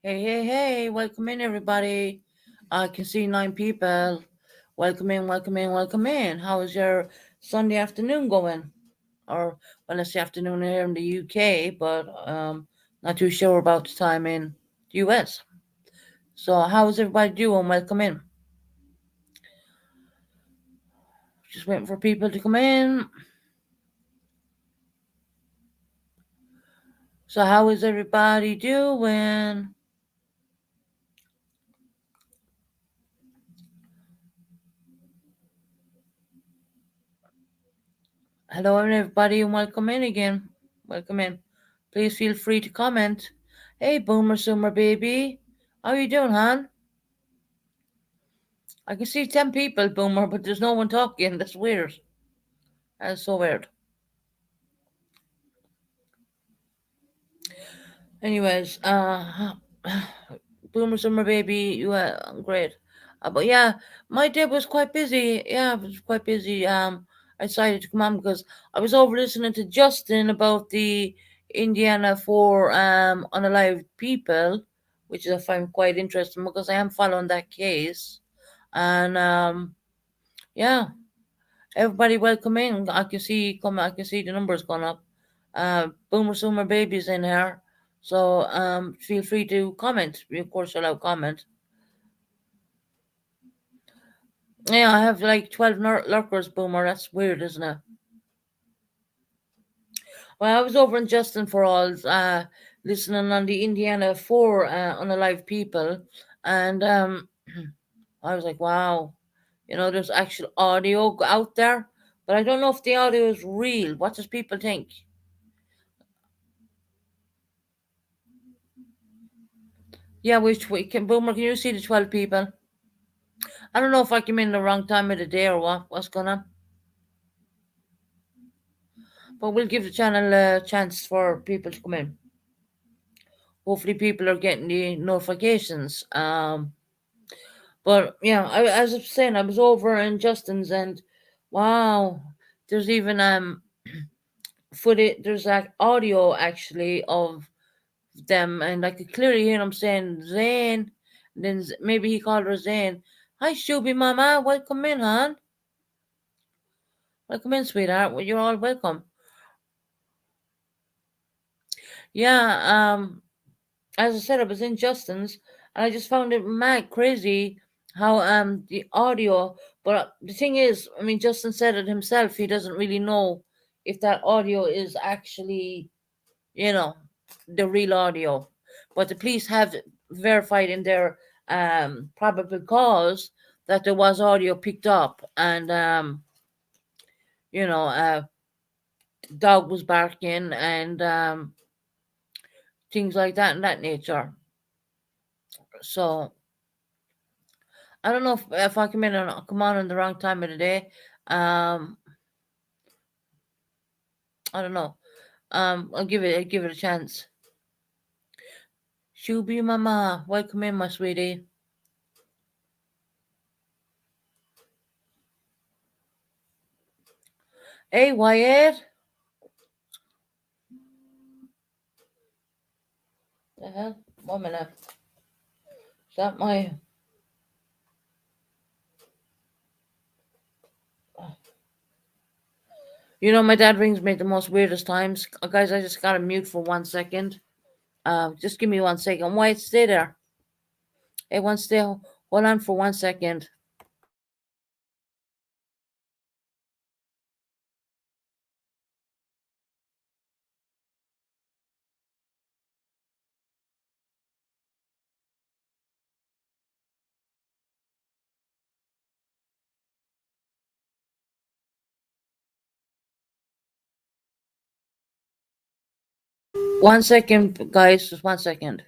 Hey, hey, hey, welcome in, everybody. I can see 9 people. Welcome in, welcome in, welcome in. How is your Sunday afternoon going? Or, well, it's the afternoon here in the UK, but not too sure about the time in the US. So, how is everybody doing? Welcome in. Just waiting for people to come in. So, how is everybody doing? Hello, everybody, and welcome in again. Welcome in. Please feel free to comment. Hey, Boomer Soomer baby. How you doing, hon? I can see 10 people, Boomer, but there's no one talking. That's weird. That's so weird. Anyways, Boomer Summer Baby, you great. But yeah, my day was quite busy. Yeah, it was quite busy. I decided to come on because I was over listening to Justin about the Indiana 4 unalive people, which I find quite interesting because I am following that case. And yeah, everybody welcome in. I can see the numbers going up. Boomer Soomer Babies in here. So feel free to comment. Of course, allow comment. Yeah, I have like 12 lurkers, Boomer. That's weird, isn't it? Well, I was over in Justin for All's, listening on the Indiana 4 unalive people. And I was like, wow, there's actual audio out there. But I don't know if the audio is real. What does people think? Yeah, which we can, Boomer, can you see the 12 people? I don't know if I came in the wrong time of the day or what's going on. But we'll give the channel a chance for people to come in. Hopefully, people are getting the notifications. But yeah, as I was saying, I was over in Justin's, and wow, there's even footage. There's like audio actually of them, and I could clearly hear him saying Zane. Then maybe he called her Zane. Hi, Shuby Mama, welcome in, hon. Welcome in, sweetheart. Well, you're all welcome. Yeah, as I said, I was in Justin's, and I just found it mad crazy how the audio. But the thing is, I mean, Justin said it himself. He doesn't really know if that audio is actually, you know, the real audio. But the police have verified in their probable cause that there was audio picked up, and you know, dog was barking and things like that in that nature. So I don't know if I come on in the wrong time of the day. Um, I don't know. I'll give it a chance. Shubi Mama, welcome in, my sweetie. Hey, Wyatt. The hell? 1 minute. Is that my? My dad rings me at the most weirdest times. Guys, I just got to mute for 1 second. Just give me 1 second. Wyatt, stay there. Hey, stay. Hold on for 1 second. One second, guys. Just 1 second.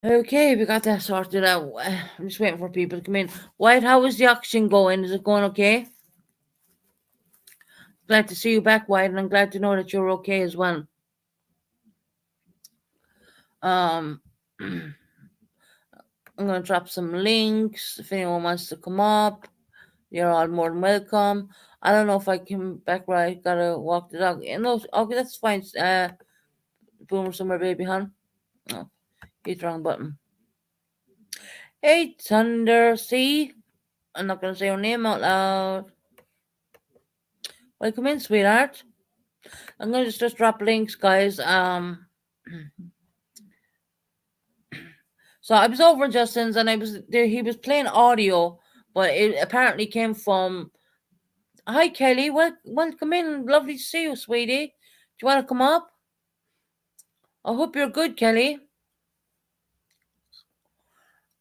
Okay, we got that sorted out. I'm just waiting for people to come in. White, how is the auction going? Is it going okay? Glad to see you back, White, and I'm glad to know that you're okay as well. Um, I'm gonna drop some links if anyone wants to come up. You're all more than welcome. I don't know if I came back right. Gotta walk the dog. No, okay, that's fine. Boomer Summer Baby, hon. Oh, hit the wrong button. Hey, Thunder, see? I'm not gonna say your name out loud. Welcome in, sweetheart. I'm gonna just drop links, guys. So I was over in Justin's and I was there. He was playing audio, but it apparently came from. Hi, Kelly. Welcome in. Lovely to see you, sweetie. Do you want to come up? I hope you're good, Kelly.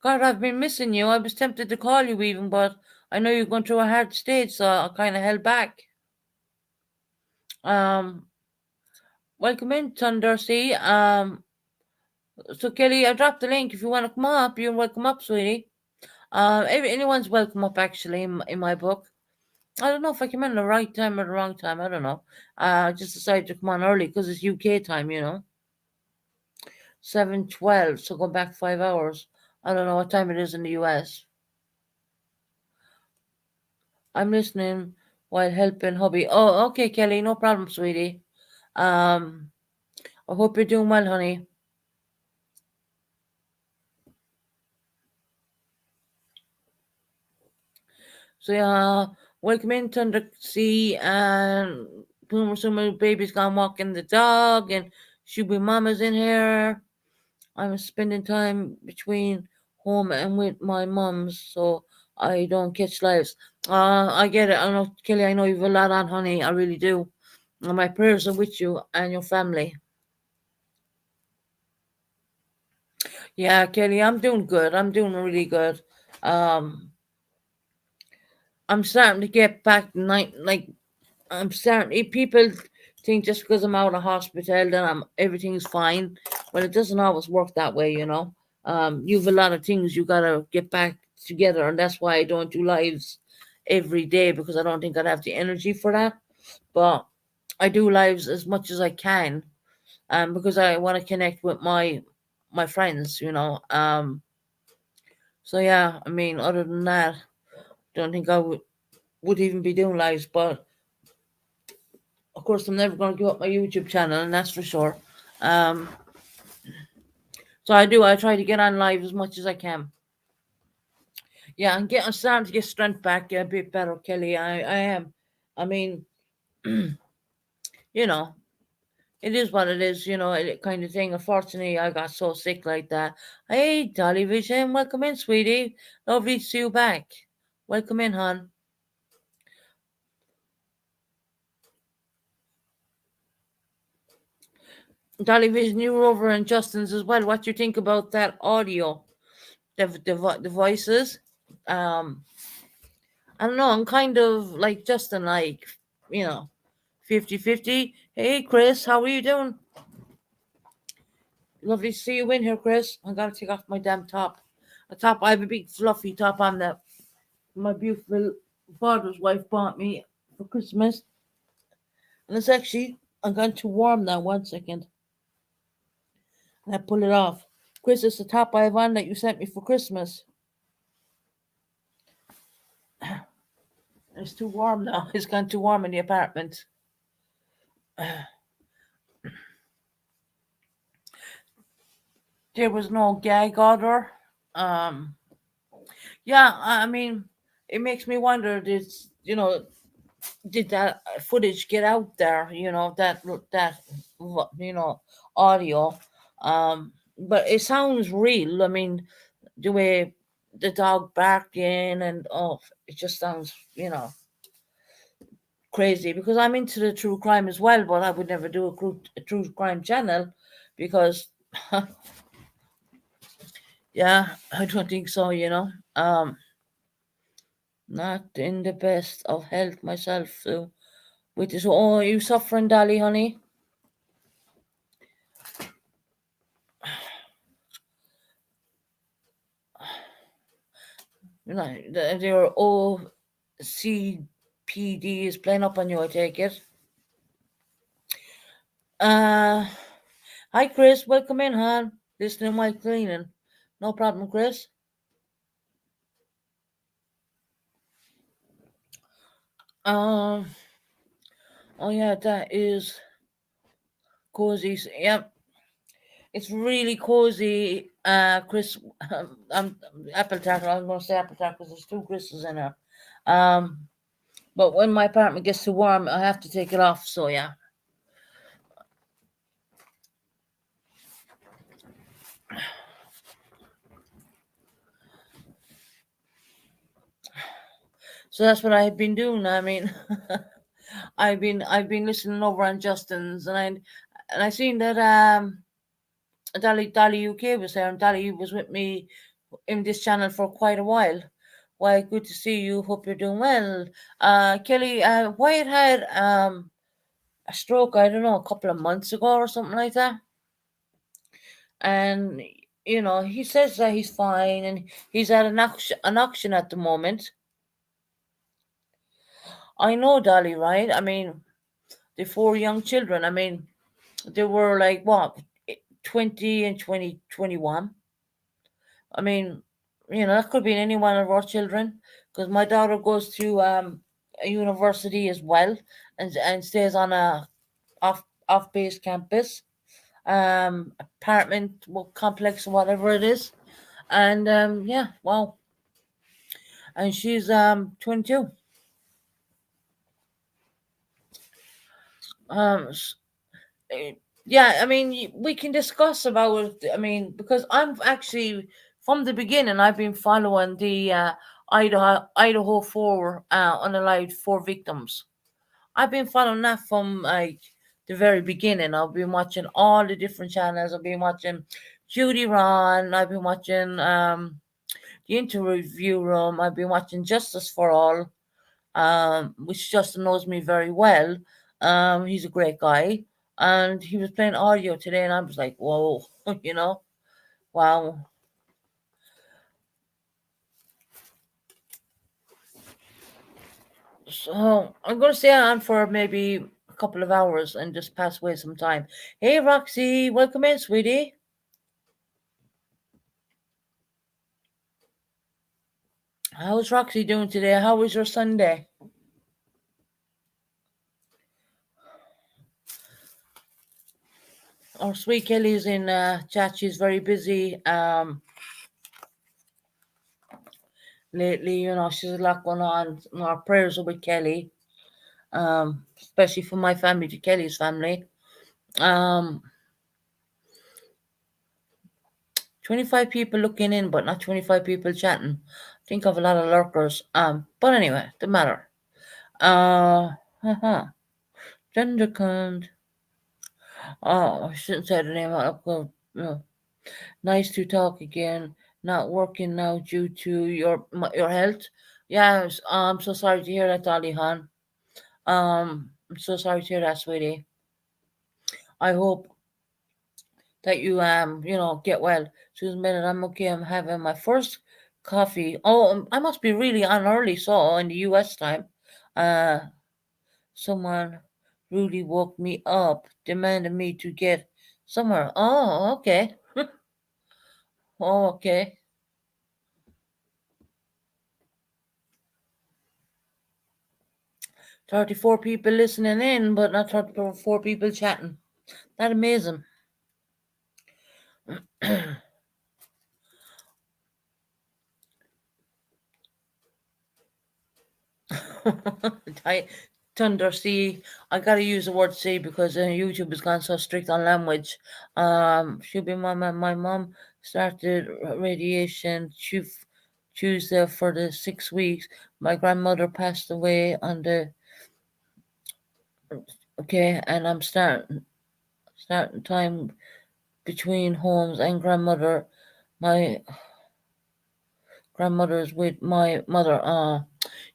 God, I've been missing you. I was tempted to call you even, but I know you're going through a hard stage, so I kind of held back. Um, welcome in, Thunder. See, so Kelly, I dropped the link. If you want to come up, you're welcome up, sweetie. Anyone's welcome up actually in my book. I don't know if I came in the right time or the wrong time. I don't know. I just decided to come on early because it's UK time, 7:12. So go back 5 hours. I don't know what time it is in the US. I'm listening while helping hubby. Oh, okay, Kelly, no problem, sweetie. Um, I hope you're doing well, honey. So yeah, welcome in Thunder Sea and Boomer Summer Baby's gone walking the dog and Shuby Mama's in here. I'm spending time between home and with my mums, so I don't catch lives. I get it. I know, Kelly. I know you've a lot on, honey. I really do. And my prayers are with you and your family. Yeah, Kelly, I'm doing good. I'm doing really good. Um, I'm starting to get back night like I'm starting. If people think just because I'm out of hospital, then everything's fine. Well, it doesn't always work that way. You've a lot of things you gotta get back together, and that's why I don't do lives every day because I don't think I'd have the energy for that. But I do lives as much as I can, because I want to connect with my friends. So yeah, I mean, other than that, don't think I would even be doing lives, but of course, I'm never going to give up my YouTube channel, and that's for sure. Um, so I do. I try to get on live as much as I can. Yeah, I'm starting to get strength back a bit better, Kelly. I am. I mean, you know, it is what it is. Kind of thing. Unfortunately, I got so sick like that. Hey, Dolly Vision, welcome in, sweetie. Lovely to see you back. Welcome in, hon. Dolly Vision, you were over in Justin's as well. What do you think about that audio? The voices. Um, I don't know. I'm kind of like Justin, like, you know, 50-50. Hey, Chris, how are you doing? Lovely to see you in here, Chris. I gotta take off my damn top. I have a big fluffy top on that my beautiful father's wife bought me for Christmas. And it's actually, I'm going too warm now. 1 second. And I pull it off. Chris, it's the top I have on that you sent me for Christmas. It's too warm now. It's gone too warm in the apartment. There was no gag order. Um, yeah, I mean, it makes me wonder. Did that footage get out there? That audio. But it sounds real. I mean, the way the dog barking and it just sounds crazy. Because I'm into the true crime as well, but I would never do a true crime channel because yeah, I don't think so. Not in the best of health myself. So, with this, oh, are you suffering, Dolly, honey? You know, your OCPD is playing up on you, I take it. Uh, Hi, Chris. Welcome in, hon. Listening while cleaning. No problem, Chris. Um, oh yeah, that is cozy. Yep, it's really cozy. Chris, apple tart. I'm gonna say apple tart because there's two Chris's in there. Um, but when my apartment gets too warm, I have to take it off. So yeah. So that's what I've been doing. I mean, I've been listening over on Justin's, and I seen that Dolly UK was there, and Dolly was with me in this channel for quite a while. Why, good to see you. Hope you're doing well. Kelly, Wyatt had a stroke. I don't know, a couple of months ago or something like that, and he says that he's fine, and he's at an auction at the moment. I know Dolly, right? I mean, the four young children. I mean, they were like what, 20 and 2021. I mean, that could be any one of our children, because my daughter goes to a university as well, and stays on a off base campus, apartment complex or whatever it is, and yeah, wow, and she's 22. Um, eh, yeah, I mean, we can discuss about it. I mean, because I'm actually from the beginning, I've been following the Idaho 4 unalived four victims. I've been following that from like the very beginning. I've been watching all the different channels. I've been watching Judy Ron. I've been watching the Interview Room. I've been watching Justice for All, which Justin knows me very well. He's a great guy, and he was playing audio today, and I was like, whoa, wow. So I'm gonna stay on for maybe a couple of hours and just pass away some time. Hey, Roxy, welcome in, sweetie. How's Roxy doing today? How was your Sunday? Our sweet Kelly's in chat. She's very busy lately. She's a lot going on. Our prayers are with Kelly, especially for my family to Kelly's family. Um, 25 people looking in, but not 25 people chatting. Think of a lot of lurkers. But anyway, the matter. Uh-huh. Thundercund. Oh, I shouldn't say the name. Nice to talk again. Not working now due to your health. Yes, I'm so sorry to hear that, Dolly Han. I'm so sorry to hear that, sweetie. I hope that you get well. Susan Bennett, I'm okay. I'm having my first coffee. Oh, I must be really on early, so in the U.S. time. Uh, Someone really woke me up, demanded me to get somewhere. Oh, okay. Oh, okay. 34 people listening in, but not 34 people chatting. That amazing. I, Thunder, see, I gotta use the word see because YouTube has gone so strict on language. She'll be my mom started radiation Tuesday for the 6 weeks. My grandmother passed away on the okay, and I'm starting time between homes and grandmother. My grandmother is with my mother.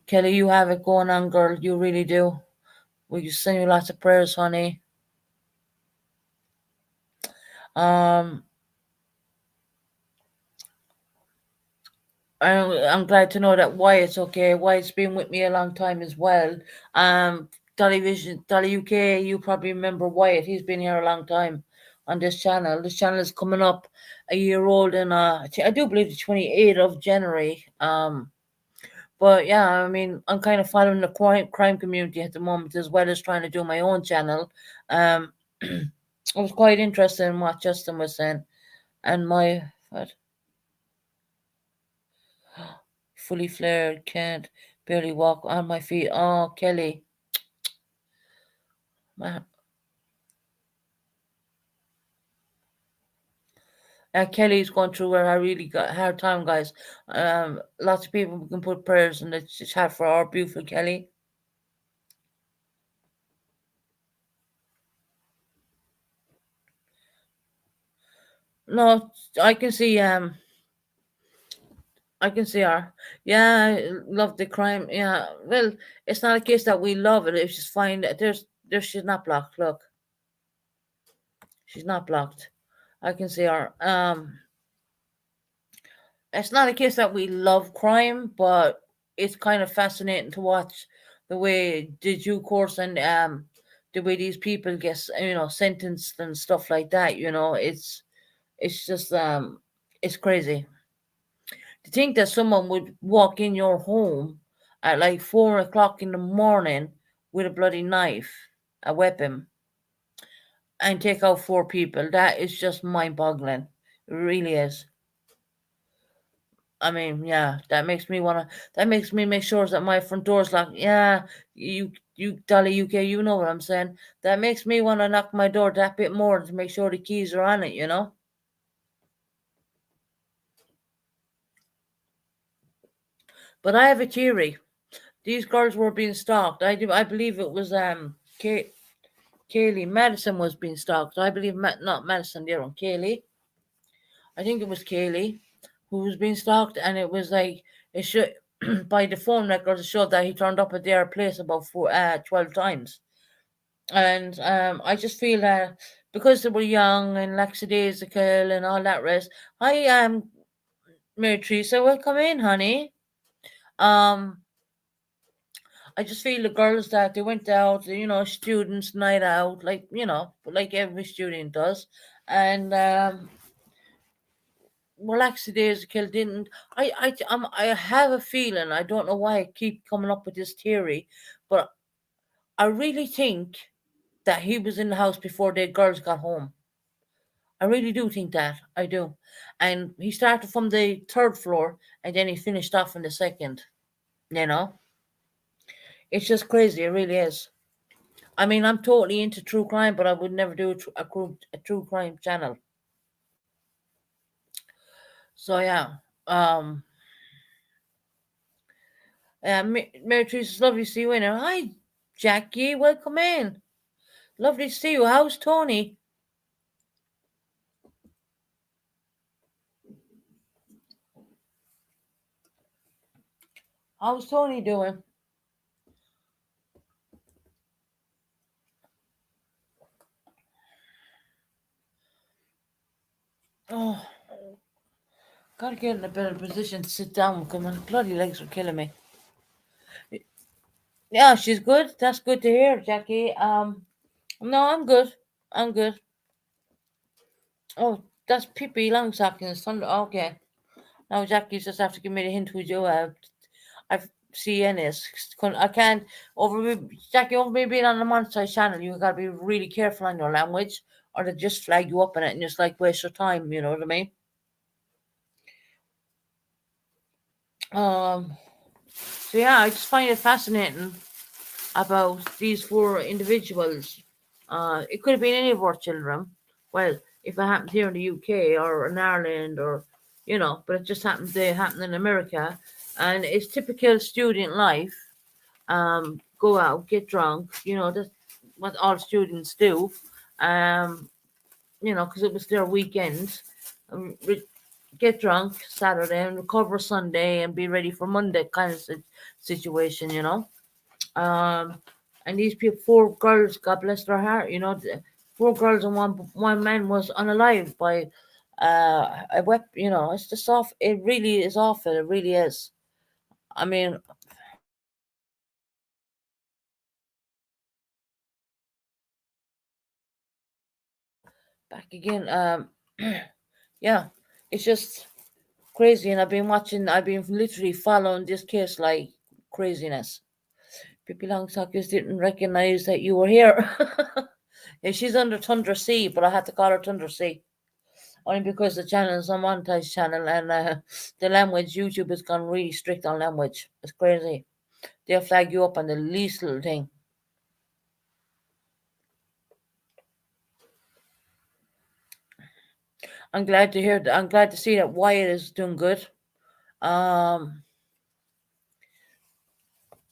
Kelly, you have it going on, girl. You really do. We just send you lots of prayers, honey. Um, I'm glad to know that Wyatt's okay. Wyatt's been with me a long time as well. Um, Television, Dolly UK, you probably remember Wyatt. He's been here a long time on this channel. This channel is coming up a year old in I do believe the 28th of January. But yeah, I mean, I'm kind of following the crime community at the moment as well as trying to do my own channel. Um, I was quite interested in what Justin was saying, and my what, fully flared, can't barely walk on my feet. Oh, Kelly, my, Kelly's going through a really hard time, guys. Lots of people can put prayers in the chat for our beautiful Kelly. No, I can see. I can see her. Yeah, I love the crime. Yeah, well, it's not a case that we love it. It's just fine that there's she's not blocked. Look, she's not blocked. I can see her. It's not a case that we love crime, but it's kind of fascinating to watch the way the due course and the way these people get sentenced and stuff like that. It's just it's crazy to think that someone would walk in your home at like 4 o'clock in the morning with a bloody knife, a weapon, and take out four people. That is just mind boggling. It really is. I mean, yeah, that makes me wanna. That makes me make sure that my front door's locked. Yeah, you, Dolly UK, you know what I'm saying. That makes me wanna knock my door that bit more to make sure the keys are on it. But I have a theory. These girls were being stalked. I believe it was Kaylee Madison was being stalked. I believe not Madison, the other one, Kaylee. I think it was Kaylee who was being stalked, and it was like it should by the phone records it showed that he turned up at their place about 12 times. And I just feel that because they were young and lackadaisical and all that rest. Hi, Mary Teresa, welcome in, honey. Um, I just feel the girls that they went out, students' night out, like like every student does, and well, lackadaisical didn't. I have a feeling. I don't know why I keep coming up with this theory, but I really think that he was in the house before the girls got home. I really do think that. I do. And he started from the third floor and then he finished off in the second. You know? It's just crazy. It really is. I mean, I'm totally into true crime, but I would never do a true crime channel. So, yeah. Um, Mary Teresa's lovely to see you in here. Hi, Jackie. Welcome in. Lovely to see you. How's Tony? How's Tony doing? Oh, gotta get in a better position to sit down because my bloody legs are killing me. Yeah, she's good. That's good to hear, Jackie. No, I'm good. I'm good. Oh, that's Pippi Longstocking. Okay. Now Jackie just have to give me the hint who you I CN is. I can't Jackie over me being on the Monster channel. You gotta be really careful on your language, or they just flag you up in it and just like waste your time. You know what I mean? Um. So yeah, I just find it fascinating about these four individuals. It could have been any of our children. Well, if it happened here in the UK or in Ireland or, but it just happened to happen in America. And it's typical student life. Go out, get drunk, that's what all students do. Um, because it was their weekend. Get drunk Saturday and recover Sunday and be ready for Monday kind of situation. Um, and these people, four girls, God bless their heart, four girls and one man was unalive by I wept, it's just off. It really is awful. It really is. I mean, back again. Yeah, it's just crazy. And I've been literally following this case like craziness. Pippi Longstocking didn't recognize that you were here. Yeah, she's under Tundra Sea, but I had to call her Tundra Sea. Only because the channel is a monetized channel and the language, YouTube has gone really strict on language. It's crazy. They'll flag you up on the least little thing. I'm glad to see that Wyatt is doing good. Um,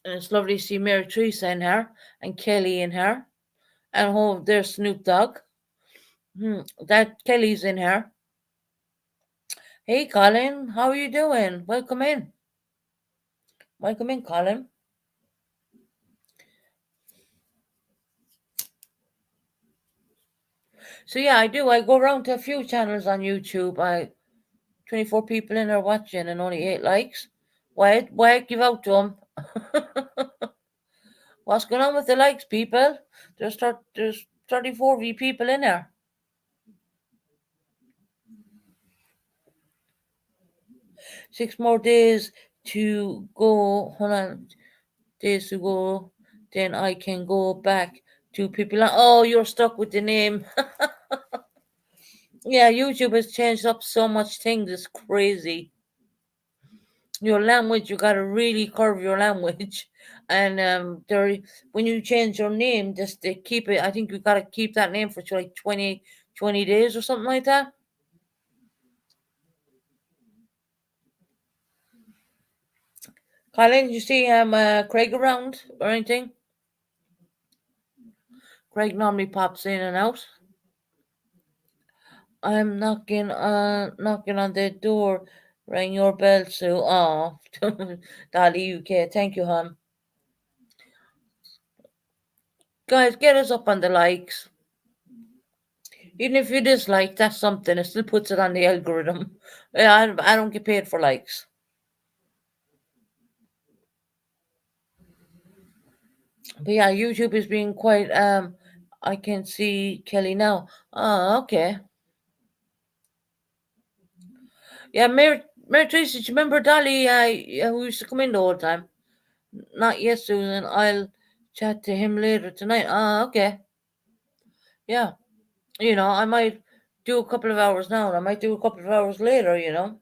and it's lovely to see Mary Teresa in her and Kelly in her. And oh, there's Snoop Dogg. That Kelly's in her. Hey, Colin, how are you doing? Welcome in. Welcome in, Colin. So yeah, I do. I go around to a few channels on YouTube. 24 people in there watching and only 8 likes. Why give out to them? What's going on with the likes, people? There's 34 of you people in there. 6 more days to go. Hold on, days to go. Then I can go back to people. Oh, you're stuck with the name. Yeah, YouTube has changed up so much things. It's crazy. Your language, you gotta really curve your language. And there, when you change your name, just to keep it. I think you gotta keep that name for like 20 days or something like that. Colin, you see Craig around or anything? Craig normally pops in and out. I'm knocking on the door. Ring your bell, Sue. Oh, Dolly UK. Thank you, hon. Guys, get us up on the likes. Even if you dislike, that's something. It still puts it on the algorithm. Yeah, I don't get paid for likes. But yeah, YouTube is being quite. I can see Kelly now. Oh, okay. Yeah, Mary Tracy. Do you remember Dolly? Who used to come in the whole time? Not yet, Susan. I'll chat to him later tonight. Ah, okay. Yeah. I might do a couple of hours now, and I might do a couple of hours later.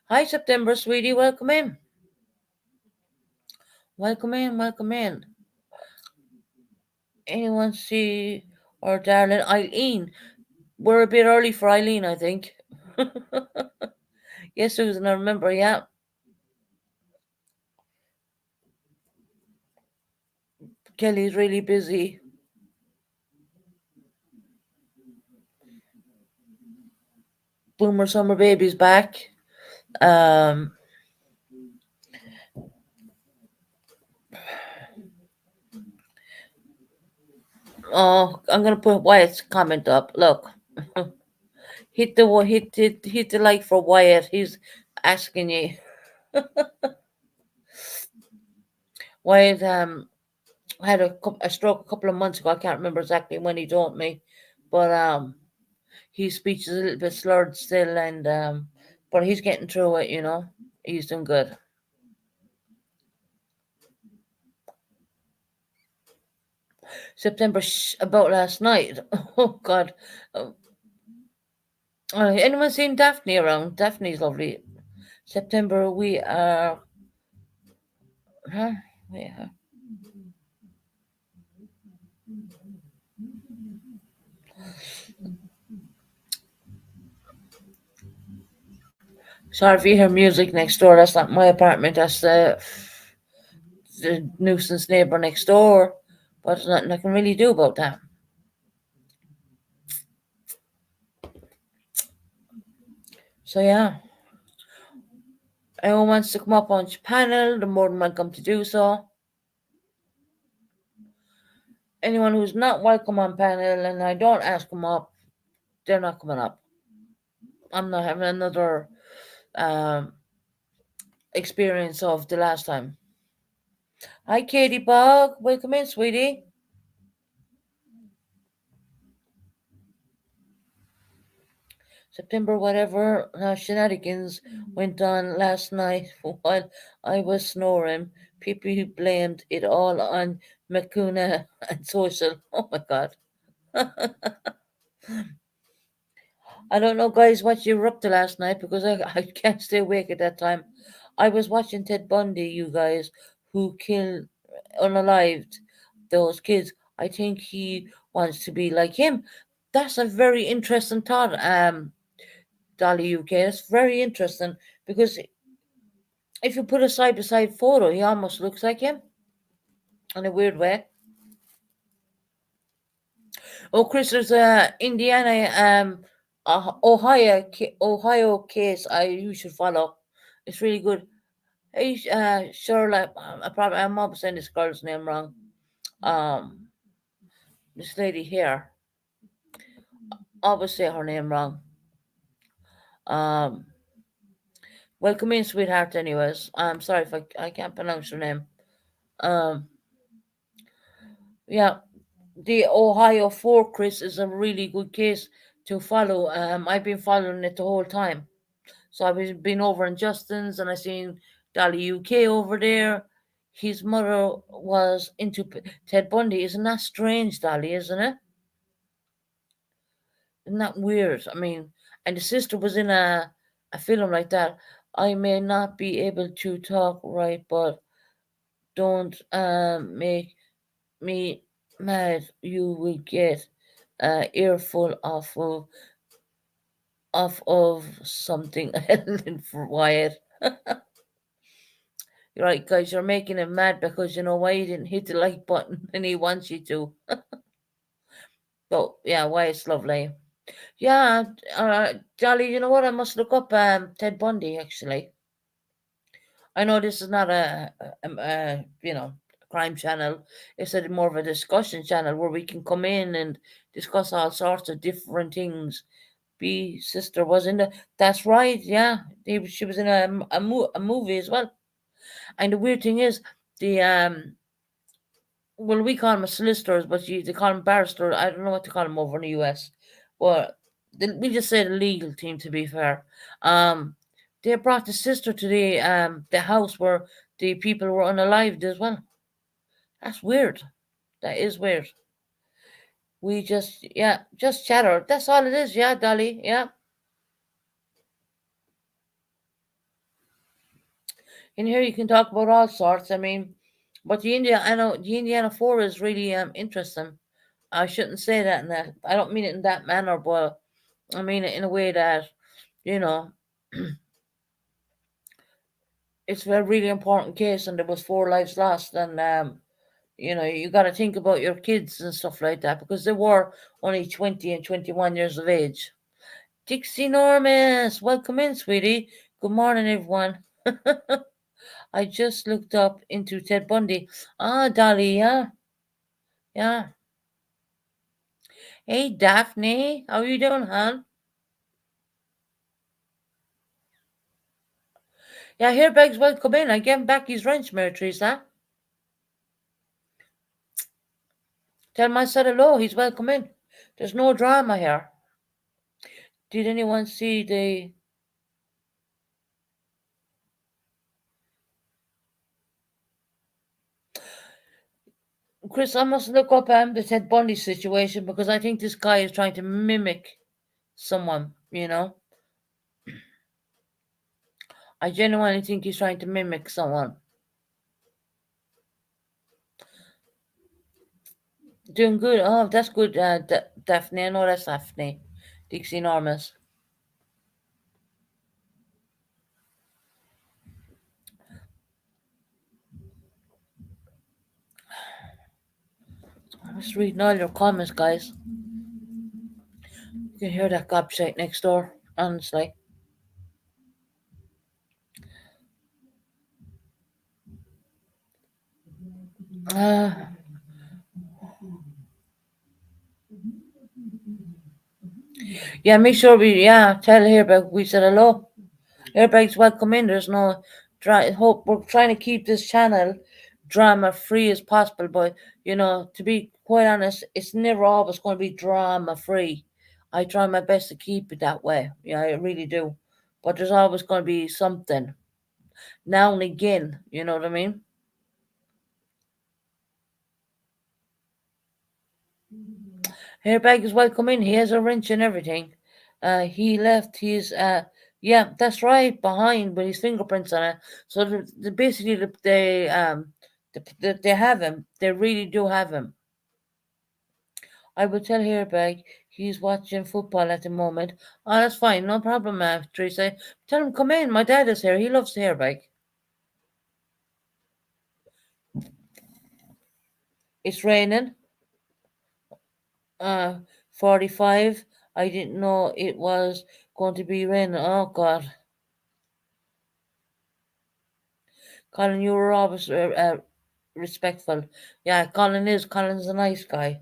Hi, September, sweetie. Welcome in. Welcome in. Welcome in. Anyone see our darling Eileen? We're a bit early for Eileen, I think. Yes, Susan, I remember. Yeah. Kelly's really busy. Boomer Summer Baby's back. Um, oh, I'm gonna put Wyatt's comment up. Look, hit the like for Wyatt. He's asking you. Wyatt had a stroke a couple of months ago. I can't remember exactly when he told me, but his speech is a little bit slurred still, and but he's getting through it. He's doing good. September about last night. Oh God. Uh, anyone seen Daphne around? Daphne's lovely. September we are. Huh? Yeah. Sorry if you hear music next door. That's not my apartment. That's the nuisance neighbor next door. But there's nothing I can really do about that. So yeah, anyone wants to come up on panel, the more than welcome to do so. Anyone who's not welcome on panel and I don't ask them up, they're not coming up. I'm not having another um, experience of the last time. Hi, Katie Bug. Welcome in, sweetie. September, whatever shenanigans went on last night while I was snoring. People blamed it all on Makuna and social. Oh my god. I don't know, guys, what you were up to last night because I can't stay awake at that time. I was watching Ted Bundy, you guys, who killed, unalived those kids. I think he wants to be like him. That's a very interesting thought, Dolly UK. That's very interesting because if you put a side by side photo, he almost looks like him in a weird way. Oh, Chris, there's a Indiana, Ohio case you should follow. It's really good. Hey, Charlotte, I'm almost saying this girl's name wrong. Um, this lady here, I always say her name wrong. Um, welcome in, sweetheart. Anyways, I'm sorry if I can't pronounce your name. Um, yeah, the Ohio 4, Chris, is a really good case to follow. I've been following it the whole time. So I've been over in Justin's and I seen Dolly UK over there. His mother was into Ted Bundy. Isn't that strange, Dolly, isn't it? Isn't that weird? I mean, and the sister was in a film like that. I may not be able to talk right, but don't make me mad. You will get earful of something for Wyatt. You're right, guys, you're making him mad because you know why he didn't hit the like button and he wants you to. But yeah, Wyatt's lovely. Yeah, Jolly, you know what? I must look up Ted Bundy actually. I know this is not a crime channel. It's a more of a discussion channel where we can come in and discuss all sorts of different things. B sister was in the. That's right. Yeah, she was in a movie as well. And the weird thing is, the well, we call them solicitors, but they call them barrister. I don't know what to call them over in the US. Well, we just say the legal team. To be fair, they brought the sister to the house where the people were unalived as well. That's weird. That is weird. We just chatter. That's all it is. Yeah, Dolly. Yeah. In here you can talk about all sorts. I mean, but the Indiana Four is really interesting. I shouldn't say that in that. I don't mean it in that manner, but I mean it in a way that you know it's a really important case, and there was four lives lost, and you got to think about your kids and stuff like that because they were only 20 and 21 years of age. Dixie Normus, welcome in, sweetie. Good morning, everyone. I just looked up into Ted Bundy. Ah, Dolly, yeah, yeah. Hey, Daphne, how you doing, hon? Yeah, here, Begs, welcome in. I gave him back his wrench, Mary Teresa. Tell him I said hello. He's welcome in. There's no drama here. Did anyone see the Chris? I must look up the Ted Bundy situation because I think this guy is trying to mimic someone. I genuinely think he's trying to mimic someone. Doing good. Oh, that's good, Daphne. I know that's Daphne. Dixie Enormous. I'm just reading all your comments, guys. You can hear that gobshite next door, honestly. Uh, Yeah, make sure tell Airbag we said hello. Airbag's welcome in. There's no hope. We're trying to keep this channel drama free as possible, but to be quite honest, it's never always going to be drama free. I try my best to keep it that way. Yeah, I really do. But there's always going to be something now and again. You know what I mean? Airbag is welcome in. He has a wrench and everything. He left his yeah, that's right, behind with his fingerprints on it. So basically they have him. They really do have him. I will tell Airbag he's watching football at the moment. Oh, that's fine, no problem, Teresa. Tell him come in. My dad is here. He loves Airbag. It's raining. 45. I didn't know it was going to be raining. Oh God. Colin, you were always respectful. Yeah, Colin is. Colin's a nice guy.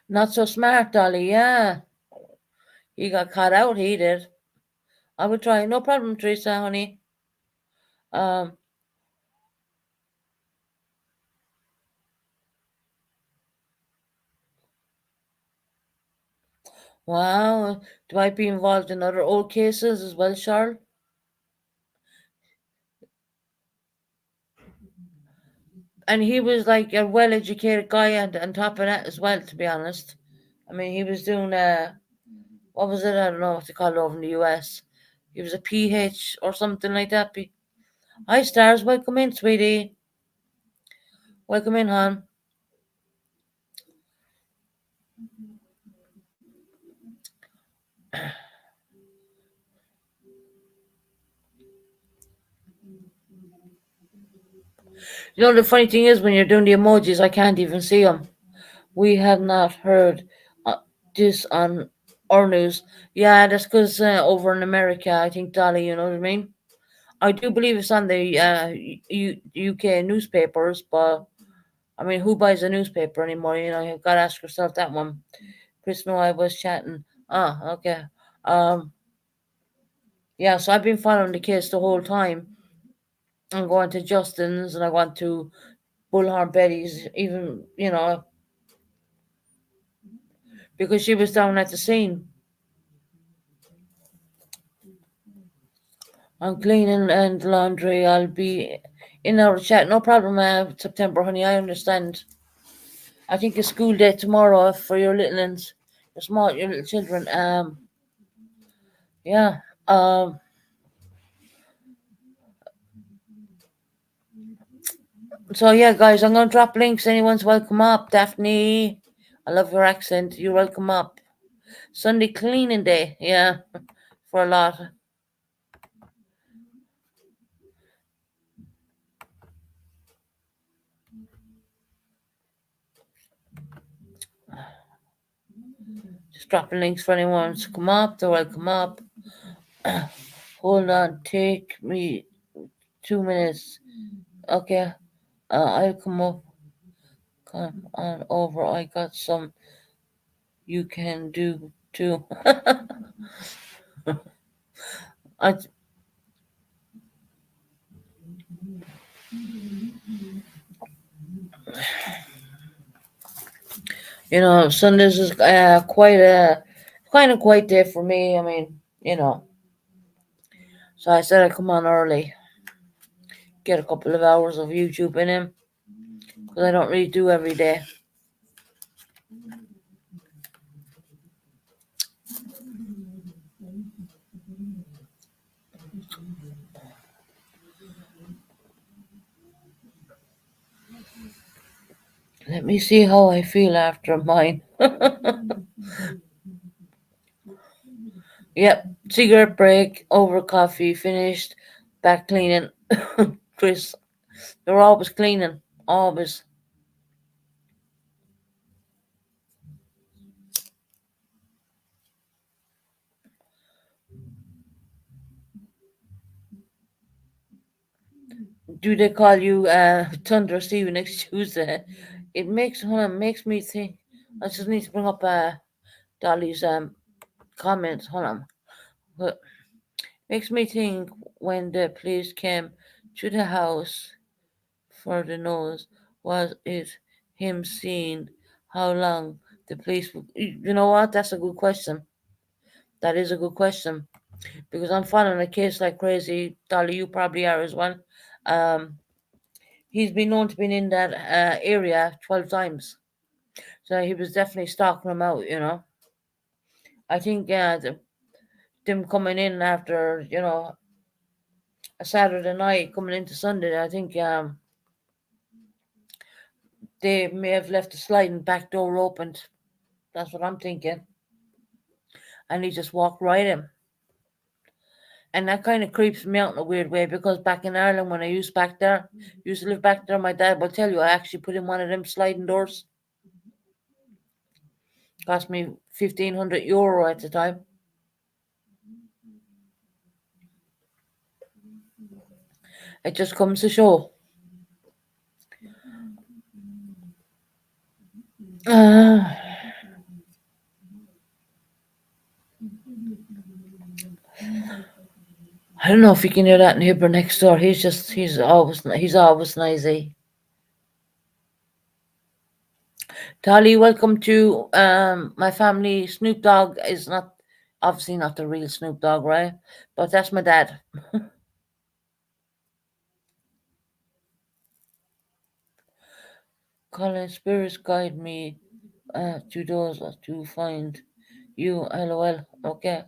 Not so smart, Dolly. Yeah, he got caught out. He did. I will try. No problem, Teresa, honey. Um, wow. Do I be involved in other old cases as well, Charles? And he was like a well-educated guy, and on top of that as well. To be honest, I mean, he was doing what was it? I don't know what to call it over in the US. He was a PH or something like that. Hi, Stars. Welcome in, sweetie. Welcome in, hon. The funny thing is, when you're doing the emojis, I can't even see them. We have not heard uh, this on our news. Yeah, that's because over in America, I think, Dolly, you know what I mean? I do believe it's on the UK newspapers, but I mean, who buys a newspaper anymore? You've got to ask yourself that one. Chris knew I was chatting. Ah, okay. Um, yeah, so I've been following the case the whole time. I'm going to Justin's and I went to Bullhorn Betty's, even, because she was down at the scene. I'm cleaning and laundry. I'll be in our chat. No problem, September, honey. I understand. I think it's school day tomorrow for your little ones, your little children. Yeah. Um, so yeah, guys, I'm gonna drop links. Anyone's welcome up. Daphne, I love your accent. You're welcome up. Sunday cleaning day. Yeah, for a lot. Just dropping links for anyone wants to come up. They're welcome up. Hold on, take me 2 minutes. Okay, I'll come up. Come on over. I got some you can do too. I, Sundays is quite a quiet day for me. I mean, so I said I'd come on early, get a couple of hours of YouTube in him because I don't really do every day. Let me see how I feel after mine. Yep, cigarette break, over coffee, finished, back cleaning. Chris, you're always cleaning, always. Do they call you Thunder Steve next Tuesday? It makes me think. I just need to bring up Dolly's comments. Hold on. What makes me think when the police came to the house for the nose, was it him seeing how long the police would. You know what? That's a good question. That is a good question. Because I'm following a case like crazy. Dolly, you probably are as well. Um, he's been known to be in that area 12 times. So he was definitely stalking them out, you know. I think them coming in after, a Saturday night coming into Sunday, I think they may have left the sliding back door opened. That's what I'm thinking. And he just walked right in. And that kind of creeps me out in a weird way because back in Ireland, when I used to live back there, my dad will tell you I actually put in one of them sliding doors. Cost me €1,500 at the time. It just comes to show. Uh, I don't know if you can hear that neighbor next door. He's always noisy. Tali, welcome to my family. Snoop Dogg is not obviously not the real Snoop Dogg, right? But that's my dad. Calling spirits guide me to those to find you. LOL. Okay.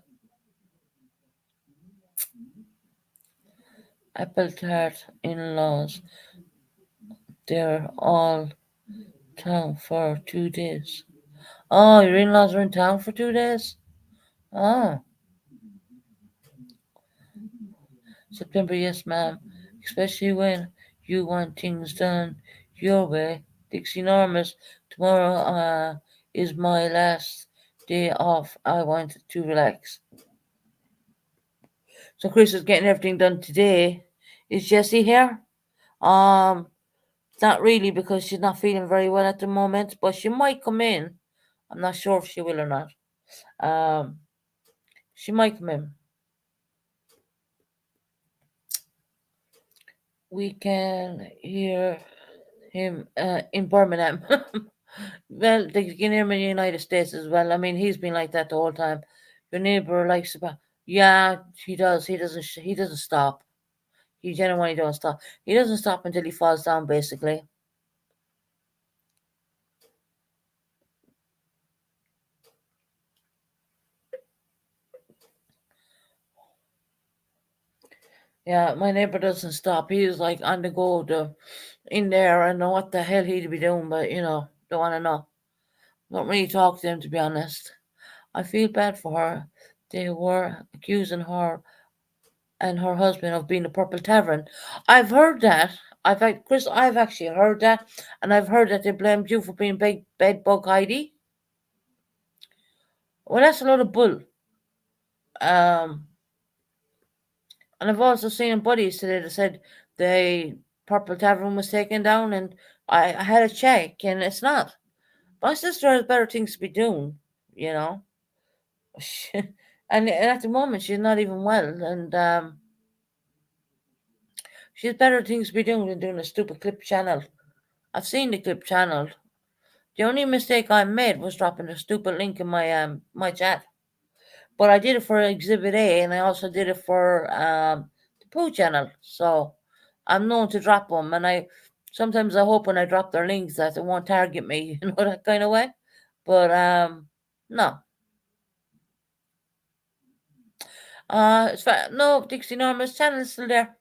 Apple tart in laws. They're all town for 2 days. Oh, your in laws are in town for 2 days? Oh, September, yes, ma'am. Especially when you want things done your way. Dixie Normus, tomorrow is my last day off. I want to relax. So Chris is getting everything done today. Is Jessie here? Um, not really because she's not feeling very well at the moment, but she might come in. I'm not sure if she will or not. Um, she might come in. We can hear him in Birmingham. Well, they can hear him in the United States as well. I mean, he's been like that the whole time. Your neighbor likes about. Yeah, he does. He doesn't. He doesn't stop. He genuinely don't stop. He doesn't stop until he falls down. Basically, yeah. My neighbor doesn't stop. He's like on the go to in there. I know what the hell he'd be doing, but don't want to know. Don't really talk to him to be honest. I feel bad for her. They were accusing her and her husband of being a Purple Tavern. I've heard that. Chris, I've actually heard that, and I've heard that they blamed you for being big bed bug Heidi. Well, that's a lot of bull. Um, and I've also seen buddies today that said the Purple Tavern was taken down, and I had a check, and it's not. My sister has better things to be doing, you know. And at the moment, she's not even well, and she has better things to be doing than doing a stupid clip channel. I've seen the clip channel. The only mistake I made was dropping a stupid link in my chat. But I did it for Exhibit A, and I also did it for the Pooh channel. So I'm known to drop them, and I sometimes I hope when I drop their links that it won't target me, that kind of way. But no, no, Dixie Norma's channel is still there.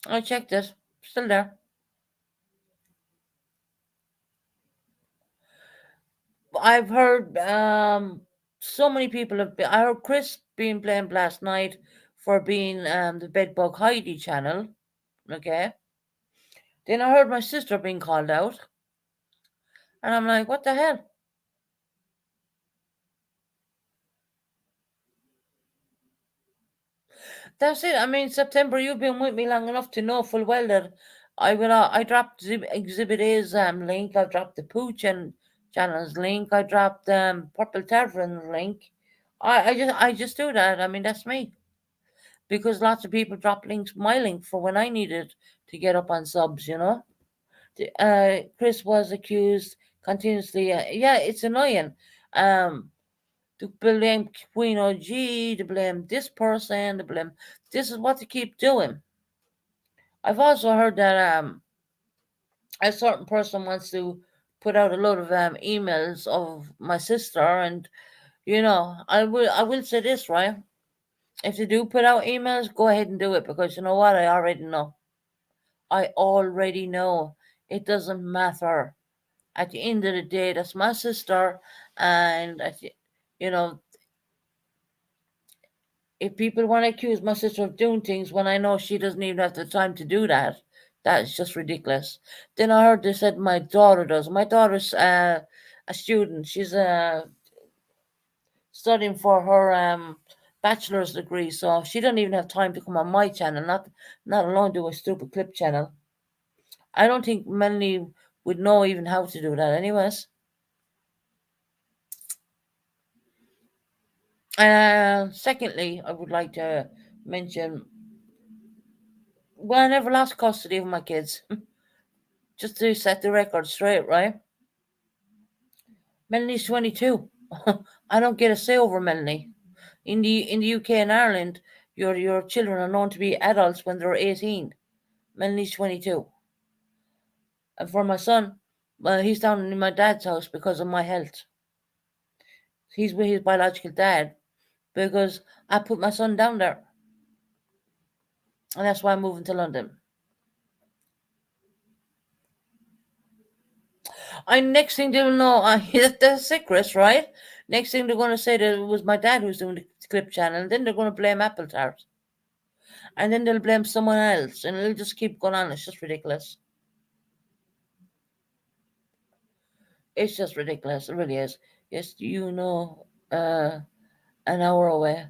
I checked it, still there. I've heard so many people have been. I heard Chris being blamed last night for being the Bedbug Heidi channel. Okay. Then I heard my sister being called out, and I'm like, what the hell? That's it. I mean, September, you've been with me long enough to know full well that I dropped Exhibit A's link. I dropped the Pooch and channel's link. I dropped Purple Tavern's link. I just do that. I mean, that's me, because lots of people drop links, my link, for when I needed to get up on subs. Chris was accused continuously. Yeah, it's annoying. Um, to blame Queen OG, to blame this person, to blame. This is what they keep doing. I've also heard that a certain person wants to put out a lot of emails of my sister, and I will say this, right? If they do put out emails, go ahead and do it, because you know what? I already know. I already know. It doesn't matter. At the end of the day, that's my sister, and you know, if people want to accuse my sister of doing things when I know she doesn't even have the time to do that, that is just ridiculous. Then I heard they said my daughter does. My daughter's a student. She's studying for her bachelor's degree, so she don't even have time to come on my channel. Not alone do a stupid clip channel. I don't think Melanie would know even how to do that, anyways. Secondly, I would like to mention, well, I never lost custody of my kids. Just to set the record straight, right? Melanie's 22. I don't get a say over Melanie. In the UK and Ireland, your children are known to be adults when they're 18. Melanie's 22. And for my son, well, he's down in my dad's house because of my health. He's with his biological dad because I put my son down there. And that's why I'm moving to London. I Next thing they'll know, that's secrets, right? Next thing they're going to say that it was my dad who's doing the clip channel, and then they're going to blame Apple Tart, and then they'll blame someone else, and it'll just keep going on. It's just ridiculous. It's just ridiculous. It really is. Yes, an hour away.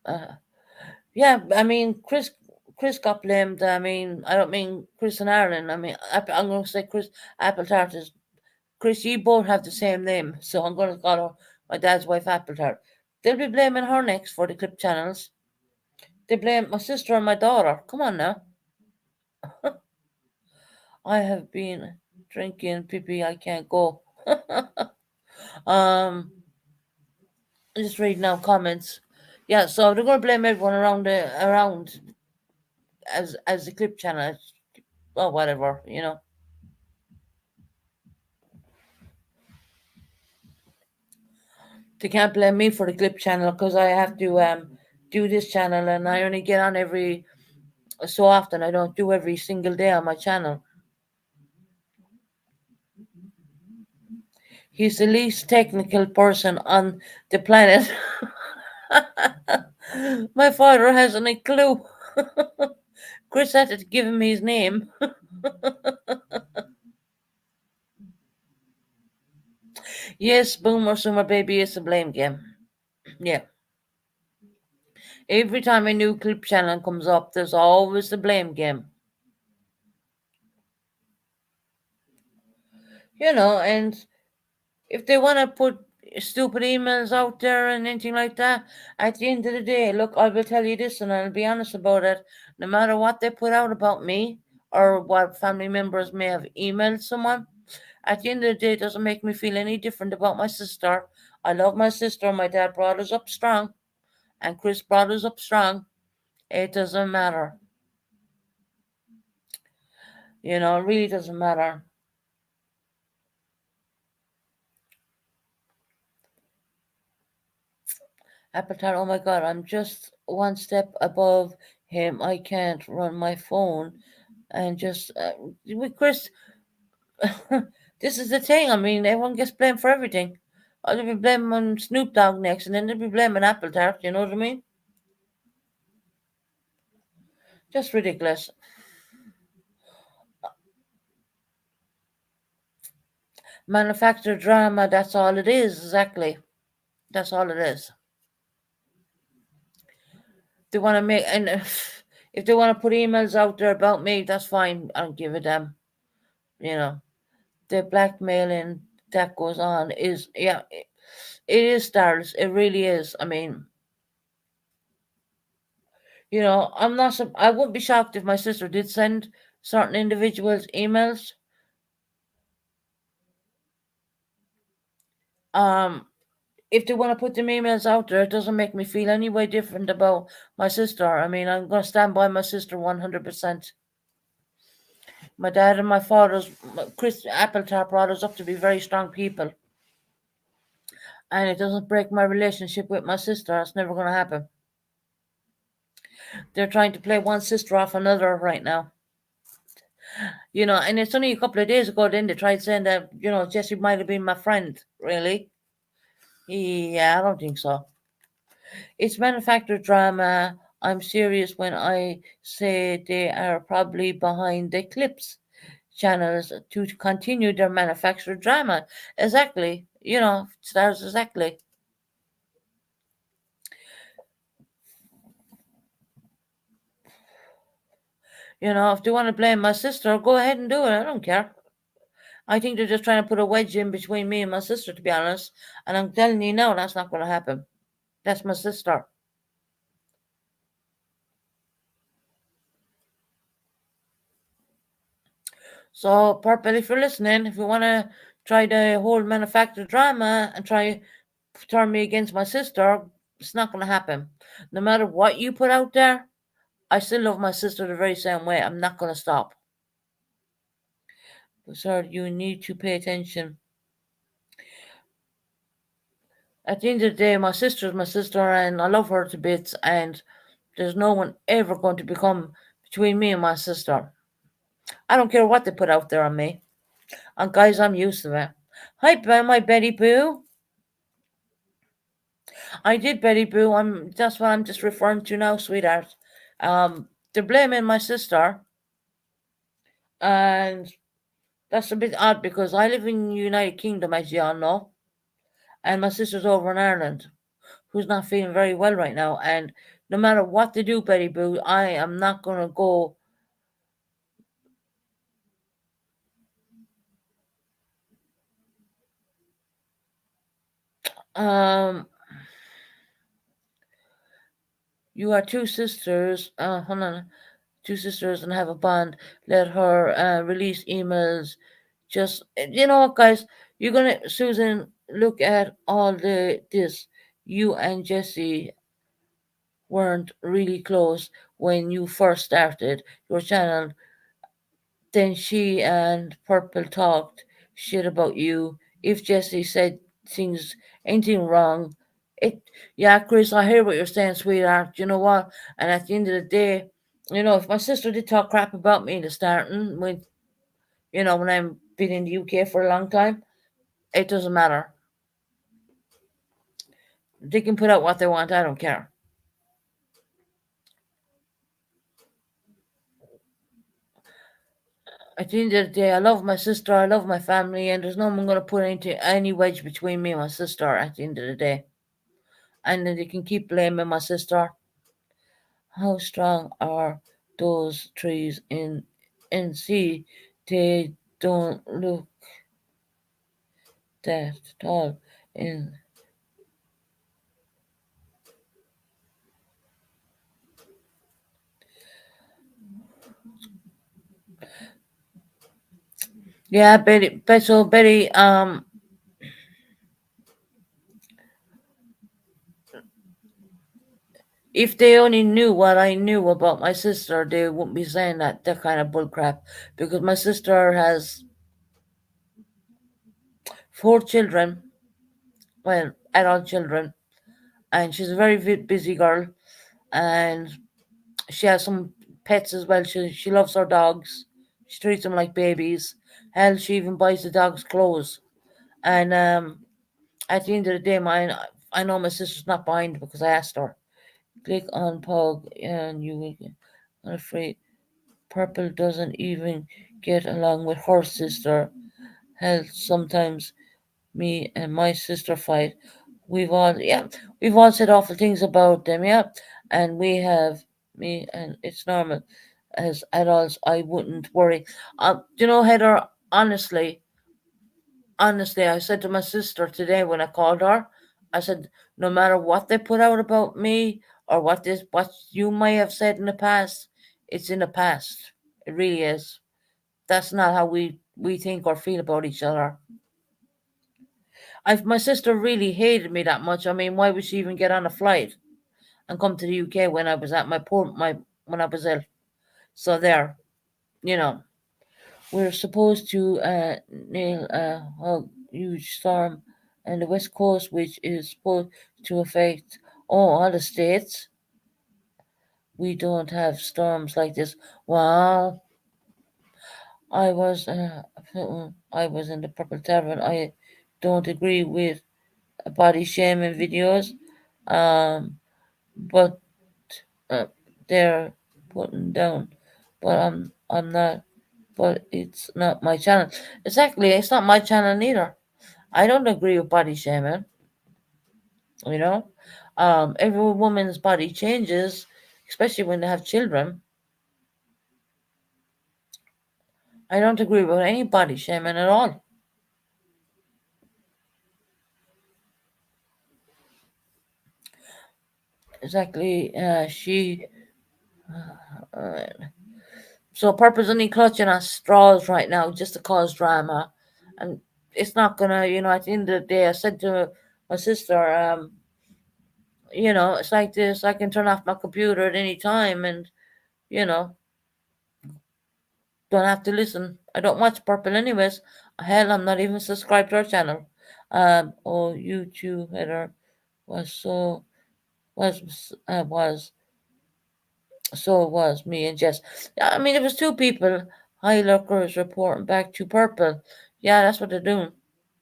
Uh, yeah, I mean, Chris got blamed. I mean, I don't mean Chris and Ireland. I mean, I'm going to say Chris Apple Tart is Chris. You both have the same name, so I'm going to call her my dad's wife Apple Tart. They'll be blaming her next for the clip channels. They blame my sister and my daughter. Come on now. I have been drinking pee. I can't go. um, just reading out comments. Yeah, so they're gonna blame everyone around as the clip channel. Well, whatever. They can't blame me for the clip channel because I have to do this channel, and I only get on every so often. I don't do every single day on my channel. He's the least technical person on the planet. My father hasn't a clue. Chris had to give him his name. Yes, Boomer Summer Baby is a blame game. Yeah. Every time a new clip channel comes up, there's always the blame game. And if they want to put stupid emails out there and anything like that, at the end of the day, look, I will tell you this, and I'll be honest about it. No matter what they put out about me or what family members may have emailed someone, at the end of the day, it doesn't make me feel any different about my sister. I love my sister. My dad brought us up strong, and Chris brought us up strong. It doesn't matter. It really doesn't matter. Appetite, oh my god, I'm just one step above him. I can't run my phone and just with Chris. This is the thing. I mean, everyone gets blamed for everything. They'll be blaming Snoop Dogg next, and then they'll be blaming Apple Tart. You know what I mean? Just ridiculous. Manufactured drama. That's all it is. Exactly. That's all it is. They want to make and If they want to put emails out there about me, that's fine. I don't give a damn. You know, the blackmailing that goes on is, yeah, it is stars. It really is. I mean, I wouldn't be shocked if my sister did send certain individuals emails. Um, if they want to put them emails out there, it doesn't make me feel any way different about my sister. I mean, I'm going to stand by my sister 100%. My dad and my father's, Chris Appletop brought us up to be very strong people. And it doesn't break my relationship with my sister. It's never going to happen. They're trying to play one sister off another right now. And it's only a couple of days ago then they tried saying that, Jesse might have been my friend. Really? Yeah, I don't think so. It's manufactured drama. I'm serious when I say they are probably behind the clips channels to continue their manufactured drama. Exactly. Stars exactly. If they want to blame my sister, go ahead and do it. I don't care. I think they're just trying to put a wedge in between me and my sister, to be honest. And I'm telling you now, that's not going to happen. That's my sister. So, Purple, if you're listening, if you want to try the whole manufactured drama and try to turn me against my sister, it's not going to happen. No matter what you put out there, I still love my sister the very same way. I'm not going to stop. But, sir, you need to pay attention. At the end of the day, my sister's my sister, and I love her to bits, and there's no one ever going to become between me and my sister. I don't care what they put out there on me. And guys, I'm used to it. Hi, my Betty Boo. I did, Betty Boo. That's what I'm just referring to now, sweetheart. They're blaming my sister, and that's a bit odd because I live in the United Kingdom, as you all know, and my sister's over in Ireland, who's not feeling very well right now. And no matter what they do, Betty Boo, I am not gonna go. Um, you are two sisters. Hold on, two sisters and have a bond. Let her release emails. Just you know what, guys, you're gonna Susan look at all this. You and Jesse weren't really close when you first started your channel. Then she and Purple talked shit about you. If Jesse said things anything wrong, it yeah, Chris, I hear what you're saying, sweetheart. You know what? And at the end of the day, if my sister did talk crap about me in the starting, when I'm been in the UK for a long time, it doesn't matter. They can put out what they want. I don't care. At the end of the day, I love my sister. I love my family, and there's no one going to put any wedge between me and my sister. At the end of the day, and then they can keep blaming my sister. How strong are those trees in NC? They don't look that tall. In yeah, Betty. So Betty, if they only knew what I knew about my sister, they wouldn't be saying that kind of bullcrap. Because my sister has four children, well, adult children, and she's a very busy girl, and she has some pets as well. She loves her dogs. She treats them like babies. Hell, she even buys the dogs clothes. And at the end of the day, I know my sister's not behind because I asked her. Click on Pog and you will get. I'm afraid Purple doesn't even get along with her sister. Hell, sometimes me and my sister fight. We've all said awful things about them, yeah, and we have me, and it's normal. As adults, I wouldn't worry. Heather, honestly, honestly, I said to my sister today when I called her, I said, no matter what they put out about me or what you may have said in the past, it's in the past. It really is. That's not how we think or feel about each other. If my sister really hated me that much, I mean, why would she even get on a flight and come to the UK when I was at my when I was ill? So there, you know, we're supposed to nail a huge storm on the west coast, which is supposed to affect all the states. We don't have storms like this. Wow, I was I was in the Purple Tavern. I don't agree with body shaming videos, um, but uh, they're putting down. But I'm not. But it's not my channel. Exactly, it's not my channel neither. I don't agree with body shaming. You know, every woman's body changes, especially when they have children. I don't agree with any body shaming at all. Exactly. Uh, so Purple's only clutching at straws right now just to cause drama, and it's not gonna. At the end of the day, I said to my sister, it's like this. I can turn off my computer at any time, and you know, don't have to listen. I don't watch Purple anyways. Hell, I'm not even subscribed to her channel. Oh, YouTube header was so was so was me and Jess. Yeah, I mean, it was two people. High lurkers reporting back to Purple. Yeah, that's what they're doing.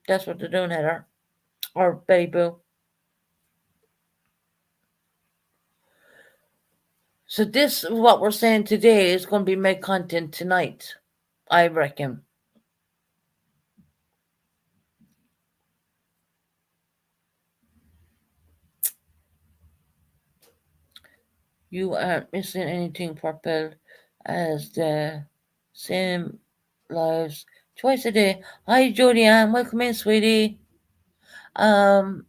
That's what they're doing, Heather. Or Betty Boo. So this, what we're saying today, is going to be my content tonight. I reckon. You aren't missing anything, Purple, as the same lives twice a day. Hi, Jodie Ann. Welcome in, sweetie. Um,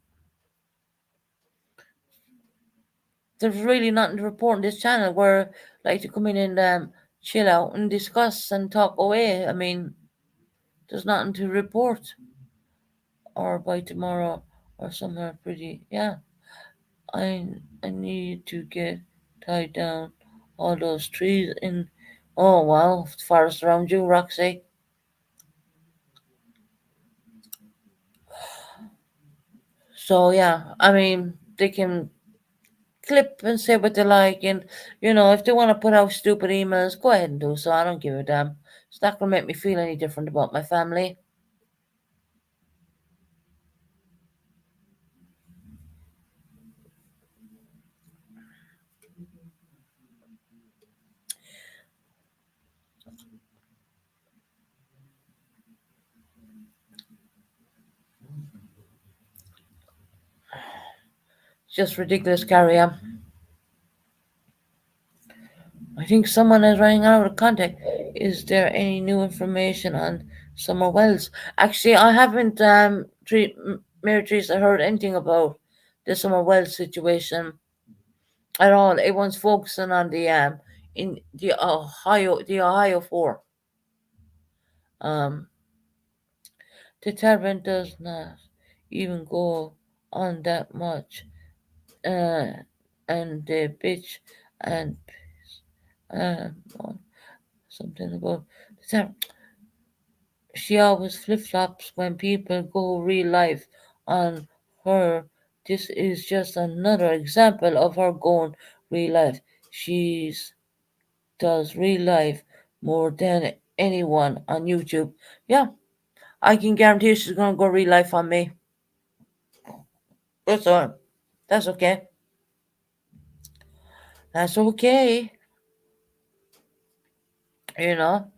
there's really nothing to report on this channel. We're like to come in and chill out and discuss and talk away. I mean, there's nothing to report. Or by tomorrow or somewhere pretty. Yeah, I need to get tied down all those trees in. Oh wow, forest around you, Roxy. So yeah, I mean they can clip and say what they like, and if they want to put out stupid emails, go ahead and do so. I don't give a damn. It's not gonna make me feel any different about my family. It's just ridiculous, Carrie. I think someone is running out of contact. Is there any new information on Summer Wells? Actually, I haven't, Mary Teresa, heard anything about the Summer Wells situation at all. Everyone's focusing on in the Ohio 4. Um, the tavern does not even go on that much. Uh, and the bitch and uh, something about the tavern. She always flip flops when people go real life on her. This is just another example of her going real life. She's does real life more than anyone on YouTube. Yeah, I can guarantee she's gonna go real life on me. That's all. That's okay. That's okay. You know,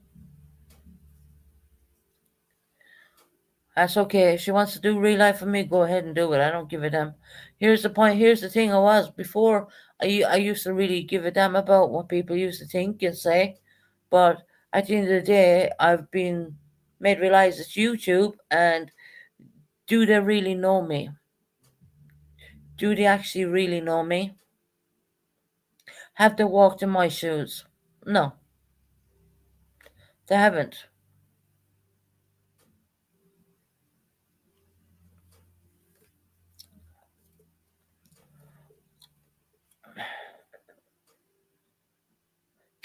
that's okay. If she wants to do real life for me, go ahead and do it. I don't give a damn. Here's the point. Here's the thing. I was before I used to really give a damn about what people used to think and say, but at the end of the day, I've been made realize it's YouTube, and do they really know me? Do they actually really know me? Have they walked in my shoes? No, they haven't.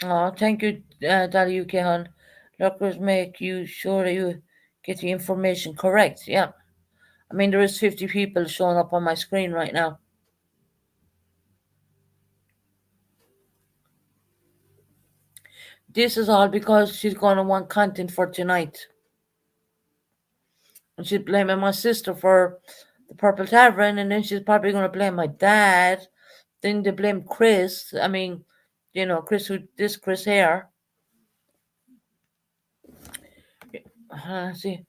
Oh, thank you, Dali UK hon. Lookers make you sure that you get the information correct. Yeah. I mean, there is 50 people showing up on my screen right now. This is all because she's going to want content for tonight. And she's blaming my sister for the Purple Tavern, and then she's probably going to blame my dad. Then they blame Chris. I mean, Chris, this Chris here. See,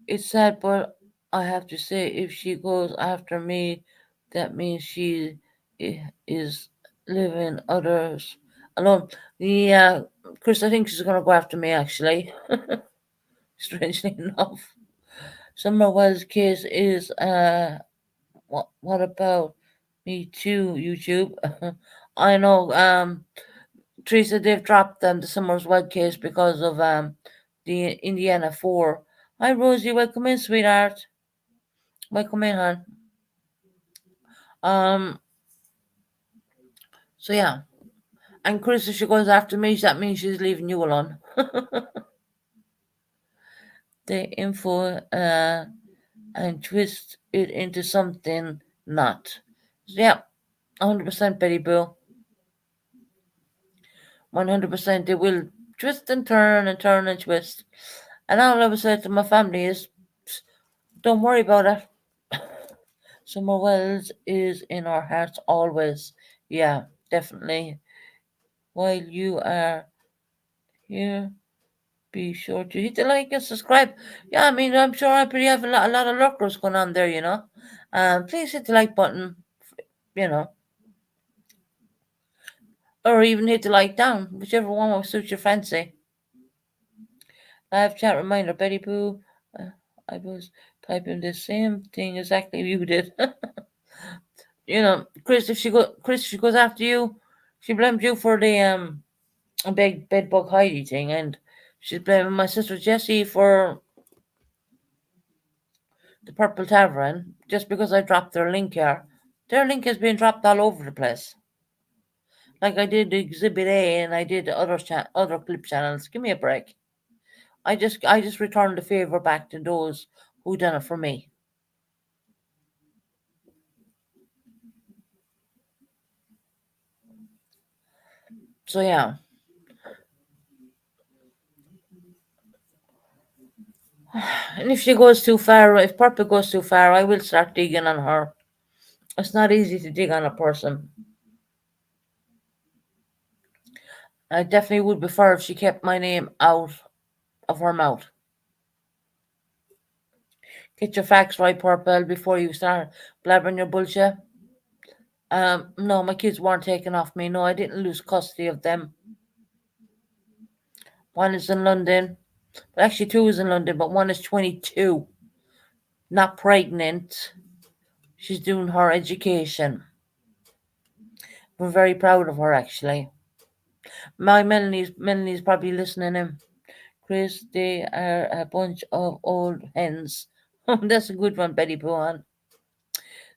it's sad, but I have to say, if she goes after me, that means she is leaving others alone. Yeah, Chris, I think she's going to go after me, actually, strangely enough. Summer Wells' case is, what about me too, YouTube? I know, Teresa, they've dropped the Summers Wells case because of the Indiana 4. Hi, Rosie, welcome in, sweetheart. Welcome in, hon. Um, so yeah. And Chris, if she goes after me, that means she's leaving you alone. The info and twist it into something not. Yeah, 100% Betty Boo. 100% they will twist and turn and twist. And all I would say to my family is, don't worry about it. Summer Wells is in our hearts always. Yeah, definitely. While you are here, be sure to hit the like and subscribe. Yeah, I mean, I'm sure I pretty have a lot of lurkers going on there. Please hit the like button, you know, or even hit the like down, whichever one will suit your fancy. Live chat reminder, Betty Boo. Uh, I was typing the same thing exactly you did. Chris, she goes after you. She blamed you for the big bed bug Heidi thing, and she's blaming my sister Jessie for the Purple Tavern just because I dropped their link here. Their link has been dropped all over the place. Like I did Exhibit A and I did other clip channels. Give me a break. I just returned the favor back to those who done it for me. So yeah. And if she goes too far, if Purple goes too far, I will start digging on her. It's not easy to dig on a person. I definitely would prefer if she kept my name out of her mouth. Get your facts right, Purple, before you start blabbering your bullshit. No, my kids weren't taken off me. No, I didn't lose custody of them. One is in London. Well, actually, two is in London, but one is 22, not pregnant. She's doing her education. We're very proud of her, actually. My Melanie's probably listening in. Chris, they are a bunch of old hens. That's a good one, Betty Bohan.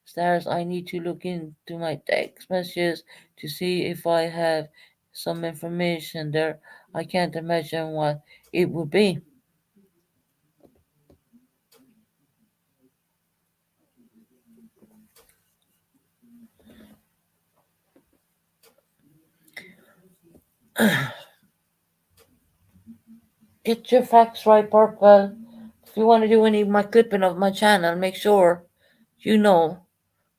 Stars, I need to look into my text messages to see if I have some information there. I can't imagine what it would be. Get your facts right, Purple. If you want to do any of my clipping of my channel, make sure you know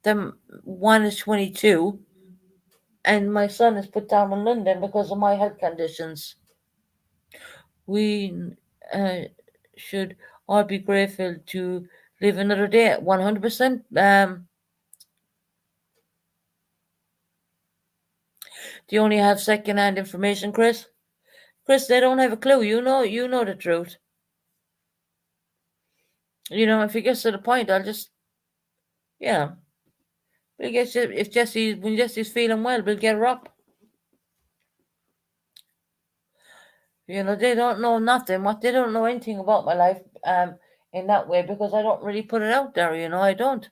them. One is 22, and my son is put down in London because of my health conditions. We uh, should all be grateful to live another day. 100%. Do you only have second-hand information, Chris? Chris, they don't have a clue. You know the truth. If it gets to the point, I'll just, yeah. We'll get if when Jesse's feeling well, we'll get her up. They don't know nothing. They don't know anything about my life, in that way because I don't really put it out there. I don't.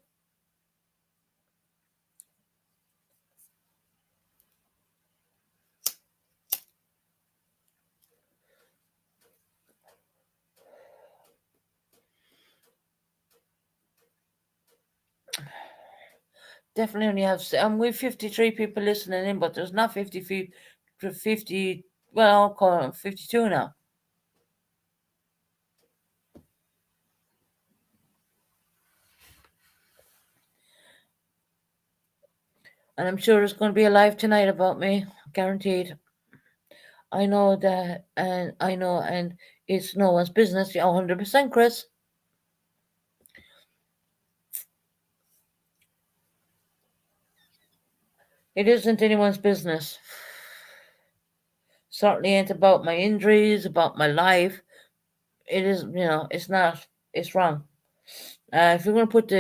Definitely only have. We've 53 people listening in, but there's not 50. Well, I'll call them 52 now. And I'm sure there's going to be a live tonight about me, guaranteed. I know that, and it's no one's business. 100%, Chris. It isn't anyone's business. Certainly ain't about my injuries, about my life. It is, it's not. It's wrong. If you're going to put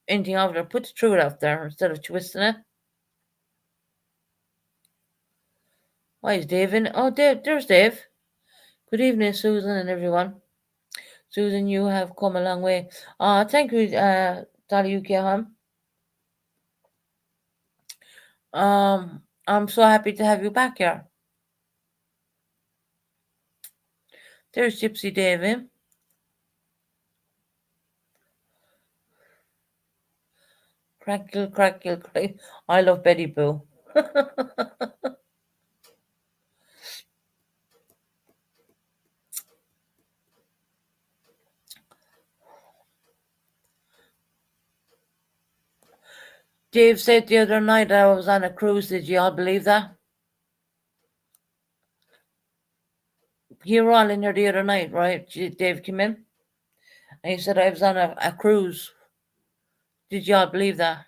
anything out there, put the truth out there instead of twisting it. Why is Dave in? Oh, Dave, there's Dave. Good evening, Susan and everyone. Susan, you have come a long way. Thank you, Dolly Ukeham. I'm so happy to have you back here. There's Gypsy David. Crackle, crackle, crackle. I love Betty Boo. Dave said the other night I was on a cruise. Did you all believe that? You were all in here the other night, right? Dave came in and he said I was on a cruise. Did you all believe that?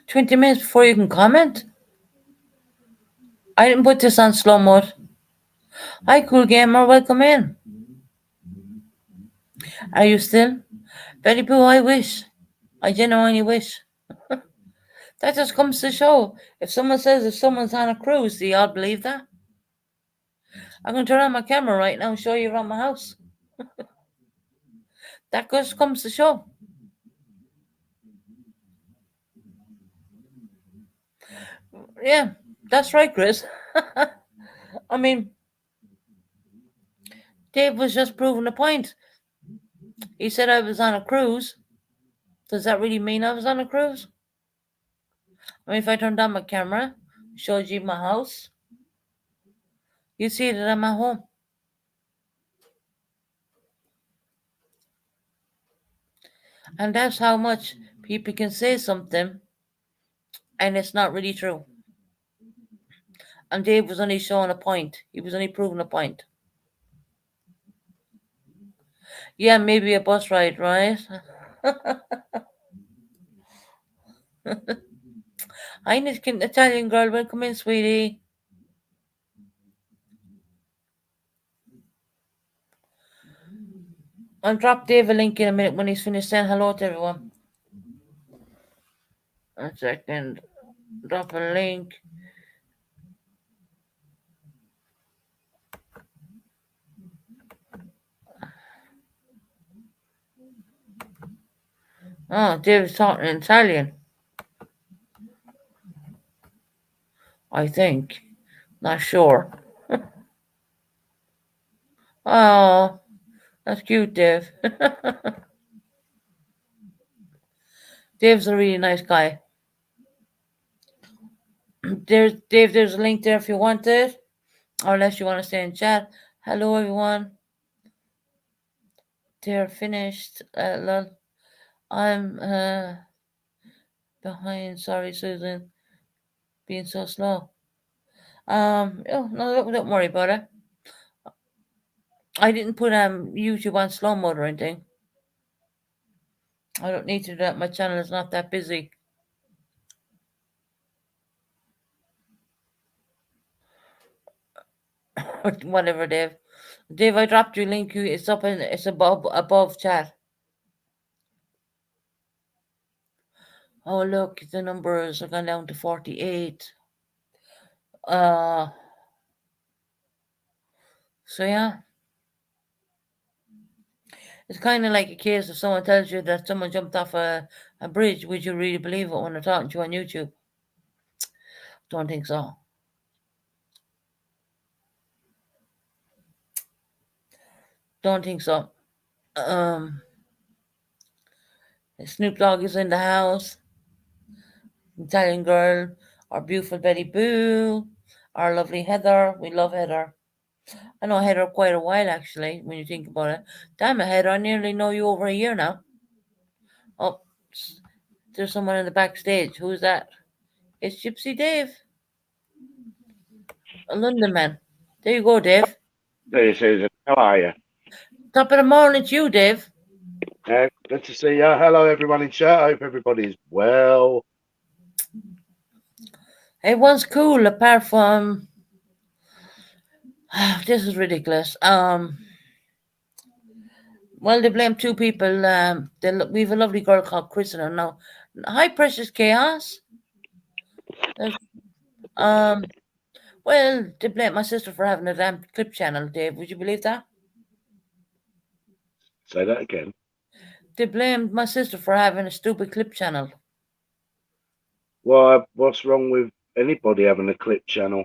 $20 before you can comment? I didn't put this on slow mode. Hi, cool gamer. Welcome in. Are you still? Betty Boo, I wish. I genuinely wish. That just comes to show. If someone's on a cruise, do y'all believe that? I'm going to turn on my camera right now and show you around my house. That just comes to show. Yeah, that's right, Chris. I mean, Dave was just proving a point. He said I was on a cruise. Does that really mean I was on a cruise? I mean, if I turned on my camera, showed you my house, you'd see that I'm at home. And that's how much people can say something and it's not really true. And Dave was only showing a point. He was only proving a point. Yeah, maybe a bus ride, right? Hi, Italian girl. Welcome in, sweetie. I'll drop Dave a link in a minute when he's finished saying hello to everyone. A second. Drop a link. Oh, Dave's talking in Italian. I think. Not sure. Oh, that's cute, Dave. Dave's a really nice guy. There's a link there if you want it, or unless you want to stay in chat. Hello, everyone. They're finished. I'm behind. Sorry, Susan, being so slow. Oh, no, don't worry about it. I didn't put YouTube on slow mode or anything. I don't need to do that. My channel is not that busy. Whatever, Dave. Dave, I dropped your link. It's up in. It's above chat. Oh look, the numbers are gone down to 48. Uh, so yeah, it's kind of like a case if someone tells you that someone jumped off a bridge, would you really believe it when they're talking to you on YouTube? Don't think so. Don't think so. Um, Snoop Dogg is in the house. Italian girl, our beautiful Betty Boo, our lovely Heather. We love Heather. I know Heather quite a while actually, when you think about it. Damn it, Heather, I nearly know you over a year now. Oh, there's someone in the backstage. Who's that? It's Gypsy Dave, a London man. There you go, Dave. Hey, Susan. How are you? Top of the morning to you, Dave. Good to see you. Hello, everyone in chat. I hope everybody's well. Everyone's cool apart from this is ridiculous. Well, they blame two people. We have a lovely girl called Kristen now. Hi, precious chaos. There's, um, well, they blame my sister for having a damn clip channel, Dave. Would you believe that? Say that again. They blamed my sister for having a stupid clip channel. Why? What's wrong with anybody having a clip channel?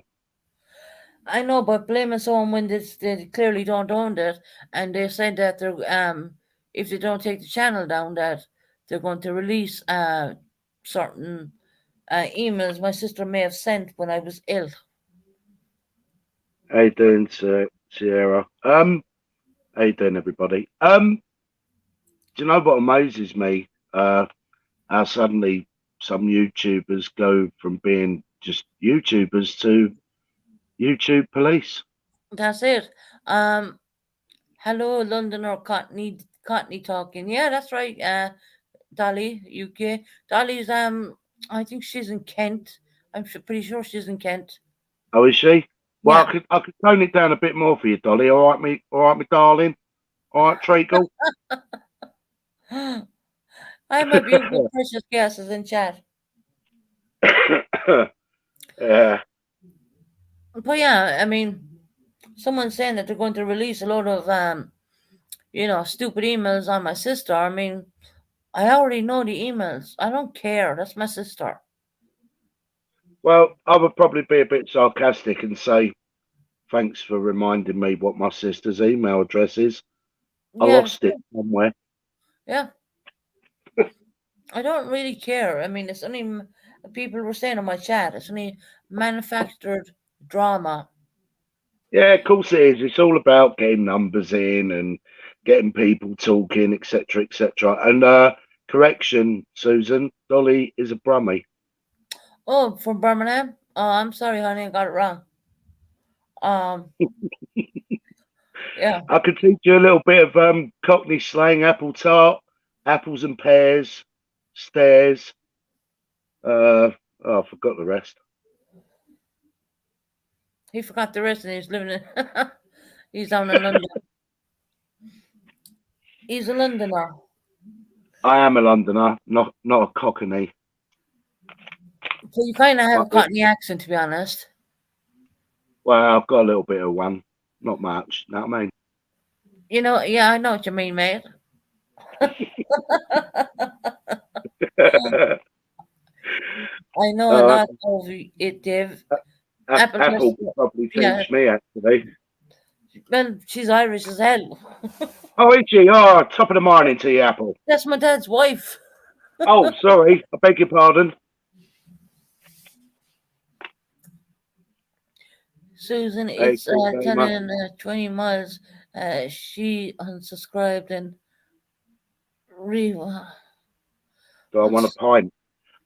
I know, but blaming someone when they clearly don't own it, and they said that they're if they don't take the channel down, that they're going to release certain emails my sister may have sent when I was ill. How you doing, Sierra? How you doing, everybody? Do you know what amazes me? How suddenly some YouTubers go from being just YouTubers to YouTube police. That's it. Hello, Londoner Cockney talking. Yeah, that's right. Dolly, UK. Dolly's I think she's in Kent. I'm pretty sure she's in Kent. Oh, is she? Well, Yeah. I could tone it down a bit more for you, Dolly. All right, me darling. All right, Treacle. Hi, my beautiful precious guests in chat. Yeah. But yeah, I mean, someone's saying that they're going to release a load of stupid emails on my sister. I mean, I already know the emails. I don't care. That's my sister. Well, I would probably be a bit sarcastic and say, thanks for reminding me what my sister's email address is. I Yeah, lost it somewhere. yeah. I don't really care. I mean, it's only people were saying on my chat. It's only manufactured drama. Yeah, of course it is. It's all about getting numbers in and getting people talking, etc., etc. And correction, Susan, Dolly is a Brummie. Oh, from Birmingham. Oh, I'm sorry, honey, I got it wrong. Um, yeah. I could teach you a little bit of Cockney slang: apple tart, apples and pears, stairs. I forgot the rest. He forgot the rest, and he's living in. He's down in London. He's a Londoner. I am a Londoner, not a Cockney. So you kind of have a Cockney accent, to be honest. Well, I've got a little bit of one, not much. Know what I mean? You know, yeah, I know what you mean, mate. I know a uh, lot of it, Dave. Apple Apple just, could probably yeah. teach me actually. Well, she's Irish as hell. Oh, is she? Oh, top of the morning to you, Apple. That's my dad's wife. Oh, sorry, I beg your pardon. Susan, Hey, it's cool 10 gamer. and 20 miles. She unsubscribed and re. Do I want a pint?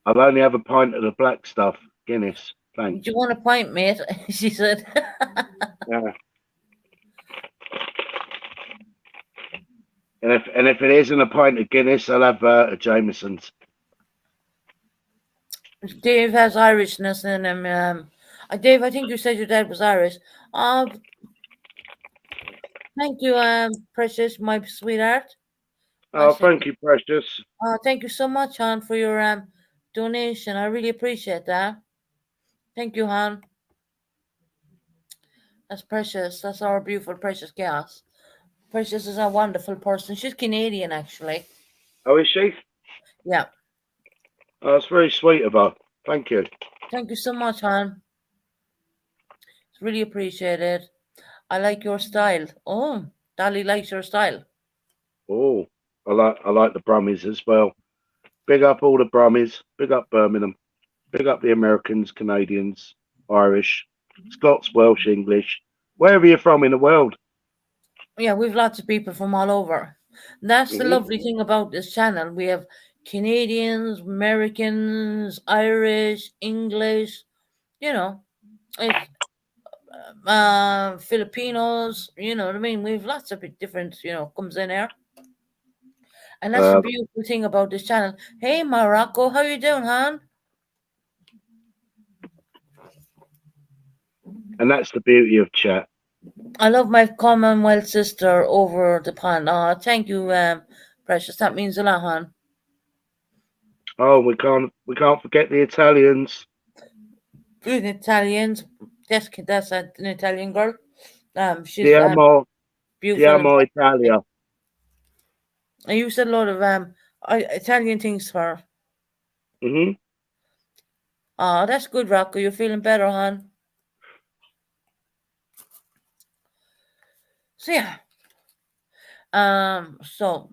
I'll only have a pint of the black stuff, Guinness. Do Thanks. you want a pint, mate? She said. Yeah. And if it isn't a pint of Guinness, I'll have a Jameson's. Dave has Irishness in him. Dave, I think you said your dad was Irish. Uh, Thank you, Precious, my sweetheart. I Oh, said, thank you, precious. thank you so much, Han, for your donation. I really appreciate that. Thank you, Han. That's Precious. That's our beautiful Precious Gas. Precious is a wonderful person. She's Canadian, actually. Oh, is she? Yeah. Oh, that's very sweet of her. Thank you. Thank you so much, Han. It's really appreciated. I like your style. Oh, Dolly likes your style. Oh, I like the Brummies as well. Big up all the Brummies. Big up Birmingham. Big up the Americans, Canadians, Irish, Scots, Welsh, English, wherever you're from in the world. Yeah, we've lots of people from all over. That's the Hmm. lovely thing about this channel. We have Canadians, Americans, Irish, English, you know, it's Filipinos, you know what I mean? We've lots of different, comes in here. And that's the Uh, beautiful thing about this channel. Hey Morocco, how you doing, hon? and that's the beauty of chat. I love my Commonwealth sister over the pond. Oh, thank you, Precious. That means a lot, hon. Oh, we can't forget the Italians. Good Italians. That's an Italian girl. Ti She's amo, ti beautiful and amo fantastic. Italia. And you said a lot of Italian things for her. Hmm. Oh, that's good, Rocco. You're feeling better, hon. So yeah. So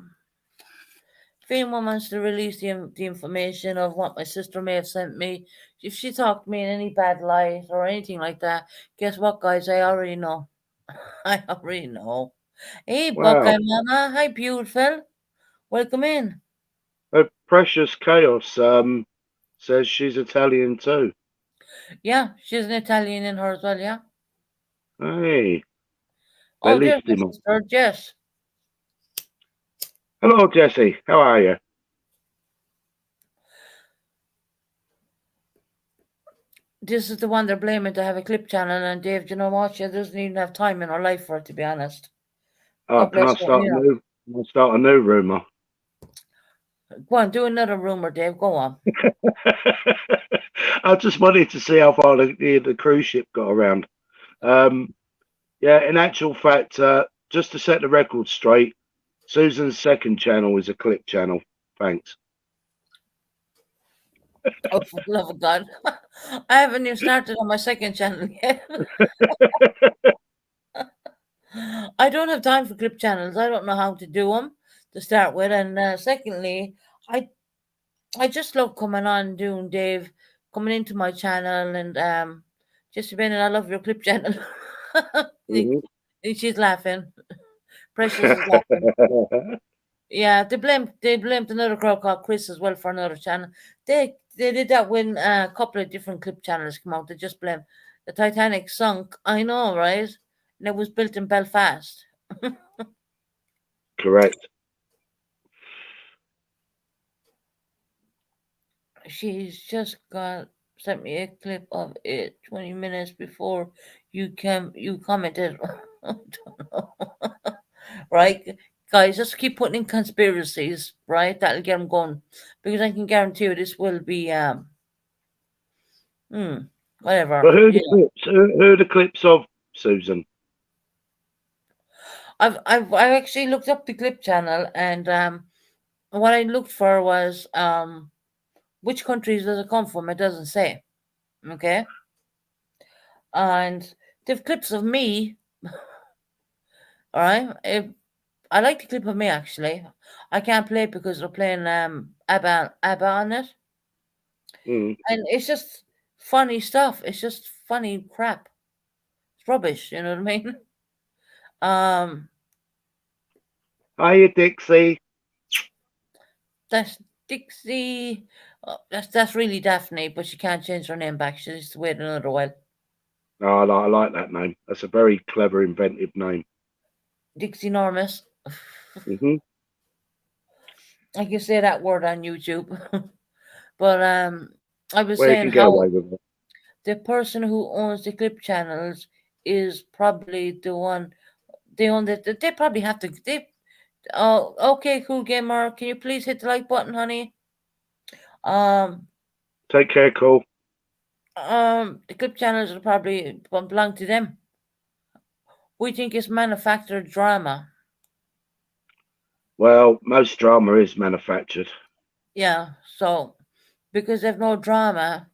if anyone wants to release the information of what my sister may have sent me, if she talked to me in any bad light or anything like that, guess what, guys? I already know. I already know. Hey, Buckeye Wow. Mama. Hi, beautiful. Welcome in. Precious Chaos says she's Italian too. Yeah, she's an Italian in her as well, yeah? Hey, Oh, there's my bellissimo. sister, Jess. Hello, Jesse. How are you? This is the one they're blaming to have a clip channel, and Dave, do you know what? She doesn't even have time in her life for it, to be honest. Oh, God can bless I her. start a new? Can I start a new rumor? Go on, do another rumor, Dave. Go on. I just wanted to see how far the cruise ship got around. Um, yeah, in actual fact, just to set the record straight, Susan's second channel is a clip channel. Thanks. Oh, for the love of God. I haven't even started on my second channel yet. I don't have time for clip channels. I don't know how to do them to start with. And secondly, I I just love coming on, doing Dave, coming into my channel and just being, I love your clip channel. Mhm. And she's laughing. Precious is laughing. Yeah, they blamed another girl called Chris as well for another channel. They did that when a couple of different clip channels come out. They just blamed the Titanic sunk. I know, right? And it was built in Belfast. Correct. She's just got sent me a clip of it 20 minutes before you commented. I don't know. Right, guys, just keep putting in conspiracies, right? That'll get them going, because I can guarantee you this will be hmm, But whatever. who are the clips? Who are the clips of Susan? I've actually looked up the clip channel, and what I looked for was which countries does it come from? It doesn't say. Okay, and they've clips of me. All right, I like the clip of me actually. I can't play it because they're playing ABBA on it, Mm. and it's just funny stuff. It's just funny crap. It's rubbish. You know what I mean? Um, Hiya, Dixie. that's Dixie. That's really Daphne, but she can't change her name back. She needs to wait another while. No, I like that name. That's a very clever, inventive name. Dixie Normus. Hmm. I can say that word on YouTube. But I was Well, you saying can get how away with it. the person who owns the clip channels is probably the one they own that they probably have to they oh okay, cool gamer, can you please hit the like button, honey? Um Take care, Cole. the clip channels are probably belong to them. We think it's manufactured drama. Well, most drama is manufactured. Yeah, so because they've no drama,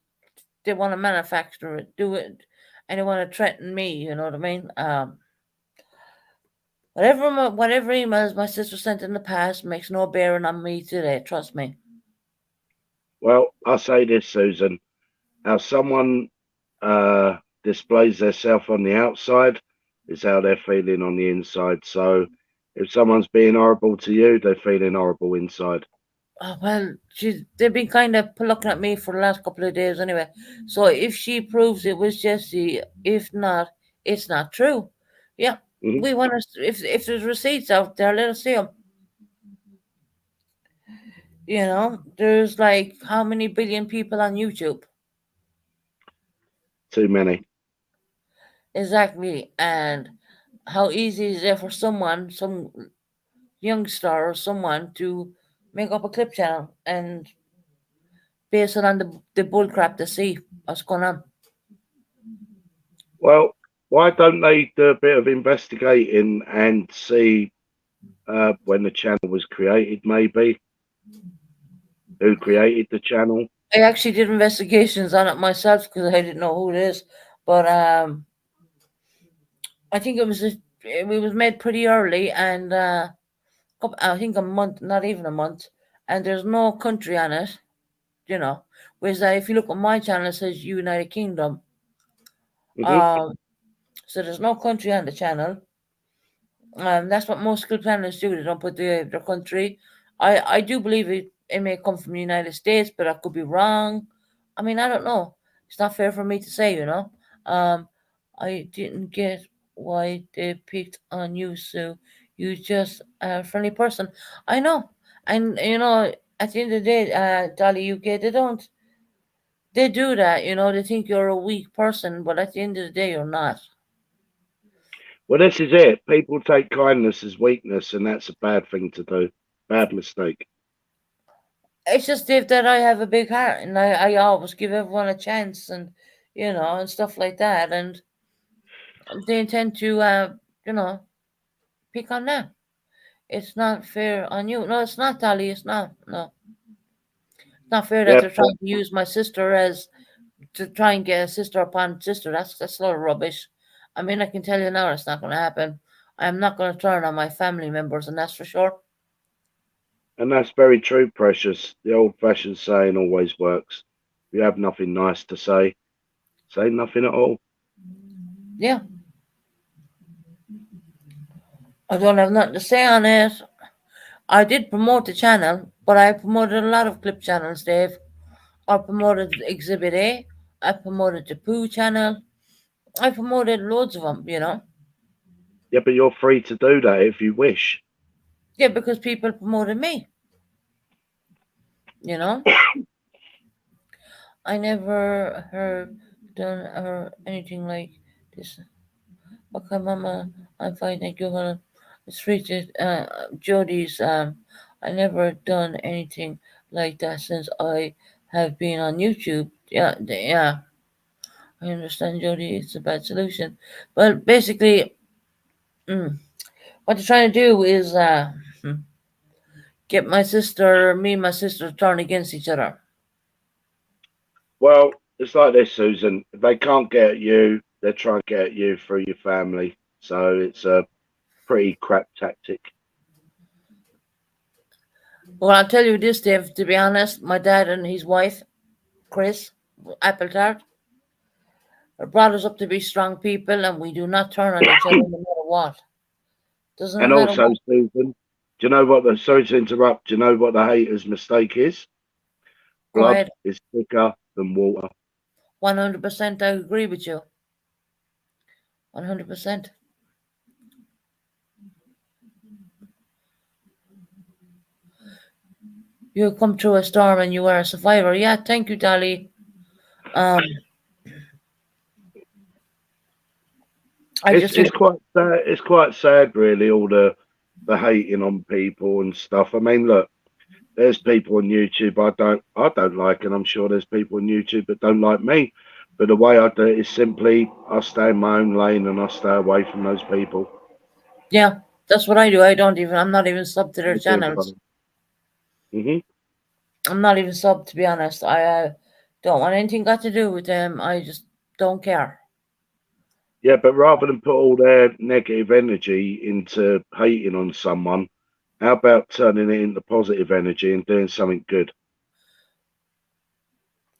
they want to manufacture it, do it, and they want to threaten me. You know what I mean? Whatever emails my sister sent in the past makes no bearing on me today. Trust me. Well, I'll say this, Susan. How someone displays themselves on the outside is how they're feeling on the inside. So if someone's being horrible to you, they're feeling horrible inside. Oh, well, they've been kind of looking at me for the last couple of days anyway. So if she proves it was Jesse, if not, it's not true. Yeah, Hmm. we want to. If there's receipts out there, let us see them. There's like how many billion people on YouTube? Too many. Exactly, and how easy is it for someone, some youngster or someone, to make up a clip channel and base it on the bull crap to see what's going on? Well, why don't they do a bit of investigating and see when the channel was created, maybe who created the channel? I actually did investigations on it myself because I didn't know who it is, but I think it was made pretty early, and I think a month, not even a month, and there's no country on it, you know. Whereas if you look at my channel, it says United Kingdom. Hmm. Um, so there's no country on the channel. That's what most school planners do. They don't put their country. I do believe it may come from the United States, but I could be wrong. I mean, I don't know. It's not fair for me to say. Um, I didn't get why they picked on you, Sue. You just a friendly person. I know, and at the end of the day, Dolly UK, they don't. They do that. They think you're a weak person, but at the end of the day, you're not. Well, this is it. People take kindness as weakness, and that's a bad thing to do. Bad mistake. It's just if that I have a big heart and I always give everyone a chance and and stuff like that, and they intend to you know pick on them. It's not fair on you. No, it's not, Dolly. It's not. No, it's not fair that Yeah, they're trying to use my sister as to try and get a sister upon sister. That's a lot of rubbish. I mean, I can tell you now, it's not going to happen. I'm not going to turn on my family members, and that's for sure. and that's very true, Precious. The old-fashioned saying always works. If you have nothing nice to say nothing at all. Yeah, I don't have nothing to say on it. I did promote the channel, but I promoted a lot of clip channels, Dave. I promoted Exhibit A. I promoted the Pooh channel. I promoted loads of them. Yeah, but you're free to do that if you wish. Yeah, because people promoted me, you know. I never heard done or anything like this. Okay, Mama, I'm fine, thank you, honey. It's Richard, Jody's, I never done anything like that since I have been on YouTube. Yeah, yeah, I understand, Jody, it's a bad solution. But basically, mm, what they're trying to do is get me and my sister turn against each other. Well, it's like this, Susan. If they can't get at you, they're trying to get at you through your family. So it's a pretty crap tactic. Well, I'll tell you this, Dave, to be honest, my dad and his wife, Chris Appletart, brought us up to be strong people, and we do not turn on each other no matter what. And Doesn't matter also, what. Susan, do you know what the sorry to interrupt? Do you know what the hater's mistake is? Go Blood ahead. is thicker than water. 100%. I agree with you. 100%. You come through a storm and you are a survivor. Yeah, thank you, Dolly. Um, I It's just hope. it's quite sad. It's quite sad, really. All the hating on people and stuff. I mean, look, there's people on YouTube I don't like, and I'm sure there's people on YouTube that don't like me. But the way I do it is simply I stay in my own lane and I stay away from those people. Yeah, that's what I do. I don't even. I'm not even sub to their You do, channels. brother. Hmm. I'm not even sub, to be honest. I don't want anything got to do with them. I just don't care. Yeah, but rather than put all their negative energy into hating on someone, how about turning it into positive energy and doing something good?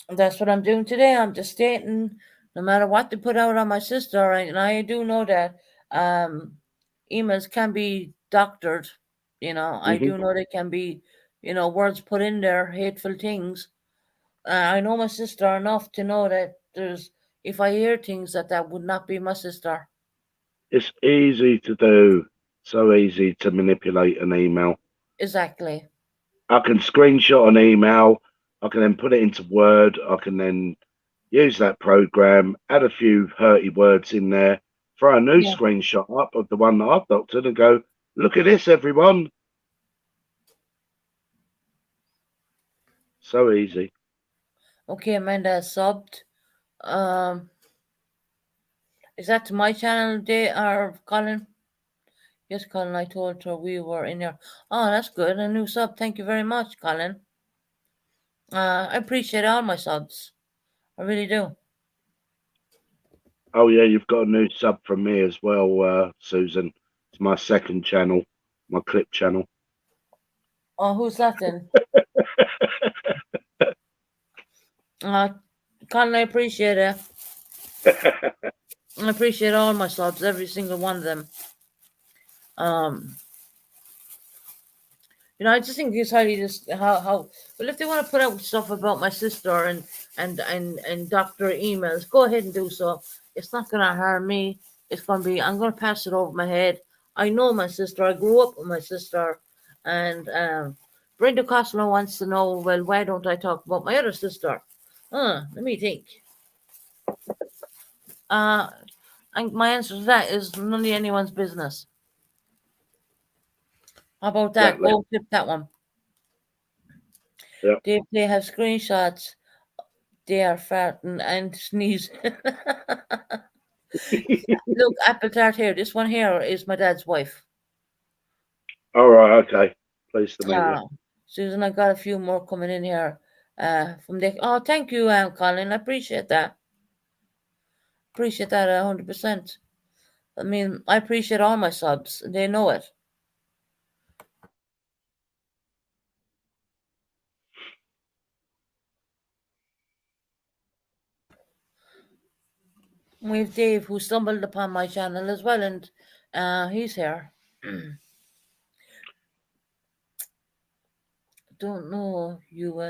That's what I'm doing today. I'm just stating, no matter what they put out on my sister, and I do know that um, emails can be doctored. I Hmm. do know they can be, words put in there, hateful things. I know my sister enough to know that if I hear things that would not be my sister. It's easy to do, so easy to manipulate an email. Exactly. I can screenshot an email. I can then put it into Word. I can then use that program, add a few hurty words in there, throw a new Yeah. screenshot up of the one that I've doctored and go, look at this, everyone. So easy. Okay, Amanda subbed. Um, is that to my channel, day or Colin? Yes, Colin, I told her we were in there. Oh, that's good. A new sub. Thank you very much, Colin. I appreciate all my subs. I really do. Oh, yeah, you've got a new sub from me as well, Susan. It's my second channel, my clip channel. Oh, who's that then? Uh, Colin, I appreciate it. I appreciate all my subs, every single one of them. Um, I just think it's highly just how well if they want to put out stuff about my sister and doctor emails, go ahead and do so. It's not gonna harm me. I'm gonna pass it over my head. I know my sister. I grew up with my sister, and Brenda Costello wants to know. Well, why don't I talk about my other sister? Let me think. Uh, and my answer to that is none of anyone's business. How about that? Exactly. Go clip that one. Yeah. They have screenshots. They are farting and sneezing. Look, apple tart here. This one here is my dad's wife. All right. Okay. Pleased to meet you. Ah, Susan, I got a few more coming in here. From the oh, thank you, Colin. I appreciate that. Appreciate that 100%. I mean, I appreciate all my subs. They know it. We have Dave who stumbled upon my channel as well, and he's here. Don't know you.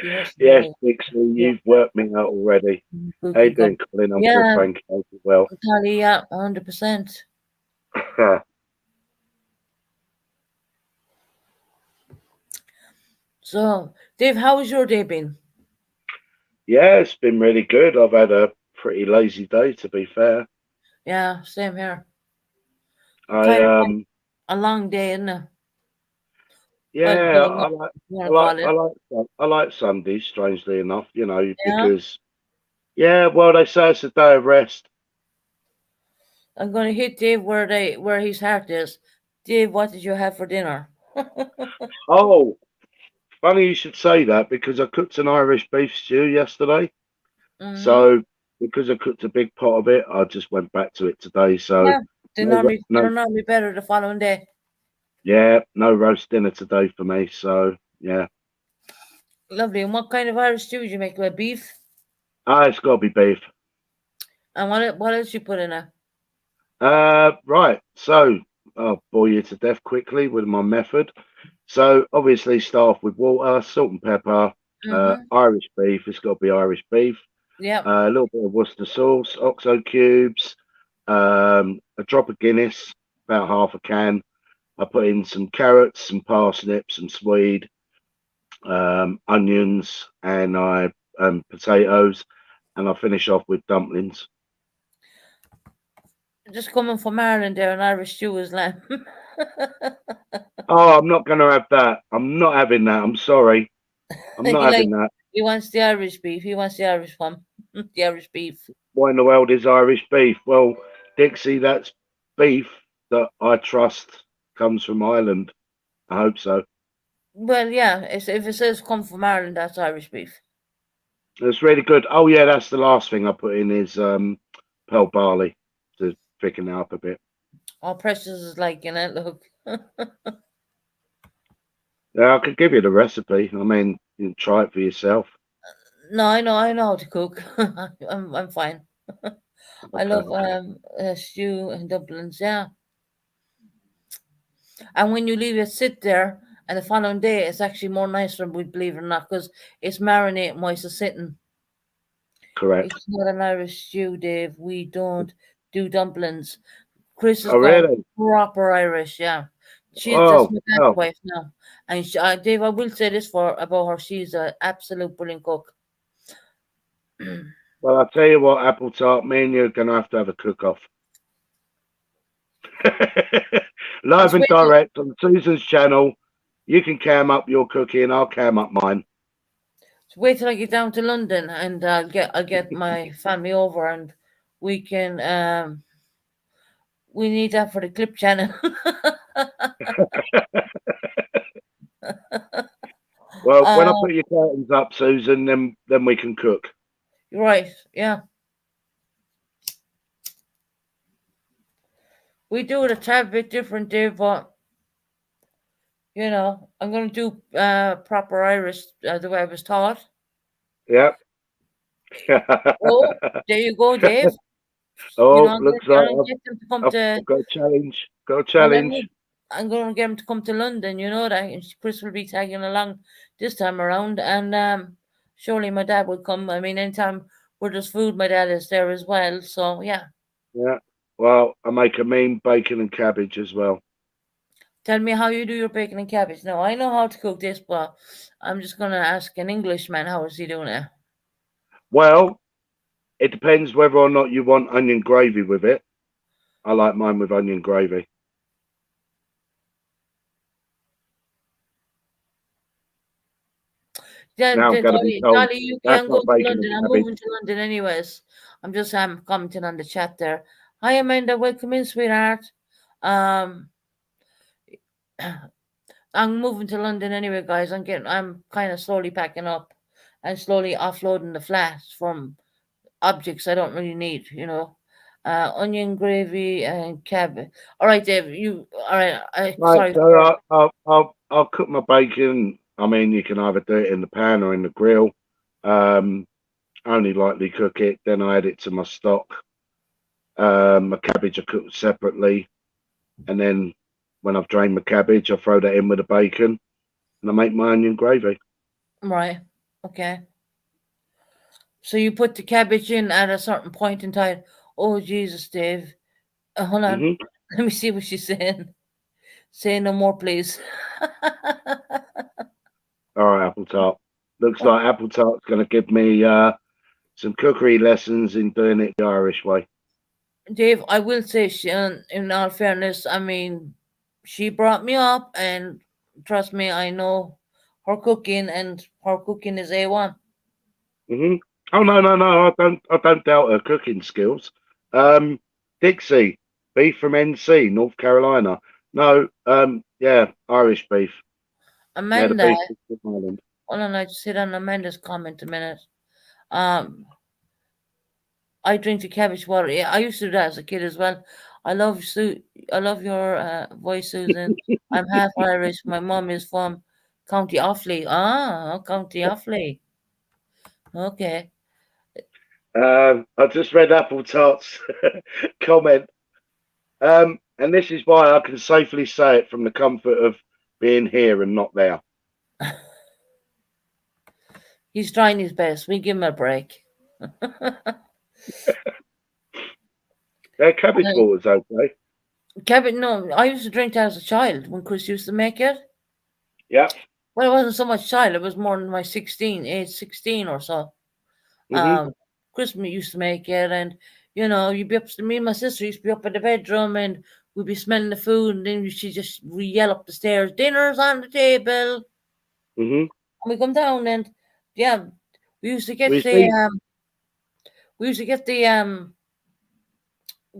You must Yes, know. Dixie, Yeah, you've worked me out already. How you Bookie doing, Gum. Colin? I'm good, Yeah, thank you. Hope you're well. Tally, yeah, 100%. So, Dave, how has your day been? Yeah, it's been really good. I've had a pretty lazy day, to be fair. Yeah, same here. I Kind of like a long day, isn't it? Well, yeah, day, if you want I to like call I it. like I like Sundays. Strangely enough, Yeah, because yeah, well, they say it's a day of rest. I'm going to hit Dave where his heart is. Dave, what did you have for dinner? Oh, funny you should say that because I cooked an Irish beef stew yesterday. Mm-hmm. So because I cooked a big pot of it, I just went back to it today. So Yeah, no, they're no, normally better the following day. yeah, no roast dinner today for me. So yeah, Lovely. And what kind of Irish stew did you make? With beef? it's got to be beef. And what else you put in it? Right. So I'll bore you to death quickly with my method. So obviously start off with water, salt and pepper, Mm-hmm. Irish beef. It's got to be Irish beef. Yep. A little bit of Worcester sauce, OXO cubes, a drop of Guinness, about half a can. I put in some carrots, some parsnips, some swede, onions, and potatoes, and I finish off with dumplings. Just coming from Ireland there, an Irish stew is lamb. Oh, I'm not going to have that. I'm not having that. I'm sorry. I'm not He like having that. he wants the Irish beef. He wants the Irish one. The Irish beef. What in the world is Irish beef? Well, Dixie, that's beef that I trust comes from Ireland. I hope so. Well, yeah. If it says come from Ireland, that's Irish beef. It's really good. Oh yeah, that's the last thing I put in is pearl barley to thicken it up a bit. All Precious is like, look. Yeah, I could give you the recipe. I mean, you can try it for yourself. No, I know how to cook. I'm fine. I Okay. love stew and dumplings. Yeah, and when you leave it sit there, and the following day, it's actually more nicer, we believe it or not, because it's marinating whilst it's sitting. Correct. It's not an Irish stew, Dave. We don't do dumplings. Chris is Oh gone really? proper Irish. Yeah, that's Oh, my dad's oh. wife now, and Dave, I will say this for about her. She's an absolute brilliant cook. Well, I'll tell you what, apple tart, me and you are gonna have a cook off. Live Just and wait till direct on Susan's channel. You can cam up your cooking, I'll cam up mine. Wait till I get down to London, and I'll get my family over, and we can we need that for the clip channel. Well, when I uh, put your curtains up, Susan, then we can cook. right, yeah, we do it a tad bit different, Dave, but I'm gonna do proper Irish the way I was taught. Yep. Oh, there you go, Dave. Oh, I'm looks like gonna get them to come to. I've got a challenge. Got a Well, let challenge. me. I'm gonna get them to come to London. You know that, and Chris will be tagging along this time around, and surely my dad will come. I mean, anytime where there's food, my dad is there as well. So yeah, Yeah. Well, I make a mean bacon and cabbage as well. tell me how you do your bacon and cabbage. Now I know how to cook this, but I'm just gonna ask an Englishman how is he doing it. Well, it depends whether or not you want onion gravy with it. I like mine with onion gravy. Yeah, Now I'm going to be told Dolly, you that's can go not to bacon and London. I'm cabbage. moving to London anyways. I'm just commenting on the chat there. Hi Amanda, welcome in, sweetheart. Um, I'm moving to London anyway, guys. I'm kind of slowly packing up and slowly offloading the flats from objects I don't really need. Onion gravy and cabbage. All right, Dave. All right? Right, Sorry so for. I'll cook my bacon. I mean, you can either do it in the pan or in the grill. I only lightly cook it, then I add it to my stock. My cabbage I cook separately, and then when I've drained my cabbage, I throw that in with the bacon, and I make my onion gravy. Right. Okay. So you put the cabbage in at a certain point in time. Oh Jesus, Dave. Hold on. Hmm. Let me see what she's saying. Say no more, please. All right, apple tart. Looks like apple tart's going to give me some cookery lessons in doing it the Irish way. Dave, I will say, in all fairness, I mean, she brought me up, and trust me, I know her cooking, and her cooking is A1. Hmm. Oh no! I don't doubt her cooking skills. Dixie, beef from NC, North Carolina. No, yeah, Irish beef. Yeah, the Amanda, beef is from Ireland. hold on, I just hit on Amanda's comment a minute. Um, I drink the cabbage water. Yeah, I used to do that as a kid as well. I love your voice, Susan. I'm half Irish. My mom is from County Offaly. Ah, County Offaly. Okay. I just read Apple Tart's comment. And this is why I can safely say it from the comfort of being here and not there. He's trying his best. We give him a break. Their cabbage Uh, water's okay. Kevin, no, I used to drink that as a child when Chris used to make it. Yeah. Well, it wasn't so much child; it was more than my 16, age 16 or so. Hmm. Chris used to make it, and you'd be up. Me and my sister used to be up in the bedroom, and we'd be smelling the food, and then she just we yell up the stairs, "Dinner's on the table!" Hmm. And we come down, and yeah, we used to get We the see. we used to get the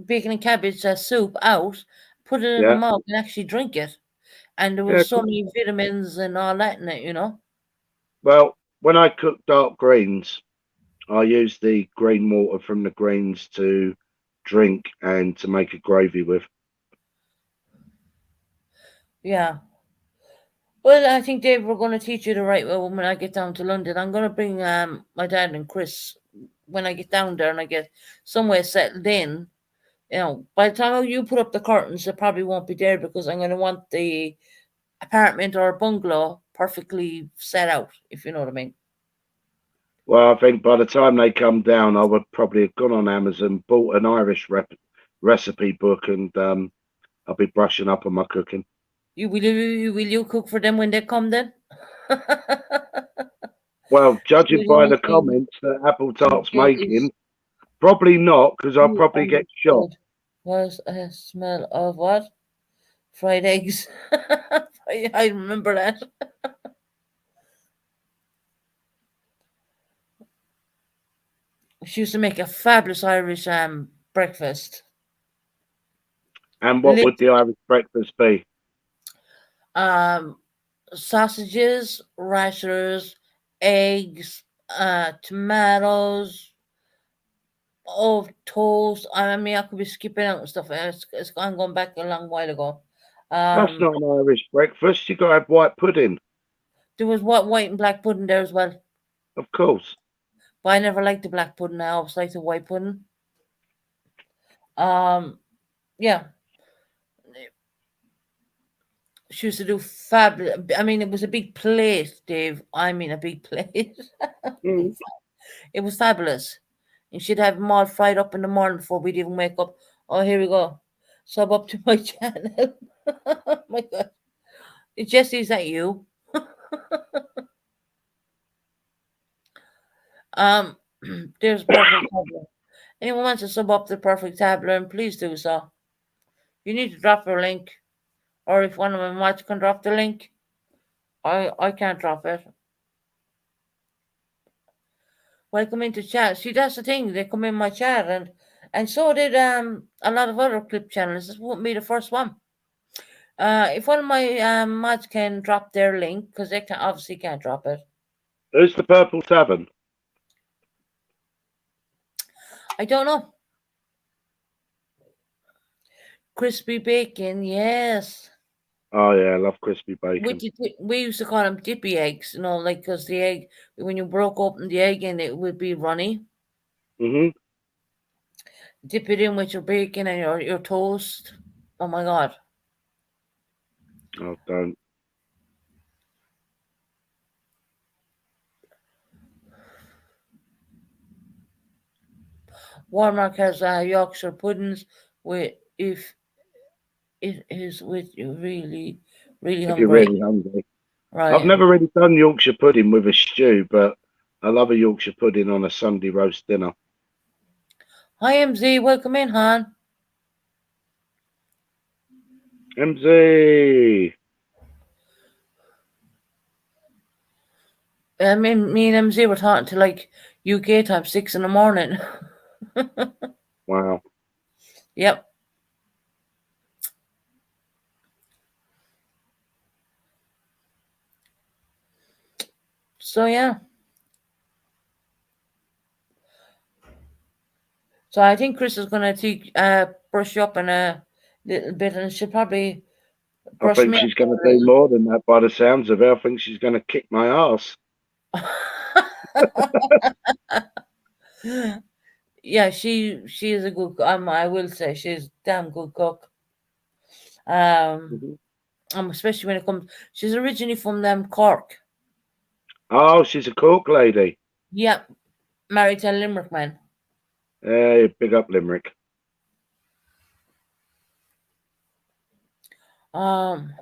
bacon and cabbage soup out, put it in a Yeah. mug, and actually drink it. And there Yeah. was so many vitamins and all that in it. Well, when I cook dark greens, I use the green water from the greens to drink and to make a gravy with. Yeah. Well, I think Dave, we're going to teach you the right way when I get down to London. I'm going to bring my dad and Chris when I get down there and I get somewhere settled in. By the time you put up the curtains, it probably won't be there because I'm going to want the apartment or bungalow perfectly set out, if you know what I mean. Well, I think by the time they come down, I would probably have gone on Amazon, bought an Irish recipe book, and I'll be brushing up on my cooking. Will you cook for them when they come then? Well, judging The by only the thing comments that Apple you Tart's get is making, probably not, because I'll you probably get shot. understood. Was a smell of what? Fried eggs. I remember that. She used to make a fabulous Irish breakfast. And what would Lit the Irish breakfast be? um sausages, rashers, eggs, tomatoes, toast. I mean, I could be skipping out and stuff. I'm going back a long while ago. That's Um, not an Irish breakfast. You got to have white pudding, there was white and black pudding there as well, of course. but I never liked the black pudding. I always liked the white pudding. Um, yeah, she used to do fabulous. I mean, it was a big plate, Dave. I mean, a big plate. Mm. It was fabulous. And she'd have them all fried up in the morning before we'd even wake up. Oh, here we go. Sub up to my channel. Oh my God. Jesse, is that you? Um, there's perfect tableau. Anyone wants to sub up the perfect tableau, and please do so. You need to drop your link, or if one of my mods can drop the link, I can't drop it. Welcome into chat. See, that's the thing. They come in my chat, and so did a lot of other clip channels. This won't be the first one. If one of my mods can drop their link, because they can obviously can't drop it. Who's the Purple Tavern? I don't know. Crispy bacon, yes. Oh, yeah, I love crispy We bacon. did, we used to call them dippy eggs, like because the egg when you broke open the egg and it would be runny. Hmm. Dip it in with your bacon and your toast. Oh my God. Oh, don't. Walmart has Yorkshire puddings with if it is with you really, really If you're hungry. really hungry. I've Right. never really done Yorkshire pudding with a stew, but I love a Yorkshire pudding on a Sunday roast dinner. Hi MZ, welcome in, Han. MZ. Me and MZ were talking to like UK time 6 in the morning. Wow. Yep. So yeah. So I think Chris is gonna teach brush you up in a little bit, and she'll probably I brush think me she's going to up do more than that by the sounds of it. I think she's going to kick my ass. a little. Yeah, she is a good. I will say she's a damn good cook. Um, Mhm. especially when it comes. She's originally from Cork. Oh, she's a Cork lady. Yep, married to a Limerick man. Hey, big up Limerick. Um,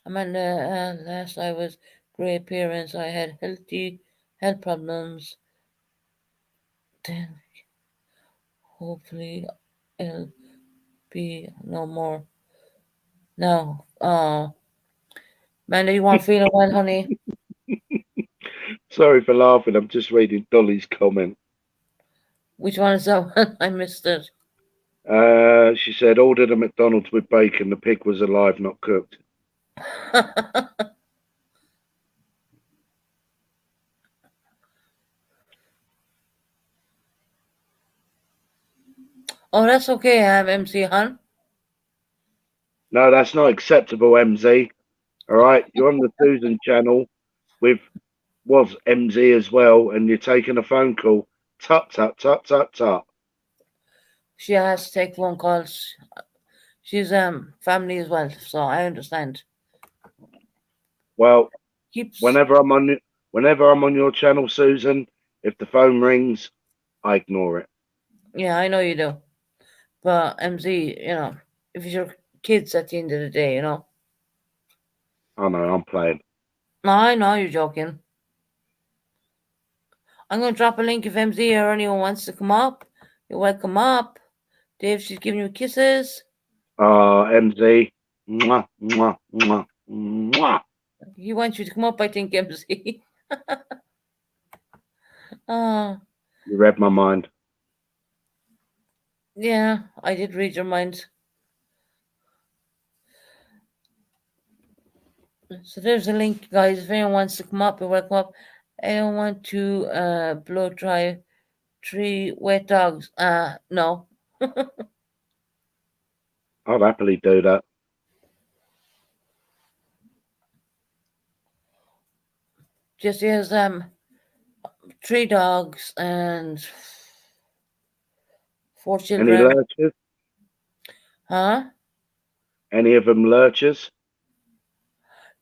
Amanda, last I was great appearance. I had healthy health problems. Then hopefully it'll be no more. No. Amanda, you want feeling well, honey? Sorry for laughing. I'm just reading Dolly's comment. Which one is that one? I missed it. She said, ordered a McDonald's with bacon. The pig was alive, not cooked. Oh, that's okay, MC Han. No, that's not acceptable, MZ. All right, you're on the Susan channel with was MZ as well, and you're taking a phone call. Tut tut tut tut tut. She has to take phone calls. She's family as well, so I understand. Well, Keeps whenever I'm on, whenever I'm on your channel, Susan, if the phone rings, I ignore it. Yeah, I know you do. But MZ, if it's your kids at the end of the day, I know I'm playing. No, I know you're joking. I'm gonna drop a link if MZ or anyone wants to come up. You're welcome up. Dave, she's giving you kisses. MZ, mwah, mwah, mwah, mwah. He wants you to come up, I think, MZ. Oh, You read my mind. yeah, I did read your mind. So there's a link, guys. If anyone wants to come up, you're welcome up. Anyone want to blow dry 3 wet dogs? No. I'd happily do that. Just here's 3 dogs and 4 Any children. lurchers? Huh? Any of them lurchers?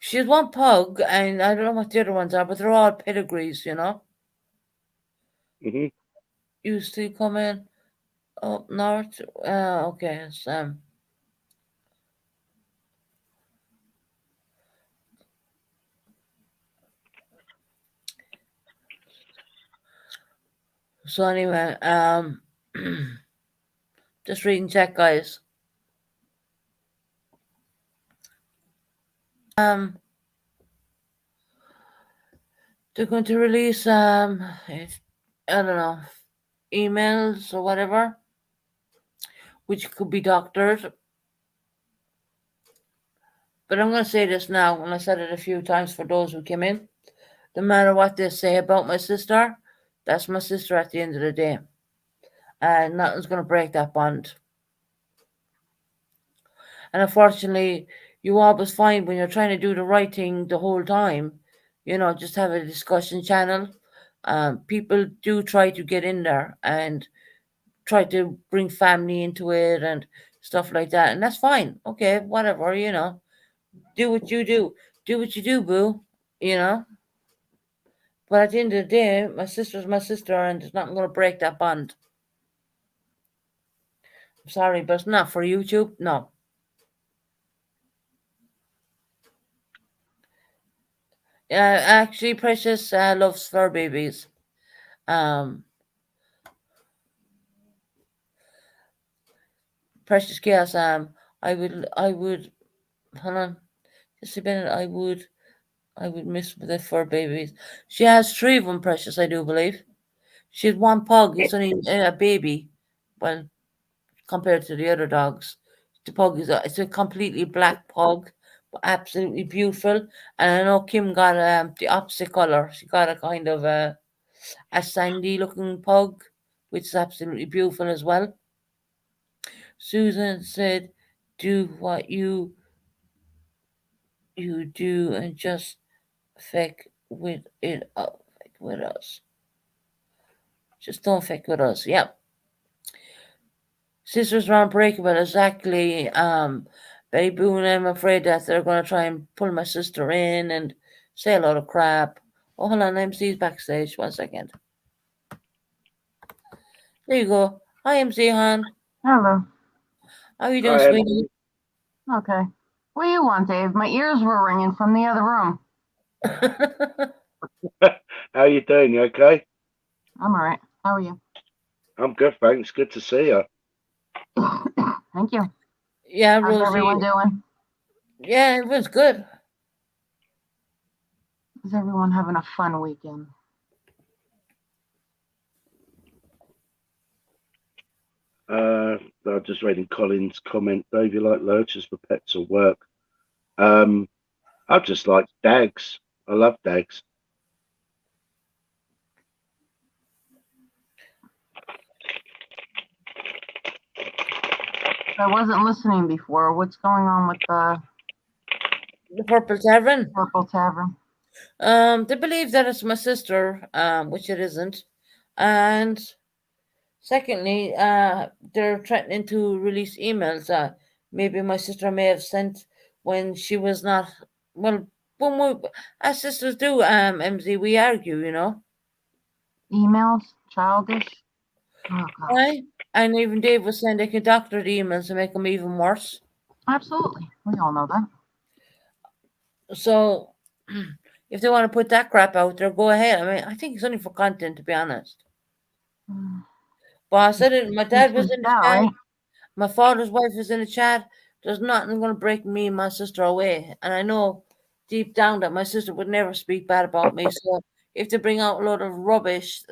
She's one pug, and I don't know what the other ones are, but they're all pedigrees. Hmm. Used to come in up north. Okay, so anyway, just reading chat, guys. Um, they're going to release I don't know, emails or whatever, which could be doctors. But I'm going to say this now, and I said it a few times for those who came in. No matter what they say about my sister, that's my sister at the end of the day. And nothing's going to break that bond. And unfortunately, you always find when you're trying to do the right thing the whole time, just have a discussion channel. People do try to get in there and try to bring family into it and stuff like that. And that's fine. Okay, whatever. Do what you do. Do what you do, boo. You know? But at the end of the day, my sister's my sister and it's not going to break that bond. I'm sorry, but it's not for YouTube. No. Actually, Precious loves fur babies. Um, Precious Chaos. I would, hold on, just a minute. I would miss the fur babies. She has 3 of them, Precious. I do believe she had one pug. It's only a baby. Well, compared to the other dogs, the pug it's a completely black pug, but absolutely beautiful. And I know Kim got the opposite color. She got a kind of a sandy looking pug, which is absolutely beautiful as well. Susan said, "Do what you do and just feck with it up with us. Just don't feck with us." Yep. Sisters are unbreakable. Exactly. Betty Boone, I'm afraid that they're going to try and pull my sister in and say a lot of crap. Oh, hold on, MC's backstage. 1 second. There you go. Hi, MC Han. Hello. How are you doing, Hi, sweetie? Okay. What do you want, Dave? My ears were ringing from the other room. how you doing? You okay? I'm all right. How are you? I'm good, thanks. Good to see you. Thank you. Yeah, How's Rosie. everyone doing? Yeah, it was good. Is everyone having a fun weekend? I'm just reading Colin's comment. Dave, you like lurchers for pets or work? I just like dags. I love dags. I wasn't listening before. What's going on with the Purple Tavern. Purple Tavern? They believe that it's my sister, which it isn't. And secondly, they're threatening to release emails that maybe my sister may have sent when she was not. Well, when we, as sisters do, MZ, we argue, Emails? Childish? Oh, God. Right? And even Dave was saying they could doctor the emails to make them even worse. Absolutely. We all know that. So, if they want to put that crap out there, go ahead. I mean, I think it's only for content, to be honest. But I said it. My dad was in the Yeah, chat. right? My father's wife is in the chat. There's nothing going to break me and my sister away. And I know deep down that my sister would never speak bad about me. So if they bring out a lot of rubbish,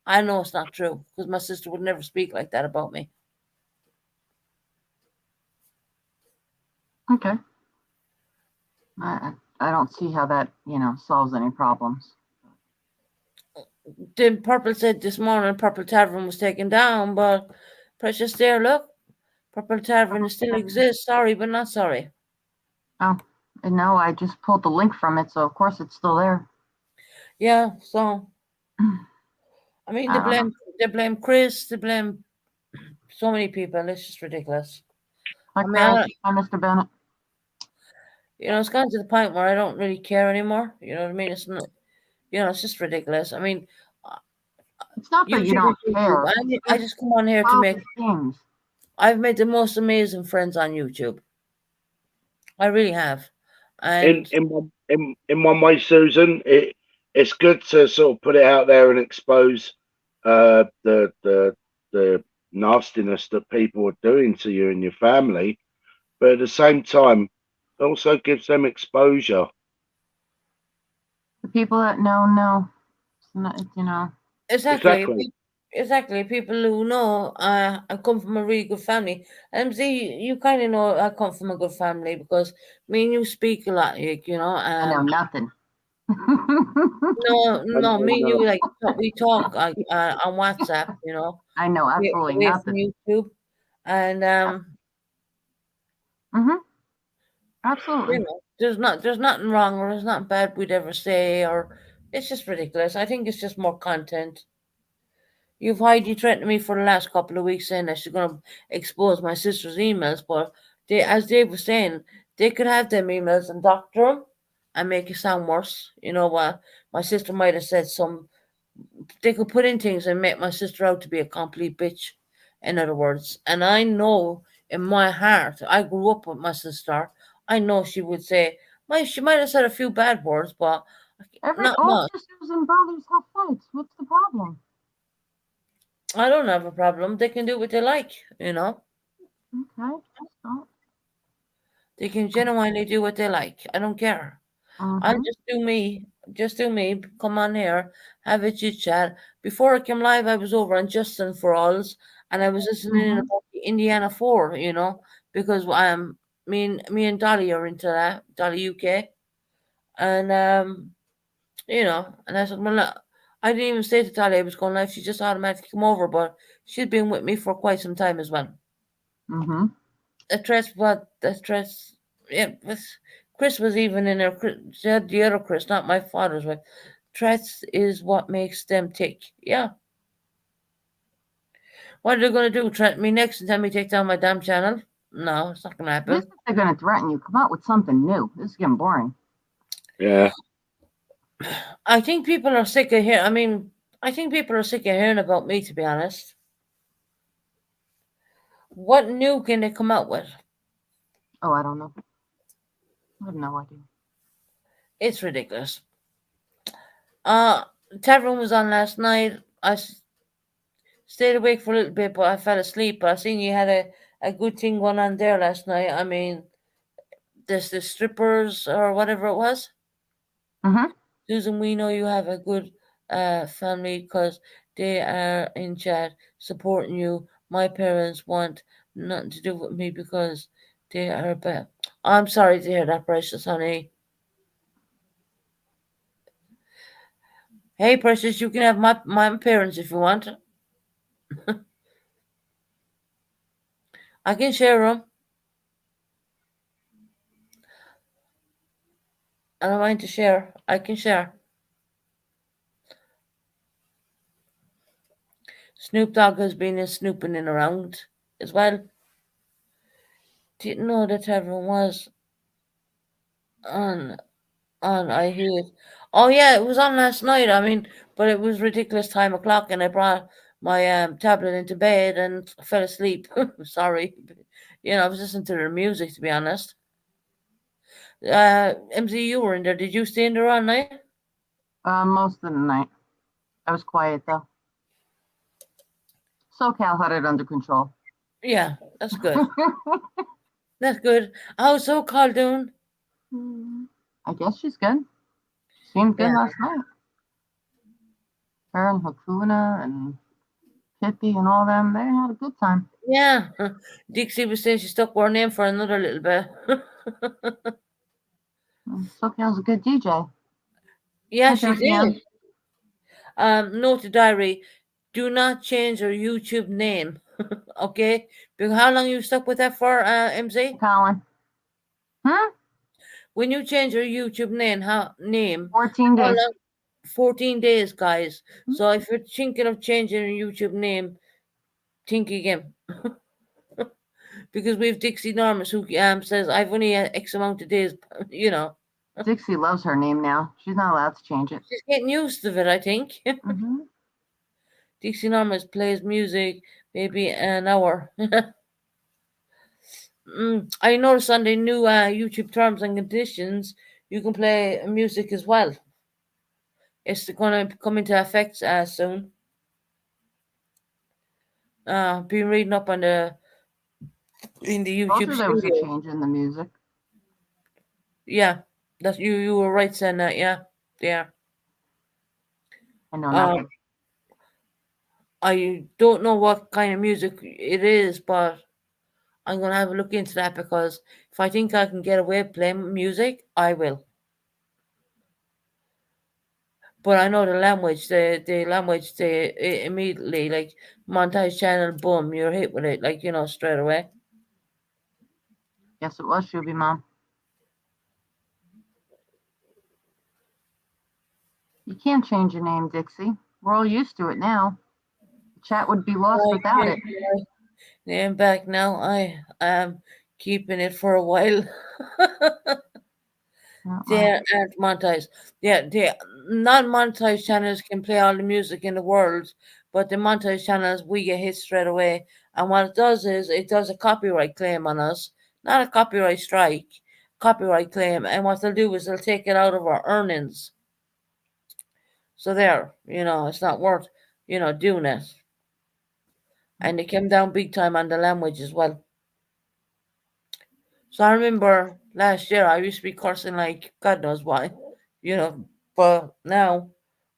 I know it's not true because my sister would never speak like that about me. Okay. I don't see how that, solves any problems. Then Purple said this morning Purple Tavern was taken down, but Precious there, look, Purple Tavern still exists. Sorry, but not sorry. Oh, and no, I just pulled the link from it, so of course it's still there. Yeah, so I mean I don't know. they blame Chris, they blame so many people. It's just ridiculous. Hi, I mean, Chris. Hi, Mr. Bennett. It's gotten to the point where I don't really care anymore. You know what I mean? It's not, it's just ridiculous. I mean, It's not that you YouTube don't is YouTube. care. I just come on here to make. Things. I've made the most amazing friends on YouTube. I really have. And In one way, Susan, it's good to sort of put it out there and expose the nastiness that people are doing to you and your family, but at the same time, it also gives them exposure. The people that know. It's not, exactly. People who know I come from a really good family. And see, you kind of know I come from a good family because me and you speak a lot, I know nothing. No, me and you we talk on WhatsApp, I know absolutely away nothing. from YouTube, and Absolutely. there's nothing wrong or there's nothing bad we'd ever say, or it's just ridiculous. I think it's just more content. You've Heidi threatened me for the last couple of weeks saying that she's gonna expose my sister's emails, but as Dave was saying, they could have them emails and doctor them and make it sound worse. You know what? My sister might have said they could put in things and make my sister out to be a complete bitch, in other words. And I know in my heart, I grew up with my sister. I know she would say, she might have said a few bad words, but not all much. sisters and brothers have fights. What's the problem? I don't have a problem. They can do what they like, Okay, just don't. They can genuinely do what they like. I don't care. I just do me. Just do me. Come on here, have a chit chat. Before I came live, I was over on Justin for Alls, and I was listening about the Indiana 4, because me and Dolly are into that, Dolly UK, and and I said, well, look, I didn't even say to Dolly I was going live. She just automatically come over, but she's been with me for quite some time as well. Yeah, Chris was even in there. The other Chris, not my father's wife. Threats is what makes them tick. Yeah. What are they going to do? Threaten me next and tell me take down my damn channel? No, it's not going to At least happen. if they're going to threaten you, come out with something new. This is getting boring. Yeah. I think people are sick of hearing. I mean, I think people are sick of hearing about me. To be honest, what new can they come out with? Oh, I don't know. I have no idea. It's ridiculous. Uh, Tavern was on last night. Stayed awake for a little bit, but I fell asleep. But I seen you had a good thing going on there last night. I mean, there's the strippers or whatever it was. Mm-hmm. Susan, we know you have a good family because they are in chat supporting you. My parents want nothing to do with me because they are bad. I'm sorry to hear that, Precious, honey. Hey, Precious, you can have my parents if you want. I can share them. I don't mind to share. I can share. Snoop Dogg has been snooping in around as well. Didn't know that everyone was on I hear it. Oh yeah, it was on last night. I mean, but it was ridiculous time o'clock, and I brought my tablet into bed and fell asleep. Sorry, I was listening to their music to be honest. MZ, you were in there. Did you stay in there all night? Most of the night. I was quiet though. SoCal had it under control. Yeah, that's good. That's good. How's SoCal doing? I guess she's good. Seemed good Yeah. last night. Her and Hakuna and Pippi and all them, they had a good time. Yeah, Dixie was saying she stuck with her name for another little bit. SoCal's a good DJ. Yeah, Hi, she Jody Ann. did. Note to diary: do not change your YouTube name. Okay, because how long you stuck with that for, MZ? Colin. When you change your YouTube name, 14 how days. long? 14 days, guys. So if you're thinking of changing your YouTube name, think again. Because we have Dixie Normus who says I've only X amount of days. Dixie loves her name now. She's not allowed to change it. She's getting used to it, I think. Mm-hmm. Dixie Normus plays music maybe an hour. I noticed on the new YouTube terms and conditions, you can play music as well. It's going to come into effect soon. Been reading up on in the Told YouTube you there was a studio. change in the music. Yeah, that's you were right saying that. Yeah, yeah. I know nothing. I don't know what kind of music it is, but I'm gonna have a look into that because if I think I can get away playing music, I will. But I know the language, the language, immediately like montage channel, boom, you're hit with it, like straight away. Yes, it was Shuby Mom. You can't change your name, Dixie. We're all used to it now. The chat would be lost without it. Name back now. I am keeping it for a while. They aren't monetized. Yeah, the non-monetized channels can play all the music in the world, but the monetized channels we get hit straight away. And what it does is it does a copyright claim on us, not a copyright strike, copyright claim. And what they'll do is they'll take it out of our earnings. So there, it's not worth, doing it. And it came down big time on the language as well. So I remember last year I used to be cursing like God knows why, but now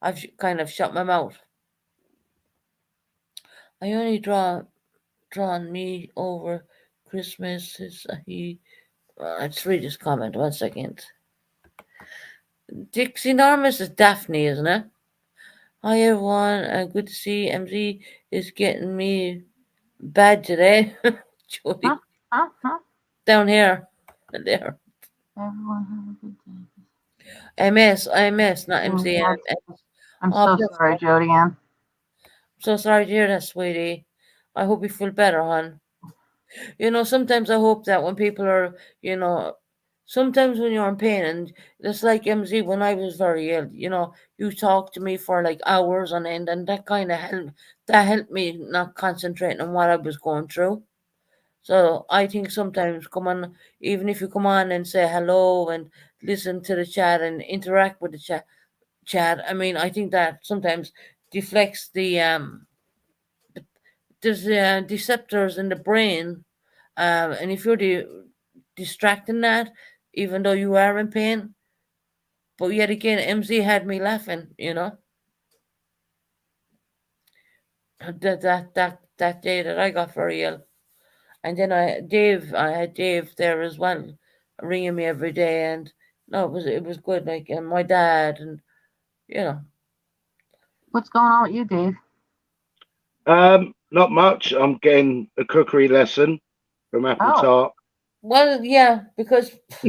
I've kind of shut my mouth. I only drawn me over Christmas. Let's read this comment 1 second. Dixie Normus is Daphne, isn't it? Hi everyone, good to see MZ is getting me bad today. Jody. Down here. There. Everyone have a good day. MS, not MZ. I'm so sorry, Jody Ann. So sorry to hear that, sweetie. I hope you feel better, hon. Sometimes I hope that when people are, sometimes when you're in pain, and it's like MZ when I was very ill, you talked to me for like hours on end, and that helped me not concentrating on what I was going through. So I think sometimes come on, even if you come on and say hello and listen to the chat and interact with the chat. I mean, I think that sometimes deflects there's deceptors in the brain, and if you're distracting that, even though you are in pain. But yet again, MZ had me laughing. That day that I got very ill, and then I had Dave there as well, ringing me every day, and no, it was good. Like, and my dad, and you know, What's going on with you, Dave? Not much. I'm getting a cookery lesson from Apple Oh. Tart. well, yeah, because I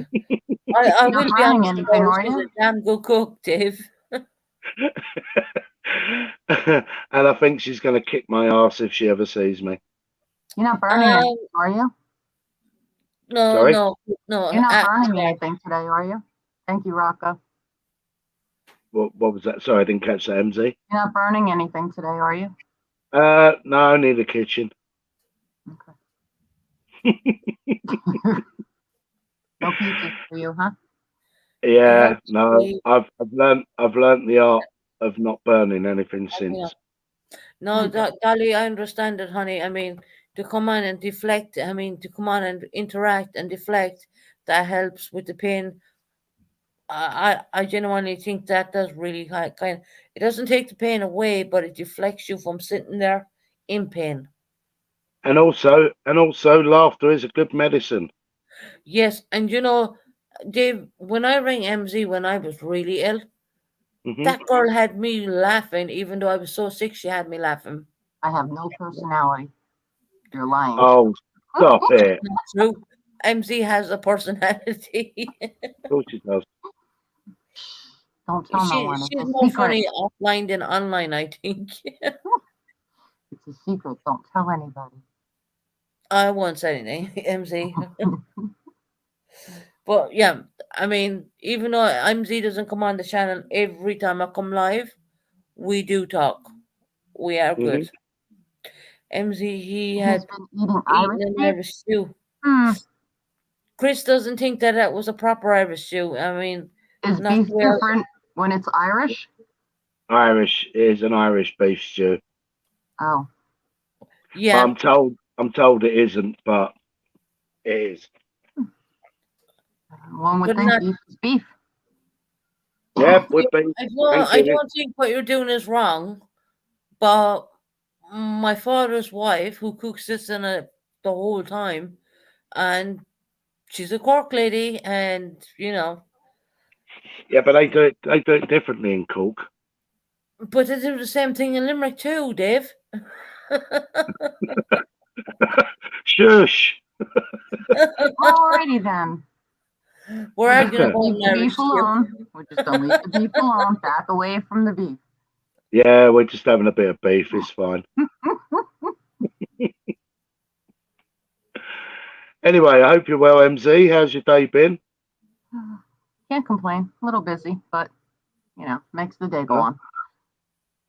You're not will be burning honest anything, about it. are She's a you? damn good cook, Dave. And I think she's going to kick my ass if she ever sees me. You're not burning Um, anything, are you? no, Sorry? no, no. You're not burning anything today, are you? Thank you, Rocco. What was that? Sorry, I didn't catch that, MZ. You're not burning anything today, are you? No, only the kitchen. Okay. No pizzas for you, huh? Yeah, no, Actually, I've learned the art of not burning anything yeah. since. No, Okay. Dolly, I understand it, honey. I mean, to come on and deflect, I mean, to come on and interact and deflect, that helps with the pain. I genuinely think that does really kind. It doesn't take the pain away, but it deflects you from sitting there in pain. And also, laughter is a good medicine. Yes, and Dave, when I rang MZ when I was really ill, Hmm. that girl had me laughing, even though I was so sick. She had me laughing. I have no personality. You're lying. Oh, stop it! Not true. MZ has a personality. Of course she does. Don't tell no one. She's It's a more secret. funny offline than online, I think. It's a secret. Don't tell anybody. I won't say anything, MZ. But yeah, I mean, even though MZ doesn't come on the channel every time I come live, we do talk. We are Hmm. good. MZ, he He's had been eating eaten Irish an beef. Irish stew. Hmm. Chris doesn't think that was a proper Irish stew. I mean, Is not beef well. different when it's Irish? Irish is an Irish beef stew. Oh. But Yeah, I'm told it isn't, but it is. One would but think not. beef is beef. Yeah, would be. Thank I you. don't think what you're doing is wrong. But my father's wife, who cooks this the whole time, and she's a Cork lady, and Yeah, but they do it differently in Cork. but they do the same thing in Limerick too, Dave. Shush. Alrighty then. We're We're arguing just about gonna leave an the Irish beef stew. alone. We're just gonna leave the beef alone. Back away from the beef. Yeah, we're just having a bit of beef. It's fine. Anyway, I hope you're well, MZ. How's your day been? Can't complain. A little busy, but makes the day go Huh?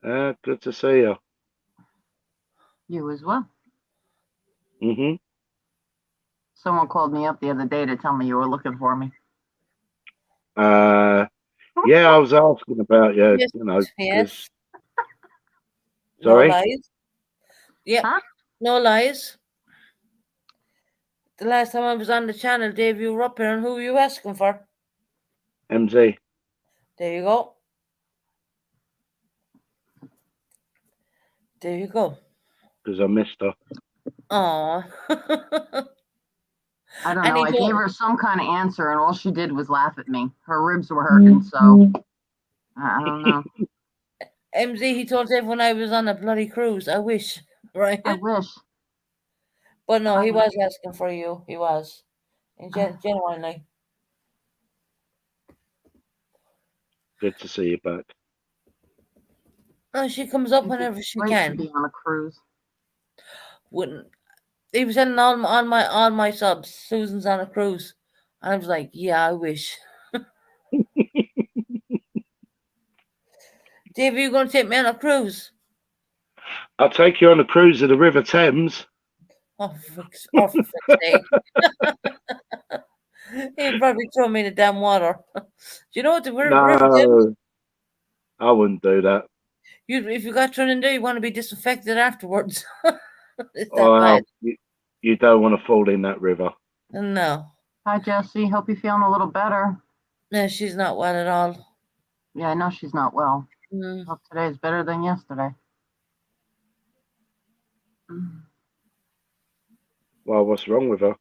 on. Good to see you. You as well. Hmm. Someone called me up the other day to tell me you were looking for me. Yeah, I was asking about you. Yes, Because yes. No sorry, lies. Yep, Huh? no lies. The last time I was on the channel, Dave, you were up here, and who were you asking for? MZ. There you go. There you go. Because I missed her. Aw. I don't And know. he I told- gave her some kind of answer, and all she did was laugh at me. Her ribs were hurting, so I don't know. MZ, he told everyone I was on a bloody cruise. I wish, right? I wish. But no, he I was asking for you. He was. And genuinely. Good to see you back. Oh, she comes up think whenever it's she great to can. be on a cruise. Wouldn't He was telling all my subs, Susan's on a cruise. And I was like, yeah, I wish. Dave, are you going to take me on a cruise? I'll take you on a cruise of the River Thames. For fuck's sake. He'd probably throw me in the damn water. Do you know what the River Thames? No, I wouldn't do that. If you got thrown in there, you want to be disinfected afterwards. It's that Well, bad. you don't want to fall in that river. No. Hi, Jesse. Hope you're feeling a little better. No, she's not well at all. Yeah, I know she's not well. Mm. Hope today is better than yesterday. Well, what's wrong with her?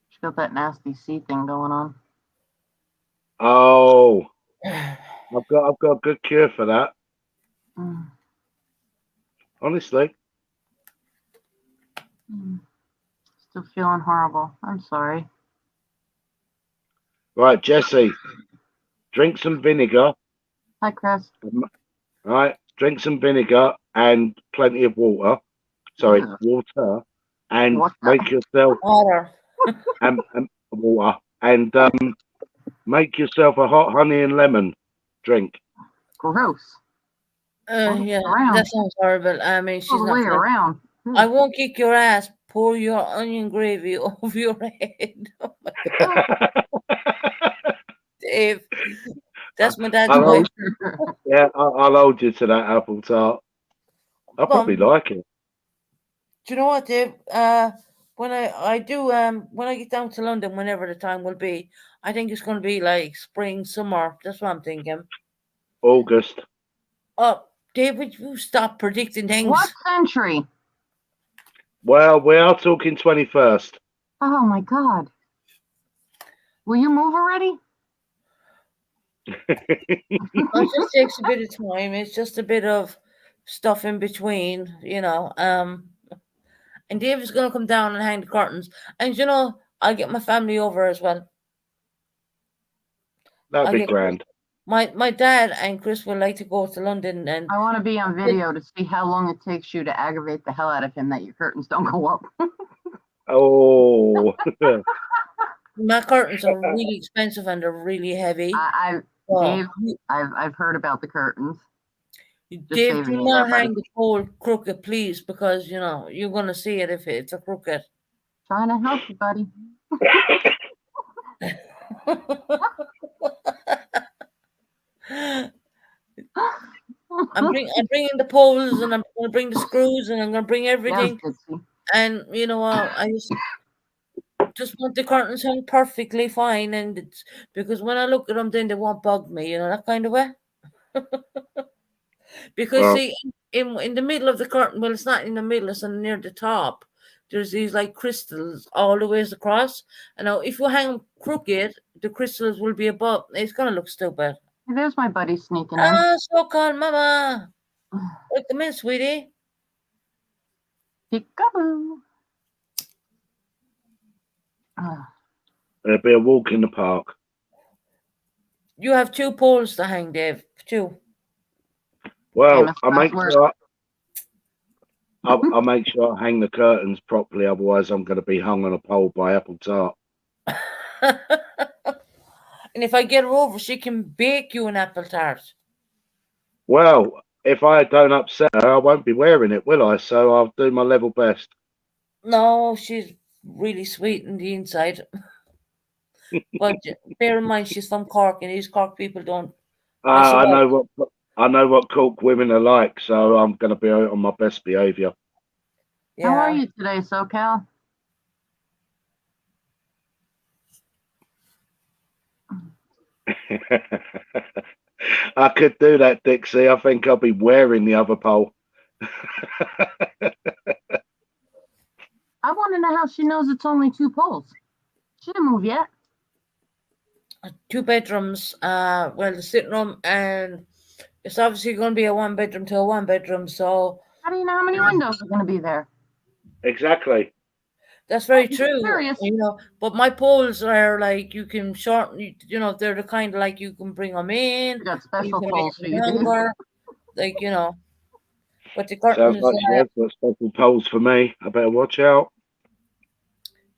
She's got that nasty C thing going on. Oh, I've got a good cure for that. Mm. Honestly. Still feeling horrible. I'm sorry. Right, Jesse, drink some vinegar. Hi, Chris. Right, drink some vinegar and plenty of water. Sorry, Ugh. water, and Water. make yourself Water. and water and make yourself a hot honey and lemon drink. Gross. Yeah, around. that sounds horrible. I mean, she's All the not. way fun. around. I won't kick your ass. Pour your onion gravy over your head. Oh my God, Dave. That's my dad's I'll wife. Yeah, I'll hold you to that apple tart. I probably like it. Do you know what, Dave? When I get down to London, whenever the time will be, I think it's going to be like spring, summer. That's what I'm thinking. August. Oh, Dave, would you stop predicting things? What century? Well, we are talking 21st. Oh my God. Will you move already? It just takes a bit of time. It's just a bit of stuff in between, And Dave is going to come down and hang the curtains. And, I'll get my family over as well. That'd I'll be get grand. My dad and Chris would like to go to London. And I want to be on video to see how long it takes you to aggravate the hell out of him that your curtains don't go up. Oh. my curtains are really expensive and they're really heavy. Dave, I've heard about the curtains. Dave, do not hang the pole crooked, please, because you're gonna see it if it's a crooked. Trying to help you, buddy. I'm bringing the poles and I'm gonna bring the screws and I'm gonna bring everything. Yes, and I just want the curtains hung perfectly fine, and it's because when I look at them, then they won't bug me, that kind of way. Because see, in the middle of the curtain, well, it's not in the middle; it's near the top. There's these like crystals all the ways across. And now, if you hang them crooked, the crystals will be above. It's gonna look stupid. There's my buddy sneaking in. Ah, so-called mama. Welcome in, sweetie. Peekaboo. There'll be a walk in the park. You have 2 poles to hang, Dave. 2. Well, I'll make sure I hang the curtains properly. Otherwise, I'm going to be hung on a pole by apple tart. And if I get her over, she can bake you an apple tart. Well, if I don't upset her, I won't be wearing it, will I? So I'll do my level best. No, she's really sweet in the inside. But bear in mind, she's from Cork, and these Cork people don't. I know what Cork women are like, so I'm going to be on my best behaviour. Yeah. How are you today, SoCal? I could do that, Dixie. I think I'll be wearing the other pole. I want to know how she knows it's only 2 poles. She didn't move yet. 2 bedrooms. Well, the sitting room, and it's obviously going to be a 1-bedroom to a 1-bedroom. So how do you know how many windows are going to be there? Exactly. That's very true. But my poles are like you can shorten. They're the kind of like you can bring them in. You got special poles for you. Like But the Sounds curtains, like she has got special poles for me. I better watch out.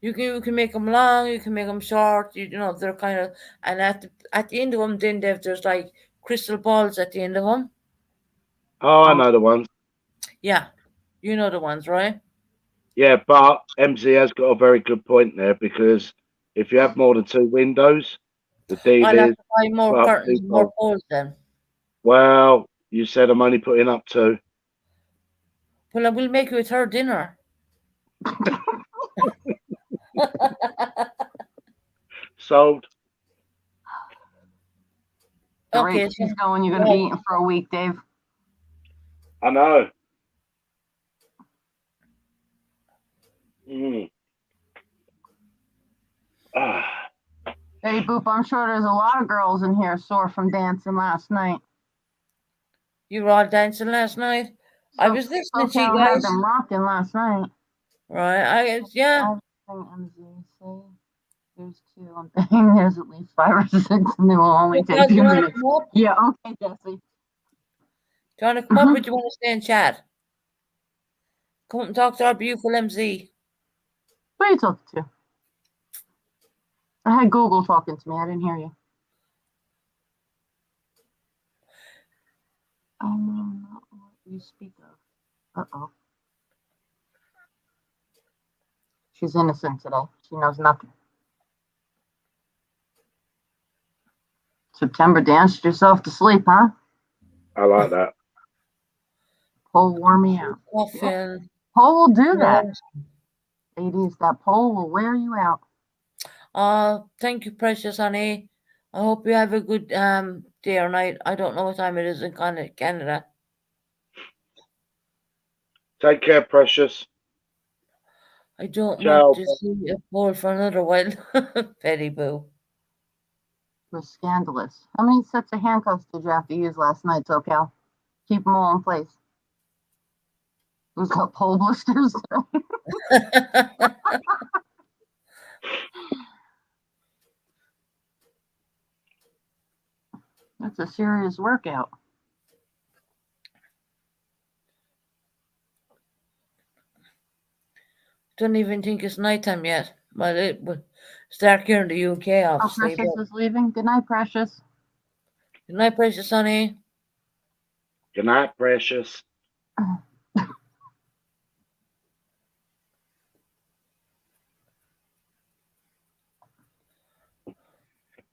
you can make them long, you can make them short. You know they're kind of, and at the end of them, then there's like crystal balls at the end of them. Oh, I know the ones. Yeah, you know the ones, right? Yeah, but MZ has got a very good point there because if you have more than 2 windows, the deal I'll have is to buy more put up curtains 2 and more poles. poles then. Well, you said I'm only putting up 2. Well, I will make you a third dinner. Sold. The rate Okay, she's so going, you're going to be eating for a week, Dave. I know. Mm. Ah. Betty Boop, I'm sure there's a lot of girls in here sore from dancing last night. you were all dancing last night. I was listening to you SoCal had guys. them rocking last night. Right, yeah. MZ, say there's 2. I'm thinking there's at least 5 or 6, and they will only Well, take do 2 you want to minutes. come up? Yeah, okay, Jesse. Do you want to come up Mhm. or do you want to stay and chat? Come up and talk to our beautiful MZ. Who are you talking to? I had Google talking to me. I didn't hear you. I know not what you speak of. Uh-oh. She's innocent today. She knows nothing. September danced yourself to sleep, huh? I like that. Pole wore me out. Coffin. Pole will do that. Ladies, that pole will wear you out. Thank you, precious honey. I hope you have a good day or night. I don't know what time it is in Canada. Take care, precious. I don't Ciao. want to see a pole for another while. Betty Boo. Was scandalous. How many sets of handcuffs did you have to use last night, SoCal? Keep them all in place. Who's got pole blisters? That's a serious workout. Don't even think it's nighttime yet. Well, it will start here in the UK, Oh, obviously. Precious But is leaving. Good night, Precious. good night, precious honey. Good night, precious.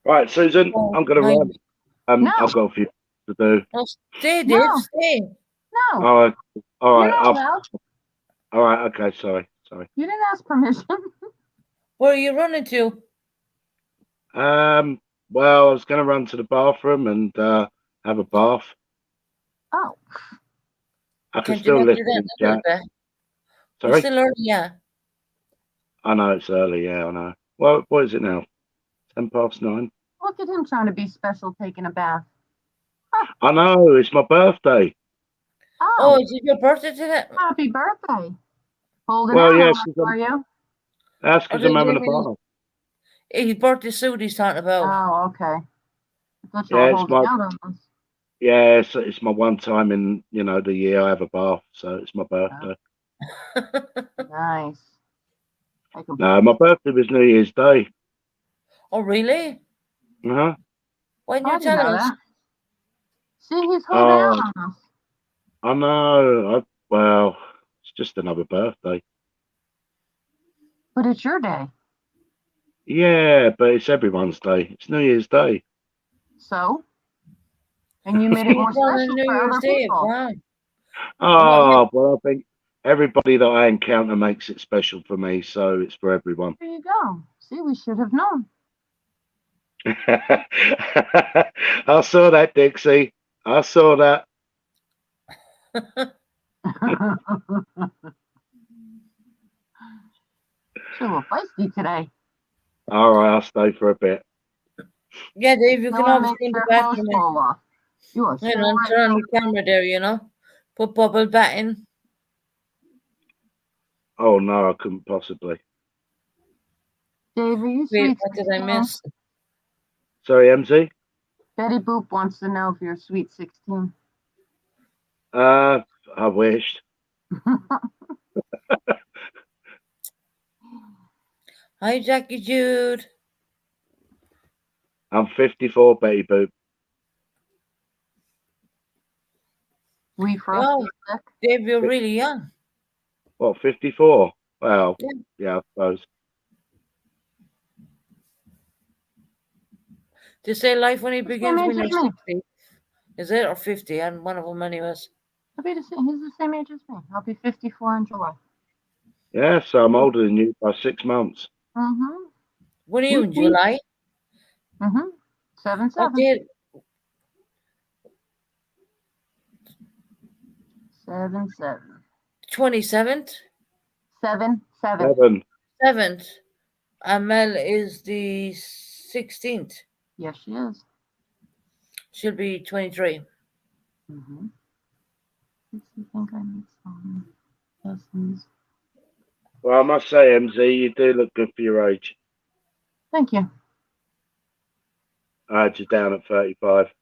Right, Susan, I'm going to run. No. I've got a few to do. Oh, stay, Dave. No. Stay. No, All right. All you're right. not allowed. All right. Okay. Sorry. You didn't ask permission. Where are you running to? Well, I was going to run to the bathroom and have a bath. Oh, I can Can't you still not do listen that and in a little chat. bit? It's Sorry. still early, yeah. I know it's early. Yeah, I know. Well, what is it now? 9:10. look at him trying to be special, taking a bath. I know. It's my birthday. Oh, Oh, is it your birthday today? happy birthday. Holding Well, out yeah, on she's us for you. That's because Oh, I'm having a they gave bath. His birthday suit he's talking about. Oh, okay. I thought you Yeah, were it's holding my out on us. yeah. It's my one time in the year I have a bath, so it's my birthday. Nice. No, my birthday was New Year's Day. Oh, really? Uh-huh. Why didn't I you didn't tell know us? that. See, he's holding out on us. I know. Well, it's just another birthday. But it's your day. Yeah, but it's everyone's day. It's New Year's Day. So? And you made it more He's on a special New for Year's other Day. people. Wow. Oh, well, I think everybody that I encounter makes it special for me, so it's for everyone. There you go. See, we should have known. I saw that, Dixie. I saw that. She's a little feisty today. All right, I'll stay for a bit. Yeah, Dave, you I can want to always make go in the sure clothes bathroom fall off. You are and so turn right. on the camera there, Put bubble bat in. Oh no, I couldn't possibly. Dave, are you Wait, sweet what did I 16? miss? Sorry, MZ. Betty Boop wants to know if you're sweet 16. I I wished. Hi, Jackie Jude. I'm 54, Betty Boop. We frosty stick. Dave, you're really young. What, 54? Well, Yeah. yeah, I suppose. They say life only begins age when you're as me. 60. Is it? Or 50? And one of them anyways. He's the same age as me. I'll be 54 in July. Yeah, so I'm older than you by 6 months. Mm-hmm. When are you in July? Mm-hmm. 7-7. What date? 7-7. 27th? 7-7. 7. 7th. And Mel is the 16th. Yes, she is. She'll be 23. Mm-hmm. I think I need some lessons. Well, I must say, MZ, you do look good for your age. Thank you. I had you down at 35.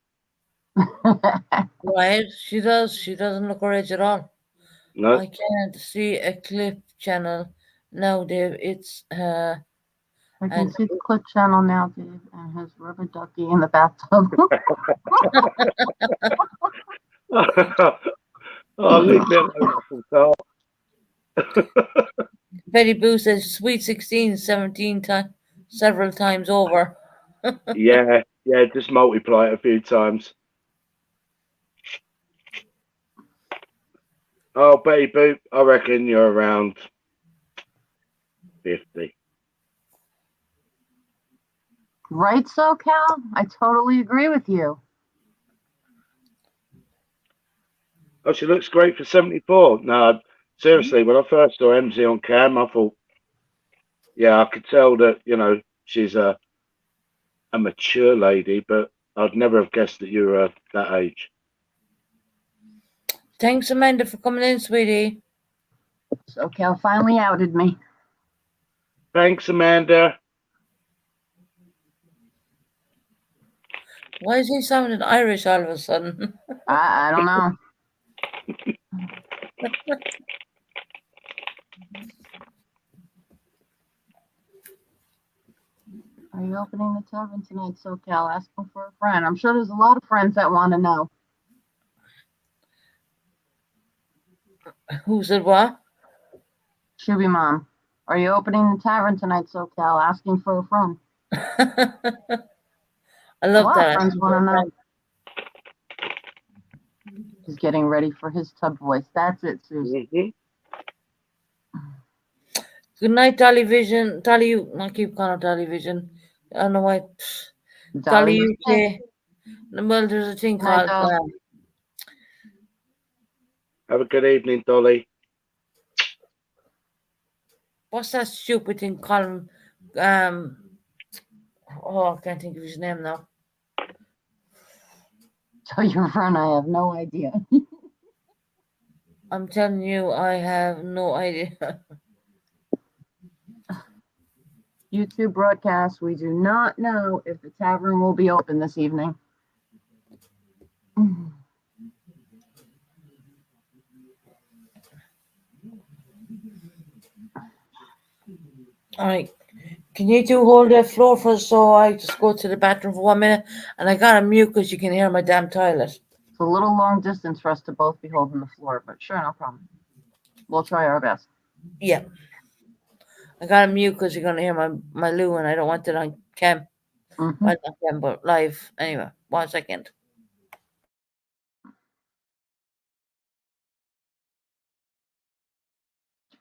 Right? She does. She doesn't look her age at all. No, I can't see a clip channel now, Dave. It's I can and see the clip channel now, Dave, and his rubber ducky in the bathtub. oh, leave me alone, Carl. Betty Boo says sweet 16 17 times, several times over. Yeah, just multiply it a few times. Oh, Betty Boop, I reckon you're around 50. Right, so Cal? I totally agree with you. Oh, she looks great for 74. No, seriously, when I first saw MZ on cam, I thought, yeah, I could tell that, she's a mature lady, but I'd never have guessed that you were that age. Thanks, Amanda, for coming in, sweetie. So Cal finally outed me. Thanks, Amanda. Why is he sounding Irish all of a sudden? I don't know. Are you opening the tavern tonight, SoCal? Asking for a friend. I'm sure there's a lot of friends that want to know. Who said what? Shuby Mom. Are you opening the tavern tonight, SoCal? Asking for a friend. I A love lot that. of friends want to know. He's getting ready for his tub voice. That's it, Susan. Mm-hmm. Good night, Dolly Vision. Dolly, I keep calling her Dolly Vision. I don't know why. Dolly UK. Well, there's a thing Good night, called. Doll. Have a good evening, Dolly. What's that stupid thing called? Oh, I can't think of his name now. Tell your friend I have no idea. I'm telling you, I have no idea. YouTube broadcast. We do not know if the tavern will be open this evening. All right. Can you two hold that floor for us so I just go to the bathroom for 1 minute? And I got to mute because you can hear my damn toilet. It's a little long distance for us to both be holding the floor, but sure, no problem. We'll try our best. Yeah. I got to mute because you're going to hear my loo and I don't want it on cam. Mm-hmm. Well, not cam, but live. Anyway, 1 second.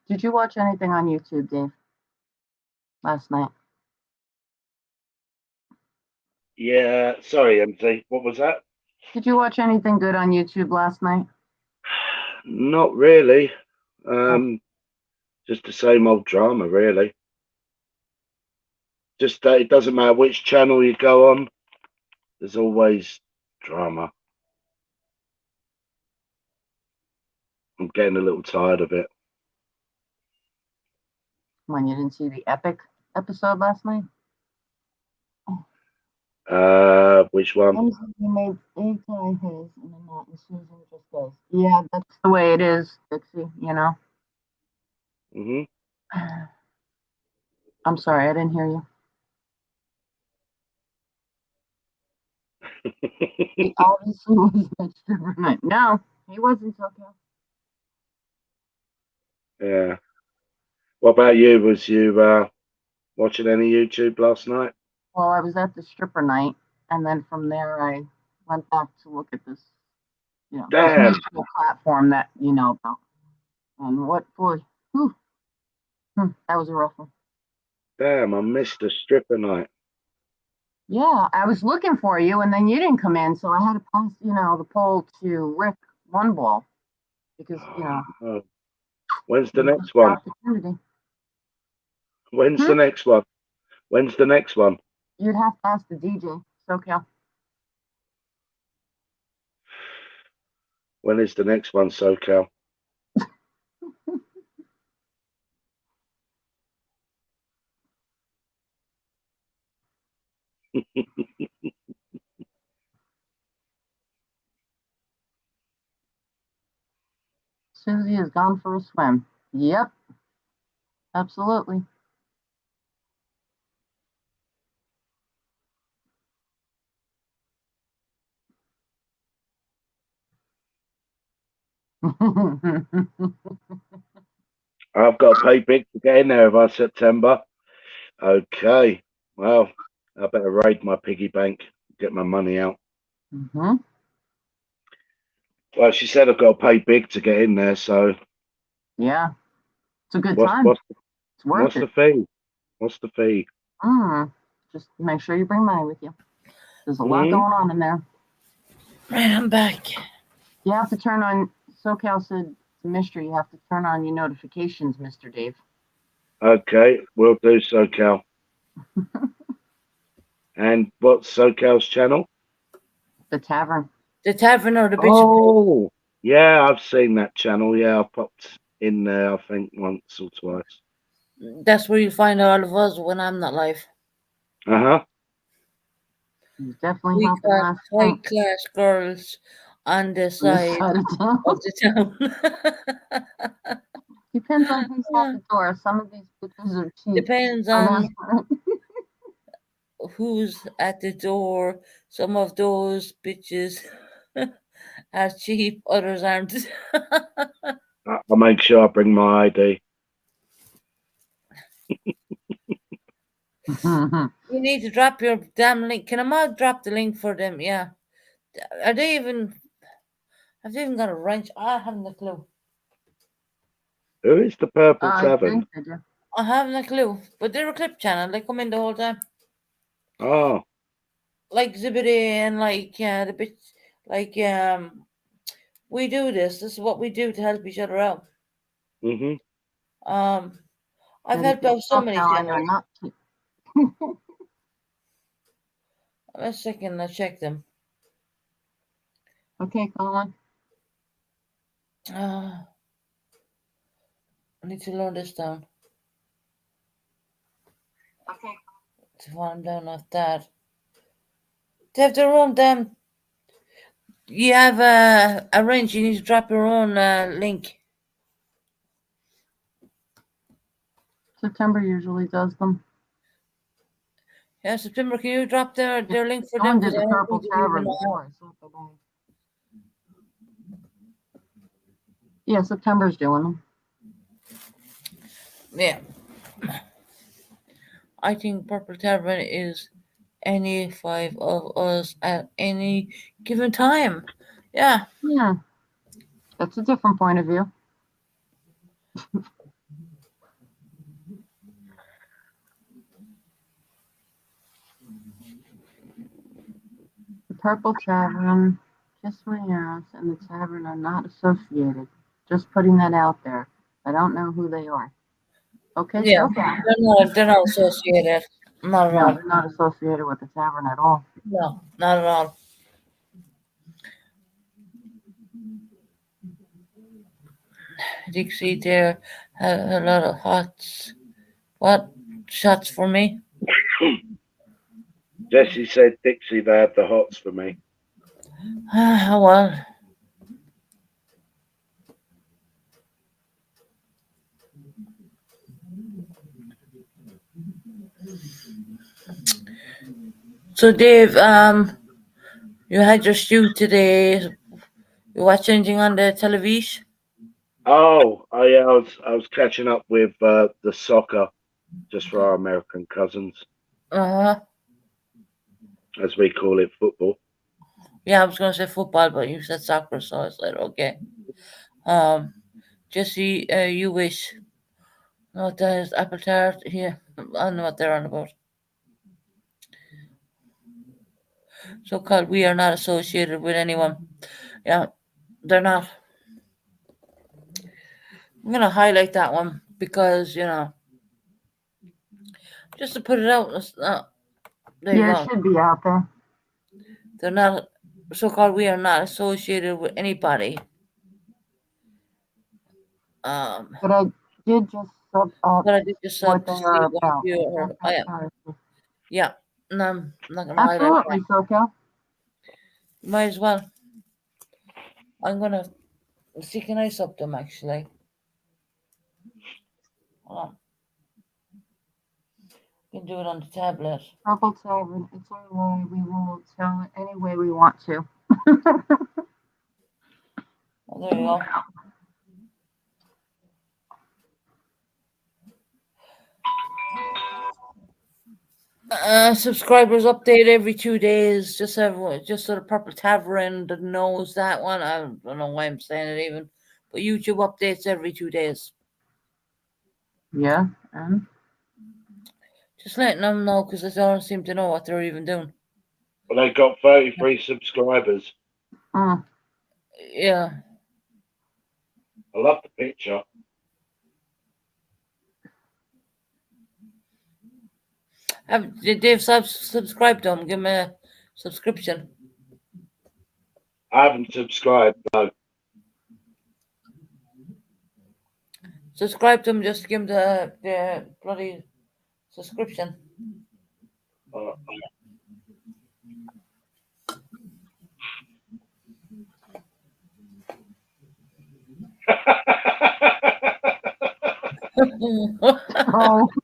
Did you watch anything on YouTube, Dave, last night? Yeah, sorry, MZ. What was that? Did you watch anything good on YouTube last night? Not really. Just the same old drama, really. Just it doesn't matter which channel you go on, there's always drama. I'm getting a little tired of it. When you didn't see the epic episode last night? Which one? He made Dave tie his and then that, and Susan just goes, yeah, that's the way it is, Dixie, you know? Hmm. I'm sorry, I didn't hear you. He obviously was at stripper night. No, he wasn't okay. Yeah. What about you? Was you watching any YouTube last night? Well, I was at the stripper night, and then from there I went back to look at this, this Damn. musical platform that you know about. And what, boy, whew, that was a rough one. Damn, I missed a stripper night. Yeah, I was looking for you, and then you didn't come in, so I had to pass, the pole to Rick one ball because Oh. When's the you next missed one? opportunity. When's the next one? When's the next one? You'd have to ask the DJ, SoCal. When is the next one, SoCal? Susie has gone for a swim. Yep, absolutely. I've got to pay big to get in there by September. Okay. Well, I better raid my piggy bank, get my money out. Mm-hmm. Well, she said I've got to pay big to get in there, so Yeah, it's a good what's time. It's worth what's it. the fee? What's the fee? Just make sure you bring money with you. There's a lot going on in there. Right, I'm back. You have to turn on, SoCal said it's a mystery. You have to turn on your notifications, Mr. Dave. Okay, we'll do SoCal. And what's SoCal's channel? The Tavern. The Tavern or the Bitch. Oh, yeah, I've seen that channel. Yeah, I popped in there, I think, once or twice. That's where you find all of us when I'm not live. Uh-huh. He's definitely We helping got us high out. class girls on the On side this side of the town. Depends on who's at the door. Some of these bitches are cheap. Depends on who's at the door. Some of those bitches are cheap, others aren't. I'll make sure I bring my ID. You need to drop your damn link. Can a mod drop the link for them? Yeah. Are they even... Have they even got a wrench? I haven't a clue. Who is the Purple I Tavern? think they do. I haven't a clue. But they're a clip channel. They come in the whole time. Oh, Like Zibbity and like the bitch, like we do this. This is what we do to help each other out. mm-hmm. I've And helped out so many SoCal, channels. you're not cheap. Let's second. Let's check them. Okay, Colin. I need to learn this down. Okay. To find down off that. They have their own damn. You have a range. You need to drop your own link. September usually does them. Yeah, September. Can you drop their link for Someone them? did the Purple Tavern before. Yeah, September's doing them. Yeah. I think Purple Tavern is any 5 of us at any given time. Yeah. Yeah. That's a different point of view. The Purple Tavern, Kiss My Ass, and the Tavern are not associated. Just putting that out there. I don't know who they are. Okay, Yeah. SoCal. They're not associated. Not at No, all. they're not associated with the tavern at all. No, not at all. Dixie there had a lot of shots for me. Jesse said Dixie, they have the hots for me. Well, so Dave, you had your stew today. You watch anything on the television? Oh, yeah, I was catching up with the soccer just for our American cousins, Uh-huh. as we call it, football. Yeah, I was gonna say football, but you said soccer, so I said okay. Jesse, you wish. What there's apple tart here. I don't know what they're on about. So called we are not associated with anyone. Yeah, they're not. I'm gonna highlight that one because just to put it out. There you Yeah, it go. should be out there. They're not so called. We are not associated with anybody. But I did just sub up But I did just what sub they to see are what about. you. I am. Yeah. No, I'm not gonna highlight that. Absolutely, SoCal. Might as well. I'm gonna see can I sub them actually. Hold on. You can do it on the tablet. Purple Tavern. It's our way. We will tell it any way we want to. Oh, there you go. Subscribers update every 2 days. Just so the Purple Tavern that knows that one. I don't know why I'm saying it even, but YouTube updates every 2 days. Yeah, and Just letting them know because they don't seem to know what they're even doing. Well, they got 33 subscribers. Yeah. I love the picture. Did Dave subscribe to them? Give me a subscription. I haven't subscribed, no. Subscribe to them, just give them the bloody subscription. oh,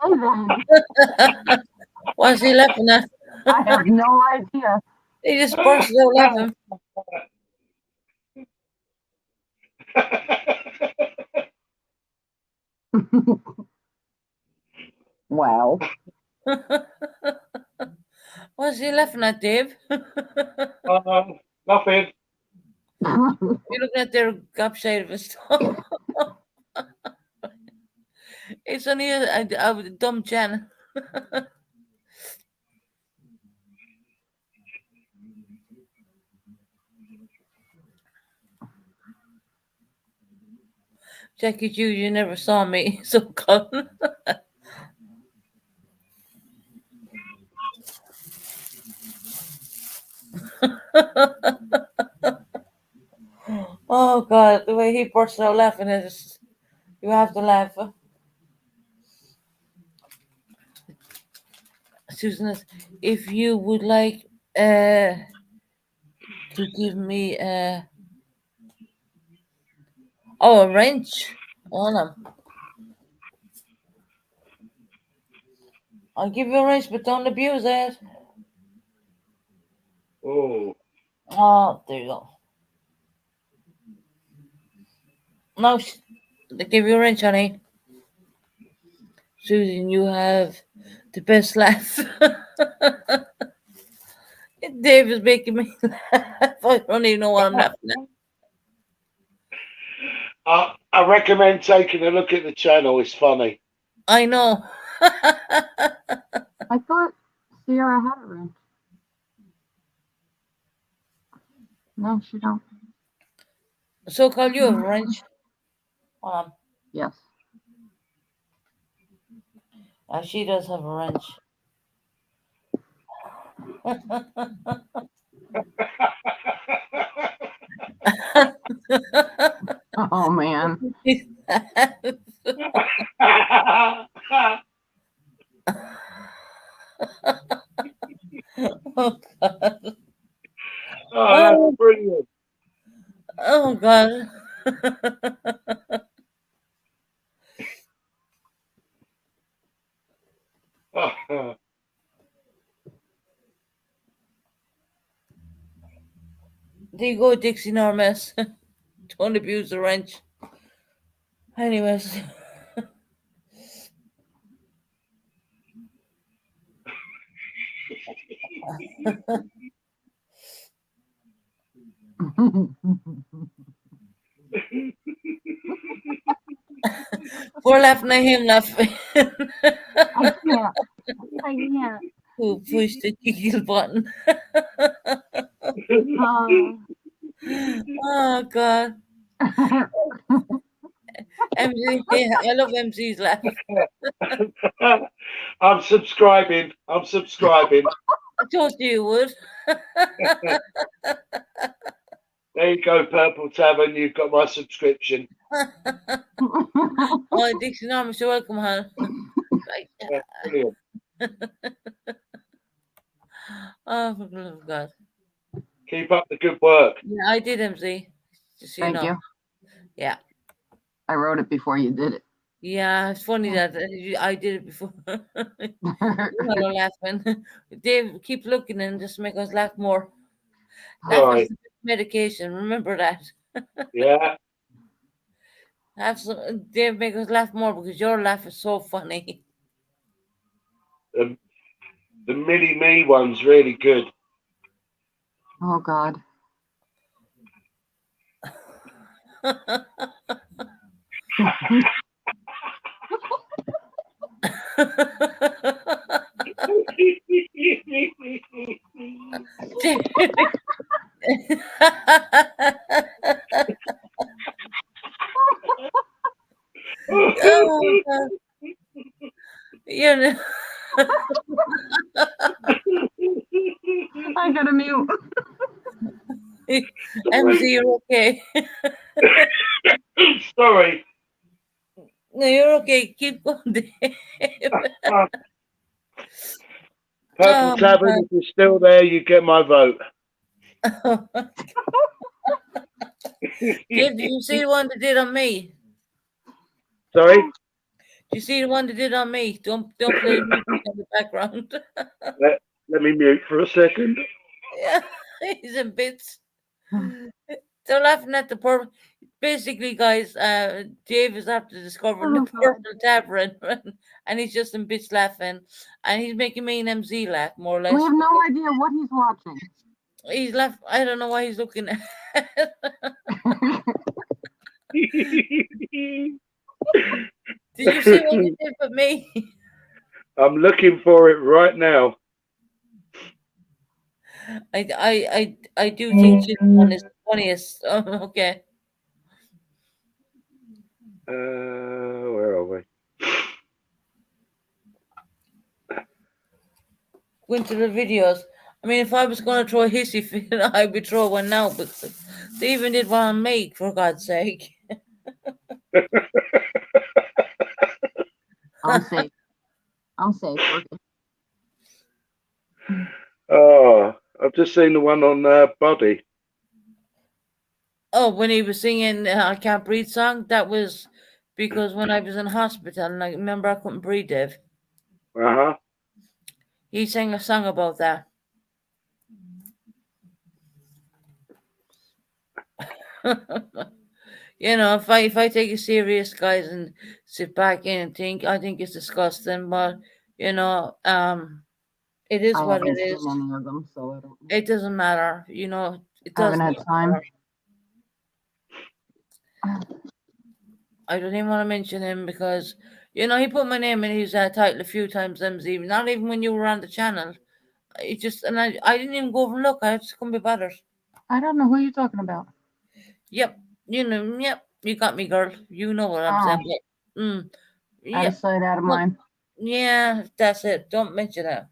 hey then. What's he laughing at? I have no idea. He just burst out laughing. Wow. What's he laughing at, Dave? Nothing. You're looking at their gobshite of his stuff. It's only a dumb Jen. Jackie Jew, you never saw me, so come. Oh God, the way he bursts out laughing is you have to laugh. Susan, if you would like to give me a wrench. Hold on. I'll give you a wrench, but don't abuse it. Oh. Oh, there you go. No, they give you a wrench, honey. Susan, you have the best laugh. Dave is making me laugh. I don't even know what I'm laughing at. I recommend taking a look at the channel. It's funny. I know. I thought Sierra had a wrench. No, she don't. So call you a wrench. Yes. She does have a wrench. Oh man. Oh God. Oh, that's Oh, brilliant. oh God. Oh, There you go, Dixie Normus. Don't abuse the wrench. Anyways. We're laughing at him laughing. I can't. I can't. Who pushed the kill button? Oh. Oh God. MC, I love MC's laugh. I'm subscribing. I'm subscribing. I told you would. There you go, Purple Tavern. You've got my subscription. Oh, Dixie Normus, you're welcome, hon. Yeah, brilliant. Oh, for the love of God. Keep up the good work. Yeah, I did, MC. Just so you Thank know. you. Yeah. I wrote it before you did it. Yeah, it's funny that I did it before. You're not laughing. Dave, keep looking and just make us laugh more. Laugh Right. is medication. Remember that. Yeah. Have some, Dave, make us laugh more because your laugh is so funny. The mini me one's really good. Oh God. Oh, God. You know, I gotta mute. MC, you're okay. Sorry. No, you're okay. Keep going, Dave. Purple Oh, Tavern, if you're still there, you get my vote. Dave, did you see the one that did on me? Sorry? Did you see the one that did on me? Don't play music in the background. Let me mute for a second. Yeah, he's in bits. They're laughing at the purple. Basically, guys, Dave is after discovering the Oh, God. purple tavern, and he's just in bits laughing, and he's making me and MZ laugh more or less. We have no idea what he's watching. He's laughing. I don't know why he's looking at. Did you see what he did for me? I'm looking for it right now. I do think this one is the funniest. Oh, okay. Where are we? Go into the videos. I mean, if I was going to throw a hissy fit, I would throw one now, but they even did one on me, for God's sake. I'm safe. I'm safe. Okay. Oh, I've just seen the one on Buddy. Oh, when he was singing I Can't Breathe song, that was because when I was in hospital, and I remember I couldn't breathe, Dave. Uh-huh. He sang a song about that. You know, if I take it serious, guys, and sit back and think, I think it's disgusting, but you know, it is I what haven't it is. seen any of them, so I don't. It doesn't matter, you know. It I haven't doesn't had time. matter. I don't even want to mention him because you know he put my name in his title a few times. MZ, not even when you were on the channel. It just and I didn't even go over and look. I just couldn't be bothered. I don't know who you're talking about. Yep, you know. Yep, you got me, girl. You know what I'm saying. But, Out yep. of sight, out of Well, mind. Yeah, that's it. Don't mention that.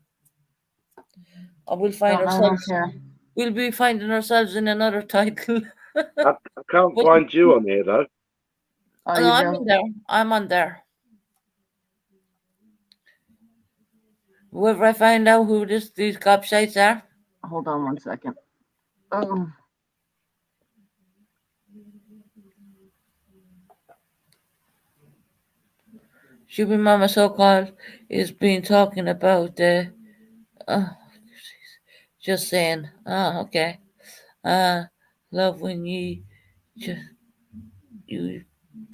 Or we'll find Don't know, don't ourselves. care. We'll be finding ourselves in another title. I can't But- find you on here, though. Oh, No, you I'm do? in there. I'm on there. Whoever I find out who these gobshites are, Hold on 1 second. Oh. Stupid Mama So Called is been talking about the. Just saying. Okay. Love when you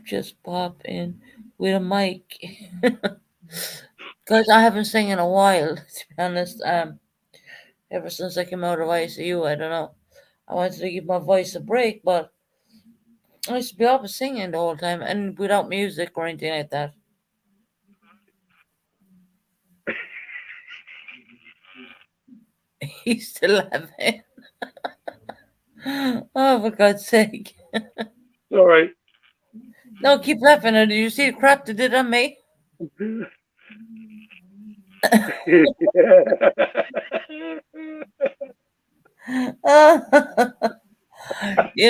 just pop in with a mic. Guys, I haven't sang in a while, to be honest. Ever since I came out of ICU, I don't know. I wanted to give my voice a break, but I used to be up singing the whole time and without music or anything like that. He's still laughing. Oh, for God's sake. Sorry. No, keep laughing. Did you see the crap they did on me? You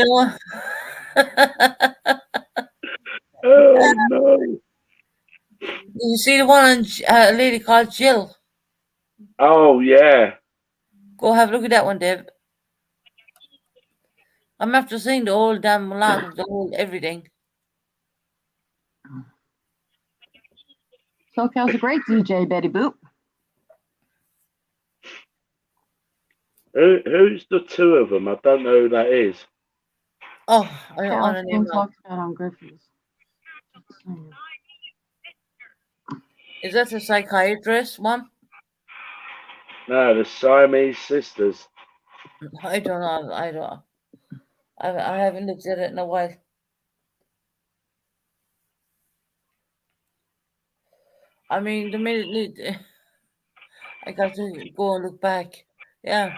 know. Oh no. Did you see the one on a lady called Jill? Oh yeah. Go have a look at that one, Dave. I'm after seeing the whole damn lot of the whole everything. SoCal's a great DJ, Betty Boop. Who's the two of them? I don't know who that is. Oh, I don't Carol's want to being name them. talked about on Griffiths. Is that the psychiatrist one? No, the Siamese sisters. I don't know. I haven't looked at it in a while. I mean, the minute I got to go and look back. Yeah.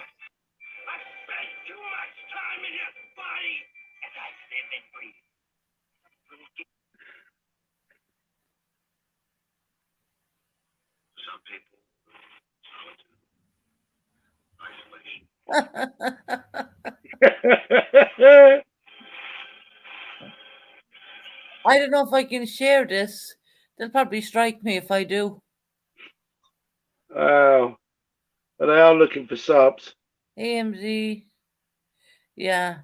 I don't know if I can share this. They'll probably strike me if I do. Wow. But they are looking for subs. AMZ. Yeah.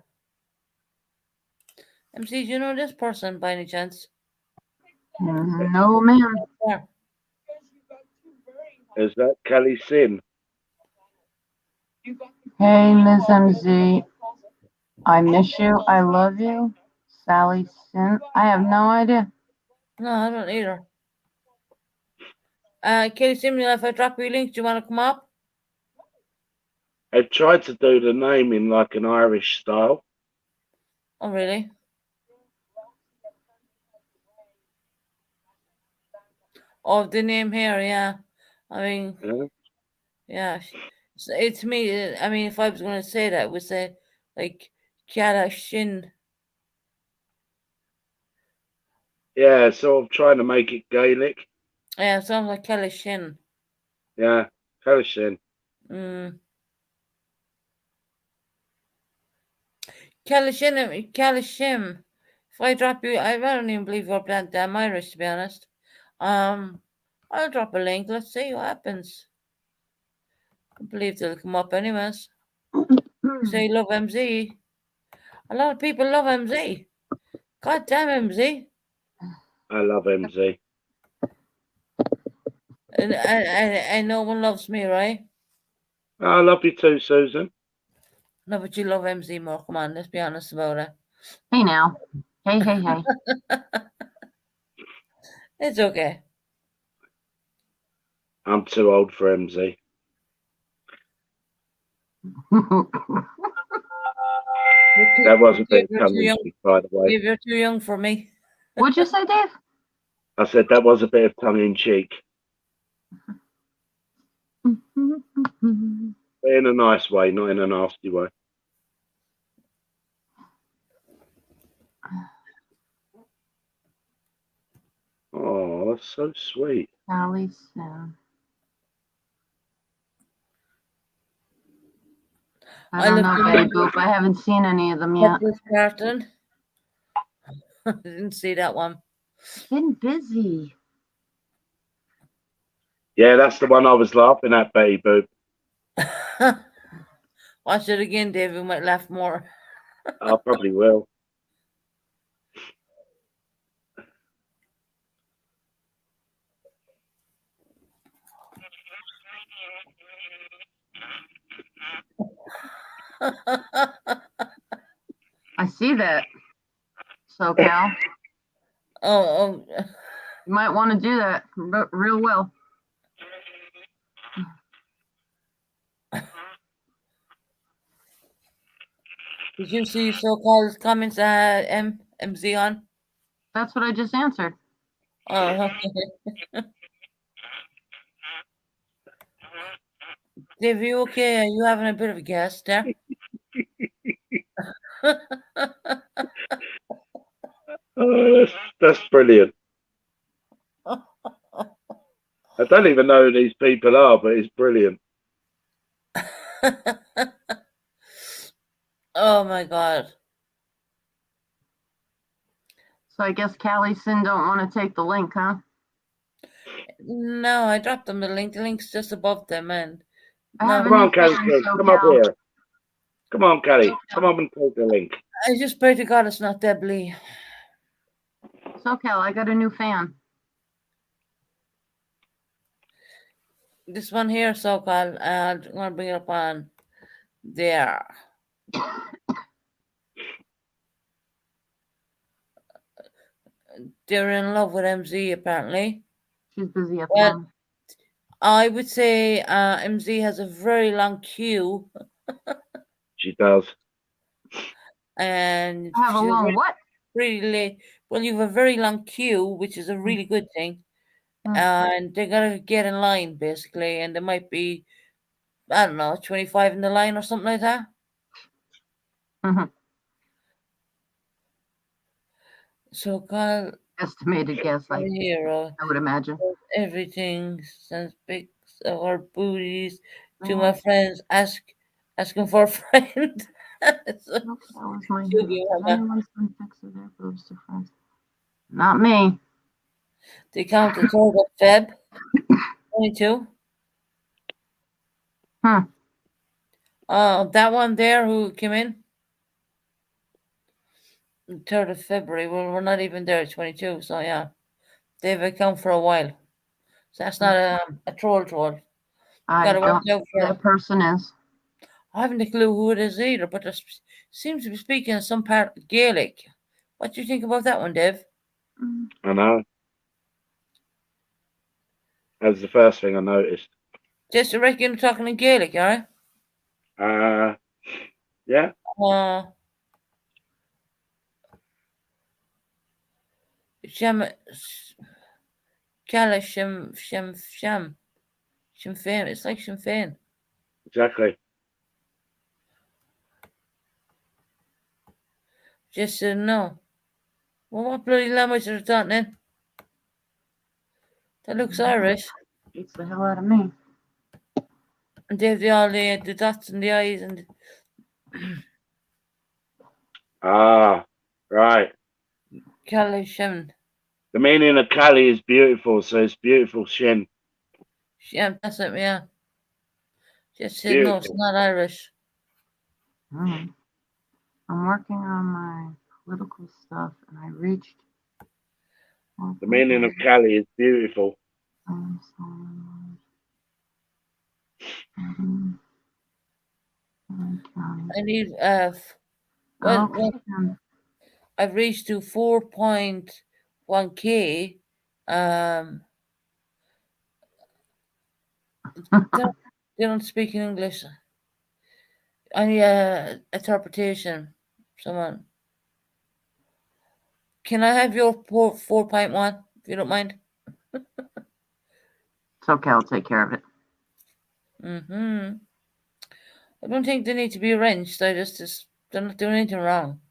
MC, do you know this person by any chance? No, ma'am. Yeah. Is that Kelly Sin? Hey, Ms. MZ. I miss you. I love you. Sally Sin. I have no idea. No, I don't either. Kelly Simula, if I drop you a link, do you want to come up? I tried to do the name in like an Irish style. Oh, really? Oh, the name here, yeah. I mean, yeah. It's me. I mean, if I was going to say that, I would say, like, Kiara Shin. Yeah, so I'm trying to make it Gaelic. Yeah, it sounds like Kelly Shin. Yeah, Kelly Sin. Kelly Shim. If I drop you, I don't even believe you're damn Irish, to be honest. I'll drop a link. Let's see what happens. I believe they'll come up anyways. Say love MZ. A lot of people love MZ. God damn MZ. I love MZ. And no one loves me, right? I love you too, Susan. No, but you love MZ more. Come on, let's be honest about it. Hey now. Hey, hey, hey. It's okay. I'm too old for MZ. That was a bit tongue in cheek, by the way. You're too young for me. What'd you say, Dave? I said that was a bit of tongue in cheek. But in a nice way, not in a nasty way. Oh, that's so sweet. Sally Sin. I don't know, Betty Boop. I haven't seen any of them yet. Carton. I didn't see that one. Been busy. Yeah, that's the one I was laughing at, Betty Boop. Watch it again, Dave. You might laugh more. I probably will. I see that. So, Cal, Oh, you might want to do that real well. did you see so-called comments MZ on? That's what I just answered. Oh, okay. Dave, you okay? Are you having a bit of a gas there? Oh, that's brilliant. I don't even know who these people are, but it's brilliant. Oh my God. So I guess Callie Sin don't want to take the link, huh? No, I dropped them the link. The link's just above them, and I have a Come new on, Kelly. fan, so Come up Cal. here. Come on, Kelly. Come on and take the link. I just pray to God it's not Debly. So Cal, I got a new fan. This one here, so-called, I'm gonna bring it up on there. They're in love with MZ apparently. She's busy at the Well, moment. I would say MZ has a very long queue, She does. and I have a she's long what? really late. Well, you have a very long queue, which is a really good thing. And they're gonna get in line basically, and there might be, I don't know, 25 in the line or something like that. Mhm. So call Estimated guess, I hero. would imagine. Everything sends pics or booties to my friends. Asking for a friend. So, That was my she'll head. be Has on anyone sent pics of their boobs to friends? Not me. the count the 3rd of Feb 22. That one there who came in. 3rd of February. Well, we're not even there at 22, so yeah. They've account for a while. So that's not a troll. I Gotta watch don't out know for who that person is. I haven't a clue who it is either, but there seems to be speaking in some part of Gaelic. What do you think about that one, Dave? I know. That was the first thing I noticed. Just a reckon talking in Gaelic, alright? Yeah. Shem Kala Shem Sinn Féin. It's like Sinn Féin. Exactly. Just no. Well, what bloody language are they talking in? That looks Irish. Beats the hell out of me. And they have all the dots in the eyes and Right. Kala Shem. The meaning of Cali is beautiful, so it's beautiful shin. Shem, that's it, yeah. Just said no, it's not Irish. I'm working on my political stuff, and I reached. The meaning of Cali is beautiful. I need I've reached to 4.1k. They don't speak in English. I need interpretation. Someone. Can I have your 4.1 if you don't mind? It's okay, I'll take care of it. I don't think they need to be wrenched. They're not doing anything wrong.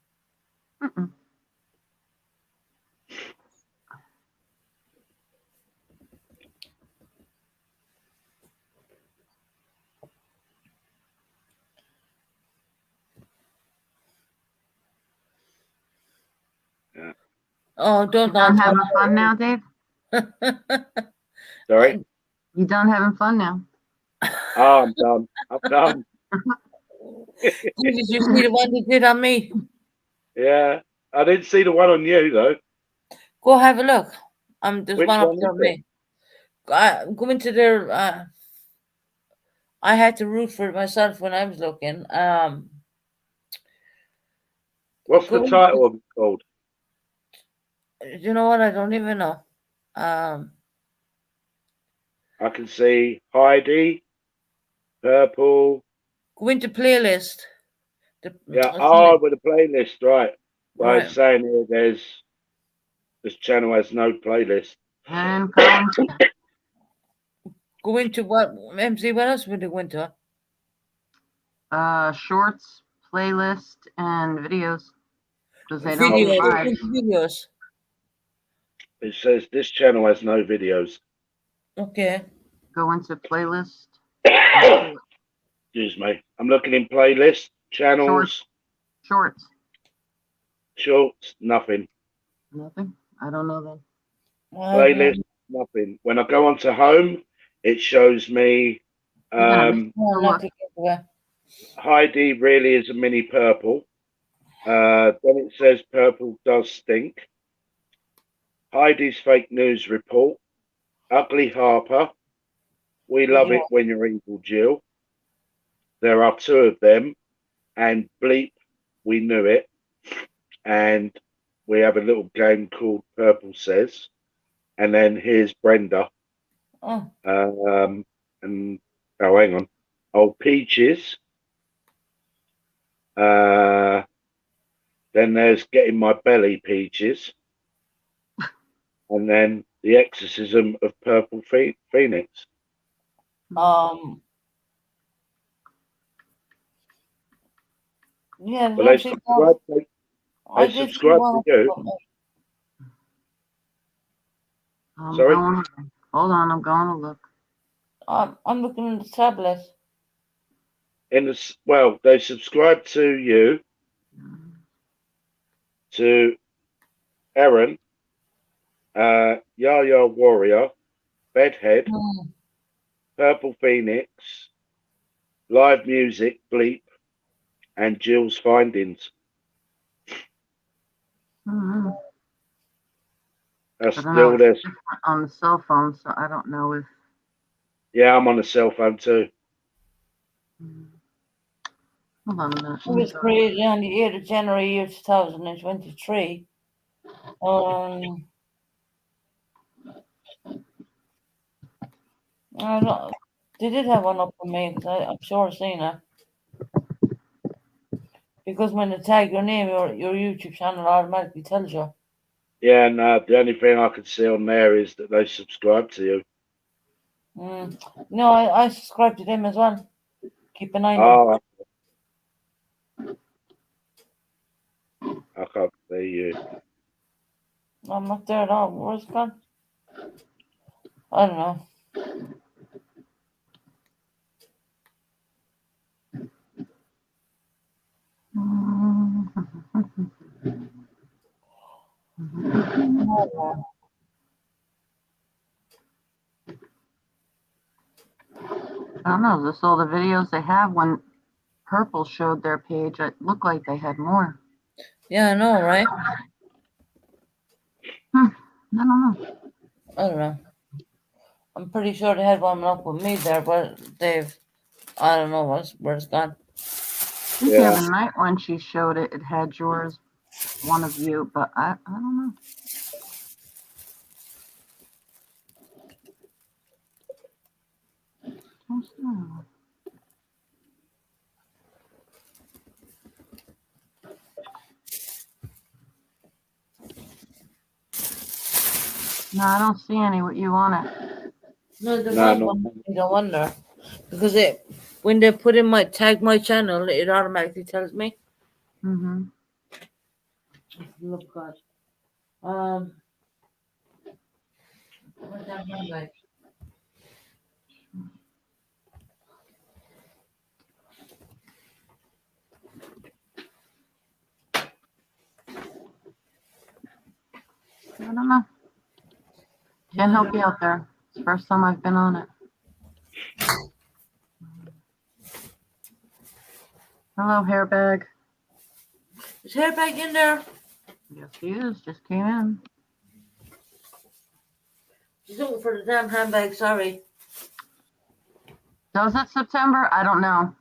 Yeah. Oh, don't You done having fun now, Dave? Sorry? You done having fun now? Oh, I'm done. I'm done. Did you see the one they did on me? Yeah, I didn't see the one on you though. Go have a look. There's Which one up one there is on it? me. Go into their. I had to root for it myself when I was looking. What's the Go. title of it called? You know what? I don't even know. Um, I can see Heidi, Purple. Go into playlist. Yeah, I see it. with the playlist, right. Well, it's Right. saying here this channel has no playlist. And Colin, Go into what MC? What else would it go into? shorts, playlist, and videos because they don't do Videos. Go live. into videos. It says this channel has no videos. Okay. Go into playlist. Excuse me. I'm looking in playlist, channels, Shorts. shorts, nothing. Nothing. I don't know then. Playlist, nothing. When I go onto home, it shows me Not to give away. Heidi really is a mini purple. Then it says purple does stink. Heidi's fake news report. Ugly Harper. We love it when you're evil, Jill. There are two of them. And Bleep, we knew it. And we have a little game called Purple Says. And then here's Brenda. Oh. And hang on. Oh, Peaches. Then there's Getting My Belly, Peaches. And then The Exorcism of Purple Phoenix. Yeah, Well, they subscribe to you. Sorry? Hold on, I'm going to look. I'm looking at the tablet. They subscribe to you, to Erin, Yaya Warrior, Bedhead, Purple Phoenix, Live Music, Bleep, and Jill's Findings. That's still there. On the cell phone, so I don't know if. Yeah, I'm on a cell phone too. Hold on a minute. It was created on the 8th of January, year 2023. I don't. They did have one up for me because I'm sure I've seen it. Because when they tag your name, your YouTube channel automatically tells you. Yeah, no, the only thing I can see on there is that they subscribe to you. No, I subscribe to them as well. Keep an eye on them. I can't see you. I'm not there at all. Where's it gone? I don't know. I don't know. Just all the videos they have when Purple showed their page, it looked like they had more. Yeah, I know, right? I don't know. I don't know. I'm pretty sure they had one up with me there, but I don't know where it's gone. I think the other night when she showed it, it had yours, one of you, but I don't know. No, I don't see any with you on it. No, there's not one. I wonder because when they put in my channel, it automatically tells me. Look, God. What's that one like? I don't know. Can't help you out there. It's the first time I've been on it. Hello, hairbag. Is hair back in there? Yes, he is. Just came in. She's looking for the damn handbag, sorry. Does it September? I don't know.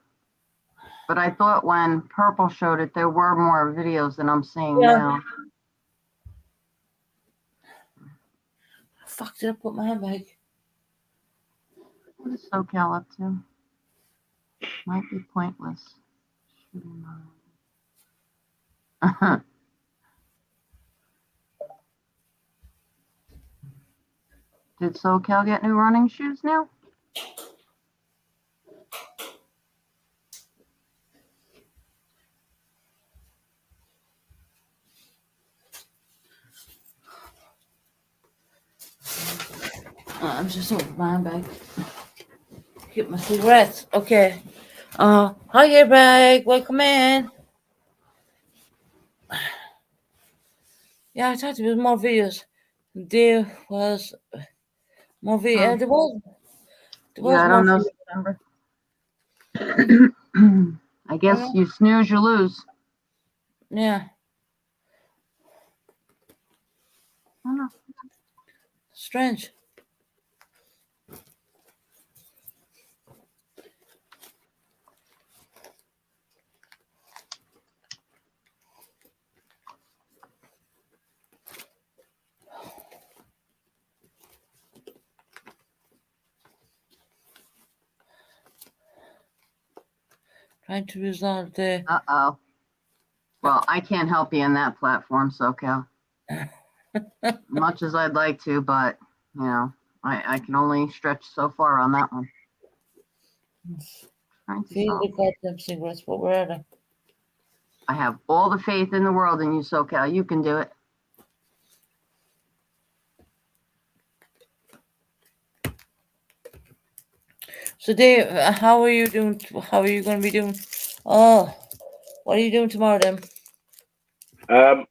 But I thought when Purple showed it, there were more videos than I'm seeing Yeah. now. Fuck, did I put my handbag? What is SoCal up to? Might be pointless. Shooting mine. Did SoCal get new running shoes now? I'm just looking for my handbag. Get my cigarettes. Okay. Hi, hairbag. Welcome in. Yeah, I thought there was more videos. There was more video. There was. There was Yeah, I more don't know videos. September. I guess you snooze, you lose. Yeah. I don't know. Strange. Trying to resolve the. Uh-oh. Well, I can't help you in that platform, SoCal. Much as I'd like to, but, you know, I can only stretch so far on that one. Trying to Feel solve. the goddamn cigarettes. What were they? I have all the faith in the world in you, SoCal. You can do it. So, Dave, how are you doing? How are you going to be doing? Oh, what are you doing tomorrow then? Well,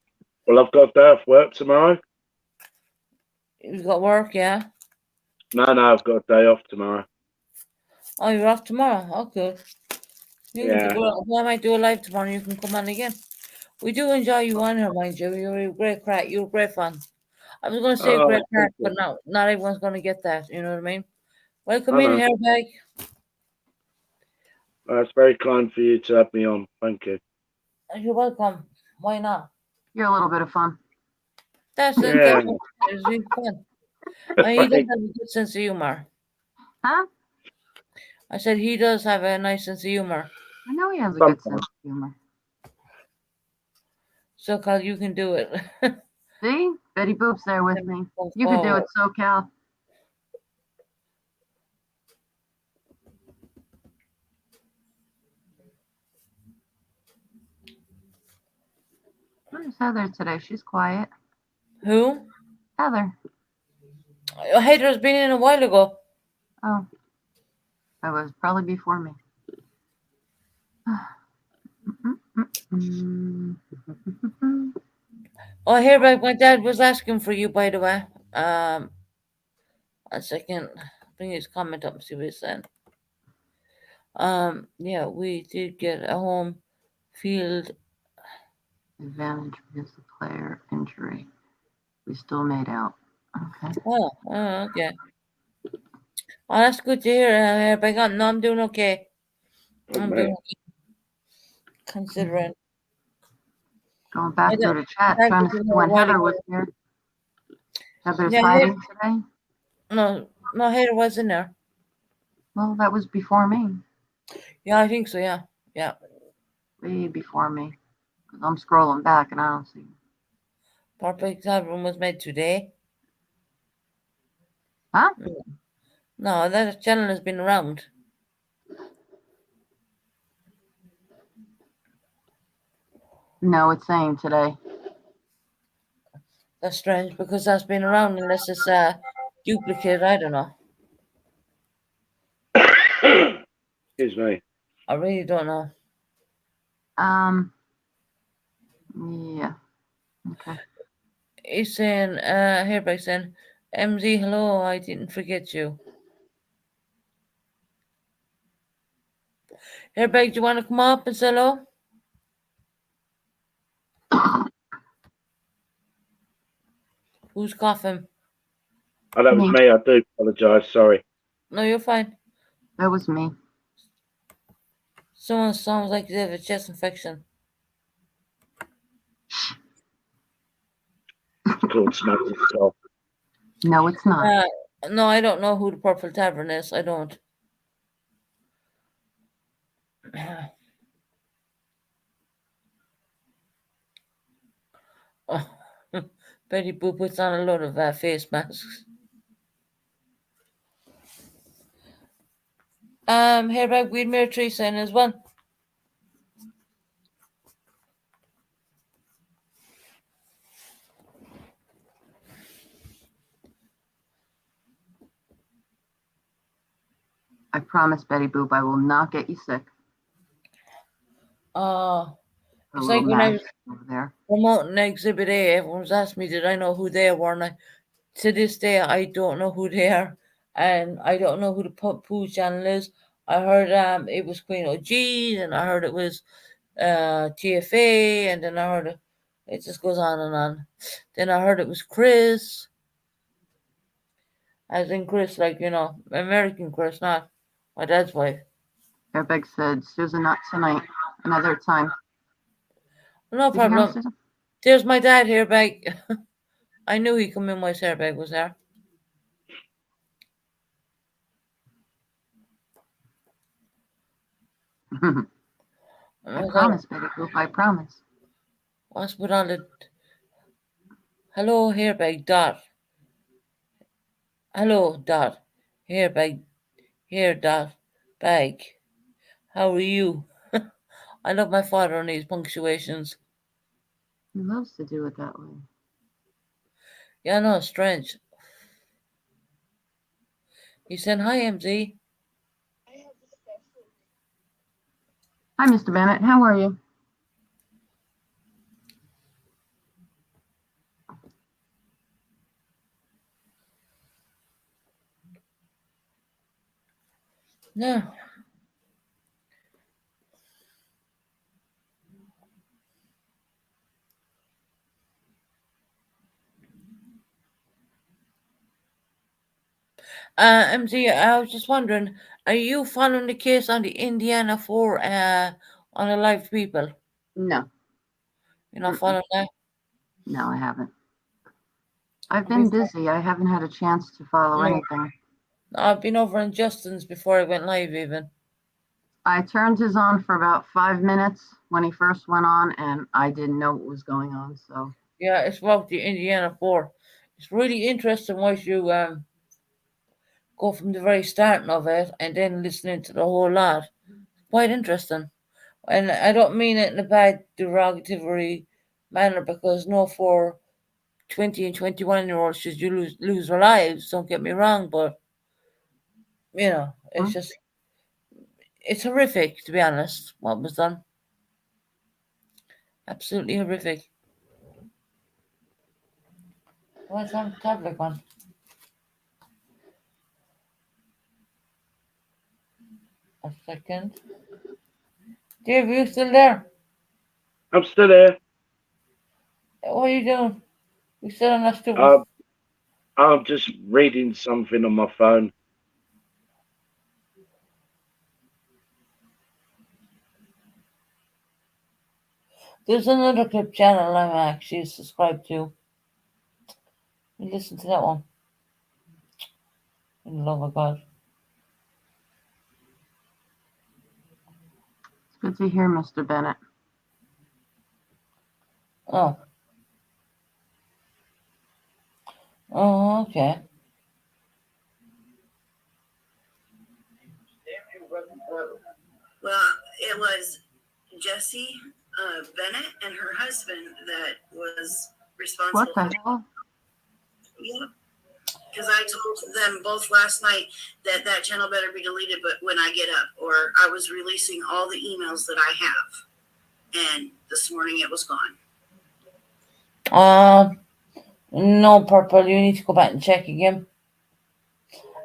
I've got a day off work tomorrow. You got work, yeah? No, I've got a day off tomorrow. Oh, you're off tomorrow. Oh, good. You can Yeah. I might do a live tomorrow. You can come on again. We do enjoy you on here, mind you. You're a great crack. You're a great fun. I was going to say Oh, great crack, thank you. but not everyone's going to get that. You know what I mean? Welcome I in, know. hairbag. It's very kind for you to have me on. Thank you. You're welcome. Why not? You're a little bit of fun. That's it. Yeah. It's really fun. He does have a good sense of humor. Huh? I said he does have a nice sense of humor. I know he has a good sense of humor. So, Carl, you can do it. See? Betty Boop's there with me. You can do it, SoCal. Where's Heather today? She's quiet. Who? Heather. Heather's been in a while ago. Oh. That was probably before me. Oh, hairbag, my dad was asking for you, by the way. A second. Bring his comment up and see what he's saying. Yeah, we did get a home field advantage because the player injury. We still made out. Okay. Oh, okay. Oh, that's good to hear. But I'm doing okay. I'm doing okay. Considering. Going back I through the chat, thank trying you to for see the when Heather while was ago. here. Heather's Yeah, hiding today. No, Heather was in there. Well, that was before me. Yeah, I think so. Yeah. Way before me. Because I'm scrolling back and I don't see. Perfect album was made today. Huh? No, that channel has been around. No, it's saying today. That's strange because that's been around unless it's duplicate. I don't know. Excuse me. I really don't know. Yeah. Okay. He's saying, hereby saying, MZ, hello, I didn't forget you. Here, Beg, do you want to come up and say hello? Who's coughing? Oh, that was Me. me. I do apologise. Sorry. No, you're fine. That was me. Someone sounds like they have a chest infection. It's called smoking cough. No, it's not. No, I don't know who the Purple Tavern is. I don't. Oh, Betty Boo puts on a lot of face masks. Here, Beg, we'd Mary Teresa in as well. I promise, Betty Boop, I will not get you sick. Uh, A it's little like when I was magic over there. promoting Exhibit A, everyone's asked me, did I know who they were? And to this day, I don't know who they are. And I don't know who the Pooh channel is. I heard it was Queen OG, and I heard it was TFA, and then I heard it just goes on and on. Then I heard it was Chris, as in Chris, like, American Chris, not my dad's wife. Airbag said, Susan, not tonight. Another time. No Did you hear me, problem. Susan? There's my dad here, Bag. I knew he'd come in while Sarah Bag was there. I promise, Betty Boop, I promise. What's put on the hello Hairbag Dot. Hello Dot. Hairbag Hair Dot Bag. How are you? I love my father and his punctuations. He loves to do it that way. Yeah, no, strange. He said hi, MZ. Hi, Mr. Bennett. How are you? No. MZ, I was just wondering, are you following the case on the Indiana 4 unalived people? No. You're not following that? No, I haven't. I've been busy. I haven't had a chance to follow anything. I've been over in Justin's before I went live even. I turned his on for about 5 minutes when he first went on, and I didn't know what was going on. So yeah, it's about the Indiana 4. It's really interesting once you go from the very starting of it and then listening to the whole lot. Quite interesting. And I don't mean it in a bad derogatory manner, because no 4 20 and 21-year-olds should you lose their lives, don't get me wrong, but it's just it's horrific, to be honest, what was done. Absolutely horrific. What's on the tablet one? A second. Dave, you still there? I'm still here. What are you doing? You still on that stupid? I'm just reading something on my phone. There's another clip channel I'm actually subscribed to. You listen to that one. In the love of God. it's good to hear, Mr. Bennett. Oh. Oh, okay. Well, it was Jessie Bennett and her husband that was responsible. What the hell? Yeah. Because I told them both last night that channel better be deleted, but when I get up, or I was releasing all the emails that I have, and this morning it was gone. No, Purple, you need to go back and check again.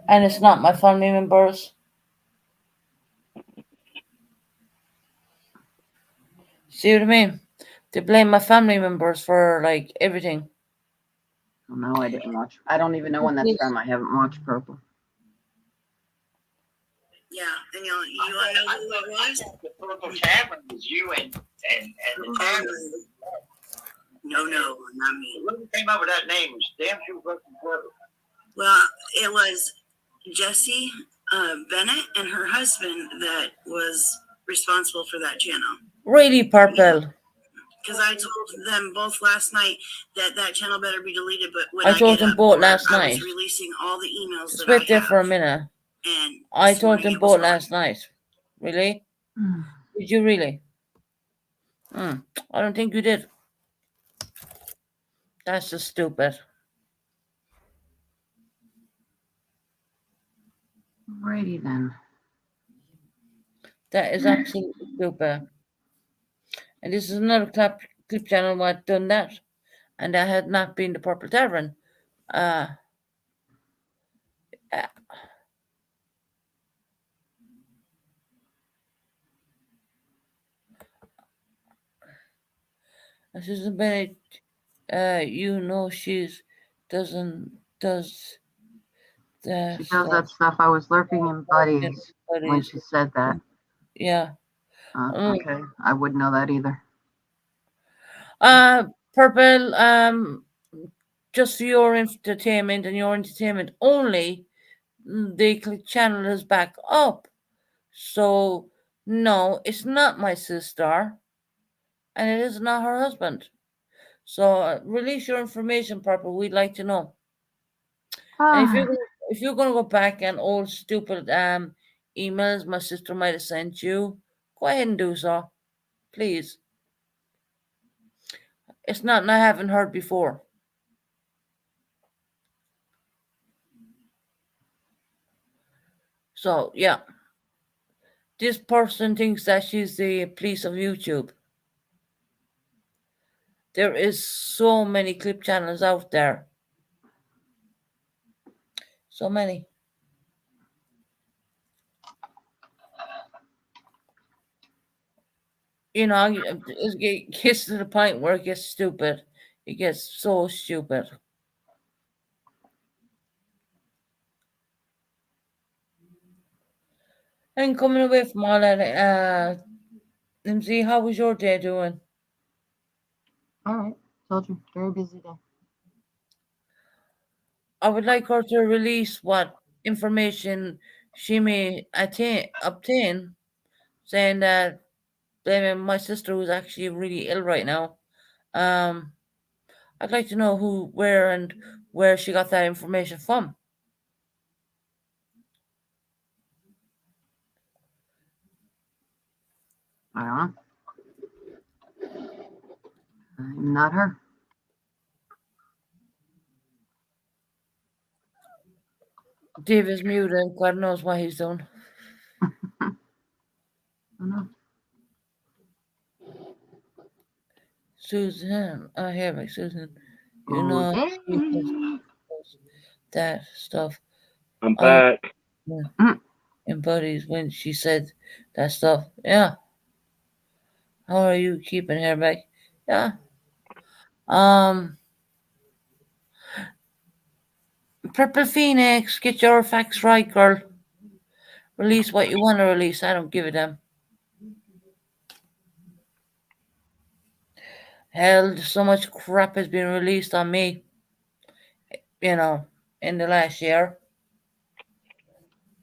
And it's not my family members. See what I mean? They blame my family members for like everything. Oh, no, I didn't watch. I don't even know when that's from. I haven't watched Purple. Yeah, and you want to know who it was? The Purple Tavern was you and the Tavern. No, not me. Whoever came up with that name was damn sure fucking clever. Well, it was Jessie Bennett and her husband that was responsible for that channel. Really, Purple. Because I told them both last night that that channel better be deleted. But when I told get them up, both or last I night. was releasing all the emails Just that wait I there have, for a minute. and I this told morning them it was both gone. last night. Really? Did you really? I don't think you did. That's just stupid. Alrighty then. That is absolutely stupid. And this is another clip channel what done that. And that had not been the Purple Tavern. Susan Bennett, you know she's does the She does that stuff. I was lurking in Buddies when buddies. she said that. Yeah. Okay, I wouldn't know that either. Purple, just for your entertainment and your entertainment only, the channel is back up. So no, it's not my sister, and it is not her husband. So release your information, Purple. We'd like to know. And if you're gonna go back and old stupid emails my sister might have sent you, go ahead and do so, please. It's not I haven't heard before. So yeah, this person thinks that she's the police of YouTube. There is so many clip channels out there. So many. You know, it gets to the point where it gets stupid. It gets so stupid. And coming away from all that, Lindsay, how was your day doing? All right, told you, very busy day. I would like her to release what information she may obtain, saying that my sister who's actually really ill right now. I'd like to know who, where she got that information from. I don't know. I'm not her. Dave is muted. God knows what he's doing. I don't know. Susan, I hear me, Susan. You know Okay. that stuff. I'm back. In Buddies when she said that stuff. Yeah. How are you keeping her back? Yeah. Purple Phoenix, get your facts right, girl. Release what you want to release. I don't give a damn. Hell, so much crap has been released on me, you know, in the last year.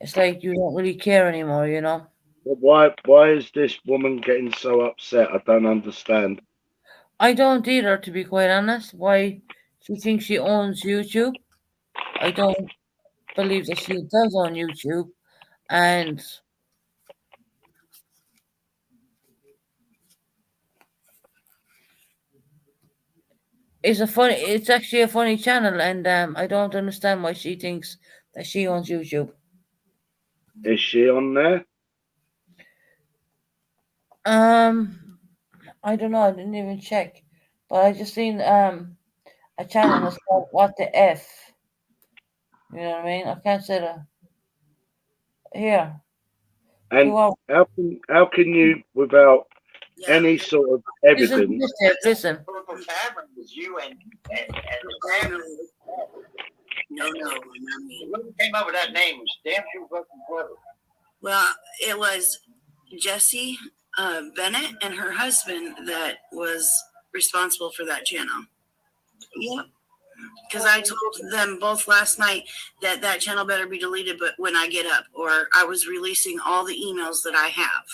It's like you don't really care anymore, you know. Why is this woman getting so upset? I don't understand. I don't either, to be quite honest. Why she thinks she owns YouTube? I don't believe that she does own YouTube. And it's actually a funny channel, and I don't understand why she thinks that she owns YouTube. Is she on there? I don't know, I didn't even check. But I just seen a channel that's called What the F. You know what I mean? I can't say that. Here. And how can you, without Yeah. any sort of Listen to evidence. this, Dave, listen. Purple Tavern was you and the Tavern. No, not me. Whoever came up with that name was damn sure fucking clever. Well, it was Jessie Bennett and her husband that was responsible for that channel. Yep. Because I told them both last night that that channel better be deleted, but when I get up, or I was releasing all the emails that I have.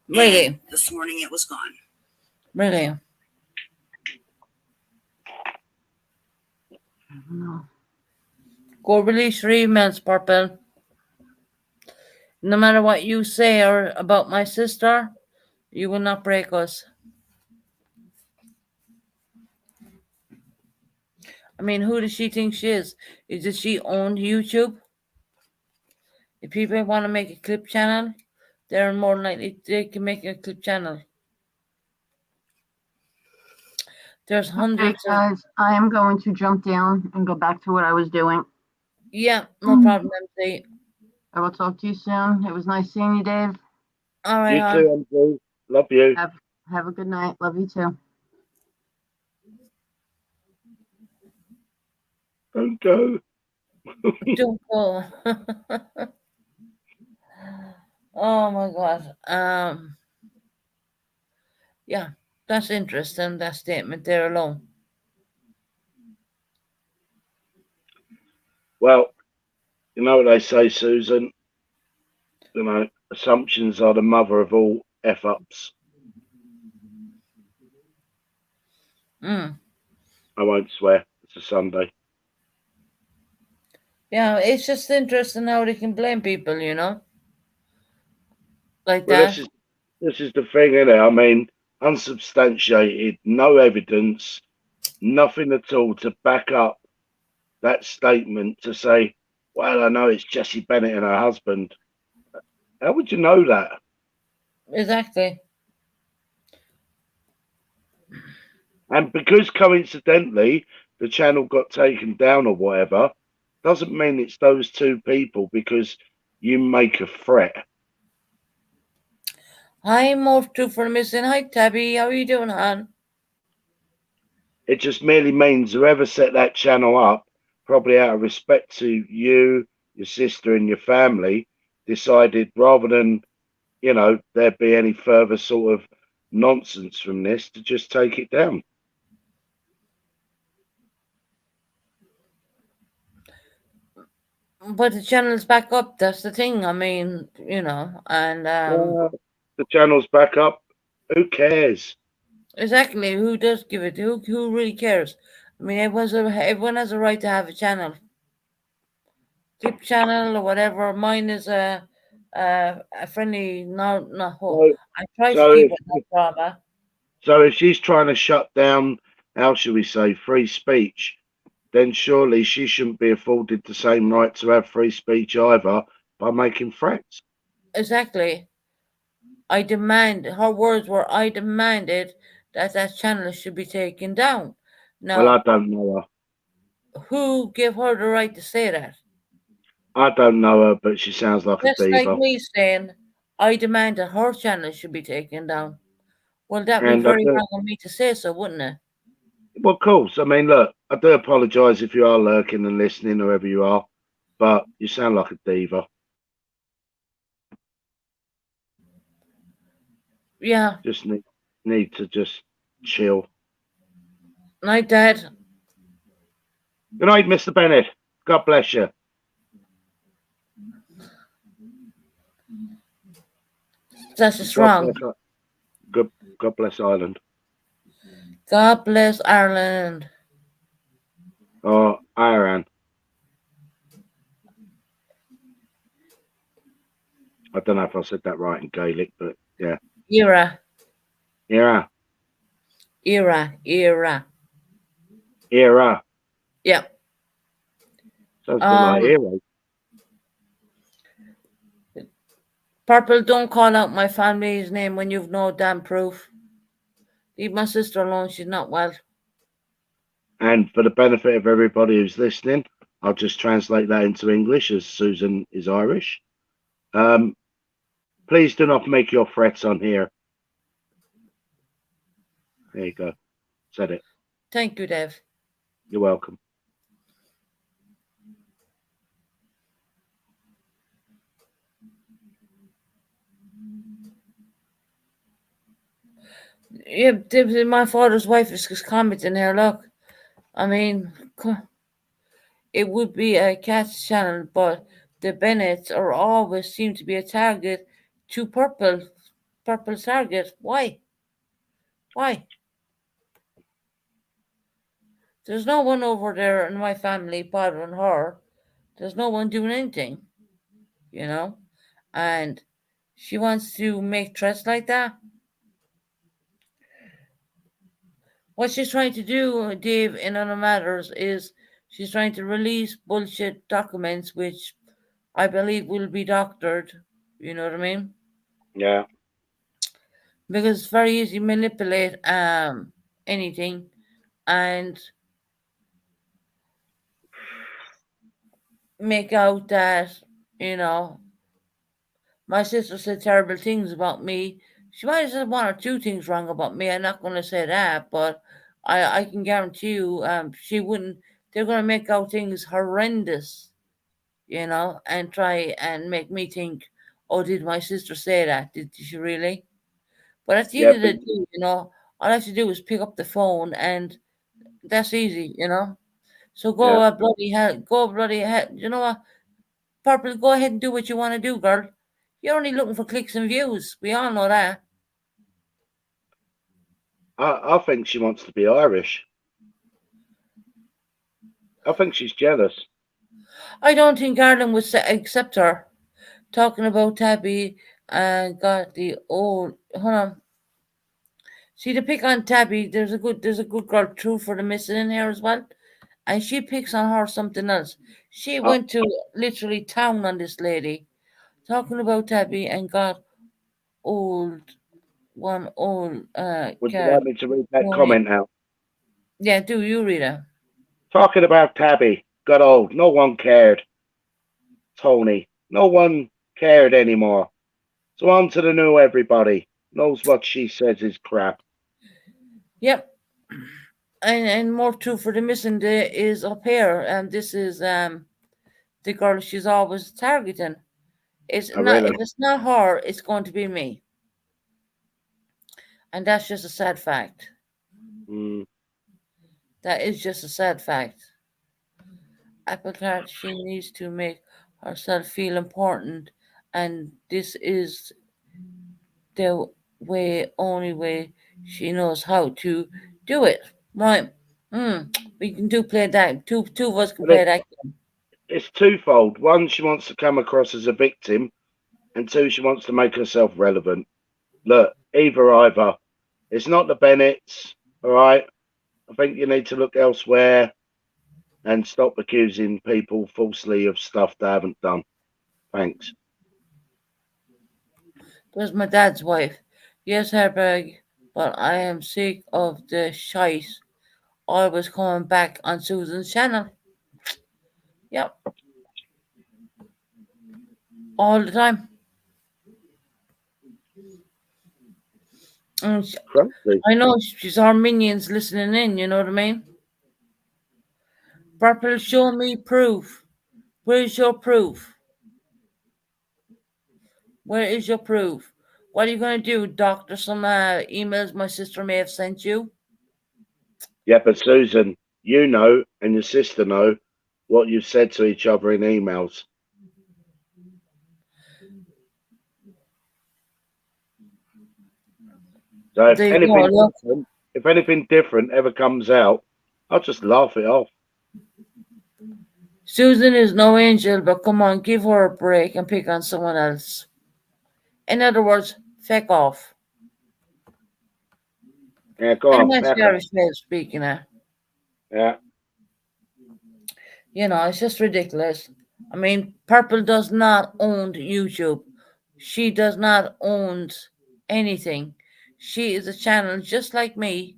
Really? And this morning it was gone. Really? I don't know. Go release your emails, Purple. No matter what you say or about my sister, you will not break us. I mean, who does she think she is? Is it she owned YouTube? If people want to make a clip channel, they're more likely they can make a clip channel. There's Okay, hundreds of guys, I am going to jump down and go back to what I was doing. yeah, no problem, MC. I will talk to you soon. It was nice seeing you, Dave. All right, You hon. too, Andrew. Love you. Have a good night. Love you too. Don't go. Don't go. Oh my God. Yeah, that's interesting, that statement there alone. Well, you know what they say, Susan? You know, assumptions are the mother of all F-ups. Mm. I won't swear. It's a Sunday. Yeah, it's just interesting how they can blame people, you know? Like Well, that. this is the thing, isn't it? I mean, unsubstantiated, no evidence, nothing at all to back up that statement to say, well, I know it's Jessie Bennett and her husband. How would you know that? Exactly. And because coincidentally the channel got taken down or whatever, doesn't mean it's those two people because you make a threat. Hi, Morph 2 for missing. Hi, Tabby. How are you doing, hon? It just merely means whoever set that channel up, probably out of respect to you, your sister, and your family, decided rather than, you know, there be any further sort of nonsense from this, to just take it down. But the channel's back up. That's the thing. I mean, you know, and The channel's back up. Who cares? exactly. Who does give it? Who really cares? I mean, everyone has a right to have a channel, clip channel or whatever. Mine is a friendly. No. So, I try to so keep if, it no drama. so if she's trying to shut down, how shall we say, free speech, then surely she shouldn't be afforded the same right to have free speech either by making threats. Exactly. I demand. Her words were, "I demanded that channel should be taken down." Well, Now, I don't know her. who gave her the right to say that? I don't know her, but she sounds like a That's like diva. me saying, "I demand that her channel should be taken down." Well, that'd be And I very do, wrong of me to say so, wouldn't it? well, of course. I mean, look, I do apologise if you are lurking and listening, whoever you are, but you sound like a diva. Yeah. Just need to just chill. Night, Dad. Good night, Mr. Bennett. God bless you. That's just God wrong. bless, God bless Ireland. God bless Ireland. Or Iran. I don't know if I said that right in Gaelic, but yeah. Era. Era. Era. Era. Era. Yeah. Sounds a bit like hero. Purple, don't call out my family's name when you've no damn proof. Leave my sister alone. She's not well. And for the benefit of everybody who's listening, I'll just translate that into English as Susan is Irish. Please do not make your threats on here. There you go. Said it. Thank you, Dev. You're welcome. Yeah, my father's wife is just commenting here. Look, I mean, it would be a cat's channel, but the Bennets are always seem to be a target to purple target. Why? Why? There's no one over there in my family bothering her. There's no one doing anything, you know? And she wants to make threats like that. What she's trying to do, Dave, in other matters, is she's trying to release bullshit documents which I believe will be doctored. You know what I mean? Yeah. Because it's very easy to manipulate anything and make out that, you know, my sister said terrible things about me. She might have said one or two things wrong about me. I'm not going to say that, but I can guarantee you she wouldn't. They're going to make out things horrendous, you know, and try and make me think, oh, did my sister say that? Did she really? But at the Yeah, end of the but day, you know, all I have to do is pick up the phone and that's easy, you know. So go yeah. bloody hell, go bloody hell. You know what? Purple, go ahead and do what you want to do, girl. You're only looking for clicks and views. We all know that. I think she wants to be Irish. I think she's jealous. I don't think Ireland would accept her. Talking about Tabby and got the old. Hold on. See, to pick on Tabby, there's a good girl, True for the Missing in here as well, and she picks on her something else. She I, went to literally town on this lady, talking about Tabby and got old old would you card. like me to read that Tony. comment out? Yeah, do you read it? Talking about Tabby. Got old. No one cared. Tony. No one cared anymore. So on to the new everybody. Knows what she says is crap. Yep. And more true for the missing day is up here, and this is the girl she's always targeting. It's I not really. if it's not her, it's going to be me, and that's just a sad fact. Mm, That is just a sad fact. Apple Tart, she needs to make herself feel important, and this is the only way she knows how to do it. Right? We can play that. Two of us can but play that game. it's twofold. One, she wants to come across as a victim, and two, she wants to make herself relevant. Look, either. It's not the Bennets, all right? I think you need to look elsewhere and stop accusing people falsely of stuff they haven't done. Thanks. There's my dad's wife. Yes, Herberg, but I am sick of the shite always coming back on Susan's channel. Yep, all the time. And Crazy. I know she's our minions listening in, you know what I mean? Purple, show me proof. Where's your proof? Where is your proof? What are you going to do? Doctor some emails my sister may have sent you? Yeah, but Susan, you know, and your sister know what you've said to each other in emails. So if anything different ever comes out, I'll just laugh it off. Susan is no angel, but come on, give her a break and pick on someone else. In other words, feck off. Yeah, go And on. that's Back the up. Irish way of speaking it. Yeah. You know, it's just ridiculous. I mean, Purple does not own YouTube. She does not own anything. She is a channel just like me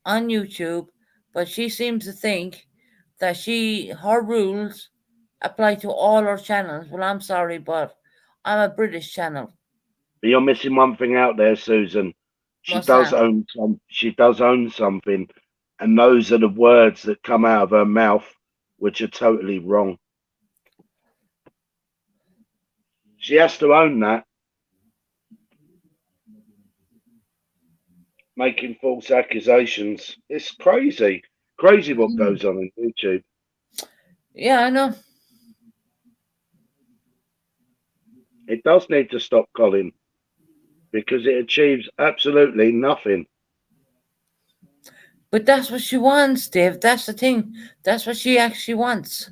on YouTube, but she seems to think that her rules apply to all our channels. Well, I'm sorry, but I'm a British channel. But you're missing one thing out there, Susan. She What's does that? own She does own something, and those are the words that come out of her mouth, which are totally wrong. She has to own that. Making false accusations. It's crazy. Crazy what goes on YouTube. Yeah, I know. It does need to stop, Colin, because it achieves absolutely nothing. But that's what she wants, Dave. That's the thing. That's what she actually wants.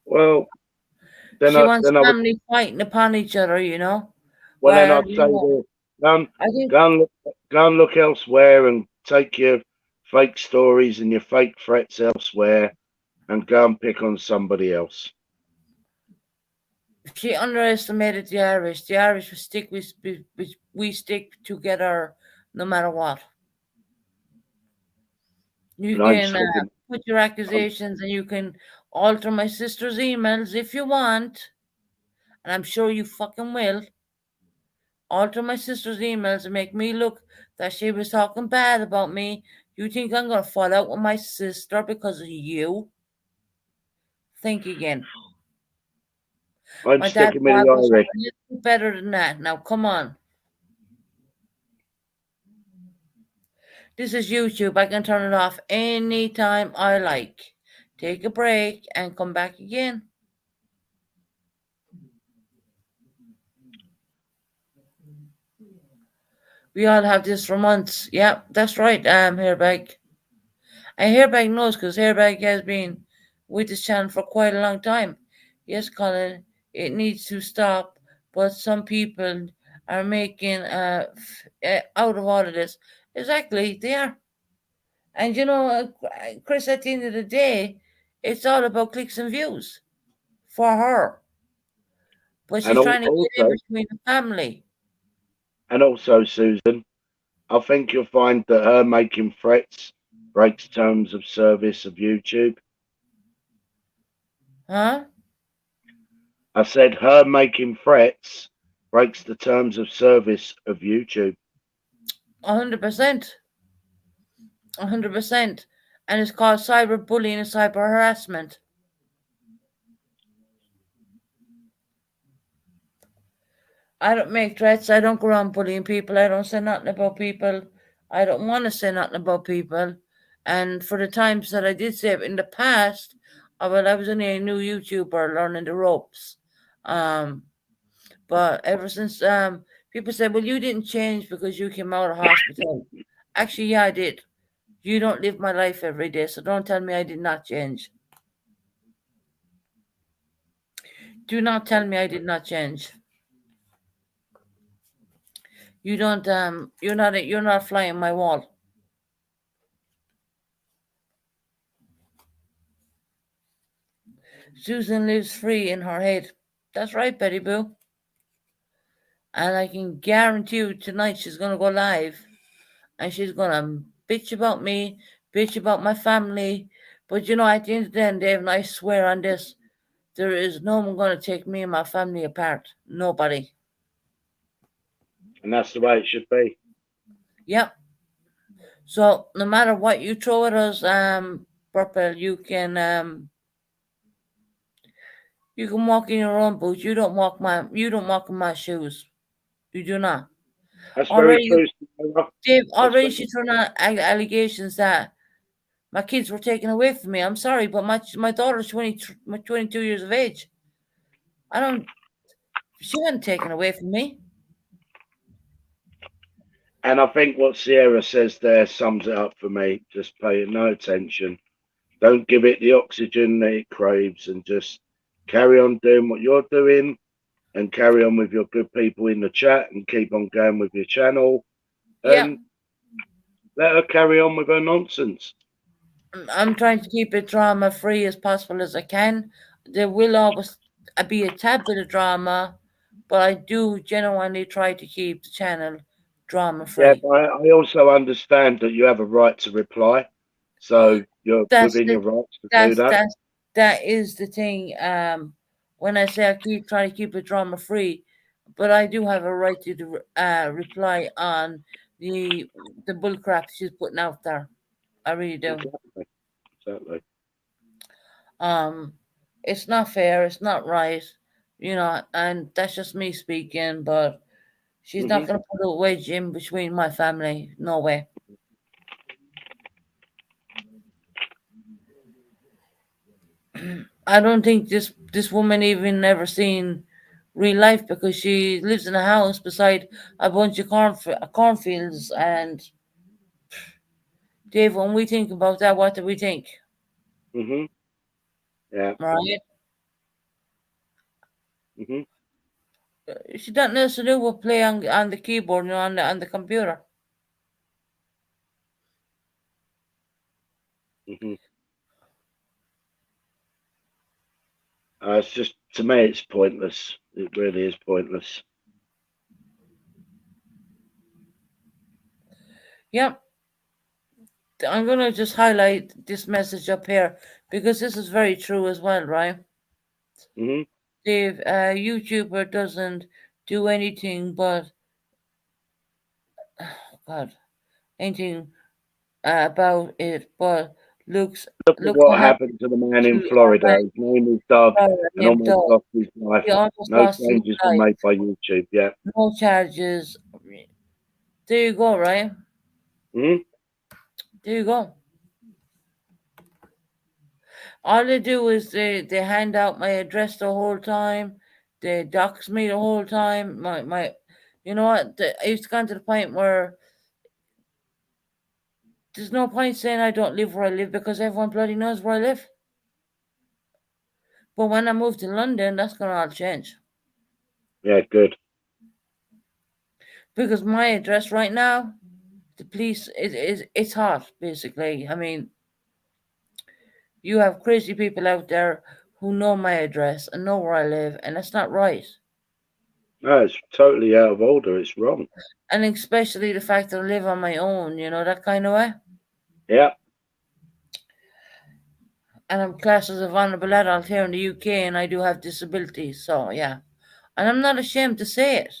Well, She wants then I would family fighting upon each other, you know. then Where I'd say, well, I think go and look elsewhere and take your fake stories and your fake threats elsewhere and go and pick on somebody else. she underestimated the Irish. The Irish we stick together no matter what. You And I'm can sticking, put your accusations and you can alter my sister's emails if you want, and I'm sure you fucking will. Alter my sister's emails and make me look that she was talking bad about me. You think I'm gonna fall out with my sister because of you? Think again. I'm My dad sticking with was the Irish. a little better than that. Now come on. This is YouTube. I can turn it off anytime I like. Take a break and come back again. We all have this for months. Yeah, that's right, Hairbag. And Hairbag knows because Hairbag has been with this channel for quite a long time. Yes, Colin, it needs to stop, but some people are making out of all of this. Exactly, they are. And you know, Chris, at the end of the day, it's all about clicks and views for her. But And she's trying to get in also, between the family. Susan, I think you'll find that her making threats breaks terms of service of YouTube. Huh? I said her making threats breaks the terms of service of YouTube. 100%. 100%. And it's called cyberbullying and cyber harassment. I don't make threats. I don't go around bullying people. I don't say nothing about people. I don't want to say nothing about people. And for the times that I did say it in the past, I was only a new YouTuber learning the ropes. But ever since people said, well, you didn't change because you came out of hospital. Actually, yeah, I did. You don't live my life every day, so don't tell me I did not change. Do not tell me I did not change. You don't you're not flying my wall. Susan lives free in her head. That's right, Betty Boo. And I can guarantee you tonight she's gonna go live and she's gonna bitch about me, bitch about my family. But you know, at the end of the day, Dave, and I swear on this, there is no one gonna take me and my family apart. Nobody. And that's the way it should be. Yep. So no matter what you throw at us, Purple, you can walk in your own boots. You don't walk in my shoes. You do not. That's very Already, true, Sarah. Dave, already very- she threw out allegations that my kids were taken away from me. I'm sorry, but my daughter's 22 years of age. She wasn't taken away from me. And I think what Sierra says there sums it up for me. Just pay it no attention. Don't give it the oxygen that it craves and just carry on doing what you're doing and carry on with your good people in the chat and keep on going with your channel. And let her carry on with her nonsense. I'm trying to keep it drama free as possible as I can. There will always be a tad bit of drama, but I do genuinely try to keep the channel drama free. Yeah, but I also understand that you have a right to reply. So you're within your rights to do that. That is the thing. When I say I try to keep it drama free, but I do have a right to reply on the the bull crap she's putting out there. I really do. Exactly. Exactly. Um, it's not fair. It's not right. And that's just me speaking. But she's Hmm. not going to put a wedge in between my family. No way. I don't think this woman even ever seen real life because she lives in a house beside a bunch of cornfields. And Dave, when we think about that, what do we think? Hmm. Yeah. Right? Hmm. She doesn't know to do with play on the keyboard, on the computer. Hmm. It's just, to me, it's pointless. It really is pointless. Yep. I'm gonna just highlight this message up here because this is very true as well, right? Hmm. Dave, a YouTuber doesn't do anything but God, anything about it, but looks Look at looks what happy happened to the man in to Florida. His name is Doug, and named almost Doug. lost his life. He almost No lost his changes were life. made by YouTube. Yeah. No charges. There you go, right? Hmm. There you go. All they do is they hand out my address the whole time. They dox me the whole time. You know what? It's gone to the point where there's no point saying I don't live where I live because everyone bloody knows where I live. But when I move to London, that's gonna all change Yeah. Good. because my address right now, the police is it's hot basically. I mean, you have crazy people out there who know my address and know where I live, and that's not right. No, it's totally out of order. It's wrong. And especially the fact that I live on my own, that kind of way. Yeah. And I'm classed as a vulnerable adult here in the UK, and I do have disabilities. So yeah, and I'm not ashamed to say it.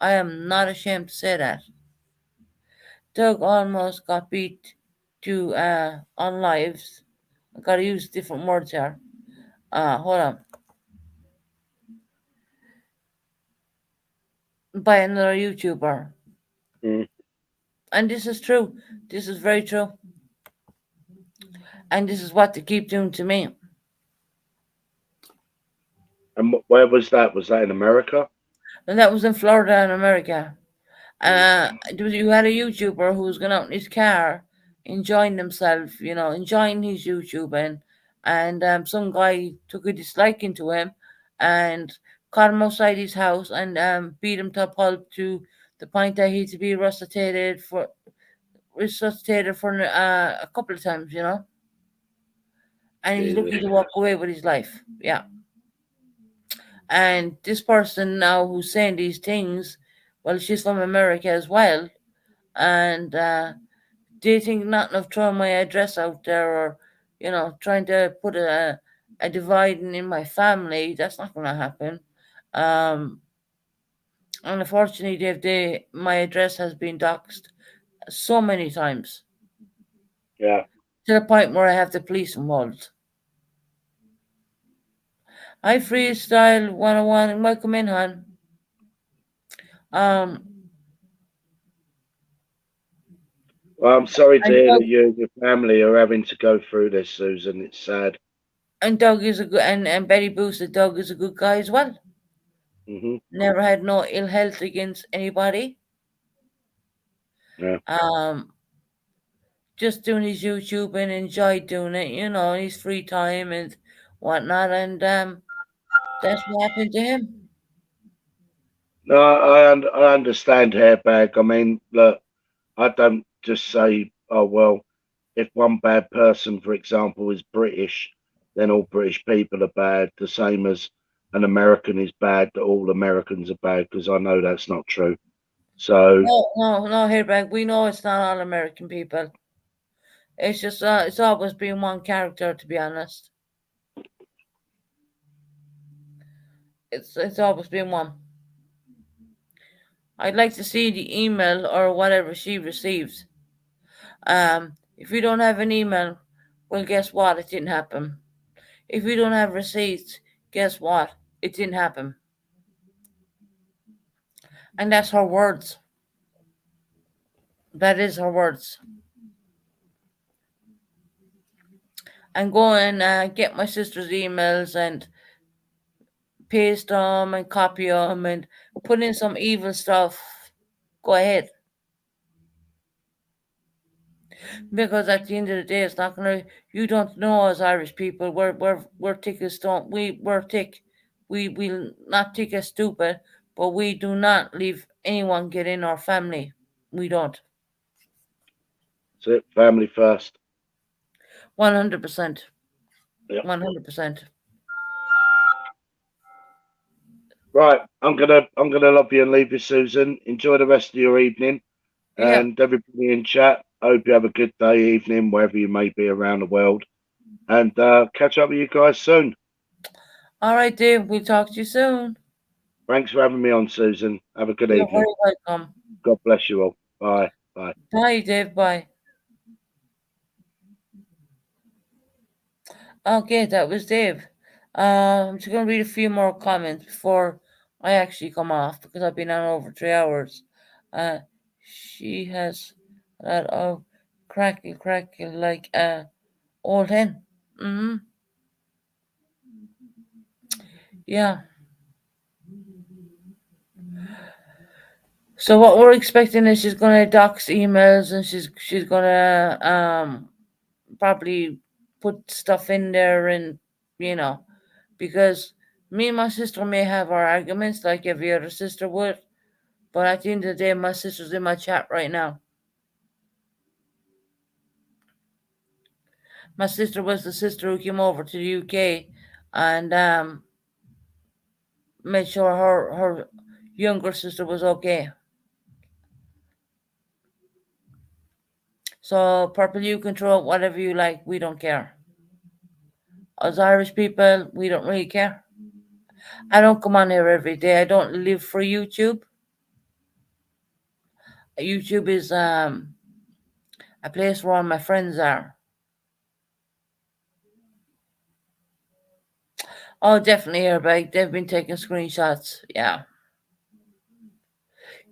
I am not ashamed to say that. Doug almost got beat to on lives. I gotta use different words here. Hold on. By another YouTuber, Mm. and this is true. This is very true, and this is what they keep doing to me. And where was that? Was that in America? And that was in Florida in America. Mm. You had a YouTuber who was going out in his car, enjoying himself, enjoying his YouTubing, and some guy took a disliking to him, and caught him outside his house and beat him to a pulp to the point that he had to be resuscitated for a couple of times, and he's Jesus lucky to walk Christ. away with his life. Yeah, and this person now who's saying these things, well, she's from America as well, and do you think nothing of throwing my address out there or, trying to put a dividing in my family? That's not going to happen. Um, and unfortunately, my address has been doxed so many times Yeah. to the point where I have the police involved. I freestyle 101. Welcome in, hon. Um, Well, I'm sorry to and hear Doug, that you and your family are having to go through this, Susan. It's sad. and Doug is a good, and Betty Boo said Doug is a good guy as well. Hmm. Never had no ill health against anybody. Yeah. Um, just doing his YouTube and enjoyed doing it, in his free time and whatnot. And that's what happened to him. No, I understand, Hairbag. I mean, look, I don't just say, oh, well, if one bad person, for example, is British, then all British people are bad, the same as an American is bad, that all Americans are bad, because I know that's not true. So, No, Hairback. We know it's not all American people. It's just it's always been one character, to be honest. It's always been one. I'd like to see the email or whatever she receives. If you don't have an email, well, guess what? It didn't happen. If you don't have receipts, guess what? It didn't happen. And that's her words. That is her words. And go and get my sister's emails and paste them and copy them and put in some evil stuff. Go ahead. Because at the end of the day, it's not gonna. You don't know as Irish people. We're thick as stone. We're thick. We'll not thick as stupid, but we do not leave anyone get in our family. We don't. That's it. Family first. 100%. Yep. 100%. Right. I'm gonna love you and leave you, Susan. Enjoy the rest of your evening. Yeah. And everybody in chat, I hope you have a good day, evening, wherever you may be around the world. And catch up with you guys soon. All right, Dave. We'll talk to you soon. Thanks for having me on, Susan. Have a good You're evening. very welcome. God bless you all. Bye. Bye. Bye, Dave. Bye. Okay, that was Dave. I'm just going to read a few more comments before I actually come off because I've been on over 3 hours. She has a lot of crackle like a old hen. Yeah. So what we're expecting is she's going to dox emails and she's going to probably put stuff in there and because me and my sister may have our arguments like every other sister would, but at the end of the day, my sister's in my chat right now. My sister was the sister who came over to the UK and made sure her younger sister was okay. So, Purple, you control whatever you like. We don't care. As Irish people, we don't really care. I don't come on here every day. I don't live for YouTube. YouTube is a place where all my friends are. Oh, definitely Airbag. They've been taking screenshots. Yeah.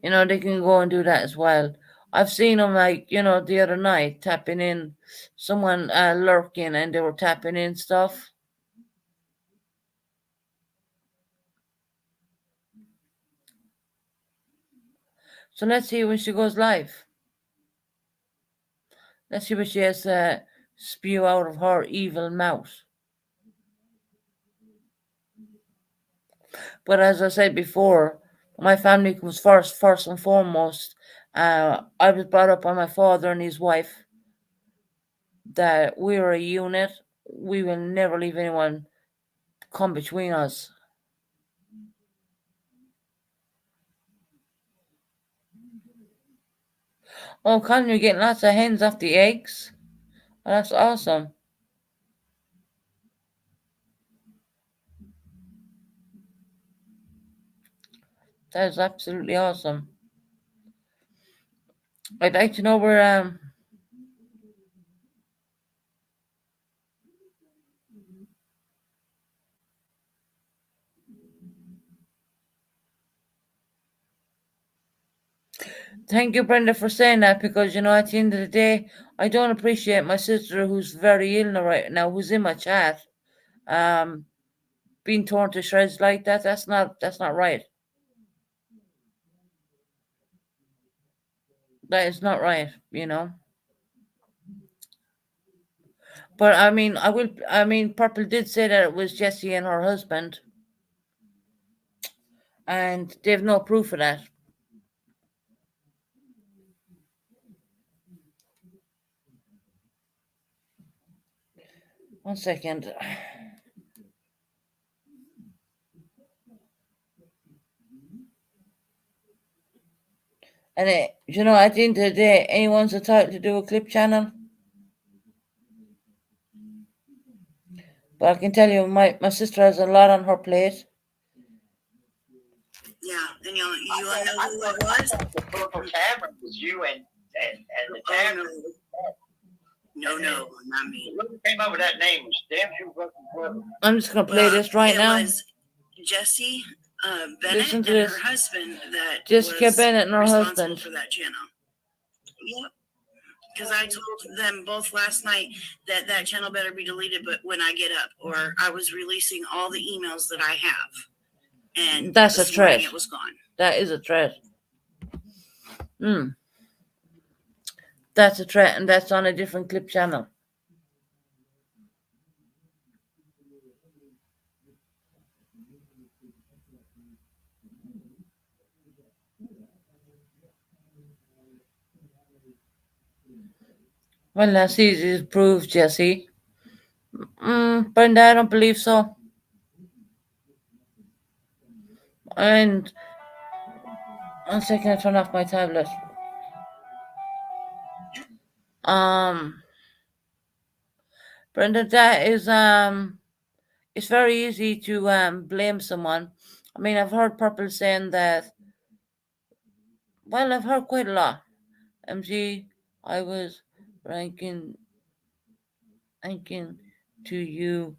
They can go and do that as well. I've seen them the other night tapping in someone lurking and they were tapping in stuff. So let's see when she goes live. Let's see what she has to spew out of her evil mouth. But as I said before, my family comes first and foremost. I was brought up by my father and his wife that we're a unit. We will never leave anyone come between us. Oh, Colin, you're getting lots of hens off the eggs. Oh, that's awesome. That is absolutely awesome. I'd like to know where Thank you, Brenda, for saying that because at the end of the day, I don't appreciate my sister who's very ill right now, who's in my chat, being torn to shreds like that. That's not right. That is not right, But Purple did say that it was Jessie and her husband, and they have no proof of that. One second. And at the end of the day, anyone's entitled to do a clip channel. But I can tell you, my sister has a lot on her plate. Yeah. And you I want to know who it thought was? the Purple Tavern was you and the Oh, tavern. no, not me. Whoever came up with that name was damn sure wasn't Purple. I'm just gonna play this right it now. was Jessie Bennett Listen and to this. her husband that Jessica was Bennett and her responsible husband. for that channel. Yep. Because I told them both last night that that channel better be deleted, but when I get up, or I was releasing all the emails that I have, and That's a this morning threat. it was gone. That is a threat. That's a threat, and that's on a different clip channel. Well, that's easy to prove, Jesse. Brenda, I don't believe so. And 1 second, I turn off my tablet. Brenda, that is it's very easy to blame someone. I mean, I've heard Purple saying that. Well, I've heard quite a lot. MG, I was ranking to you.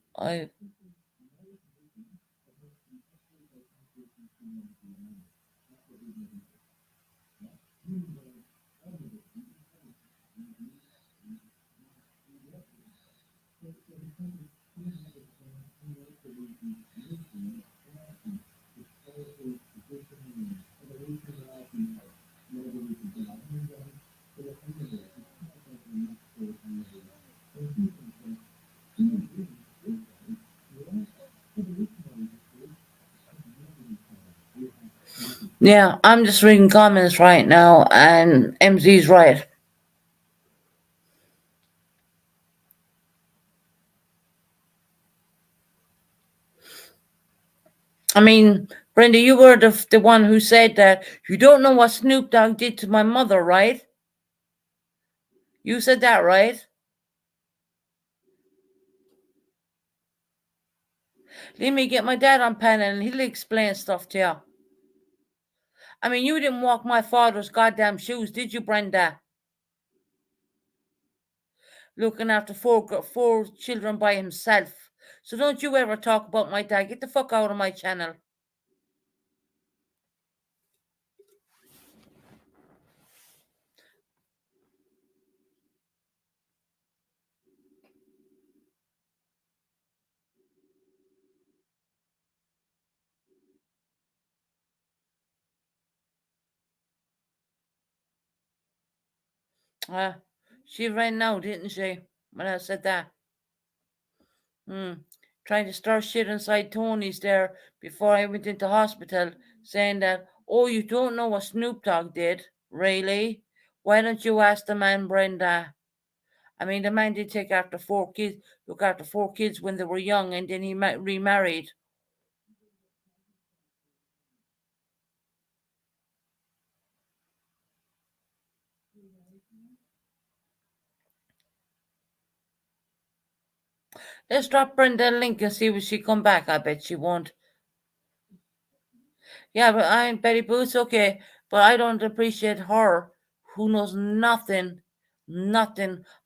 Yeah, I'm just reading comments right now, and MZ's right. I mean, Brenda, you were the one who said that you don't know what Snoop Dogg did to my mother, right? You said that, right? Let me get my dad on panel and he'll explain stuff to you. I mean, you didn't walk my father's goddamn shoes, did you, Brenda? Looking after four children by himself. So don't you ever talk about my dad. Get the fuck out of my channel. She ran now, didn't she? When I said that. Trying to stir shit inside Tony's there before I went into hospital, saying that, oh, you don't know what Snoop Dogg did? Really? Why don't you ask the man, Brenda? I mean, the man did look after four kids when they were young, and then he remarried. Let's drop Brenda a link and see if she come back. I bet she won't. Yeah, but I'm Betty Boots, okay. But I don't appreciate her who knows nothing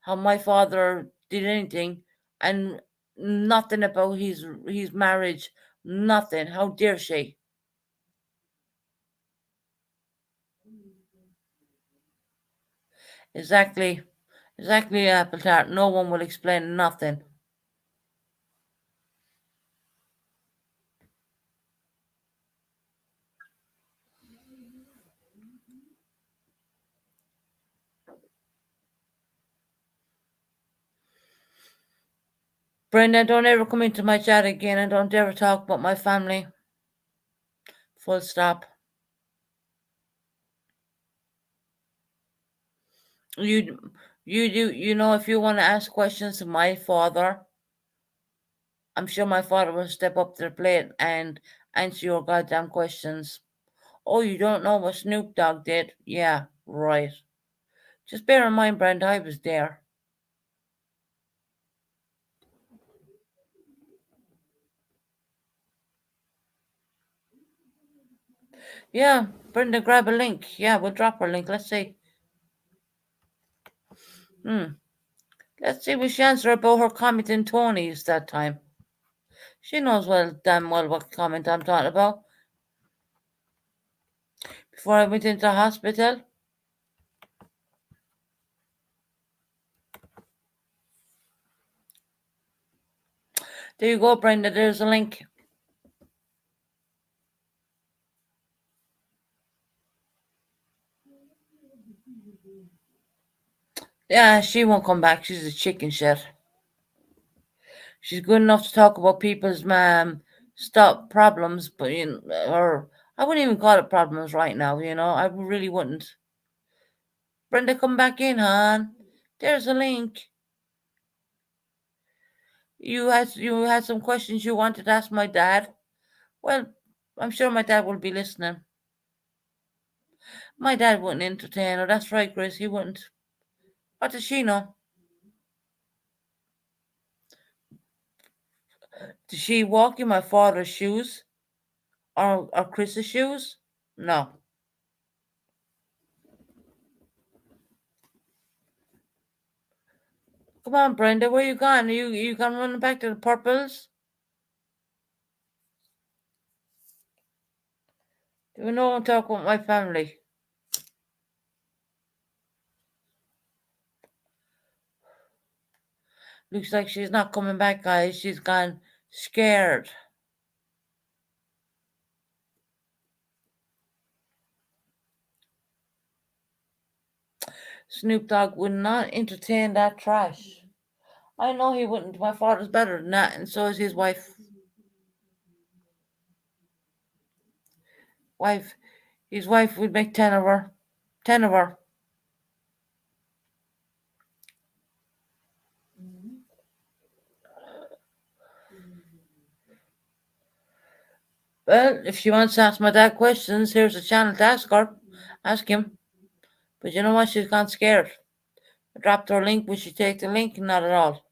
how my father did anything, and nothing about his marriage. Nothing. How dare she? Exactly, Apple Tart. No one will explain nothing. Brenda, don't ever come into my chat again, and don't ever talk about my family. Full stop. You know, if you want to ask questions to my father, I'm sure my father will step up to the plate and answer your goddamn questions. Oh, you don't know what Snoop Dogg did? Yeah, right. Just bear in mind, Brenda, I was there. Yeah, Brenda, grab a link. Yeah, we'll drop her link. Let's see. Let's see what she answered about her comment in Tony's that time. She knows damn well what comment I'm talking about. Before I went into hospital. There you go, Brenda. There's a link. Yeah, she won't come back. She's a chicken shit. She's good enough to talk about people's stop problems, but or I wouldn't even call it problems right now. I really wouldn't. Brenda, come back in, hon. There's a link. You had some questions you wanted to ask my dad. Well, I'm sure my dad will be listening. My dad wouldn't entertain her. That's right, Chris. He wouldn't. What does she know? Does she walk in my father's shoes? Or Chris's shoes? No. Come on, Brenda. Where you gone? You gone running back to the purples? Do you know I'm talking with my family? Looks like she's not coming back, guys. She's gone scared. Snoop Dogg would not entertain that trash. I know he wouldn't. My father's better than that, and so is his wife. His wife would make 10 of her. 10 of her. Well, if she wants to ask my dad questions, here's a channel to ask her. Ask him. But you know what? She's gone scared. I dropped her link. Would she take the link? Not at all.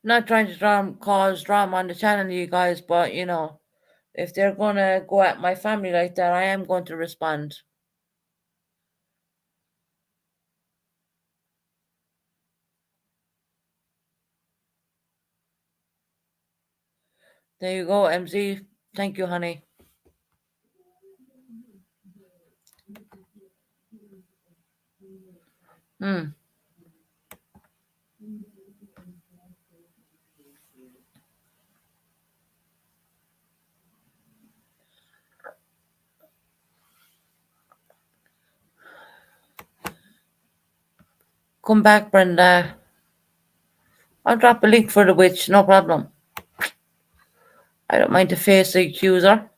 Not trying to cause drama on the channel, you guys, but if they're gonna go at my family like that, I am going to respond. There you go, MZ. Thank you, honey. Come back, Brenda. I'll drop a link for the witch, no problem. I don't mind to face the accuser.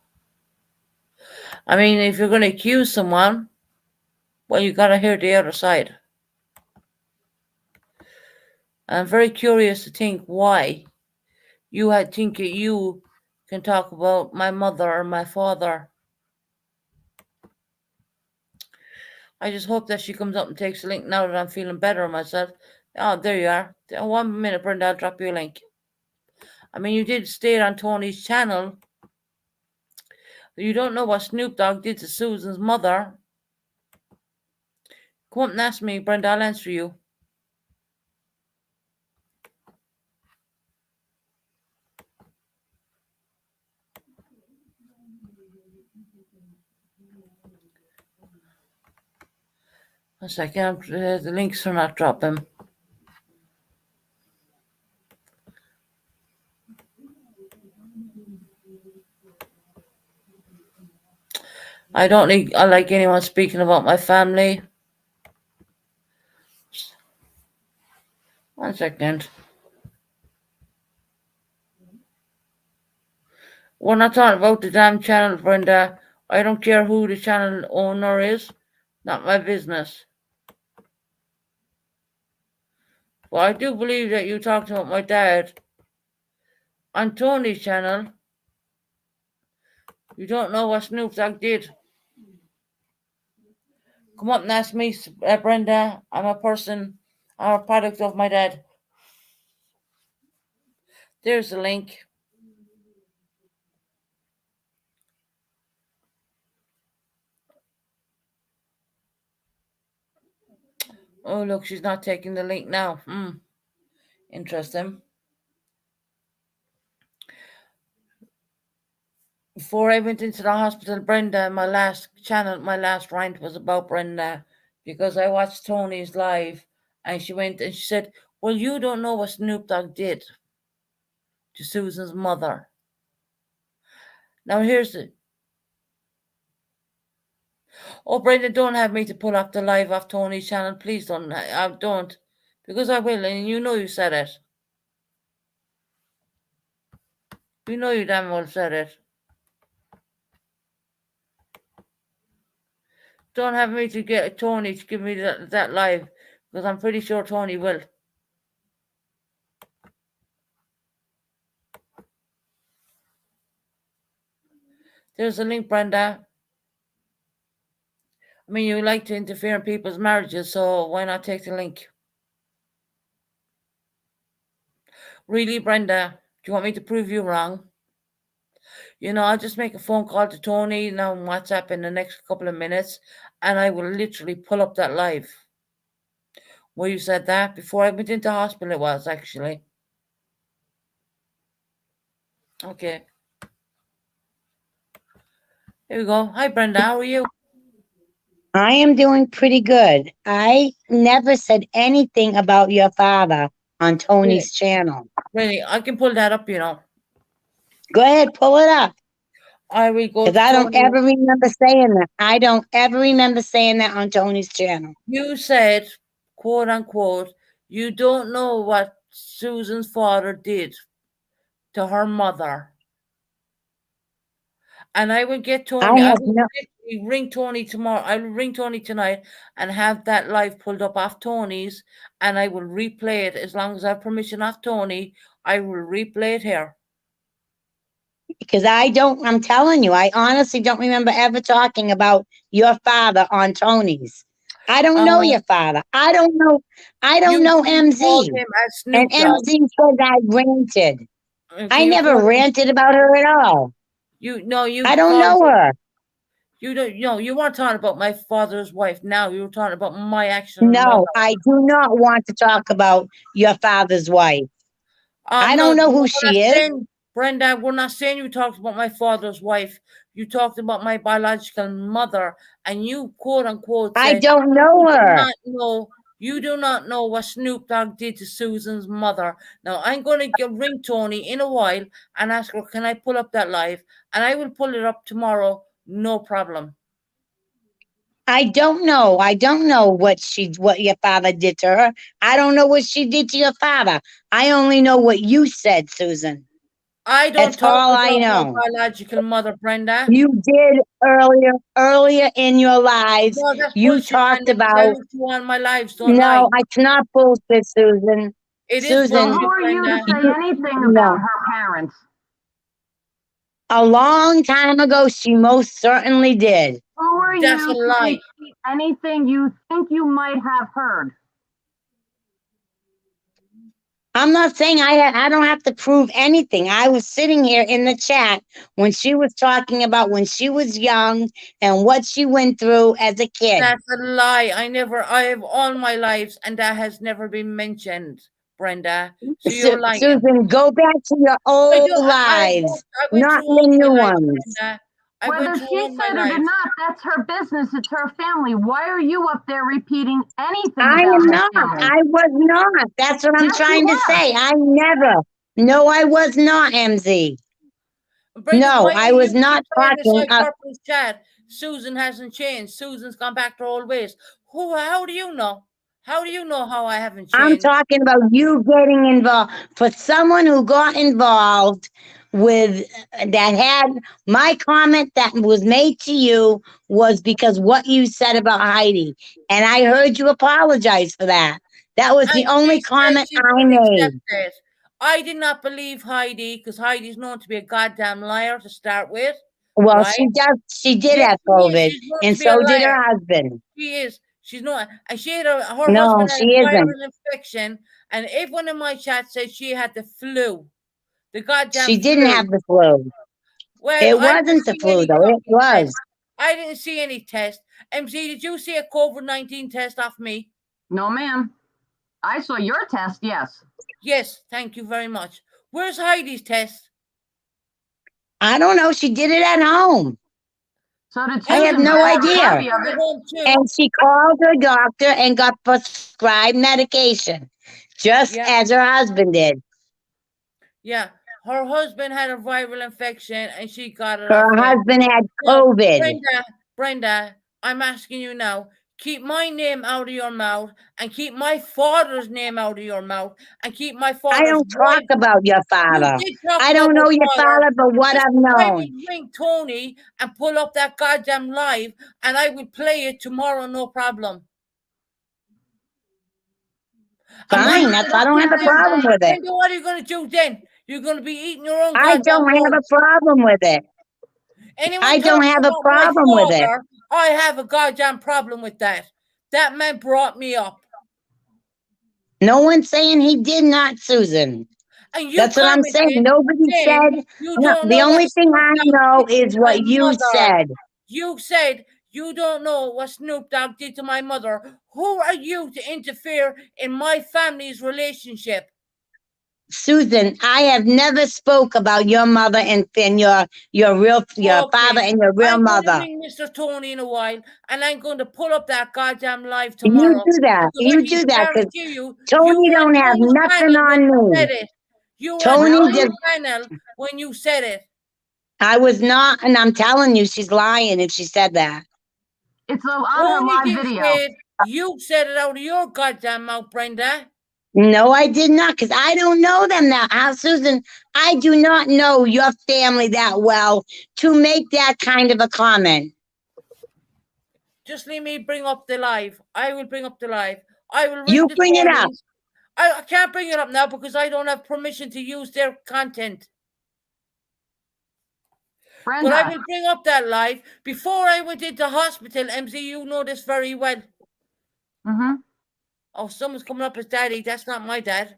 I mean, if you're going to accuse someone, well, you got to hear the other side. I'm very curious to think why you think that you can talk about my mother or my father. I just hope that she comes up and takes a link now that I'm feeling better myself. Oh, there you are. 1 minute, Brenda, I'll drop you a link. I mean, you did stay on Tony's channel. You don't know what Snoop Dogg did to Susan's mother. Come up and ask me, Brenda, I'll answer you. A second, the links are not dropping. I don't like anyone speaking about my family. 1 second. We're not talking about the damn channel, Brenda. I don't care who the channel owner is. Not my business. Well, I do believe that you talked about my dad on Tony's channel. You don't know what Snoop Dogg did. Come up and ask me, Brenda. I'm a product of my dad. There's the link. Oh, look, she's not taking the link now. Interesting. Before I went into the hospital, Brenda, my last rant was about Brenda because I watched Tony's live and she went and she said, well, you don't know what Snoop Dogg did to Susan's mother. Now here's the... Oh, Brenda, don't have me to pull up the live off Tony's channel. Please don't. I don't. Because I will, and you know you said it. You know you damn well said it. Don't have me to get Tony to give me that live, because I'm pretty sure Tony will. There's a link, Brenda. I mean, you like to interfere in people's marriages, so why not take the link? Really, Brenda? Do you want me to prove you wrong? You know, I'll just make a phone call to Tony now on WhatsApp in the next couple of minutes, and I will literally pull up that live. Where you said that before I went into hospital, it was actually. Okay. Here we go. Hi, Brenda. How are you? I am doing pretty good. I never said anything about your father on Tony's channel. Really, I can pull that up, you know. Go ahead, pull it up. I will go. Because I don't ever remember saying that. I don't ever remember saying that on Tony's channel. You said, quote unquote, you don't know what Susan's father did to her mother. And I will get Tony. I will ring Tony tomorrow. I will ring Tony tonight and have that live pulled up off Tony's, and I will replay it as long as I have permission off Tony. I will replay it here. Because I'm telling you, I honestly don't remember ever talking about your father on Tony's. I don't know your father. I don't know MZ. And MZ says I ranted. I never ranted about her at all. I don't know her. You don't know. You weren't talking about my father's wife. Now you were talking about my actual No, mother. I do not want to talk about your father's wife. I don't know who she is. Brenda, we're not saying you talked about my father's wife. You talked about my biological mother, and you quote unquote said, I don't know her. You do not know what Snoop Dogg did to Susan's mother. Now, I'm going to ring Tony in a while and ask her, can I pull up that live? And I will pull it up tomorrow. No problem. I don't know. I don't know what your father did to her. I don't know what she did to your father. I only know what you said, Susan. I don't That's all I know. My biological mother, Brenda. You did earlier in your lives. No, you talked about. On my lives, no, it's not bullshit, Susan. It Susan, is bullshit, who are you to say anything about her parents? A long time ago, she most certainly did. Who are you to repeat anything you think you might have heard? I'm not saying I don't have to prove anything. I was sitting here in the chat when she was talking about when she was young and what she went through as a kid. That's a lie. I have all my lives, and that has never been mentioned, Brenda. So you're lying. Susan, go back to your old lives, not the new ones. Whether she said it or not, that's her business. It's her family. Why are you up there repeating anything? I am not. I was not. That's what I'm trying to say. I never. No, I was not, MZ. Brenda, no, I was not talking. Chat. Susan hasn't changed. Susan's gone back to her old ways. How do you know? How do you know how I haven't changed? I'm talking about you getting involved. For someone who got involved with that had my comment that was made to you was because what you said about Heidi. And I heard you apologize for that. That was the only comment I made. I did not believe Heidi because Heidi's known to be a goddamn liar to start with. Well, right? She did have COVID, and so did her husband. She is. She's not. And she had her no, husband she had a isn't. viral infection. And everyone in my chat said she had the flu. The goddamn She didn't have the flu. Well, it wasn't the flu, though. It was. I didn't see any test. MZ, did you see a COVID-19 test off me? No, ma'am. I saw your test, yes. Yes, thank you very much. Where's Heidi's test? I don't know. She did it at home. So did I have Susan, no but I have a idea. copy of it. Home too. And she called her doctor and got prescribed medication, just Yeah. as her husband did. Yeah, her husband had a viral infection and she got it Her off him. husband had Now, COVID. Brenda, I'm asking you now, keep my name out of your mouth and keep my father's name out of your mouth and keep my father's I don't talk about your father. You did talk I about don't know my your father, but what Listen, I've I known. will ring Tony and pull up that goddamn live and I will play it tomorrow, no problem. And what are Fine, you that's, gonna I don't have a do problem then? with it. Brenda, what are you going to do then? You're going to be eating your own I goddamn don't have a words. problem with it. Anyone I don't talks have a about my problem with it. father, I have a goddamn problem with that. That man brought me up. No one's saying he did not, Susan. And you That's what I'm saying. commented Nobody saying said. you No, don't the know only what thing Snoop I Dogg know did is to my what you mother. said. You said you don't know what Snoop Dogg did to my mother. Who are you to interfere in my family's relationship? Susan, I have never spoke about your mother and your father and your real I'm going to mother. ring Mr. Tony in a while, and I'm going to pull up that goddamn live You tomorrow. do that. Because I You can do that because guarantee you, Tony you don't were have on Tony's nothing panel when on you me. said it. You were Tony on just, Tony's panel when you said it. I was not, and I'm telling you, she's lying if she said that. It's on her Tony live did video. say it. You said it out of your goddamn mouth, Brenda. No, I did not, because I don't know them that. Susan, I do not know your family that well to make that kind of a comment. Just let me bring up the live. I will bring up the live. I will ring You the bring it up. Tonys. I can't bring it up now because I don't have permission to use their content. But I Brenda, will bring up that live. Before I went into hospital, MZ, you know this very well. mm-hmm. Oh, someone's coming up as daddy. That's not my dad.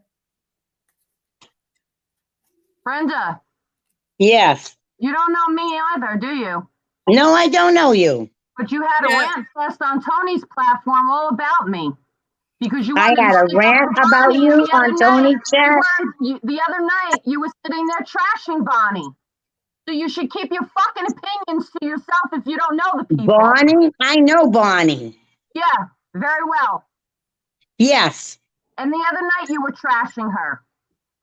Brenda, Yes. you don't know me either, do you? No, I don't know you. But you had a Yeah. rant fest on Tony's platform all about me. Because you I wanted had to a stick up rant for about Bonnie, you and the on other Tony's night, chat. the other night you were sitting there trashing Bonnie. So you should keep your fucking opinions to yourself if you don't know the people. Bonnie? I know Bonnie. Yeah, very well. Yes. And the other night you were trashing her.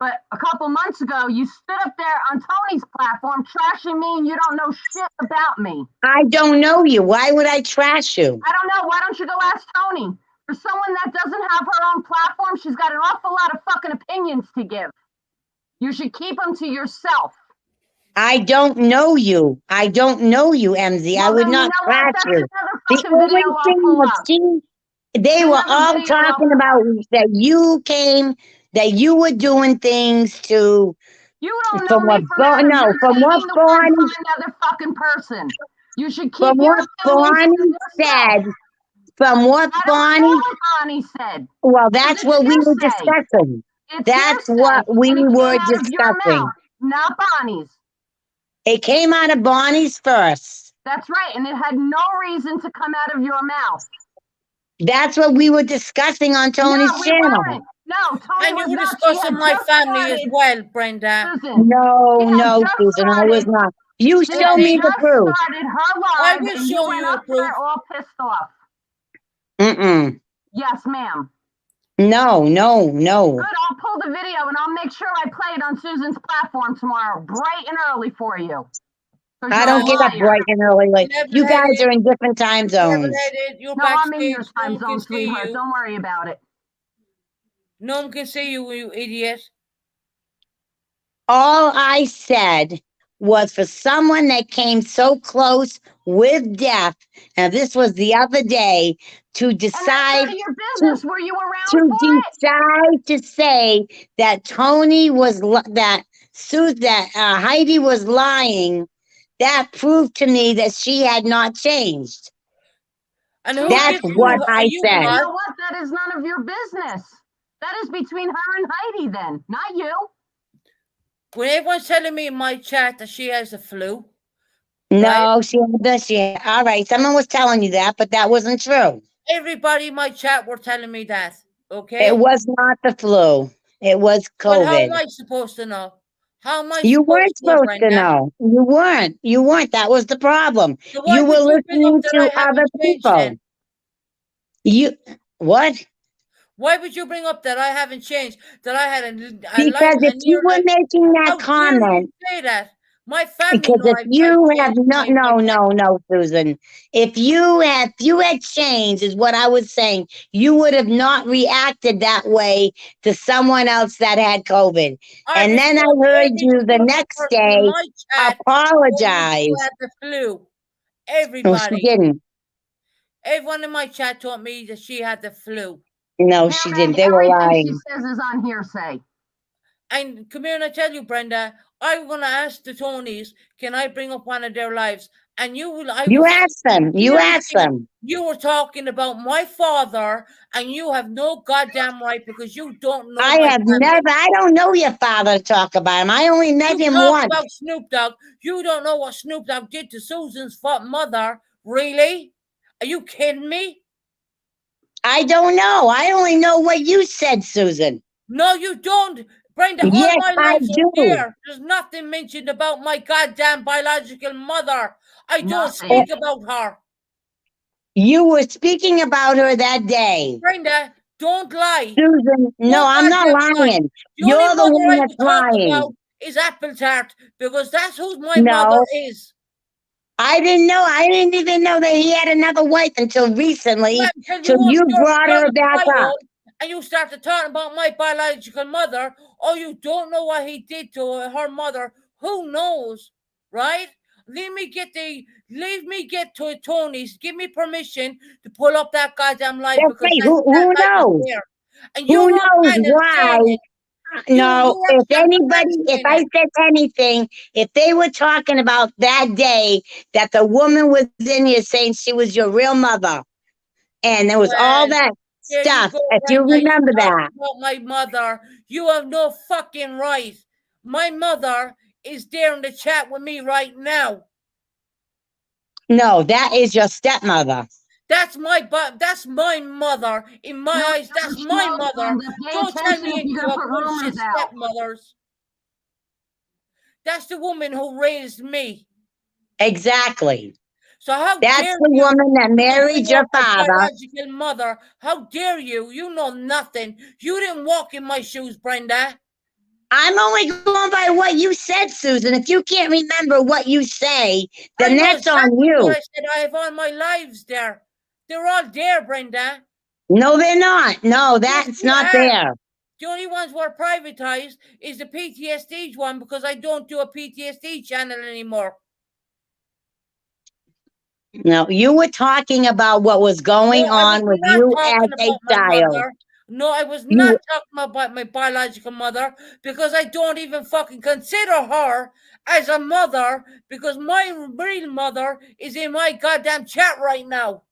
But a couple months ago, you stood up there on Tony's platform trashing me and you don't know shit about me. I don't know you. Why would I trash you? I don't know. Why don't you go ask Tony? For someone that doesn't have her own platform, she's got an awful lot of fucking opinions to give. You should keep them to yourself. I don't know you. I don't know you, MZ. I Well, would then not you know what? trash That's you. another The fucking only video I'll thing pull was up. they were Another all video I'll talking pull about that you came, that you were doing things to, You don't know from me what, from Adam. no, You're from what taking the word Bonnie, from another fucking person. You should keep from your what opinions to Bonnie yourself. said, from what I don't Bonnie, know what Bonnie said. well, that's It's what we were hearsay. discussing. It's That's hearsay, what we and it were came out of your discussing. mouth, not Bonnie's. It came out of Bonnie's first. That's right, and it had no reason to come out of your mouth. That's what we were discussing on Tony's No, we channel. weren't. No, Tony And was you were not. She discussing had my just family as started. well, Brenda. Susan, No, she had no, just Susan, I was started. not. You She show had me the just proof. started her I live, will and you show went you the up there proof. all pissed off. Mm-mm. Yes, ma'am. No, no, no. Good, I'll pull the video and I'll make sure I play it on Susan's platform tomorrow, bright and early for you. 'Cause I you're don't a get up liar. bright and early. Like you guys Level-headed, are in different time zones. level-headed, you're No, I'm in backstage. your No time one can zone, see sweetheart. you. Don't worry about it. No one can see you, you idiot. All I said was for someone that came so close with death, and this was the other day, to And that's decide none of your business. Were you around to for it? decide to say that Tony was that Heidi was lying, that proved to me that she had not changed. And who That's gives what you, are I you said. You God? know what? That is none of your business. That is between her and Heidi then, not you. When everyone's telling me in my chat that she has the flu, No, she had. All right, someone was telling you that, but that wasn't true. Everybody in my chat were telling me that. Okay. It was not the flu. It was Well, how am COVID. I supposed to know? How am I You supposed weren't to know, supposed to Brenda? know. You weren't. You weren't. That was the problem. So why You were would you bring up listening that to I other haven't changed people. then? You what? Why would you bring up that I haven't changed? That I had a Because if you near were life? making How that dare you comment, say that? My family because know if I've you have changed not, no, Susan. If you had changed, is what I was saying, you would have not reacted that way to someone else that had COVID. I And then I respect heard every you the single next person in day my chat told me you apologize. had the flu. No, she Everybody. didn't. Everyone in my chat told me that she had the flu. No, she didn't. They were Everything she lying. says is on hearsay. And come here and I tell you, Brenda, I'm gonna ask the Tonys, can I bring up one of their lives? And you will. You asked them. You asked them. You were talking about my father, and you have no goddamn right because you don't know I my have family. never. I don't know your father to talk about him. I only met You him talk once. about Snoop Dogg. You don't know what Snoop Dogg did to Susan's mother. Really? Are you kidding me? I don't know. I only know what you said, Susan. No, you don't. Brenda, all Yes, my I lives are do. there. There's nothing mentioned about my goddamn biological mother. I don't Nothing. speak about her. You were speaking about her that day. Brenda, don't lie. Susan, no, Don't I'm not goddamn lie. lying. The only You're the mother one I that's would talk lying. about is Apple Tart because that's who my No. mother is. I didn't know. I didn't even know that he had another wife until recently. Well, until Till you you open your brought her bloody back up. Bible and you started talking about my biological mother, or you don't know what he did to her mother. Who knows, right? Leave me get to Tony's. Give me permission to pull up that goddamn live That's because right. that Who live is knows? there. And Who you're not knows kind of why? saying it. No, You if actually anybody, if I it. said anything, if they were talking about that day that the woman was in here saying she was your real mother, and there was all Well, that there stuff, you go, if you Brenda. remember talk that. about my mother. You have no fucking right. My mother is there in the chat with me right now. No, that is your stepmother. That's my mother. In my eyes, that's my No, mother. Brenda, pay Don't turn attention me if you're into gonna a put bullshit rumors out. stepmothers. That's the woman who raised me. Exactly. So how That's dare the you woman that married bring your up my father. biological mother? How dare you? You know nothing. You didn't walk in my shoes, Brenda. I'm only going by what you said, Susan. If you can't remember what you say, then I know that's on exactly you. what I said. I have all my lives there. They're all there, Brenda. No, they're not. No, Yes, that's they not are. there. The only ones who are privatized is the PTSD one because I don't do a PTSD channel anymore. No, you were talking about what was going No, I was on with not you talking as a about my child. mother. No, I was You- not talking about my biological mother because I don't even fucking consider her as a mother because my real mother is in my goddamn chat right now.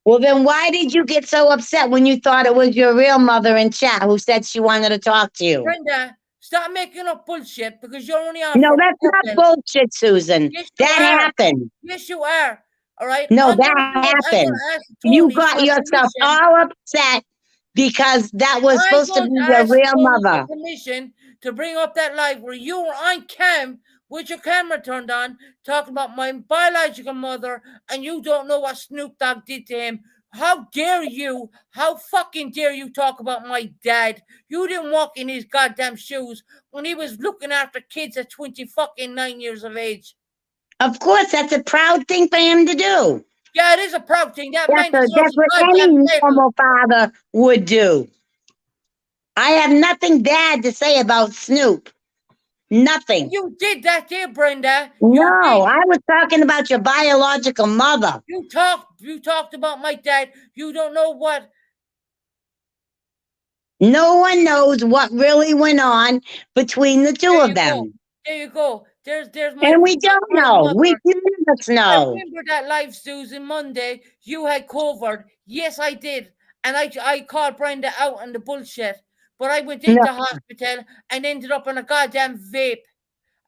Well, then why did you get so upset when you thought it was your real mother in chat who said she wanted to talk to you? Brenda, stop making up bullshit because you're only on No, for that's not purpose. bullshit, Susan. Yes, you That are. happened. Yes, you are. All right. No, I'm that gonna happened. ask You Tony got for yourself permission. all upset because that was I'm supposed to going be to your ask real Tony mother. for permission to bring up that live where you were on cam with your camera turned on, talking about my biological mother, and you don't know what Snoop Dogg did to him. How dare you? How fucking dare you talk about my dad? You didn't walk in his goddamn shoes when he was looking after kids at 29 years of age. Of course, that's a proud thing for him to do. Yeah, it is a proud thing. That man That's deserves a what any goddamn medal. normal father would do. I have nothing bad to say about Snoop. Nothing. You did that, dear Brenda. No, I was talking about your biological mother. You talked about my dad. You don't know what. No one knows what really went on between the two of them. There you go. There's my. And we don't know. We none of us I know. remember that live, Susan, Monday. You had COVID. Yes, I did. And I called Brenda out on the bullshit. But I went into hospital and ended up on a goddamn vape.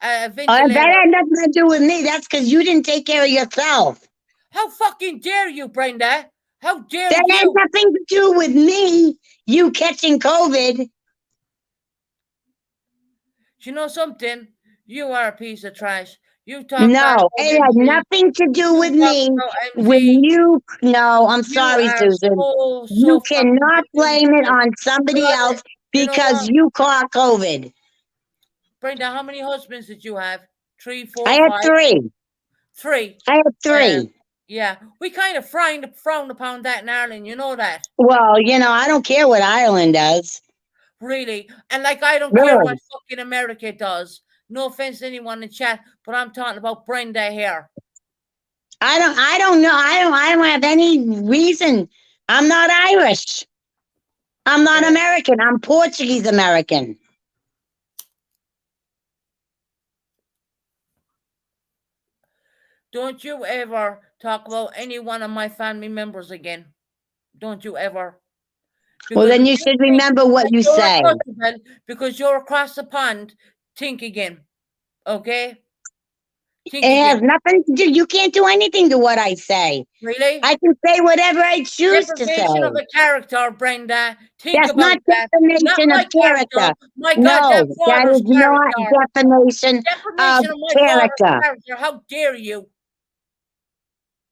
Ventilator. That had nothing to do with me. That's because you didn't take care of yourself. How fucking dare you, Brenda? How dare That has you? nothing to do with me, you catching COVID. Do you know something? You are a piece of trash. You talk bad No, about it had MZ. nothing to do You with talk me. about When MZ. you, no, I'm You sorry, are Susan. so You fucking cannot blame it delusional. on somebody Brother, else you know because what? you caught COVID. Brenda, how many husbands did you have? 3, 4, I had 5? 3. 3. I had 3. Yeah. We kind of frown upon that in Ireland. You know that. Well, I don't care what Ireland does. Really. And like, I don't care Really? what fucking America does. No offense to anyone in chat, but I'm talking about Brenda here. I don't know. I don't have any reason. I'm not Irish. I'm not Yeah. American. I'm Portuguese American. Don't you ever talk about any one of my family members again. Don't you ever. Well, then if you should think remember what that you you're say. untouchable because you're across the pond, think again. Okay? Think It has again. nothing to do. You can't do anything to what I say. Really? I can say whatever I choose to say. Deprivation of a character, Brenda. Think That's about not that. Not defamation of my character. my No, goddamn that father's is not character. defamation of Deprivation of my father's character. character. How dare you?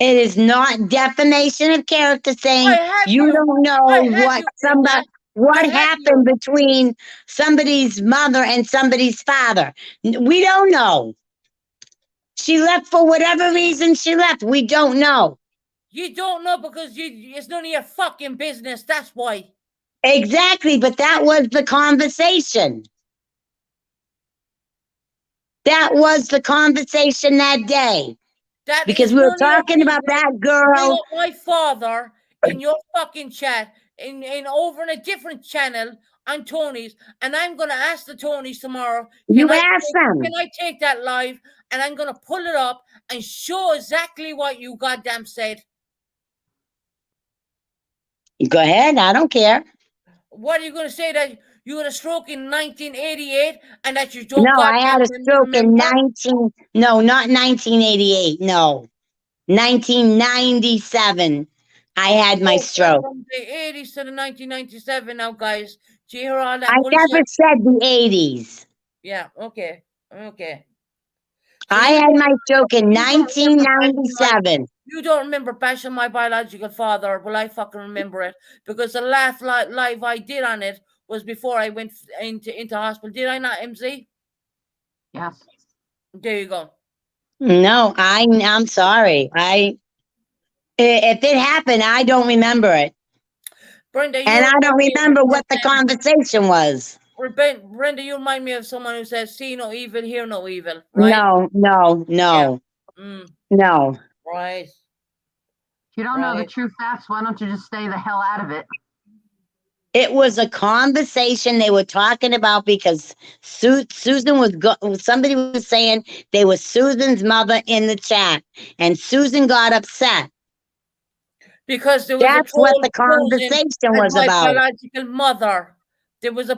It is not defamation of character saying I have you you. don't know I have what you, Brenda. what I have happened you. between somebody's mother and somebody's father. We don't know. She left for whatever reason she left. We don't know. You don't know because it's none of your fucking business. That's why. Exactly, but that was the conversation. That was the conversation that day. That Because is we were none of your talking about business. that Bring girl. up my father in your fucking chat in over in a different channel on Tony's, and I'm gonna ask the Tonys tomorrow. You asked them. Can I take that live? And I'm gonna pull it up and show exactly what you goddamn said. Go ahead. I don't care. What are you gonna say, that you had a stroke in 1988 and that you don't No, I had a goddamn stroke in remember? no, not 1988. No, 1997. I had my stroke. From the 80s to the 1997 now, guys. Do you hear all that I bullshit? never said the 80s. Yeah, okay. I had my stroke in you don't remember 1997. You don't remember bashing my biological father. Well, I fucking remember it because the last live I did on it was before I went into hospital. Did I not, MZ? Yes. There you go. No, I'm sorry. If it happened, I don't remember it. Brenda, And I don't remember what the conversation was. Brenda, you remind me of someone who says, see no evil, hear no evil, right? No. No. Right. If you don't know the true facts, why don't you just stay the hell out of it? It was a conversation they were talking about because Susan somebody was saying they were Susan's mother in the chat, and Susan got upset. Because there was That's what the conversation was my about. Biological mother. There was a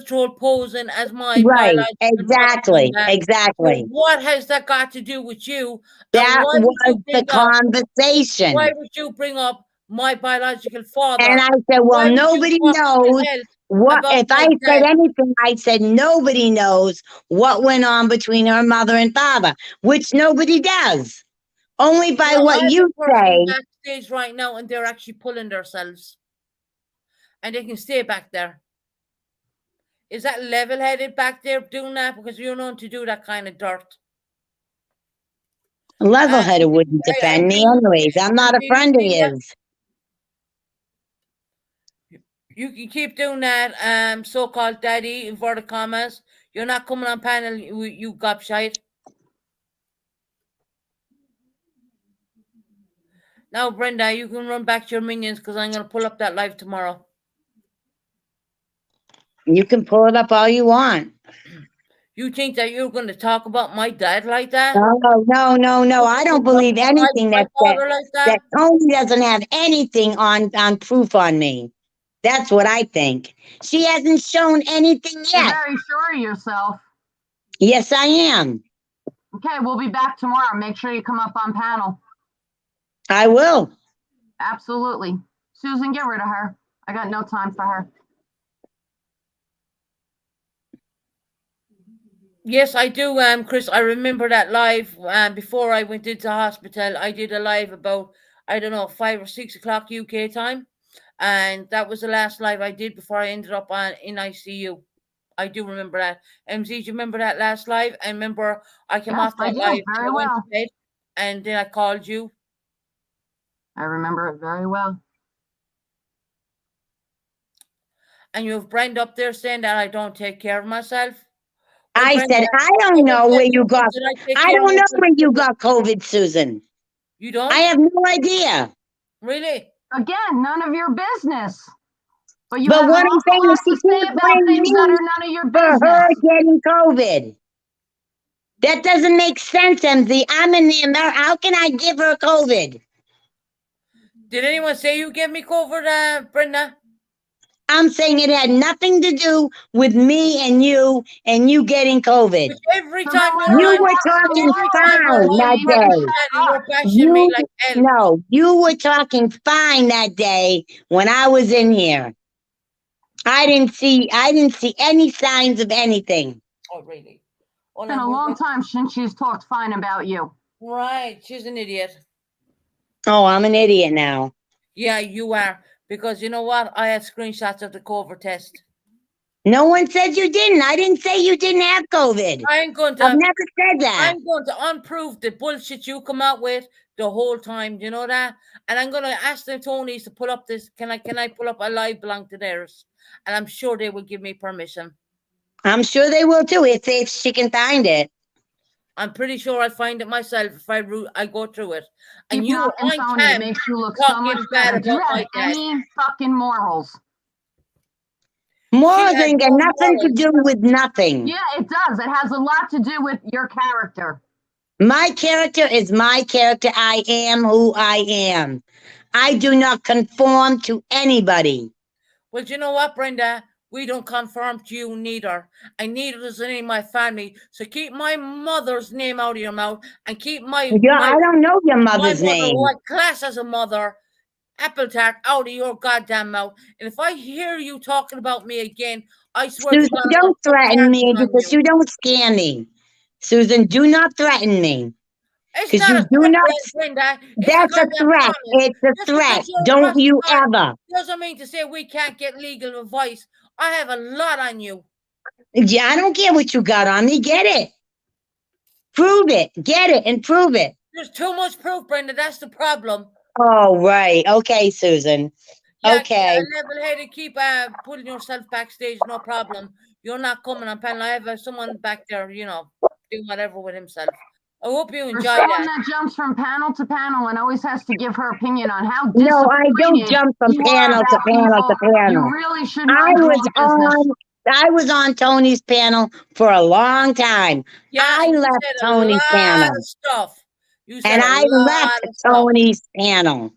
troll posing as my Right, biological exactly, mother. exactly. So what has that got to do with you? That was the conversation. Why would you bring up my biological father? And I said, well, nobody knows what, if I said anything, I said, nobody knows what went on between her mother and father, which nobody does. Only by what you say. Backstage right now, and they're actually pulling themselves. And they can stay back there. Is that level-headed back there doing that? Because you're known to do that kind of dirt. Level-headed wouldn't defend me anyways. I'm not a friend of his. You can keep doing that, so-called daddy, inverted commas. You're not coming on panel, you gobshite. Now, Brenda, you can run back to your minions because I'm going to pull up that live tomorrow. You can pull it up all you want. You think that you're going to talk about my dad like that? No. I don't believe anything that Tony doesn't have anything on proof on me. That's what I think. She hasn't shown anything yet. You're very sure of yourself. Yes, I am. Okay, we'll be back tomorrow. Make sure you come up on panel. I will. Absolutely. Susan, get rid of her. I got no time for her. Yes, I do, Chris. I remember that live. Before I went into hospital, I did a live about, I don't know, 5 or 6 o'clock UK time, and that was the last live I did before I ended up in ICU. I do remember that. MZ, do you remember that last live? I remember I came Yes, off that I do, live, very I went to well. bed, and then I called you. I remember it very well. And you have Brenda up there saying that I don't take care of myself. I Brenda, said, I don't know where you got, did I take I care of don't know myself? where you got COVID, Susan. You don't? I have no idea. Really? Again, none of your business. But you But have what an I'm awful saying lot is she to say can't about blame things that me are none of your for business. her getting COVID. That doesn't make sense, MZ. I'm in the America. How can I give her COVID? Did anyone say you gave me COVID, Brenda? I'm saying it had nothing to do with me and you getting COVID. But every So time then you're You on, were what's talking every time you're fine on, that you're day. you're bashing me You, like hell. no, you were talking fine that day when I was in here. I didn't see any signs of anything. Oh, really? It's been a long time since she's talked fine about you. Right, she's an idiot. Oh, I'm an idiot now. Yeah, you are. Because you know what? I have screenshots of the COVID test. No one said you didn't. I didn't say you didn't have COVID. I'm going I've to never said that. I'm going to unprove the bullshit you come out with the whole time. Do you know that? And I'm going to ask the Tonys to pull up this. Can I pull up a live belong to theirs? And I'm sure they will give me permission. I'm sure they will too if she can find it. I'm pretty sure I'll find it myself if I go through it. And Keep you were knocking on Tony. It cam makes you look so talking much bad better. Do you about have my dad. any fucking morals? Morals She ain't has got no nothing to morals. do with nothing. Yeah, it does. It has a lot to do with your character. My character is my character. I am who I am. I do not conform to anybody. Well, do you know what, Brenda? We don't conform to you neither. And neither does any of my family. So keep my mother's name out of your mouth and keep I don't know your mother's my mother, name. who I class as a mother, apple tart, out of your goddamn mouth. And if I hear you talking about me again, I swear Susan, to God, don't I'll put threaten me charges on because you. you don't scare me. Susan, do not threaten me. It's 'Cause not you a do threat, not- Brenda. It's That's a goddamn threat. promise. It's a Just threat. because you're Don't you across the ever. doesn't mean to say we can't get legal advice. I have a lot on you. Yeah, I don't care what you got on me. Get it. Prove it. Get it and prove it. There's too much proof, Brenda. That's the problem. Oh, right. Okay, Susan. Yeah, Okay. level-headed. Keep putting yourself backstage. No problem. You're not coming on panel. I have someone back there, doing whatever with himself. I hope you For enjoy someone that. that jumps from panel to panel and always has to give her opinion on how No, I don't disappointed jump from you are panel to about panel to people, panel. you really should I mind your was own business. I was on Tony's panel for a long time. Yeah, I and you left said Tony's a lot panel. of stuff. You said And a I lot left of stuff. Tony's panel.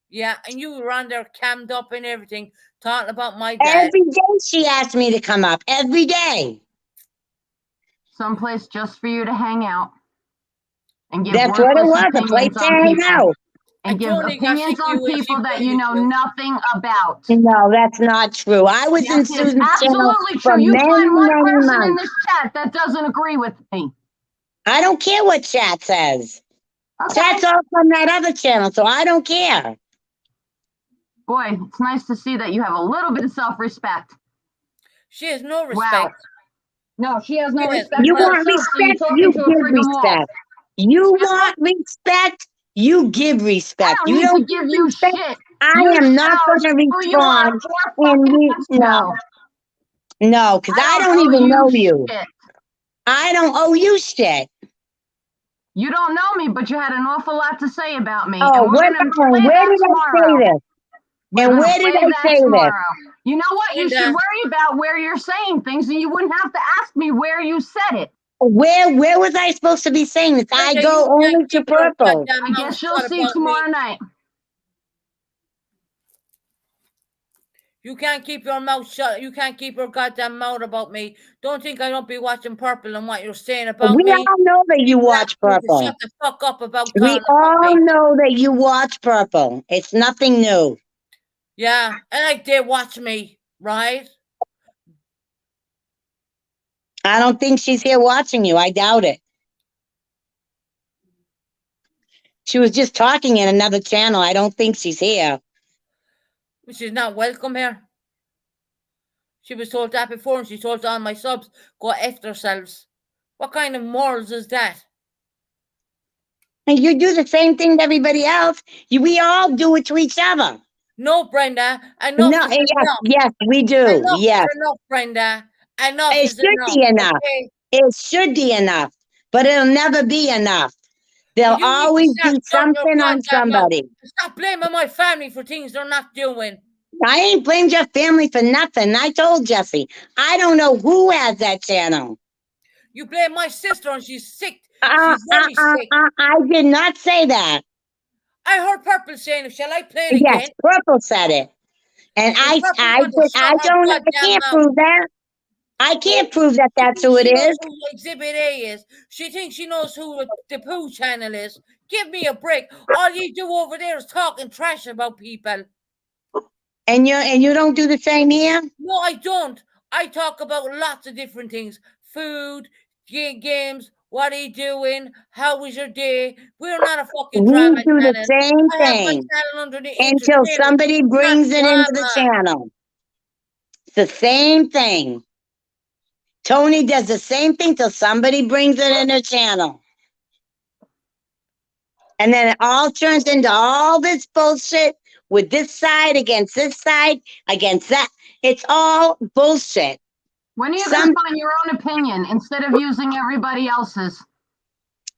Yeah, and you were on there cammed up and everything, talking about my dad. Every day she asked me to come up. Every day. Someplace just for you to hang out and give That's what it worthless was, a place opinions to on hang people. out. And And give Tony got sick opinions of on you and she people that bullied you know you. nothing about. No, that's not true. I was in Yes, it's Susan's channel absolutely for true. You many, find one many person in months. this chat that doesn't agree with me. I don't care what chat says. Okay. Chat's all from that other channel, so I don't care. Boy, it's nice to see that you have a little bit of self-respect. She has no Wow. respect. No, she has no Yes. respect You for want herself, so you're respect, talking you to a give friggin' wall. respect. You want respect, you give I respect. don't You need to don't give you respect. shit. I You am not show going to who you are respond. 4 And fucking you, months no, ago. no, because I don't owe even know you. shit. I don't owe you shit. You don't know me, but you had an awful lot to say about me. Oh, and we're gonna play where that did I tomorrow. say this? We're And gonna where did play I that say this? tomorrow. You know what? You And, should worry about where you're saying things, and you wouldn't have to ask me where you said it. Where was I supposed to be saying this? I Brenda, go you can't only to keep your purple. goddamn I mouth guess you'll shut see about tomorrow me. night. You can't keep your mouth shut. You can't keep your goddamn mouth about me. Don't think I don't be watching Purple and what you're saying about We me. all know that you You watch have to Purple. shut the fuck up about We talking about all me. know that you watch Purple. It's nothing new. Yeah, and like they watch me, right? I don't think she's here watching you. I doubt it. She was just talking in another channel. I don't think she's here. She's not welcome here. She was told that before, and she told all my subs, go F themselves. What kind of morals is that? And you do the same thing to everybody else. We all do it to each other. No, Brenda. Enough No, is yes, enough. yes, we do. Enough Yes, is enough, Brenda. Enough it is should enough. be enough. Okay? It should be enough, but it'll never be enough. There'll You need to always start be shutting your something on goddamn mouth. somebody. Stop blaming my family for things they're not doing. I ain't blamed your family for nothing. I told Jesse, I don't know who has that channel. You blame my sister and she's sick. She's very sick. I did not say that. I heard Purple saying it. Shall I play it Yes, again? Purple said it. And I can't prove that. I can't prove that that's who it She knows is. who Exhibit A is. She thinks she knows who the Pooh channel is. Give me a break. All you do over there is talking trash about people. And you don't do the same here? No, I don't. I talk about lots of different things. Food, games, what are you doing? How was your day? We're not a fucking We drama do the channel. same I have my thing channel under the until entertainment, somebody not brings it into the drama. channel. It's the same thing. Tony does the same thing till somebody brings it in her channel. And then it all turns into all this bullshit with this side against this side against that. It's all bullshit. When are you going to find your own opinion instead of using everybody else's?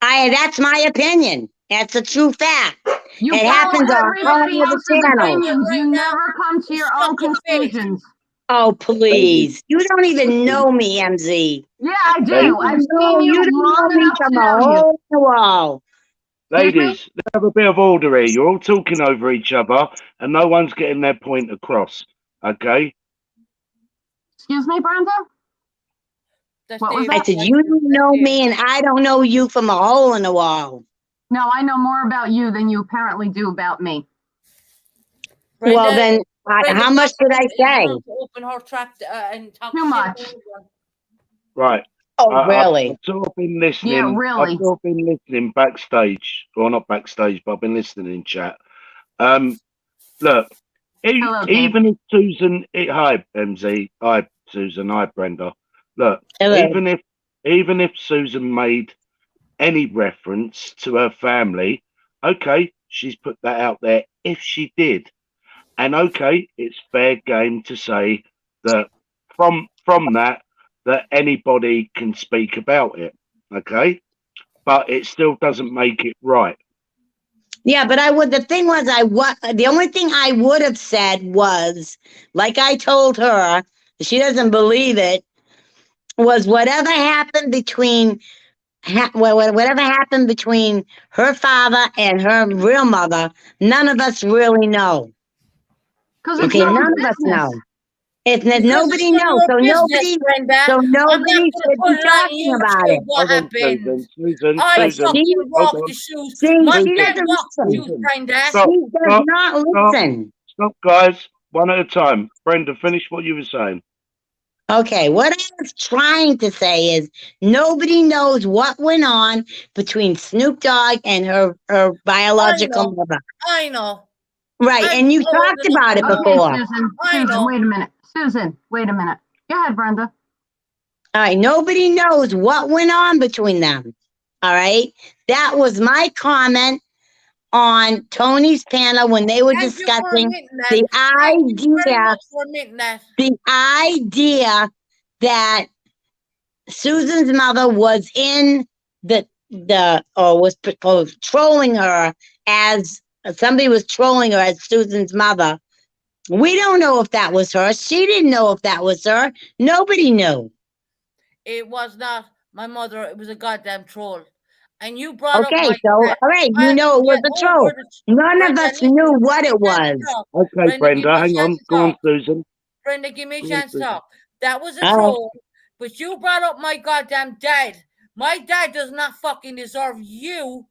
That's my opinion. That's a true fact. You It follow happens on everybody all the else's channels. opinions. Right You now, never come to your shut own your face. conclusions. Oh, please. You don't even know me, MZ. Yeah, I do. Ladies. I've No, seen you you don't know long me enough to from a know you. hole in the wall. Ladies, let's have a bit of order here. You're all talking over each other and no one's getting their point across. Okay? Excuse me, Brenda? That's What was David. I said, you don't know me and I don't know you from a hole in the wall. No, I know more about you than you apparently do about me. Brenda, Well, then, Brenda how much did I is say? going to open her trap and talk Too shit much. about everyone. Right. Oh, really? I've sort of been listening. Yeah, really. I've sort of been listening backstage. Well, not backstage, but I've been listening in chat. Look, Hello, Dave. even if Susan, hi MZ, hi Susan, hi Brenda. Look, Hello. even if Susan made any reference to her family, okay, she's put that out there. If she did, and okay, it's fair game to say that from that anybody can speak about it, okay, but it still doesn't make it right. Yeah, but the thing was, the only thing I would have said was, like I told her, she doesn't believe it, was whatever happened between her father and her real mother, none of us really know. Because it's Okay, your none of business. us know. It's Because nobody it's knows, so your nobody, business, Brenda. so I'm not nobody going to should put be it on talking about it. YouTube what Hold on, happened. Susan, I Susan, fucking hold walk on. the shoes. See, My she dad doesn't walked the listen. shoes, Brenda. Stop. She does not listen. Stop, guys. One at a time. Brenda, finish what you were saying. Okay, what I was trying to say is nobody knows what went on between Snoop Dogg and her biological mother. I know. Right, I'm and you old talked enough about to it know. before. Okay, Susan, I know. wait a minute. Susan, wait a minute. Go ahead, Brenda. All right, nobody knows what went on between them. All right, that was my comment on Tony's panel when they were Thank you for discussing admitting that. the Thank you very idea, much for admitting that. the idea that Susan's mother was in was trolling her as somebody was trolling her as Susan's mother. We don't know if that was her. She didn't know if that was her. Nobody knew. It was not my mother. It was a goddamn troll. And you brought up Okay, my so dad. all right, I you know it was get a troll. over the- None of Brenda, us listen, knew what it Brenda, was. Okay, Brenda, give Brenda, me a hang on. chance to Go on, talk. Susan. Brenda, give me a Go on, chance to Susan. talk. That was a Oh. troll, but you brought up my goddamn dad. My dad does not fucking deserve you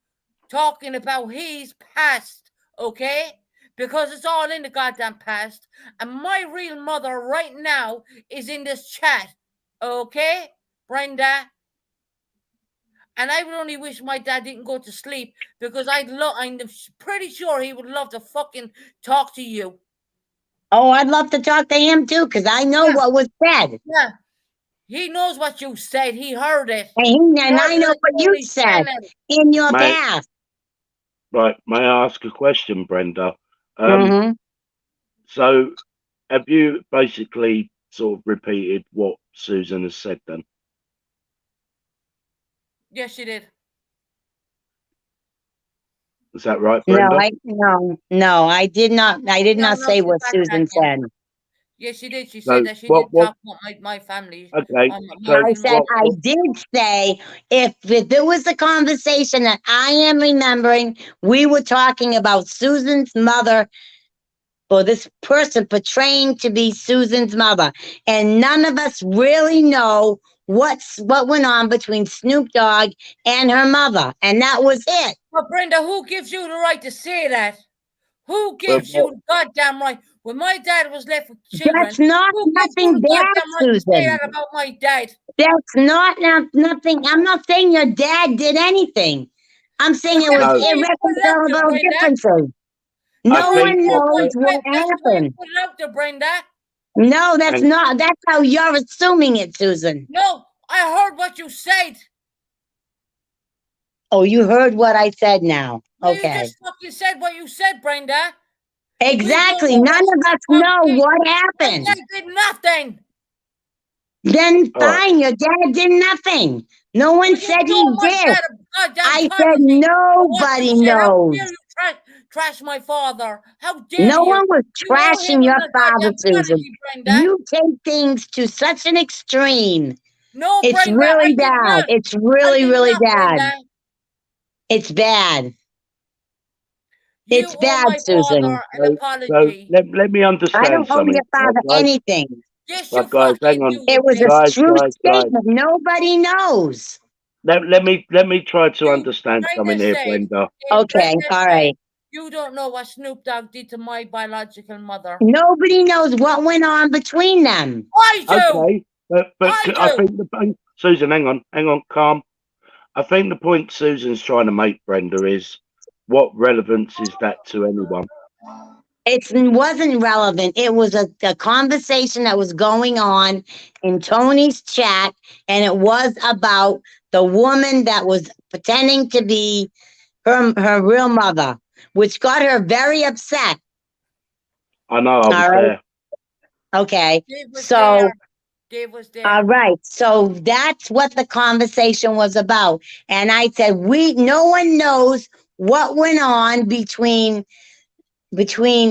talking about his past, okay? Because it's all in the goddamn past. And my real mother right now is in this chat, okay, Brenda? And I would only wish my dad didn't go to sleep because I'm pretty sure he would love to fucking talk to you. Oh, I'd love to talk to him too, because I know Yeah. what was said. Yeah. He knows what you said. He heard it. And I Heard know it what you Tony said Shannon. in your Mate. past. Right, may I ask a question, Brenda? Mhm. So, have you basically sort of repeated what Susan has said then? Yes, she did. Is that right, No, Brenda? no, I did not. I did No, not no, say she's what Susan backtracking. said. Yes, she did. She So, said that she what- didn't talk about my family. Okay, my so I said what- I did say if there was a conversation that I am remembering, we were talking about Susan's mother, or this person portraying to be Susan's mother, and none of us really know what went on between Snoop Dogg and her mother, and that was it. But Brenda, who gives you the right to say that? Who gives what- you the goddamn right? When my dad was left with children, That's not who gives you nothing the bad, goddamn right to say Susan. that about my dad? That's not nothing. I'm not saying your dad did anything. I'm saying it But was that's why you put it out there, irreconcilable Brenda. differences. No think one knows what That's why you happened. put it out there, Brenda. No, that's And- not. That's how you're assuming it, Susan. No, I heard what you said. Oh, you heard what I said now. No, you Okay. just fucking said what you said, Brenda. Exactly. You don't know None of us know what My happened. dad did nothing. Then All right. fine, your dad did nothing. No one You said he told my did. dad a goddamn I said apology for what nobody you said. How knows. dare you trash my father? How dare No you? one was You owe him trashing your a father, goddamn Susan. apology, Brenda. You take things to such an extreme. No, It's Brenda, I really did bad. not. It's I really, did really not, bad. Brenda. It's bad. You It's owe bad, my Susan. father an So apology. let me I understand don't owe something. your father right, guys? anything. Yes, you Right, guys, hang fucking on. do. It was you a Guys, true guys. statement. Nobody knows. Let me try to You- understand Brenda something here, said- Brenda. Okay, Brenda all said, right. You don't know what Snoop Dogg did to my biological mother. Nobody knows what went on between them. I do. Okay, but I I do. think the point, Susan, hang on, calm. I think the point Susan's trying to make, Brenda, is what relevance is that to anyone? It wasn't relevant. It was a conversation that was going on in Tony's chat, and it was about the woman that was pretending to be her real mother, which got her very upset. I know I was All right. there. Okay. Dave was So, there. Dave was there. all right. So that's what the conversation was about. And I said, no one knows what went on between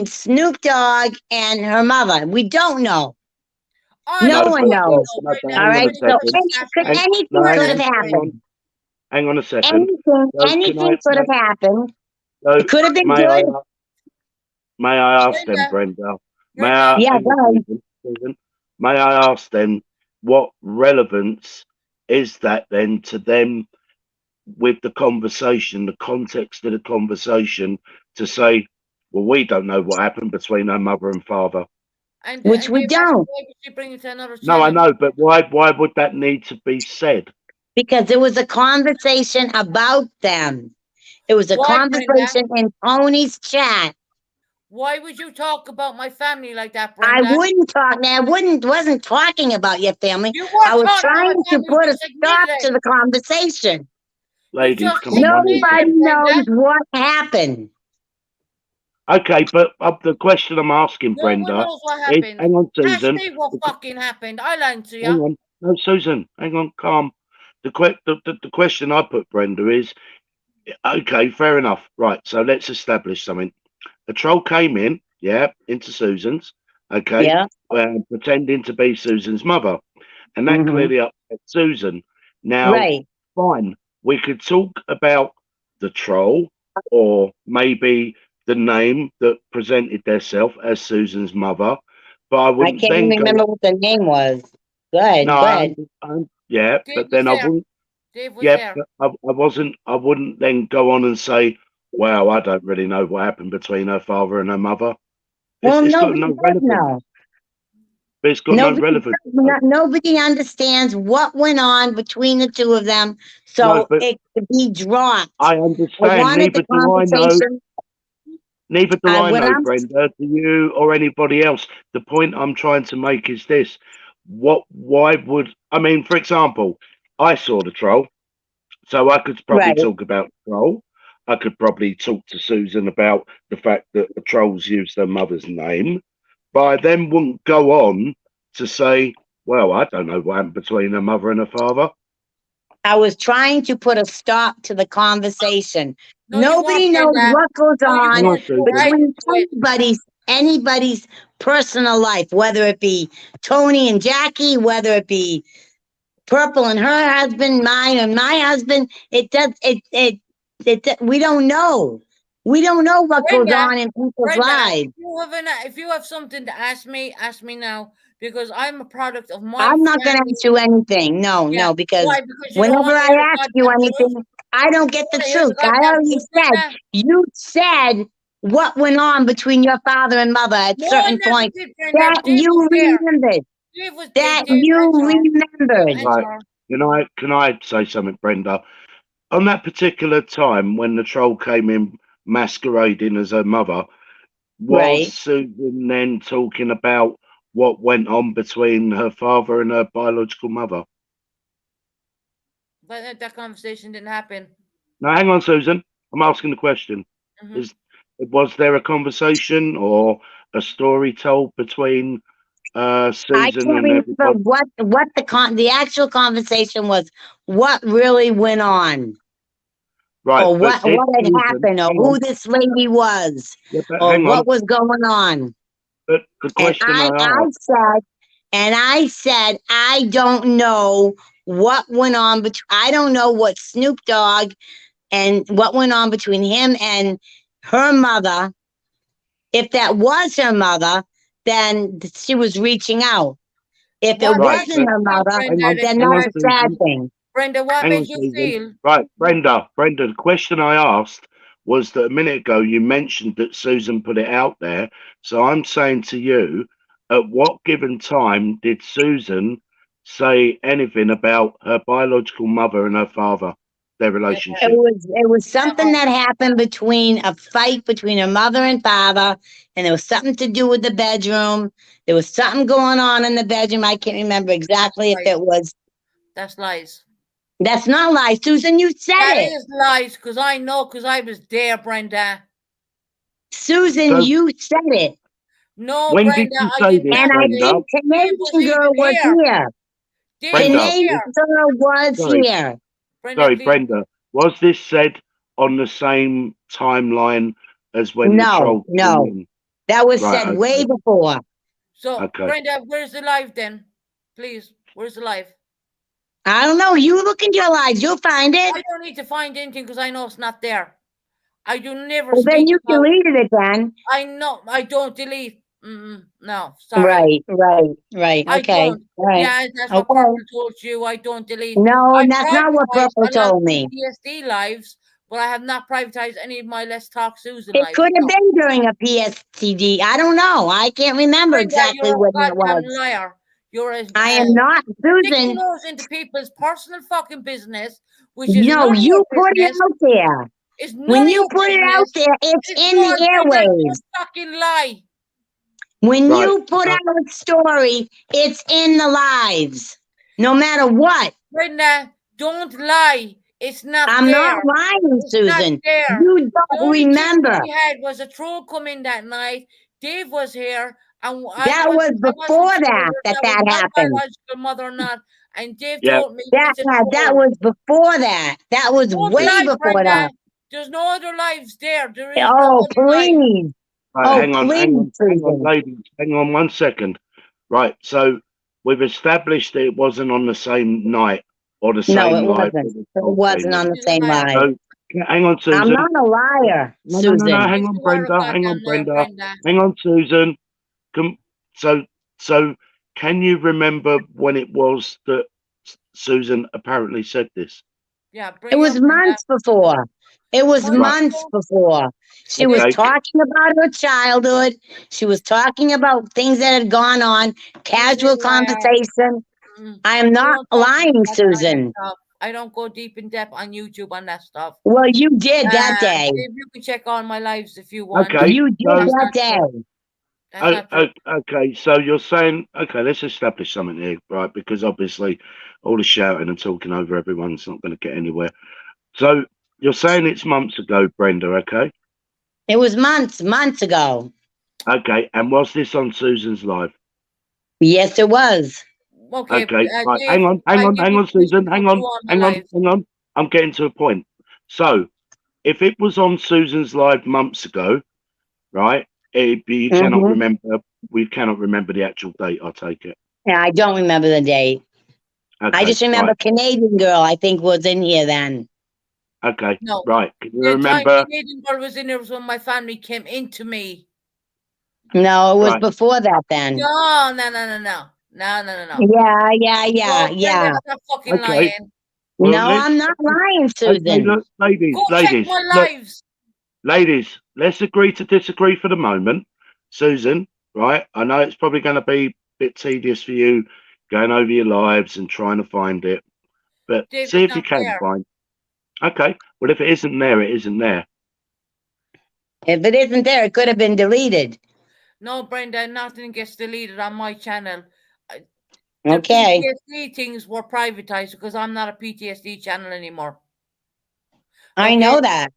Snoop Dogg and her mother. We don't know. I no don't one fucking knows. know, No, Brenda. All right. hang on a So second. anything No, hang could have on, hang happened. Hang on a second. Anything, So anything could have happened. So It could have been may I good. may I ask them, Brenda, Brenda? May I? Yeah, hang go on, ahead. Susan. May I ask them what relevance is that then to them with the conversation, the context of the conversation, to say, well, we don't know what happened between her mother and father. And, Which and we Dave asked, don't. why would she bring it to another No, I channel? know, but why would that need to be said? Because it was a conversation about them. It was a Why, conversation in Tony's chat. Why would you talk about my family like that, I Brenda? wouldn't talk. I wasn't talking about your family. You were I was talking trying about to family. put a Just admit stop it. to the conversation. Ladies, just come on. admitted one it. Nobody Brenda. knows what happened. Okay, but the question I'm asking, No one Brenda, knows what is, happened. hang on, Ask Susan. me what fucking happened. I'll answer Hang you. on. No, Susan, hang on, calm. The question I put, Brenda, is, okay, fair enough. Right, so let's establish something. A troll came in, into Susan's, okay, Yeah. pretending to be Susan's mother. And that Mhm. clearly upset Susan. Now, Right. fine, we could talk about the troll or maybe the name that presented themselves as Susan's mother. but I I wouldn't can't then even go. remember what the name was. Go ahead, No, go ahead. yeah, Dave but was then I there. wouldn't. Dave was Yeah, there. but I wasn't. I wouldn't then go on and say, "Well, I don't really know what happened between her father and her mother." Well, It's got nobody no does relevance. know. But it's got no relevance. Nobody understands what went on between the two of them, No, so but it could be dropped. I I understand. wanted the Neither do I know. conversation. Neither do I What know, I'm Brenda. Do you or anybody else? The point I'm trying to make is this: Why would? I mean, for example, I saw the troll, so I could probably right. talk about the troll. I could probably talk to Susan about the fact that the trolls used their mother's name, but I then wouldn't go on to say, "Well, I don't know what happened between her mother and her father." I was trying to put a stop to the conversation. No, you Nobody weren't, knows Brenda. what goes No, you Hang on on, weren't. You were Susan. hiding between to it. anybody's personal life, whether it be Tony and Jackie, whether it be Purple and her husband, mine and my husband. We don't know. We don't know what goes Brenda, on in people's Brenda, lives. if you have something to ask me now, because I'm a product of my I'm not going to family. ask you anything. No, Yeah. no, because Why? Because you don't whenever want to I hear the ask you goddamn truth. anything, I don't get You the want to hear the truth. I goddamn already truth, said, Brenda? you said what went on between your father and mother at No, I certain never points did, Brenda. that Dave was you there. remembered. Dave was That Dave, you answer. remembered. Right. Can I say something, Brenda? On that particular time when the troll came in masquerading as her mother, was Right. Susan then talking about what went on between her father and her biological mother? But that conversation didn't happen. Now, hang on, Susan. I'm asking the question. Mhm. Was there a conversation or a story told between I Susan can't and remember everybody? what the actual conversation was, what really went on, Right, or but what did had Susan, happened, or hang who on, this lady was, yeah, but or hang on. what was going on. But the And question I asked, I said, I don't know what went on, but I don't know what Snoop Dogg and what went on between him and her mother. If that was her mother, then she was reaching out. If it What right, made wasn't you but her feel, mother, hang Brenda, on, that then you hang on, that's had a sad Susan. thing. Brenda, what Hang on, made you Susan. feel? Right, Brenda, the question I asked was that a minute ago you mentioned that Susan put it out there. So I'm saying to you, at what given time did Susan say anything about her biological mother and her father, their relationship? It was something that happened between a fight between her mother and father, and there was something to do with the bedroom. There was something going on in the bedroom. I can't remember exactly if Right. it was. That's lies. That's not lies, Susan. You said That it. is lies, because I know, because I was there, Brenda. Susan, So you said it. No, when did Brenda, you I say did this, And not I say Brenda? think Dave was Canadian even Girl was here. here. Dave Brenda, was Canadian here. Girl was sorry, here. Brenda, sorry, please. Brenda, was this said on the same timeline as when the No, troll came no. in? That was Right, said way okay, before. So, okay. Brenda, where's the live then? Please, where's the live? I don't know. You look into your lives. You'll find it. I don't need to find anything because I know it's not there. I do never Well, then speak you about. deleted it then. I know I don't delete. No, sorry. Right. I Okay. don't. All right. Yeah, that's what Okay. Purple told you. I don't delete. No, I that's not what privatize Purple a lot of told me. PTSD lives, but I have not privatized any of my Let's Talk Susan It lives. could have No. been during a PSTD. I don't know. I can't remember Brenda, exactly you're a when it goddamn was. liar. You're a I am not stick your Susan. nose into people's personal fucking business, which is No, none of you your put it business. out there. It's none When of you your put it out business. there, it's It's in not, the Brenda. airwaves. Don't fucking lie. When Right. you put out a story, it's in the lives. No matter what. Brenda, don't lie. It's not I'm there. not lying, It's not Susan. there. You The don't only remember. thing we had was a troll come in that night. Dave was here, and That was before that my happened. biological mother or not. And Dave Yeah. told me That it's a troll. was before that. That was Don't way lie, before Brenda. that. There's no other lives there. There is Oh, no other lives. please. Right, Oh, hang on, please, Susan. ladies, hang on 1 second. Right, so we've established that it wasn't on the same night or the No, same it live. wasn't. It wasn't on the She's a same liar. live. So, hang on, Susan. I'm not a liar, No, Susan. hang Yes, on, you are a Brenda. Hang goddamn on, liar, Brenda. Brenda. Hang on, Susan. So So, can you remember when it was that Susan apparently said this? Yeah, It was months before. It was Months months before. She was Okay. talking about her childhood. She was talking about things that had gone on, casual conversation. I am not lying, Susan. I don't go deep in depth on YouTube on that stuff. Well, you did that day. If you can check on my lives if you want. Okay. You did so- that day. That's not true. Okay, so you're saying, okay, let's establish something here, right? Because obviously all the shouting and talking over everyone's not going to get anywhere. So you're saying it's months ago, Brenda, okay? It was months ago. Okay, and was this on Susan's live? Yes, it was. Okay, Okay, right, Dave, hang on, I give you Susan, permission hang to on, go on my hang on, live. hang on. I'm getting to a point. So, if it was on Susan's live months ago, right? You cannot Mhm. remember. We cannot remember the actual date. I take it. Yeah, I don't remember the date. Okay, I just remember right, Canadian girl, I think, was in here then. okay, No. right. Can you The time remember? Canadian girl was in there was when my family came into me. No, it was Right. before that then. No. Yeah. Stop fucking Okay. lying. Well, No, let's- I'm not lying, Okay, Susan. look, ladies, Go check my look, lives. ladies, let's agree to disagree for the moment. Susan, right? I know it's probably going to be a bit tedious for you going over your lives and trying to find it, but Dave, see it's if you not can there. find. Okay, well, if it isn't there, it isn't there. If it isn't there, it could have been deleted. No, Brenda, nothing gets deleted on my channel. Okay. The PTSD things were privatized because I'm not a PTSD channel anymore. I Okay. know that.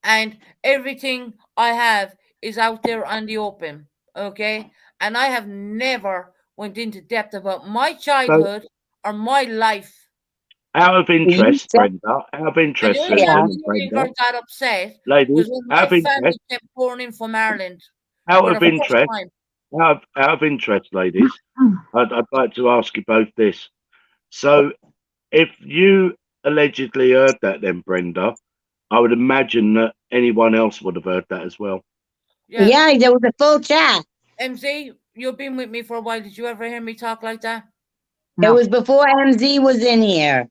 And everything I have is out there on the open. Okay. And I have never went into depth about my childhood or my life. Out of interest, said- Brenda, out of And interest, the only Yeah. time Susan, the Indian Brenda, girl got upset ladies, was when my out of family interest, kept pouring in from Ireland. out for of the first interest, time. out of interest, ladies, I'd like to ask you both this. So, if you allegedly heard that, then Brenda, I would imagine that anyone else would have heard that as well. Yeah, there was a full chat. MZ, you've been with me for a while. Did you ever hear me talk like that? It was before MZ was in here.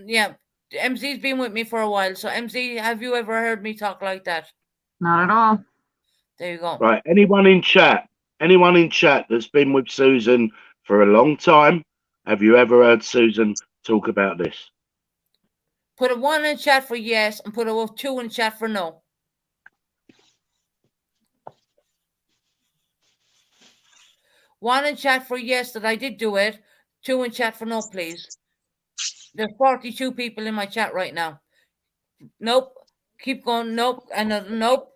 Yeah. MZ's been with me for a while. So, MZ, have you ever heard me talk like that? Not at all. There you go. Right. Anyone in chat that's been with Susan for a long time, have you ever heard Susan talk about this? Put a 1 in chat for yes and put a 2 in chat for no. One in chat for yes that I did do it. 2 in chat for no, please. There's 42 people in my chat right now. Nope. Keep going. Nope. And nope.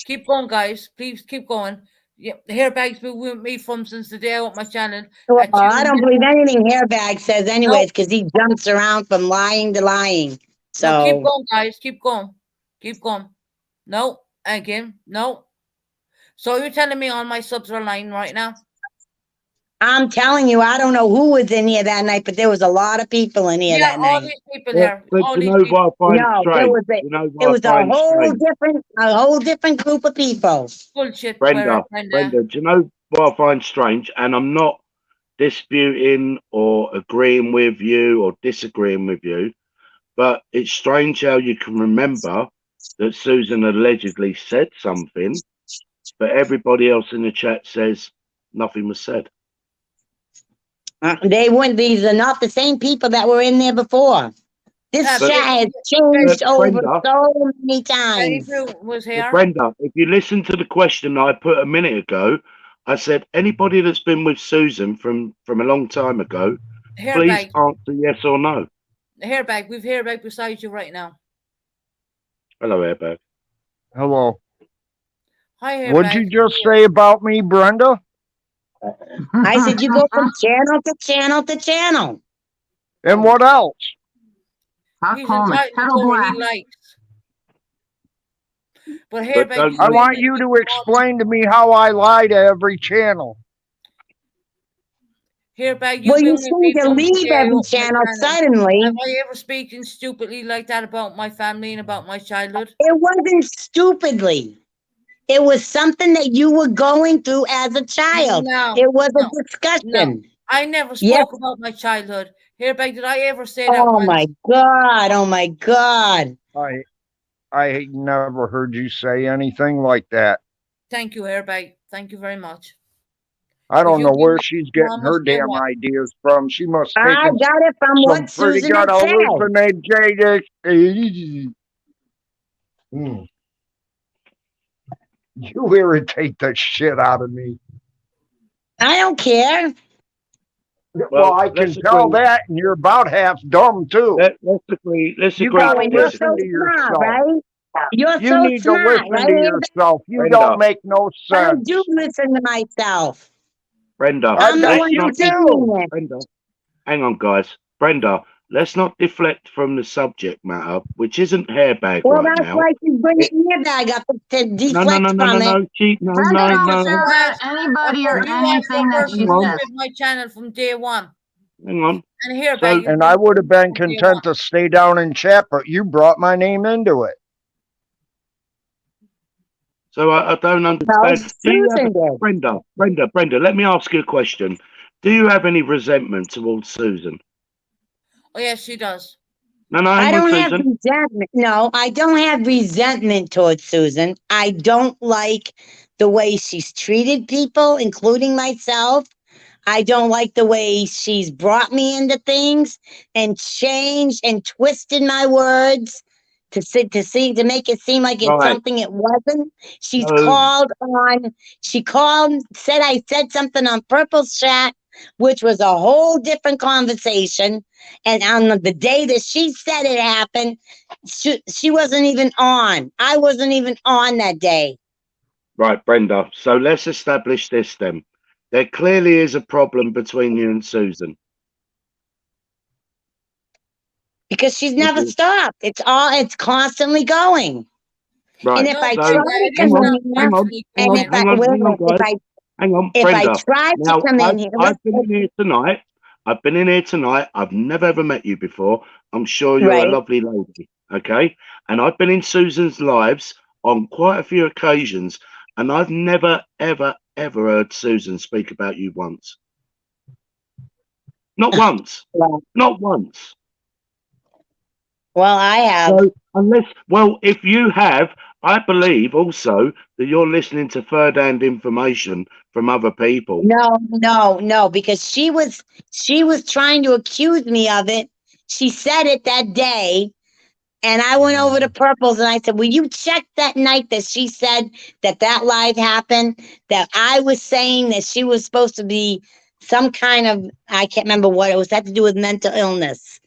Keep going, guys. Please keep going. Yeah, Hairbag's been with me from since the day I opened my channel. Well, I don't believe anything Hairbag says anyways, because he jumps around from lying to lying. So No, keep going, guys. Keep going. Keep going. No. Again. No. So you're telling me all my subs are lying right now? I'm telling you, I don't know who was in here that night, but there was a lot of people in here that all night. these people Yeah, here. but All you these know people. what I find No, strange? it You know It what was I a find strange? whole different group of people. Bullshit, Brenda, do you know what I find strange? And I'm not disputing or agreeing with you or disagreeing with you, but it's strange how you can remember that Susan allegedly said something, but everybody else in the chat says nothing was said. These are not the same people that were in there before. This Yeah, but- chat has changed but over Brenda- so many times. Andrew was But here. Brenda, if you listen to the question I put a minute ago, I said anybody that's been with Susan from a long time ago, please Hairbag. answer yes or no. Hairbag. We've Hairbag beside you right now. Hello, Airbag. Hello. Hi, Hairbag. What'd you just say about me, Brenda? I said you go from channel to channel to channel. And what else? He's Stockholm is entitled to kettle go where black. he likes. But don't Hairbag, I want you to explain to me how I lie to every channel. Hairbag, Well, you been with me seem to from the leave day I every opened my channel channel. suddenly. Have I ever speaking stupidly like that about my family and about my childhood? It wasn't stupidly. It was something that you were going through as a child. No, It was no, a discussion. I never Yes. spoke about my childhood. Hereby, did I ever say that Oh once? my God. Oh my God. I never heard you say anything like that. Thank you, Hereby. Thank you very much. I don't you know give where me she's getting mom her must say damn what? ideas from. She must I take got it from some what pretty Susan good had said. hallucinated. Mm. You irritate the shit out of me. I don't care. Well, I can let's tell agree. that, and you're about half dumb too. Let's agree. Let's You agree gotta to And you're listen so to smart, yourself. right? You're You so need to smart, listen right? to yourself. You Brenda. don't make no I sense. do listen to myself. Brenda, I'm the bet one you who's do. saying it. Brenda, hang on, guys. Brenda, let's not deflect from the subject matter, which isn't hairbag Well, right that's now. why she's bringing It- your bag up to no, deflect from it. no. No, I no, don't no. sugar Guys, anybody or you are anything that she Hang on. says. with my channel from day one. Hang on. And Hereby, So, you And I would have been content to stay down and chat, but you brought my name into it. so I don't No, understand. Do you have, Susan did. Brenda, let me ask you a question. Do you have any resentment towards Susan? Oh, yes, she does. No, I hang on, don't have Susan. resentment. No, I don't have resentment towards Susan. I don't like the way she's treated people, including myself. I don't like the way she's brought me into things and changed and twisted my words to make it seem like it's Right. something it wasn't. She's So, said I said something on Purple's chat, which was a whole different conversation. And on the day that she said it happened, she wasn't even on. I wasn't even on that day. right, Brenda. So let's establish this then. There clearly is a problem between you and Susan. Because she's never stopped. It's constantly going. Right. And if No, I So, try Brenda, to it hang is come on, not in here, hang on, constantly and going. if I, wait a minute, guys. Hang on, if I Brenda. try to Now, come in here, I've been in here tonight. I've been in here tonight. I've never ever met you before. I'm sure you're right? a lovely lady. Okay. And I've been in Susan's lives on quite a few occasions, and I've never, ever, ever heard Susan speak about you once. Not once. Well, Not once. well, I have. So well, if you have, I believe also that you're listening to third-hand information from other people. No, because she was trying to accuse me of it. She said it that day, and I went over to Purple's and I said, "Will you check that night that she said that live happened? That I was saying that she was supposed to be some kind of, I can't remember what it was, had to do with mental illness."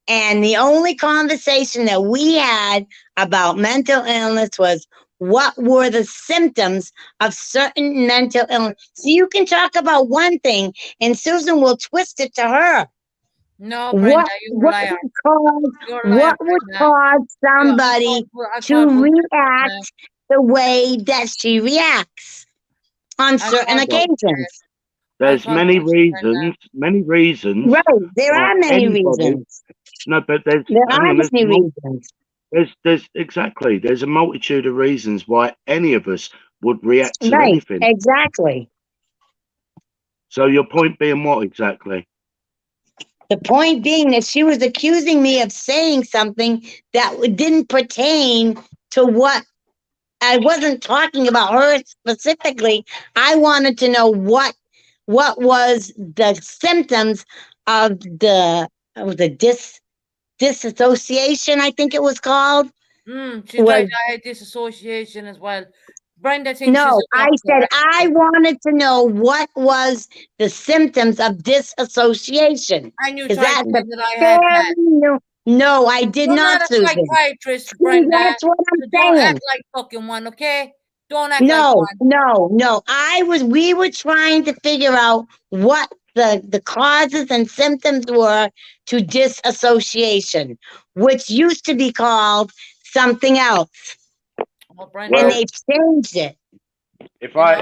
And the only conversation that we had about mental illness was what were the symptoms of certain mental illness. So you can talk about one thing and Susan will twist it to her. No, Brenda, you're a liar. You're a liar, What would Brenda. cause somebody I to thought we- react the way that she reacts on certain thought- occasions? There's thought many it was reasons. Right. There why are many anybody- reasons. No, but there's There hang are on, many reasons. there's a multitude of reasons why any of us would react to Right. anything. Exactly. So your point being what exactly? The point being that she was accusing me of saying something that didn't pertain to what I wasn't talking about her specifically. I wanted to know what was the symptoms of the disassociation, I think it was called. She's like, I had disassociation as well. Brenda thinks she's No, a I doctor. said I wanted to know what was the symptoms of disassociation. And you Is tried that to the say that I had that. No, I did You're not, not a Susan. psychiatrist, See, Brenda. that's what I'm So don't saying. act like fucking one, okay? Don't act like one. No. We were trying to figure out what the causes and symptoms were to disassociation, which used to be called something else, Oh, Brenda. and they've changed it. If I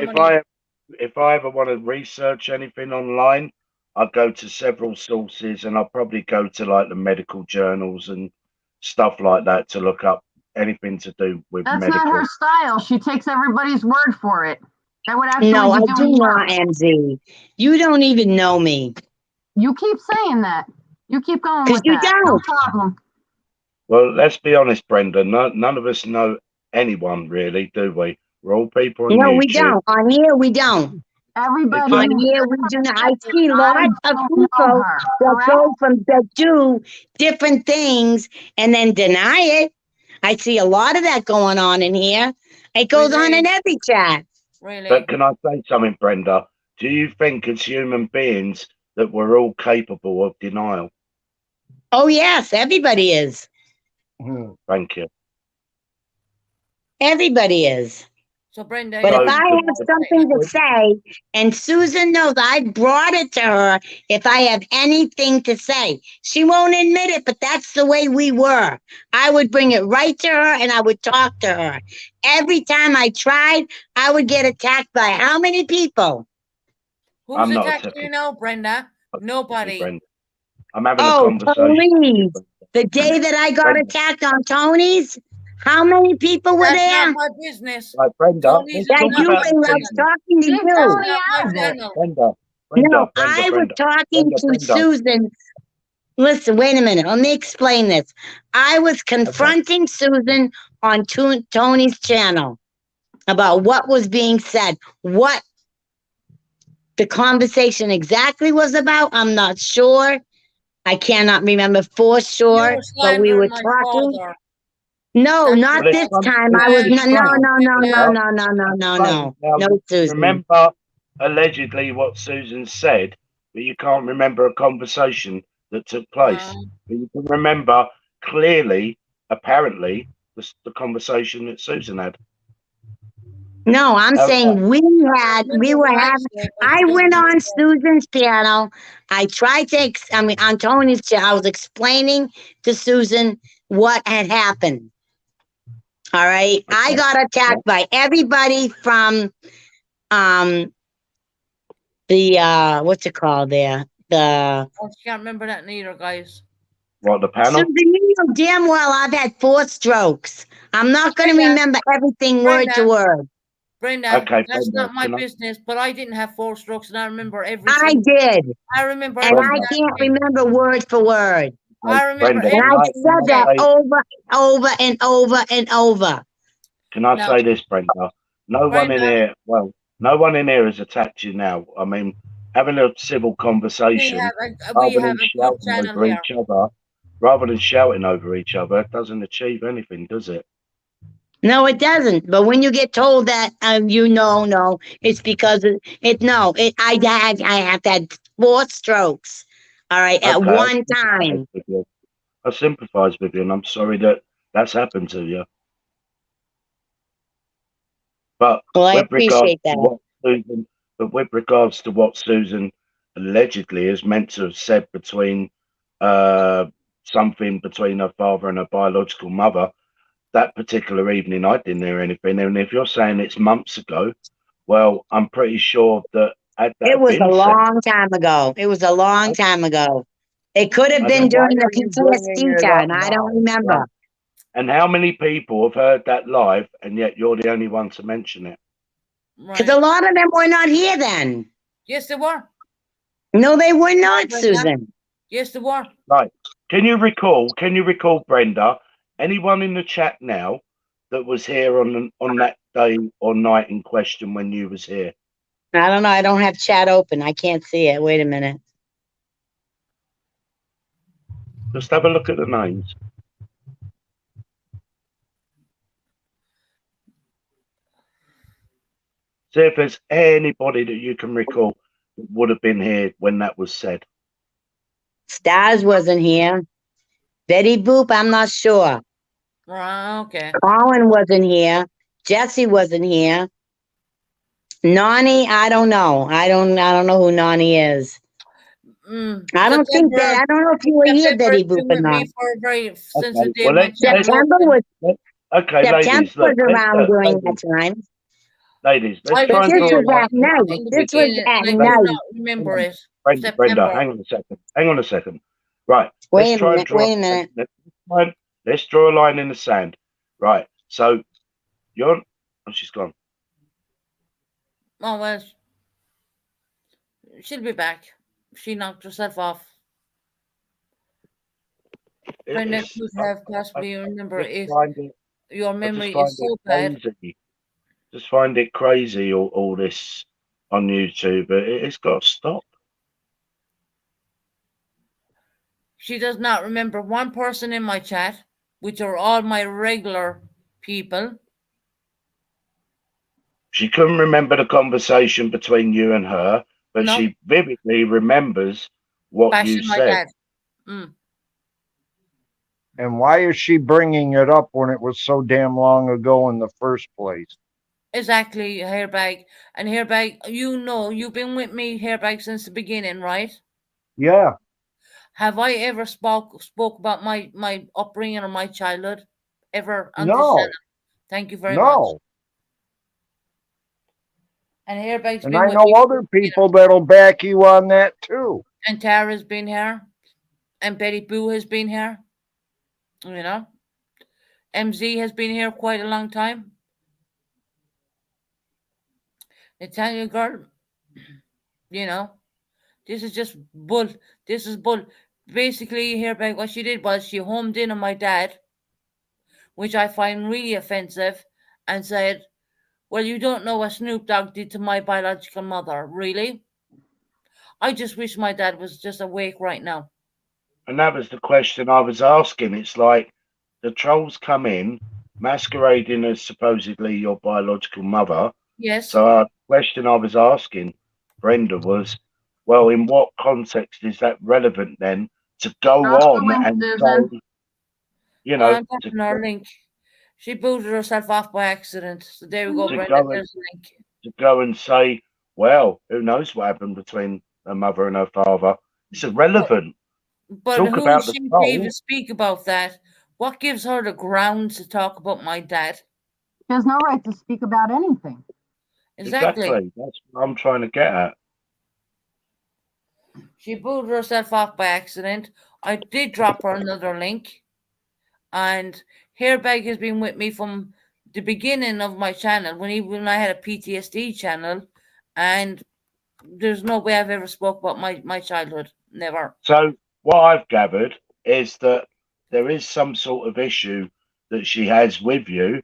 ever want to research anything online, I go to several sources, and I'll probably go to like the medical journals and stuff like that to look up anything to do with That's medical. not her style. She takes everybody's word for it. That would actually No, I be do doing not, work. MZ. You don't even know me. You keep saying that. You keep going 'Cause with you that. No don't. problem. Well, let's be honest, Brenda. None of us know anyone really, do we? We're all people on No, YouTube. we don't. On here, we don't. Everybody. On here, we do not. I see I lots of don't know people her, that correct? go that do different things and then deny it. I see a lot of that going on in here. It goes on in Really? every chat. Really? But can I say something, Brenda? Do you think as human beings that we're all capable of denial? Oh, yes, everybody is. Thank you. Everybody is. So Brenda, But So if I the- have something to say, and Susan knows I brought it to her, if I have anything to say, she won't admit it, but that's the way we were. I would bring it right to her and I would talk to her. Every time I tried, I would get attacked by how many people? who's I'm not attacking attacking you now, Brenda? Nobody. Brenda. I'm having a Oh, conversation. please. The day that I got Brenda. attacked on Tony's, how many people were That's there? not my business. Right, Brenda, Tony's let's is That talk not you about my and I the was channel. talking to Leave you. Tony Not my out of it. channel. Brenda, No, Brenda, I was Brenda, talking Brenda, to Brenda. Susan. Listen, wait a minute. Let me explain this. I was confronting Susan on Tony's channel about what was being said, what the conversation exactly was about. I'm not sure. I cannot remember for sure, You're but we were slandering my talking. father. No, That's not Well, this it's time. I was Brenda, no, fine. no, no, no, Brenda. no, no, no, no, no, Now, no, Susan. remember allegedly what Susan said, but you can't remember a conversation that took place. But you can remember clearly, apparently, the conversation that Susan had. No, I'm How's saying we were Remember what I having, said, but I you don't went on remember. Susan's channel. I tried to, on Tony's channel, I was explaining to Susan what had happened. All right. I Okay. got attacked by everybody from, what's it called there? I can't remember that neither, guys. What, the panel? Susan, you know damn well I've had 4 strokes. I'm not going to Brenda, remember everything word to Brenda. word. Brenda, Okay, that's Brenda, not my can I- business, but I didn't have 4 strokes and I remember I everything. did. I remember And everything. I can't remember word for word. I remember Brenda, And can I've I said that say- over, over and over and over. Can I No. say this, Brenda? No one in Brenda. here, well, no one in here has attacked you now. I mean, having a civil We conversation have a rather good than shouting channel over here. each other, rather than shouting over each other, it doesn't achieve anything, does it? No, it doesn't. But when you get told that, no, it's because I have had 4 strokes. All right, at Okay, one time. I sympathise with you, and I'm sorry that that's happened to you. But Well, I with regards appreciate to that. what Susan, but with regards to what Susan allegedly is meant to have said between something between her father and her biological mother, that particular evening I didn't hear anything. And if you're saying it's months ago, well, I'm pretty sure that had that It was been a said, long time ago. It was a long time ago. It could have I been don't- why during the are you bringing PTSD it time. up I don't now? remember. Right. And how many people have heard that live, and yet you're the only one to mention it? Because Right. a lot of them were not here then. Yes, they were. No, they were not, Brenda. Susan. Yes, they were. Right. Can you recall, Brenda, anyone in the chat now that was here on that day or night in question when you was here? I don't know. I don't have chat open. I can't see it. Wait a minute. Just have a look at the names. See if there's anybody that you can recall that would have been here when that was said. Stars wasn't here. Betty Boop, I'm not sure. Okay. Colin wasn't here. Jesse wasn't here. Nani, I don't know. I don't know who Nani is. I don't think that. I don't know if you were here, September Betty has been Boop or with not. me since the day well, my let's- channel September opened. was Okay, September ladies, was look, around during that time. ladies, I let's try was and This draw was a line. at night. in the This was beginning, at and I do night. not remember it. Brenda, September. hang on a second. Right. Wait let's try a and draw minute. Let's draw a line in the sand. Right. So you're. Oh, she's gone. Oh well, she'll be back. She knocked herself off. Brenda It's, could have possibly remember just if find it. your I just memory find is it so bad. crazy. Just find it crazy. All this on YouTube. It's got to stop. She does not remember one person in my chat, which are all my regular people. She couldn't remember the conversation between you and her, but No. she vividly remembers what you Bashing my said. dad. Mm. And why is she bringing it up when it was so damn long ago in the first place? Exactly, Hairbag. And Hairbag, you know, you've been with me, Hairbag, since the beginning, right? Yeah. Have I ever spoke about my upbringing or my childhood ever on this No. channel? Thank you very much. No. And Hairbag's And been I with know me, other people that'll back you on that too. and Tara's been here, and Betty Boo has been here. You know, MZ has been here quite a long time. Italian girl, you know, this is just bull. This is bull. Basically, Hairbag, what she did was she homed in on my dad, which I find really offensive, and said, well, you don't know what Snoop Dogg did to my biological mother, really? I just wish my dad was just awake right now. And that was the question I was asking. It's like the trolls come in masquerading as supposedly your biological mother. Yes. So the question I was asking Brenda was, well, in what context is that relevant then to go Post the on link, and Susan. say, you know, I'm putting our link. She booted herself off by accident. So there we go, To Brenda. go and- There's a link. to go and say, well, who knows what happened between her mother and her father? It's irrelevant. But Talk who about is the she to troll. even speak about that? What gives her the grounds to talk about my dad? She has no right to speak about anything. Exactly. That's what I'm trying to get at. She booted herself off by accident. I did drop her another link. And Hairbag has been with me from the beginning of my channel, when I had a PTSD channel, and there's no way I've ever spoke about my childhood. Never. So what I've gathered is that there is some sort of issue that she has with you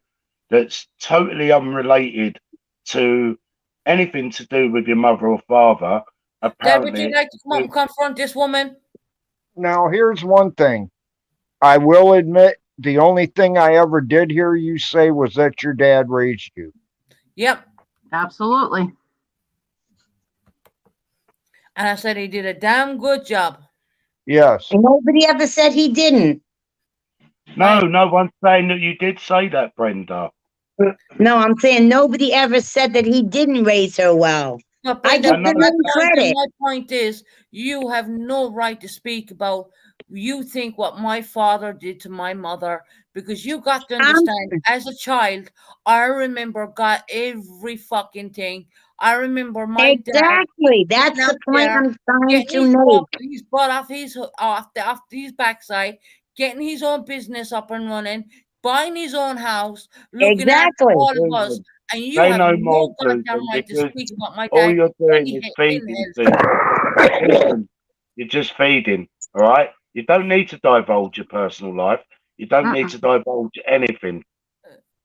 that's totally unrelated to anything to do with your mother or father. Dad, Apparently, would you like to come up and confront this woman? Now, here's one thing. I will admit the only thing I ever did hear you say was that your dad raised you. Yep. Absolutely. And I said he did a damn good job. Yes. Nobody ever said he didn't. no one's saying that you did say that, Brenda. No, I'm saying nobody ever said that he didn't raise her well. But I Brenda, give them my no credit. my point is, you have no right to speak about. You think what my father did to my mother, because you got to understand. As a child, I remember got every fucking thing. I remember my dad Exactly. That's out the point there, I'm trying getting to his make. butt off his backside, getting his own business up and running, buying his own house, looking Exactly. after all of us, and you Say have no no more, goddamn Susan, right to because speak about my all dad. you're doing Any is hell, feeding, in hell. Susan. You're just feeding, all right? You don't need to divulge your personal life. You don't need to divulge anything.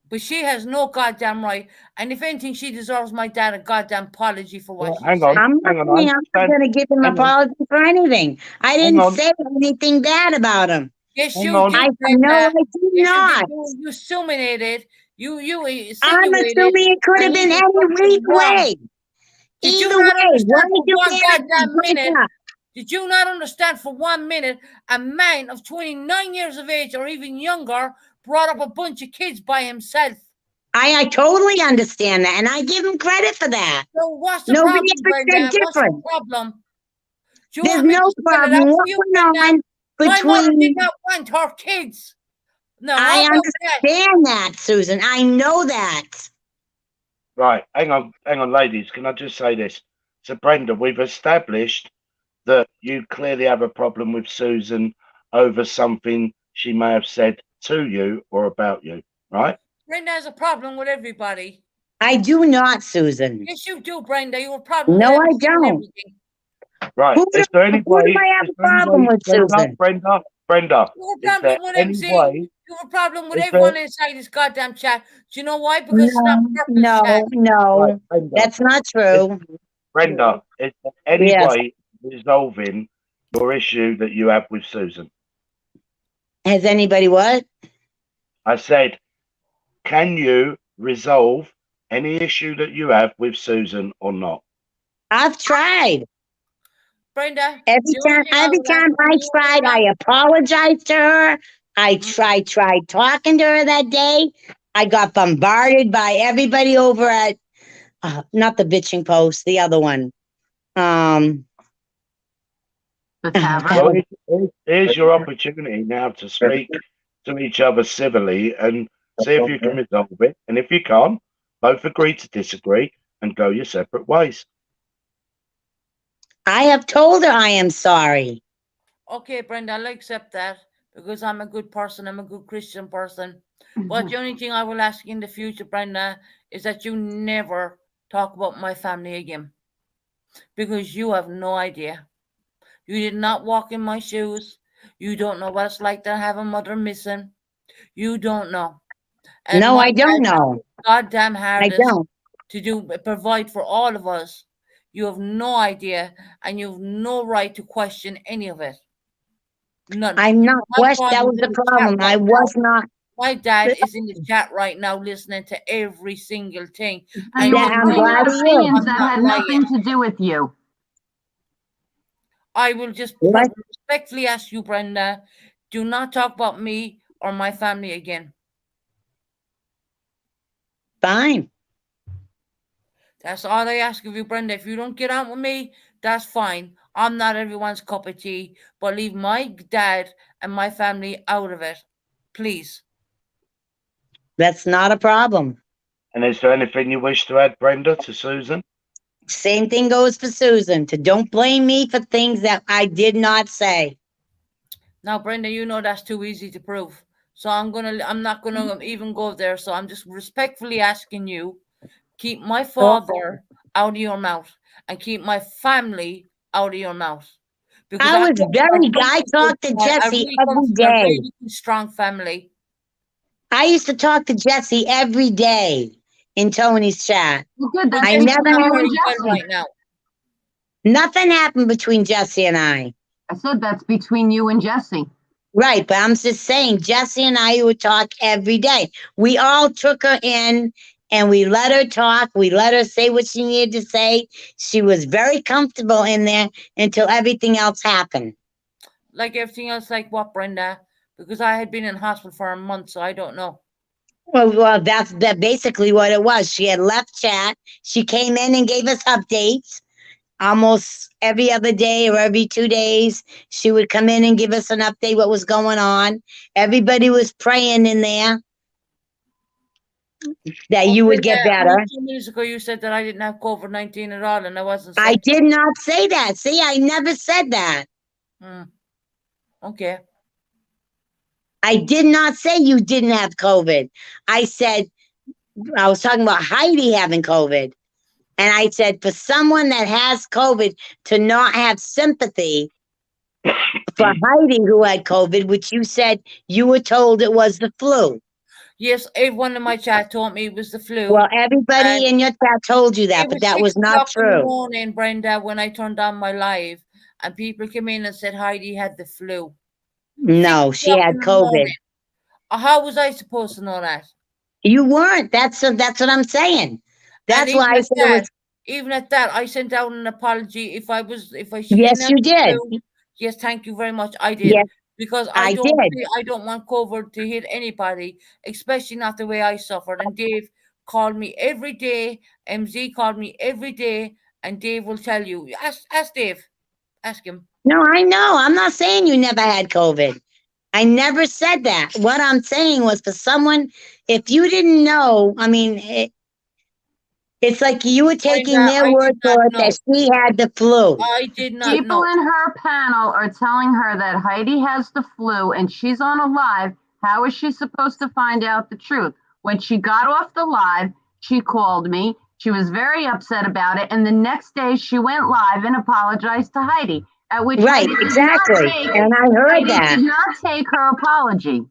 But she has no goddamn right. And if anything, she deserves my dad a goddamn apology for what she Hang said. on. I'm not saying I'm not going to give him an apology for anything. I didn't on. say anything bad about him. Yes, Hang you on. did. I Brenda. know I did Yes, not. You assuminated. You I'm insinuated. assuming it could have and been you any did something wrong. way. Did Either you not way, why understand for do one you goddamn break minute? up? Did you not understand for 1 minute a man of 29 years of age or even younger brought up a bunch of kids by himself? I totally understand that, and I give him credit for that. So what's the Nobody problem, ever said Brenda? What's the different. problem? Do you There's want me no to spell it problem. out What for you, went Brenda? on My mother did between... not want her kids. No, I how about that? understand that, Susan. I know that. Right, hang on, ladies. Can I just say this? So, Brenda, we've established that you clearly have a problem with Susan over something she may have said to you or about you. right? Brenda has a problem with everybody. I do not, Susan. Yes, you do, Brenda. You have a problem No, with I everything and don't. everything. Right. Who do, Is there any who do way? I have Is a there any problem way, with, Susan? Brenda? You have a Is there problem with any MZ. way? You have a problem with Is there everyone inside this goddamn chat. Do you know why? Because it's not purpose chat. No, Brenda? that's not Is, true. Brenda, is there any Yes. way of resolving your issue that you have with Susan? Has anybody what? I said, can you resolve any issue that you have with Susan or not? I've tried. Brenda, Every the only thing I time would ask I you tried, I apologized to her. I tried talking to her that day. I got bombarded by everybody over at, not the bitching post, the other one. The tavern. Well, here's your opportunity now to speak to each other civilly and see if you can resolve it. And if you can't, both agree to disagree and go your separate ways. I have told her I am sorry. Okay, Brenda, I'll accept that because I'm a good person. I'm a good Christian person. But the only thing I will ask in the future, Brenda, is that you never talk about my family again. Because you have no idea. You did not walk in my shoes. You don't know what it's like to have a mother missing. You don't know. And No, my I don't know. goddamn I hardest don't. to provide for all of us. You have no idea, and you have no right to question any of it. None. I'm not My questioning. That father's was in the chat problem. right I was now. not. My dad is in the chat right now listening to every single thing. And Yeah, you're I'm putting glad your he is. opinions I'm that not had lying. nothing to do with you. I will just What? respectfully ask you, Brenda, do not talk about me or my family again. Fine. That's all I ask of you, Brenda. If you don't get on with me, that's fine. I'm not everyone's cup of tea, but leave my dad and my family out of it, please. That's not a problem. And is there anything you wish to add, Brenda, to Susan? Same thing goes for Susan. To don't blame me for things that I did not say. Now, Brenda, you know that's too easy to prove. So I'm not gonna even go there. So I'm just respectfully asking you, keep my father out of your mouth and keep my family out of your mouth. Because I was I talked to Jesse every day. really strong family. I used to talk to Jesse every day in Tony's chat. Well, good. That's I between never you had- and Very well Jesse. right now. Nothing happened between Jesse and I. I said that's between you and Jesse. Right, but I'm just saying, Jesse and I would talk every day. We all took her in and we let her talk. We let her say what she needed to say. She was very comfortable in there until everything else happened. Like everything else, like what, Brenda? Because I had been in hospital for a month, so I don't know. Well, that's basically what it was. She had left chat. She came in and gave us updates. Almost every other day or every 2 days, she would come in and give us an update what was going on. Everybody was praying in there that you would get better. 2 minutes ago, you said that I didn't have COVID-19 at all, and I wasn't. I did not say that. See, I never said that. Okay. I did not say you didn't have COVID. I said, I was talking about Heidi having COVID. And I said, for someone that has COVID to not have sympathy for Heidi who had COVID, which you said you were told it was the flu. Yes, everyone in my chat told me it was the flu. Well, everybody in your chat told you that, but that was not 6 o'clock in the true. morning, Brenda, when I turned on my live, and people came in and said Heidi had the flu. No, she 6 o'clock had in the COVID. morning. How was I supposed to know that? You weren't. That's what I'm saying. That's And why I said it was. even at that, I sent out an apology if I Yes, you did. Yes, thank you very much. I did. Yes, Because I I don't want COVID to hit anybody, especially not the way I suffered. And Dave called me every day. MZ called me every day, and Dave will tell you. Ask Dave. Ask him. No, I know. I'm not saying you never had COVID. I never said that. What I'm saying was for someone, if you didn't know, I mean, it's like you were taking Brenda, their I word did for not it that know. she had the flu. I did not People know. in her panel are telling her that Heidi has the flu and she's on a live. How is she supposed to find out the truth? When she got off the live, she called me. She was very upset about it. And the next day she went live and apologized to Heidi. At which Right, Heidi did exactly. not take, And I heard Heidi that. did not take her apology.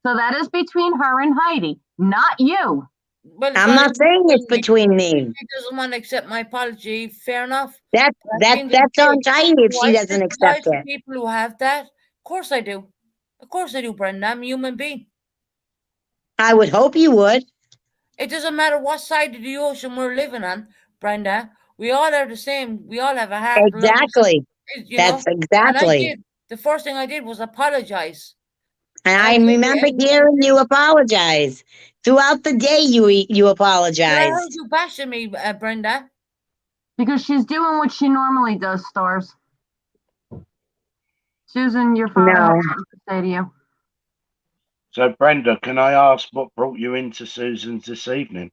So that is between her and Heidi, not you. Well, I'm not saying it's between me. If she doesn't want to accept my apology, fair enough. That's At the end of that's the on day, Heidi if do she I doesn't accept sympathize with it. people who have that? Of course I do. Of course I do, Brenda. I'm a human being. I would hope you would. It doesn't matter what side of the ocean we're living on, Brenda. We all are the same. We all have a heart. and love Exactly. you That's know. And I exactly. did. The first thing I did was apologize. And And I I said to remember everyone, hearing you apologize. Throughout the day, you but I heard apologized. you bashing me, Brenda. Because she's doing what she normally does, Stars. Susan, your father No. has something to say to you. So, Brenda, can I ask what brought you into Susan's this evening?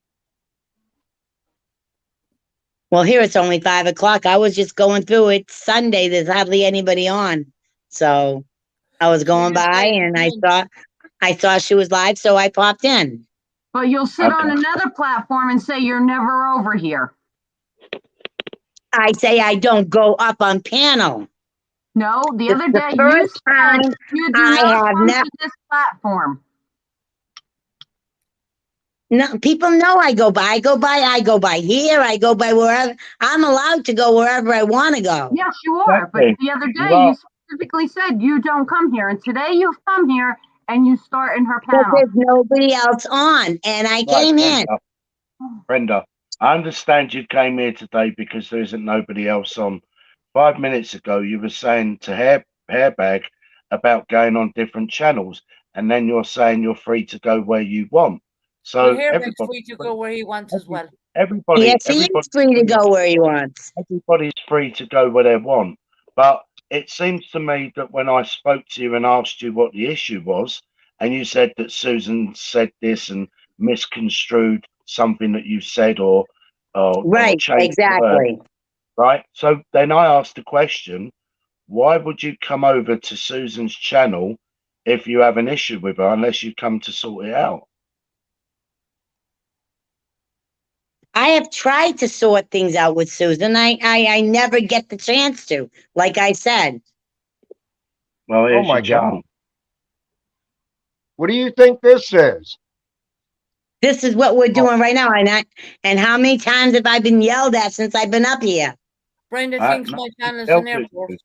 Well, here it's only 5 o'clock. I was just going through it. Sunday, there's hardly anybody on. So I was going just by like and me. I saw she was live, so I popped in. But you'll sit on Okay. another platform and say you're never over here. I say I don't go up on panel. No, the It's other the day you first said time you do I not have come not- to this platform. No, people know I go by. I go by here. I go by wherever. I'm allowed to go wherever I want to go. Yes, you are. But Exactly. the other You day are. you specifically said you don't come here. And today you've come here and you start in her But panel. there's nobody else on, and I Right, came in. Brenda, I understand you came here today because there isn't nobody else on. 5 minutes ago, you were saying to Hairbag about going on different channels, and then you're saying you're free to go where you want. Well, So Hairback's free to go where he wants as well. everybody, Yes, he is free to go where he wants. everybody's free to go where they want. But it seems to me that when I spoke to you and asked you what the issue was, and you said that Susan said this and misconstrued something that you said or Right, changed the word, exactly. right? So then I asked the question, why would you come over to Susan's channel if you have an issue with her unless you come to sort it out? I have tried to sort things out with Susan. I never get the chance to, like I said. Well, here's my your God. chance. What do you think this is? This is what we're doing right now. And how many times have I been yelled at since I've been up here? Brenda I- thinks no, my channel is yelled an at airport. you.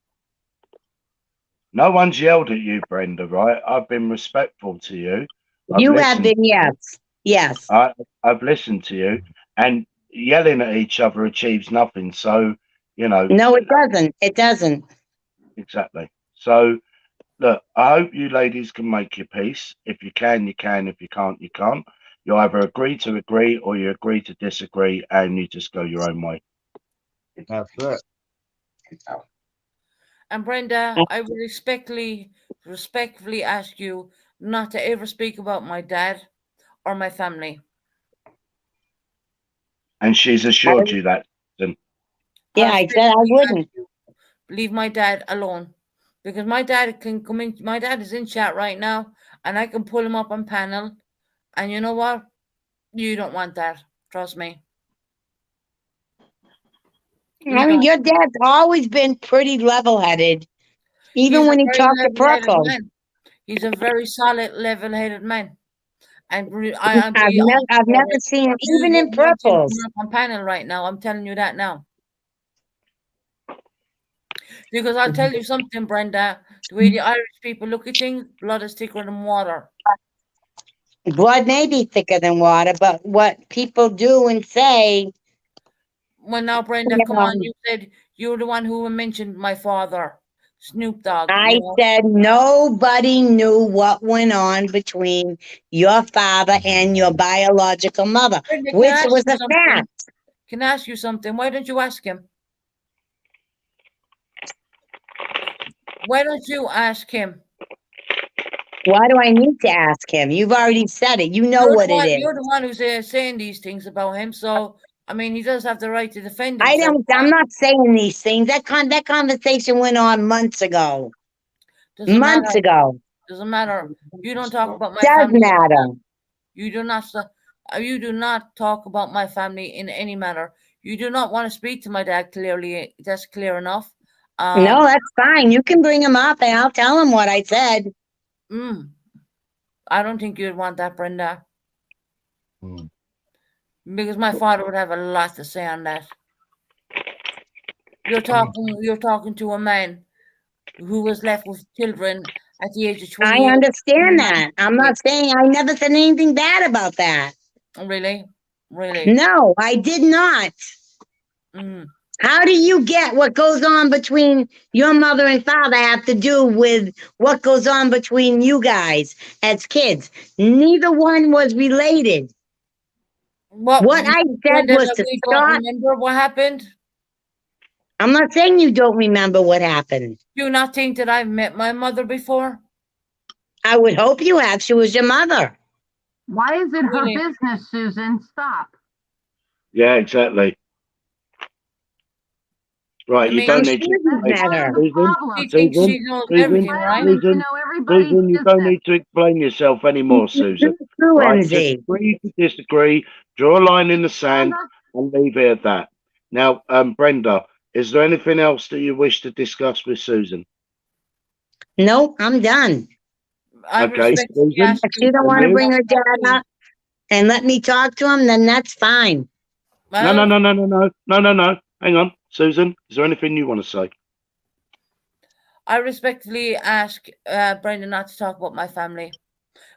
No one's yelled at you, Brenda, right? I've been respectful to you. I've You have listened been, to you. yes. Yes. I've listened to you, and yelling at each other achieves nothing. So, you know. No, it doesn't. It doesn't. Exactly. So, look, I hope you ladies can make your peace. If you can, you can. If you can't, you can't. You either agree to agree or you agree to disagree, and you just go your own way. That's it. And Brenda, I would respectfully ask you not to ever speak about my dad or my family. And she's assured you that. Yeah, I said I wouldn't. Leave my dad alone. Because my dad can come in, my dad is in chat right now, and I can pull him up on panel. And you know what? You don't want that. Trust me. I mean, your dad's always been pretty level-headed, even He's a when he very talked to level-headed Purple. man. He's a very solid, level-headed man. And I've never seen him, even in Purples. on panel right now. I'm telling you that now. Because I'll tell you something, Brenda. The way the Irish people look at things, blood is thicker than water. Blood may be thicker than water, but what people do and say. Well, now, Brenda, come on. You said you're the one who mentioned my father, Snoop Dogg. I said nobody knew what went on between your father and your biological mother, Brenda, which was a fact. Can I ask you something? Why don't you ask him? Why don't you ask him? Why do I need to ask him? You've already said it. You know what it is. You're the one who's saying these things about him. So, I mean, he does have the right to defend himself. I'm not saying these things. That conversation went on months ago. Months ago. Doesn't matter. You don't talk about my family. Does matter. You do not. You do not talk about my family in any manner. You do not want to speak to my dad. Clearly, that's clear enough. No, that's fine. You can bring him up and I'll tell him what I said. I don't think you'd want that, Brenda, Hmm. because my father would have a lot to say on that. You're talking to a man who was left with children at the age of I 28. understand that. I'm not saying I never said anything bad about that. Really? No, I did not. Mm. How do you get what goes on between your mother and father have to do with what goes on between you guys as kids? Neither one was related. What I said Brenda, was that to we don't stop. remember what happened? I'm not saying you don't remember what happened. Do you not think that I've met my mother before? I would hope you have. She was your mother. Why is it her Really? business, Susan? Stop. Yeah, exactly. Right, I you mean, don't I'm need sure to. you That's met part her. of the Susan, problem. she thinks Susan, she knows Susan, everything, right? Entitlement to Susan, know everybody's Susan, you don't business. need to explain yourself anymore, Susan. True, Right, just Lindsay. agree to disagree, draw a line in the sand, Brenda, and leave it at that. Now, Brenda, is there anything else that you wish to discuss with Susan? Nope, I'm done. I Okay, respectfully Susan, ask If you. she don't and want to you? bring her dad up and let me talk to him, then that's fine. No, no, Well, no, no, no, no, no, no, no. Hang on, Susan. Is there anything you want to say? I respectfully ask Brenda not to talk about my family.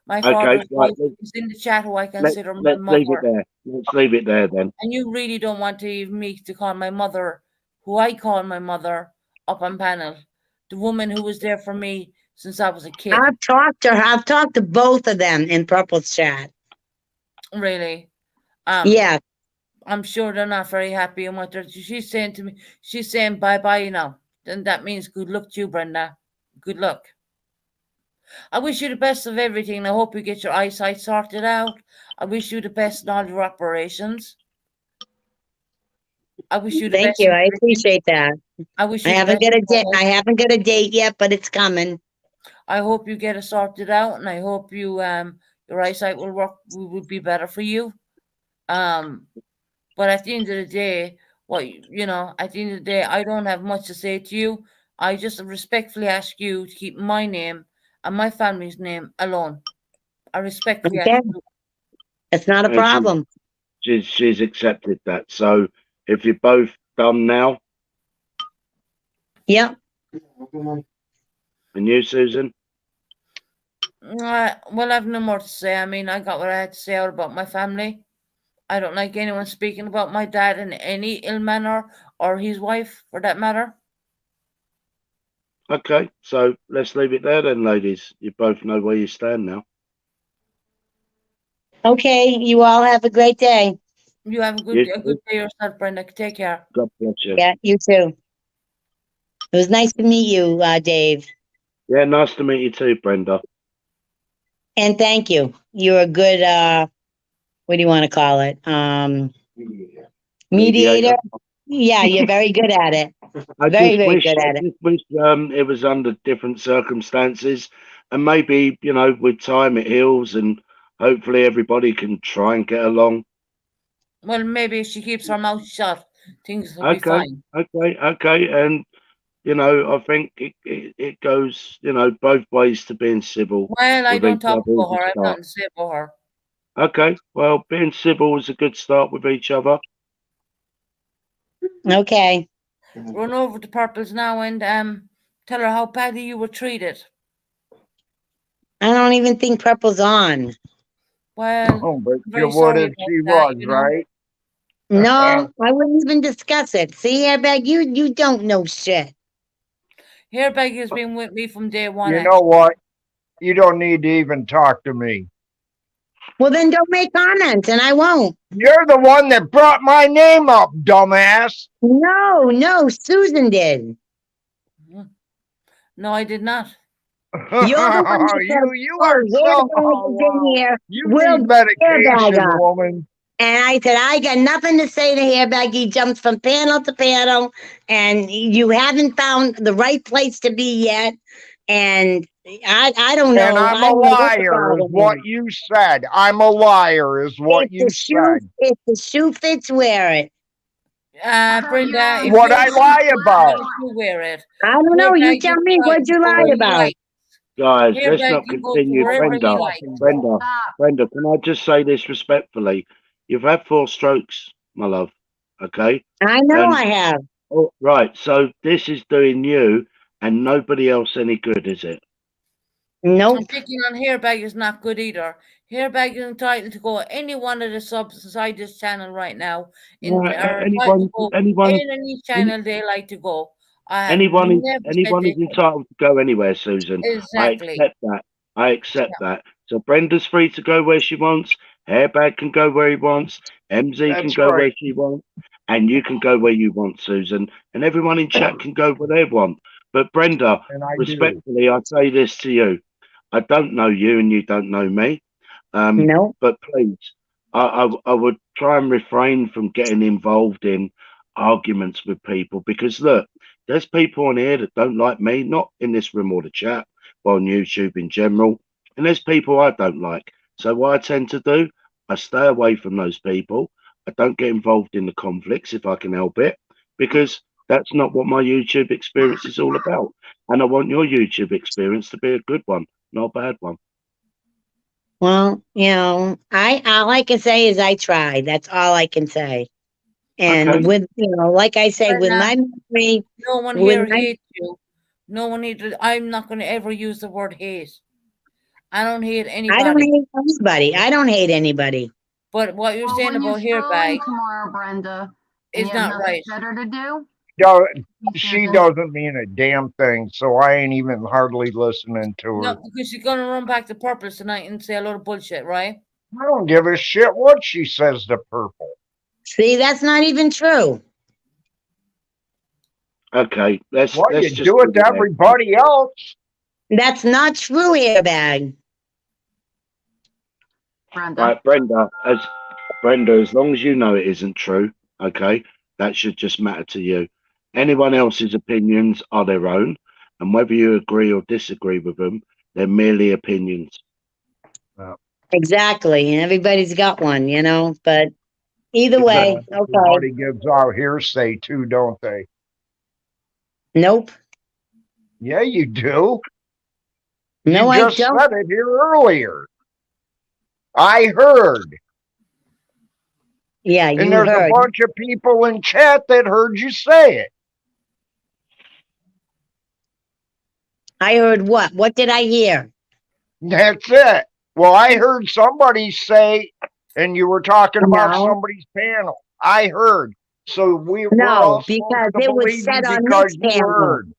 My Okay, father's right. wife is in the chat, who I Let, consider my let's leave it mother. there. Let's leave it there then. And you really don't want to even me to call my mother, who I call my mother, up on panel. The woman who was there for me since I was a kid. I've talked to her. I've talked to both of them in Purple's chat. Really. Yeah, I'm sure they're not very happy and what she's saying to me. She's saying bye-bye now. Then that means good luck to you, Brenda. Good luck. I wish you the best of everything. I hope you get your eyesight sorted out. I wish you the best in all your operations. I wish you the thank best. you. I appreciate that. I wish I you the haven't best. got a date. I haven't got a date yet, but it's coming. I hope you get it sorted out, and I hope you your eyesight will work. Will be better for you. But at the end of the day, at the end of the day, I don't have much to say to you. I just respectfully ask you to keep my name and my family's name alone. I respectfully ask Okay, you. it's not a And she- problem. she's accepted that. So if you're both done now, Yep. and you, Susan, Well, I've no more to say. I mean, I got what I had to say out about my family. I don't like anyone speaking about my dad in any ill manner, or his wife, for that matter. okay. So let's leave it there then, ladies. You both know where you stand now. Okay, you all have a great day. You have a good day yourself, Brenda. Take care. God bless you. Yeah, you too. It was nice to meet you, Dave. Yeah, nice to meet you too, Brenda. And thank you. You're a good, what do you want to call it? Mediator. Yeah, you're very good at it. Very good at it. I just wish it was under different circumstances, and maybe with time it heals, and hopefully everybody can try and get along. Well, maybe if she keeps her mouth shut, things will be Okay, fine. okay, and I think it goes both ways to being civil. Well, I with don't each talk other about at her. the I've start. nothing to say about her. Okay, well, being civil is a good start with each other. Okay. Run over to Purple's now and tell her how badly you were treated. I don't even think Purple's on. Well, Oh, but I'm you very sorry would if about she that, was, right? No, I wouldn't even discuss it. See, Airbag, you don't know shit. Hairbag has been with me from day one. You know what? You don't need to even talk to me. Well, then don't make comments, and I won't. You're the one that brought my name up, dumbass. No, Susan did. No, I did not. You're the one that said, you "Oh, are so Hairbag is in here. You We'll need get Hairbag medication, up." woman. And I said, I got nothing to say to Hairbag. He jumps from panel to panel, and you haven't found the right place to be yet. And I don't know. And I'm I a don't know what the liar, is problem what is. you said. I'm a liar, is what If you the shoe, said. if the shoe fits, wear it. Brenda, if What your I shoe lie about? fits, you wear it. I don't know. You Hairbag tell is me. right What'd to you go lie where he about? likes. Guys, let's Hairbag not can go to continue. wherever he Brenda, likes. Brenda, Stop. Brenda, can I just say this respectfully? You've had 4 strokes, my love. Okay? I know And I have. oh, right, so this is doing you and nobody else any good, is it? Nope. And picking on Hairbag is not good either. Hairbag is entitled to go any one of the subs inside this channel right now. Right, Are entitled to go anyone, in any channel they like to go. I have anyone is never said anyone they is could. entitled to go anywhere, Susan. Exactly. I accept that. So Brenda's free to go where she wants. Hairbag can go where he wants. MZ can That's go right. where she wants, and you can go where you want, Susan. And everyone in chat can go where they want. But Brenda, And I do. respectfully, I say this to you: I don't know you, and you don't know me. Nope. But please, I would try and refrain from getting involved in arguments with people because look, there's people on here that don't like me, not in this room or the chat, but on YouTube in general, and there's people I don't like. So what I tend to do, I stay away from those people. I don't get involved in the conflicts if I can help it, because that's not what my YouTube experience is all about. And I want your YouTube experience to be a good one, not a bad one. Well, I all I can say is I tried. That's all I can say. And Okay. with like I say, with Brenda, my memory, no one with here my hates you. No one hates. I'm not going to ever use the word hate. I don't hate I don't anybody. hate anybody. I don't hate anybody. But what you're Well, saying when you about stroll Hairbag in tomorrow, Brenda, and is you have not nothing right. better to do, No, you she Susan. doesn't mean a damn thing, so I ain't even hardly listening to her. No, because she's going to run back to Purple tonight and say a lot of bullshit, right? I don't give a shit what she says to Purple. See, that's not even true. Okay, let's Well, you just do it leave to there. everybody else. That's not true, Hairbag. Brenda. Right, Brenda, as long as you know it isn't true, okay, that should just matter to you. Anyone else's opinions are their own, and whether you agree or disagree with them, they're merely opinions. Exactly. And everybody's got one, but either way, okay. Everybody gives out hearsay too, don't they? Nope. Yeah, you do. No, You I just don't. said it here earlier. I heard. Yeah, you And there's heard. a bunch of people in chat that heard you say it. I heard what? What did I hear? That's it. Well, I heard somebody say, and you were talking about No. somebody's panel. I heard. So we're No, all supposed because to it was believe said you on because this you panel. heard.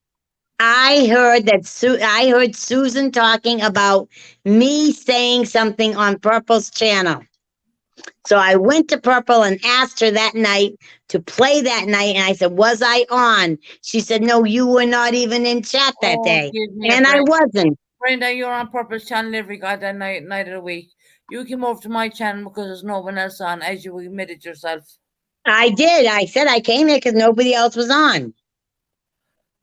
I heard that I heard Susan talking about me saying something on Purple's channel. So I went to Purple and asked her that night to play that night. And I said, was I on? She said, no, you were not even in chat that day. Give me a And I break. wasn't. Brenda, you're on Purple's channel every goddamn night of the week. You came over to my channel because there's no one else on, as you admitted yourself. I did. I said I came here because nobody else was on.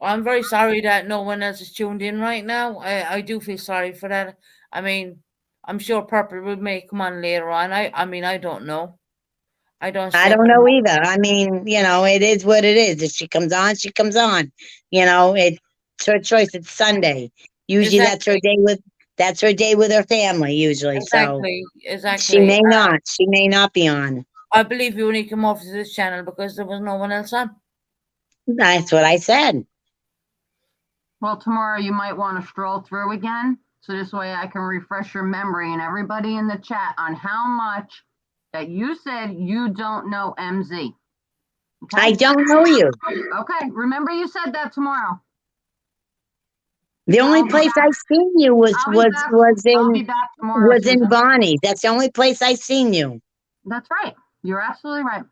I'm very sorry that no one else is tuned in right now. I do feel sorry for that. I mean, I'm sure Purple will may come on later on. I mean, I don't know. I don't know either. I mean, it is what it is. If she comes on, she comes on. It's her choice. It's Sunday. Usually that's her day with her family, usually. Exactly. So she may not. She may not be on. I believe you only came over to this channel because there was no one else on. That's what I said. Well, tomorrow you might want to stroll through again. So this way I can refresh your memory and everybody in the chat on how much that you said you don't know MZ. Okay? I don't know you. Okay. Remember you said that tomorrow. The only place I seen you was I'll be in back tomorrow, Susan. Bonnie's. That's the only place I seen you. That's right. You're absolutely right.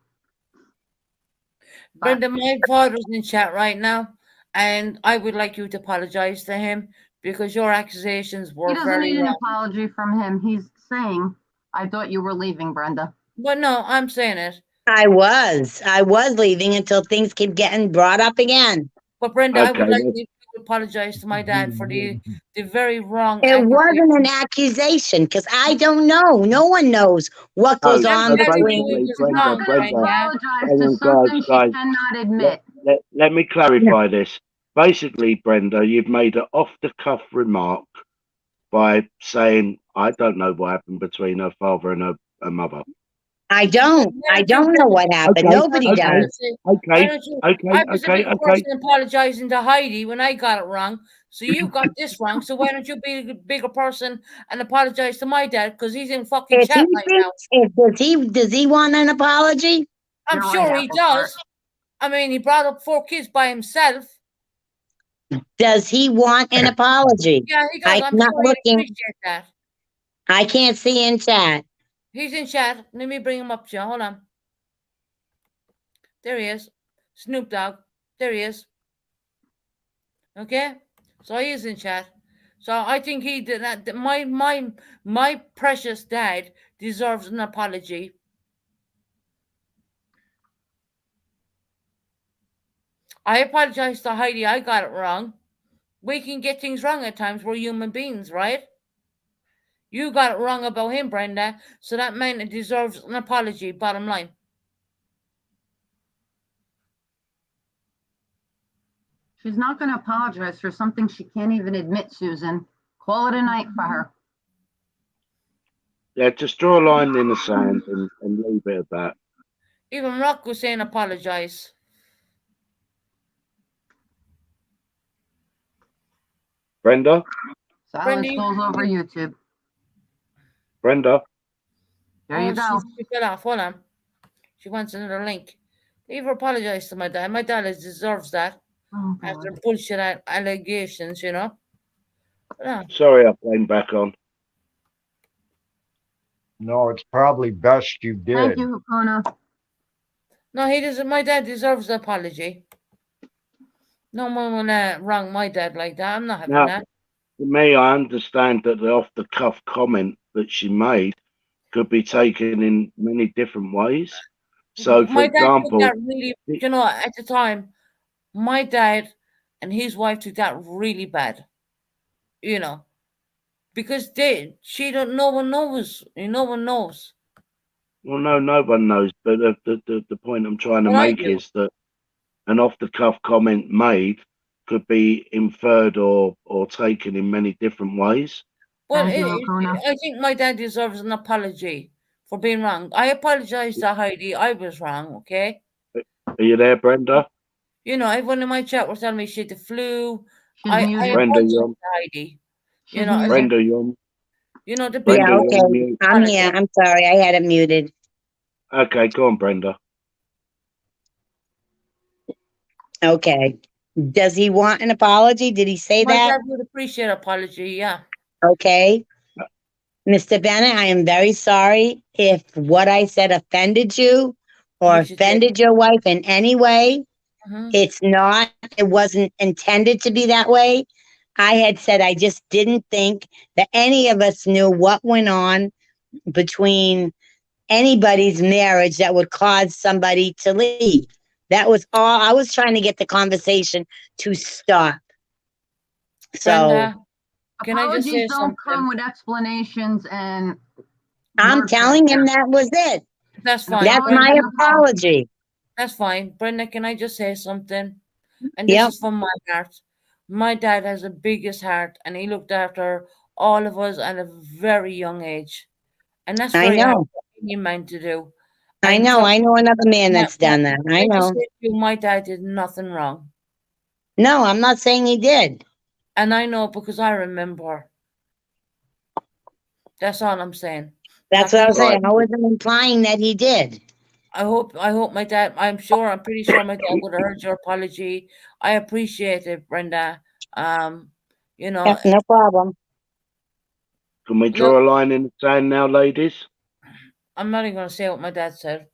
Brenda, my father's in chat right now, and I would like you to apologize to him because your accusations were He doesn't very need an wrong. apology from him. He's saying, I thought you were leaving, Brenda. But no, I'm saying it. I was leaving until things keep getting brought up again. But Brenda, I would Okay, like you to to apologize to my dad for the very wrong. It accusation. wasn't an accusation because I don't know. No one knows what goes No, on so telling between. you it basically, was Brenda, wrong, Gonna Brenda, Brenda. apologize hang to on, something she guys. cannot admit. Let me clarify this. Basically, Brenda, you've made an off-the-cuff remark by saying, I don't know what happened between her father and her mother. I don't know what happened. Okay, Nobody okay. does. Why Okay, don't you? okay, I was a okay, big okay. person apologizing to Heidi when I got it wrong. So you got this wrong. So why don't you be a bigger person and apologize to my dad because he's in fucking If he chat right now. thinks, does he want an apology? I'm You're sure right, he Apple does. I mean, he brought up 4 kids by himself. Does he want an apology? Yeah, he does. I'm I'm not sure he'd looking. appreciate that. I can't see in chat. He's in chat. Let me bring him up to you. Hold on. There he is. Snoop Dogg. There he is. Okay? So he is in chat. So I think he did that. My precious dad deserves an apology. I apologize to Heidi. I got it wrong. We can get things wrong at times. We're human beings, right? You got it wrong about him, Brenda. So that man deserves an apology, bottom line. She's not gonna apologize for something she can't even admit, Susan. Call it a night for her. Yeah, just draw a line in the sand and leave it at that. Even Rock was saying apologize. Brenda? Silence Brandy, goes over YouTube. Brenda? There you go. She fell off. Hold on. She wants another link. Leave her apologize to my dad. My dad deserves that Oh, after God. bullshit allegations, you know. Yeah. Sorry I came back on. No, it's probably best you Thank did. you, Hakuna. No, he doesn't. My dad deserves an apology. No one will wrong my dad like that. I'm not having Now, that. to me, I understand that the off-the-cuff comment that she made could be taken in many different ways. So, for My dad took example, that really, you know, at the time, my dad and his wife took that really bad, you know, because no one knows. No one knows. well, no one knows. But the point I'm trying to But I make do. is that an off-the-cuff comment made could be inferred or taken in many different ways. Well, Thank you, Hakuna. I think my dad deserves an apology for being wrong. I apologize to Heidi. I was wrong, okay? Are you there, Brenda? You know, everyone in my chat was telling me she had the flu. She's I muted. Brenda, apologize you're to Heidi. She's You know, muted. Brenda, you're you know the big Brenda, Yeah, you're okay. mute. I'm here. I'm sorry. I had it muted. Okay, go on, Brenda. Okay. Does he want an apology? Did he say My that? dad would appreciate an apology, yeah. Okay. Mr. Bennett, I am very sorry if what I said offended you or Which it did. offended your wife in any way. Mhm. It wasn't intended to be that way. I had said I just didn't think that any of us knew what went on between anybody's marriage that would cause somebody to leave. That was all. I was trying to get the conversation to stop. So Brenda, can I just say Apologies don't something? come with explanations and. I'm word telling him picture. that was it. That's fine. That's Apology my is an apology. That's fine. Brenda, can I just say something? And this Yep. is from my heart. My dad has the biggest heart and he looked after all of us at a very young age. And that's I very hard know. for any man to do. I And know. so I know another man that's done that. I I just know. say to you, my dad did nothing wrong. No, I'm not saying he did. And I know because I remember. That's all I'm saying. That's Not what I was gonna- saying. I wasn't implying that he did. I hope my dad, I'm pretty sure my dad would have heard your apology. I appreciate it, Brenda. You know, Yep, no problem. Can we draw a line in the sand now, ladies? I'm not even gonna say what my dad said.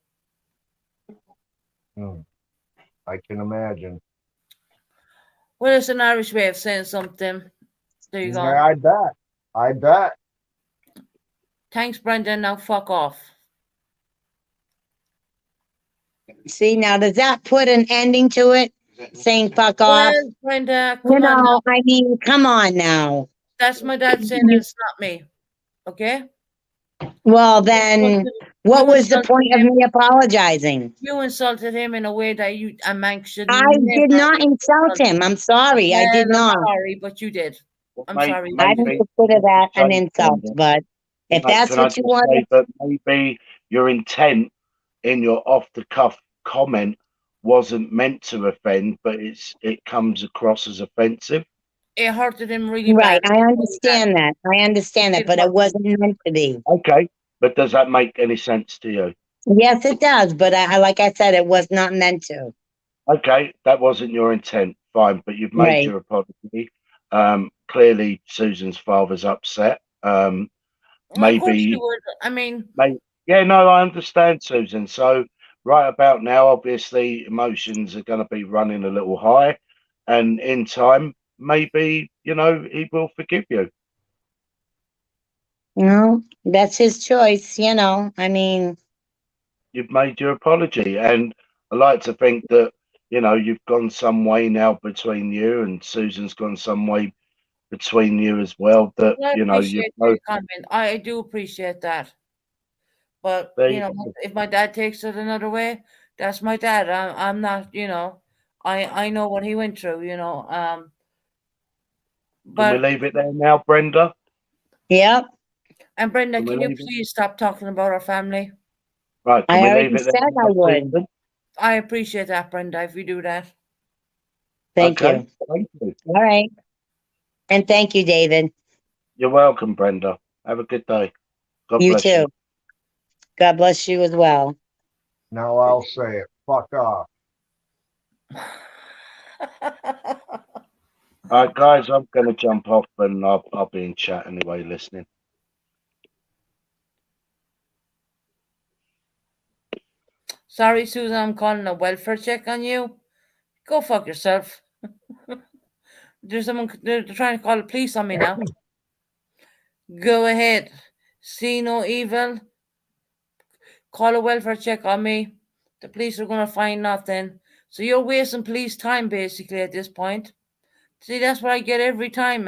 I can imagine. Well, it's an Irish way of saying something. There you go. Yeah, I bet. I bet. Thanks, Brenda. Now fuck off. See, now does that put an ending to it? saying fuck off. Well, Brenda, You come on now. know, I mean, come on now. That's my dad saying it's not me. Okay? Well, then what You was the insulted point of him. me apologizing? You insulted him in a way that a man should I did never not insult insult. him. I'm sorry. I did Well, I'm not. sorry, but you did. Well, I'm sorry. I don't maybe consider that an say, insult, Brenda, but if that's can I what you just want say that maybe your intent in your off the cuff comment wasn't meant to offend, but it comes across as offensive. It hurted him really right, bad. I understand that. I understand that, It but it hurt wasn't meant to be. Okay, but does that make any sense to you? Yes, it does, but like I said, it was not meant to. Okay, that wasn't your intent. Fine, but you've made Right. your apology. Clearly, Susan's father's upset. Of course Maybe you would. I mean, Yeah, no, I understand, Susan. So right about now, obviously, emotions are going to be running a little high, and in time, maybe he will forgive you. No, that's his choice, you know. I mean, You've made your apology, and I like to think that you've gone some way now between you, and Susan's gone some way between you as well. That I you've appreciate both. your comment. I do appreciate that. But There you go. if my dad takes it another way, that's my dad. I'm not. I know what he went through. Can we But leave it there now, Brenda? yep, and Brenda, Can we can you leave it? please stop talking about our family? Right, I can we already leave it there said I now, would. Susan? I appreciate that, Brenda. If you do that, Thank Okay, you. thank you. All right. And thank you, David. You're welcome, Brenda. Have a good day. God You bless too. you. God bless you as well. Now I'll say it. Fuck off. All right, guys, I'm going to jump off and I'll be in chat anyway, listening. Sorry, Susan. I'm calling a welfare check on you. Go fuck yourself. There's someone. They're trying to call the police on me now. Go ahead. See no evil. Call a welfare check on me. The police are going to find nothing. So you're wasting police time basically at this point. See, that's what I get every time.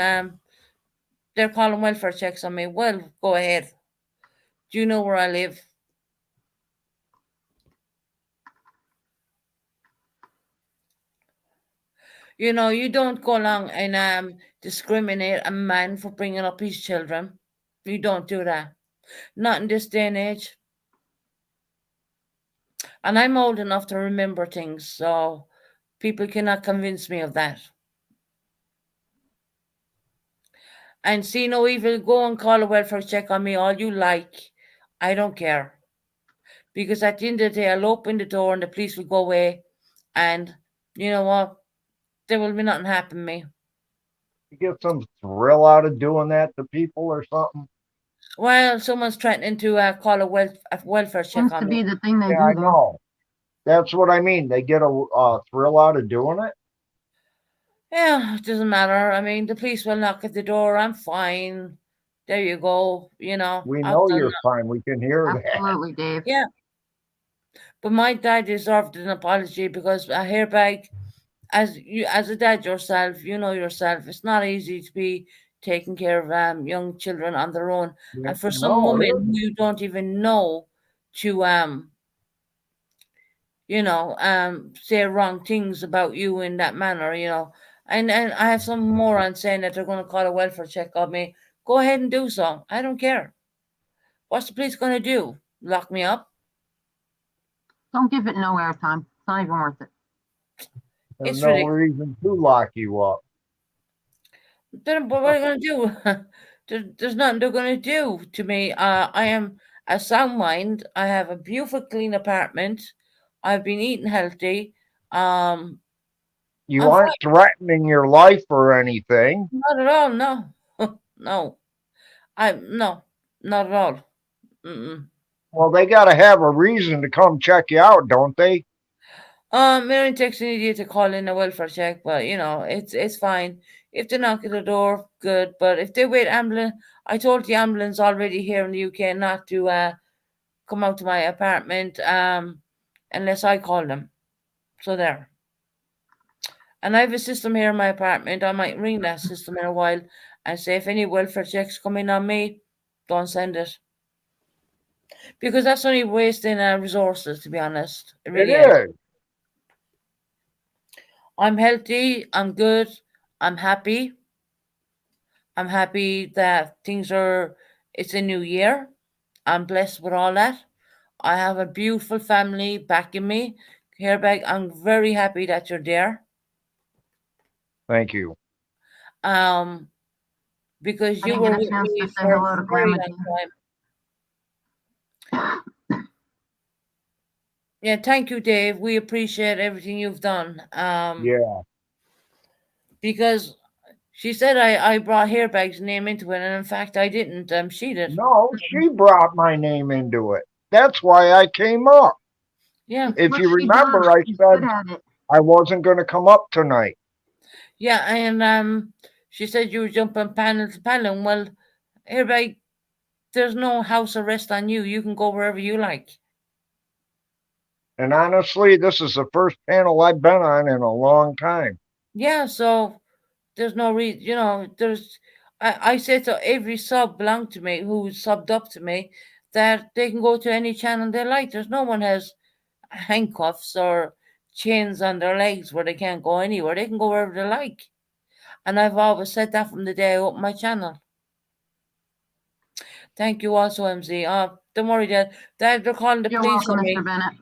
They're calling welfare checks on me. Well, go ahead. Do you know where I live? You don't go along and discriminate a man for bringing up his children. You don't do that. Not in this day and age. And I'm old enough to remember things, so people cannot convince me of that. And see no evil, go and call a welfare check on me all you like. I don't care. Because at the end of the day, I'll open the door and the police will go away. And you know what? There will be nothing happen to me. You get some thrill out of doing that to people or something? Well, someone's threatening to call a welfare check Seems on to me. be the thing they Yeah, I do, though. know. That's what I mean. They get a thrill out of doing it. Yeah, it doesn't matter. I mean, the police will knock at the door. I'm fine. There you go. We I've know done you're fine. We can hear that. Absolutely, Dave. Yeah. But my dad deserved an apology because I hear back as a dad yourself, you know yourself, it's not easy to be taking care of young children on their own. Yeah, And for some no, it women who isn't. you don't even know to say wrong things about you in that manner. And I have some morons saying that they're going to call a welfare check on me. Go ahead and do so. I don't care. What's the police going to do? Lock me up? Don't give it no airtime. It's not even worth it. There's It's no ridiculous. reason to lock you up. Then what are they going to do? There's nothing they're going to do to me. I am a sound mind. I have a beautiful, clean apartment. I've been eating healthy. You I'm aren't threatening your life or anything. Not at all. No, no. No, not at all. Mm-mm. Well, they got to have a reason to come check you out, don't they? Mary takes an idiot to call in a welfare check, but it's fine. If they knock at the door, good. But if they wait ambulance, I told the ambulance already here in the UK not to come out to my apartment unless I call them. So there. And I have a system here in my apartment. I might ring that system in a while and say if any welfare checks come in on me, don't send it. Because that's only wasting resources, to be honest. It It really is. is. I'm healthy. I'm good. I'm happy. I'm happy that it's a new year. I'm blessed with all that. I have a beautiful family backing me. Hereby, I'm very happy that you're there. Thank you. Because I you didn't were get a with chance me to say for a hello to very Grandma long Jean. time. Yeah, thank you, Dave. We appreciate everything you've done. Yeah. Because she said I brought Hairbag's name into it, and in fact I didn't. She did. No, she brought my name into it. That's why I came up. Yeah, If What you she remember, does, I she's said good at it. I wasn't going to come up tonight. yeah, and she said you were jumping panel to panel. Well, Hairbag, there's no house arrest on you. You can go wherever you like. And honestly, this is the first panel I've been on in a long time. Yeah, so there's no reason, I say to every sub belonged to me who subbed up to me that they can go to any channel they like. There's no one has handcuffs or chains on their legs where they can't go anywhere. They can go wherever they like. And I've always said that from the day I opened my channel. Thank you also, MZ. Don't worry, Dad. They're calling the You're police welcome, on me. Mr. Bennett.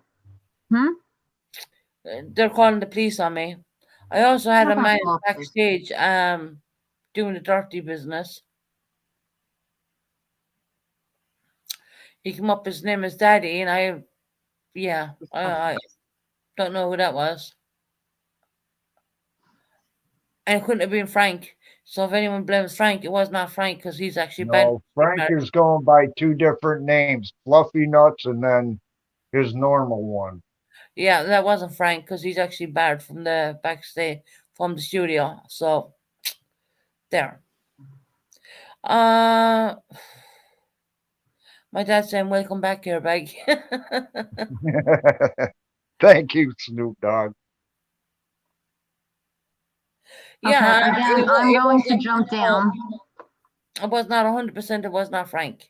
Hmm? They're calling the police on me. I also had We're a gonna man call police. backstage doing the dirty business. He came up, his name is Daddy, and I don't know who that was. And it couldn't have been Frank. So if anyone blames Frank, it was not Frank because he's actually banned. No, Frank is going by two different names, Fluffy Nuts and then his normal one. Yeah, that wasn't Frank because he's actually barred from the backstage from the studio. So there. My dad's saying welcome back here, bag. Thank you, Snoop Dogg. Yeah, Okay, again, I'm going to jump down. It was not 100%. It was not Frank.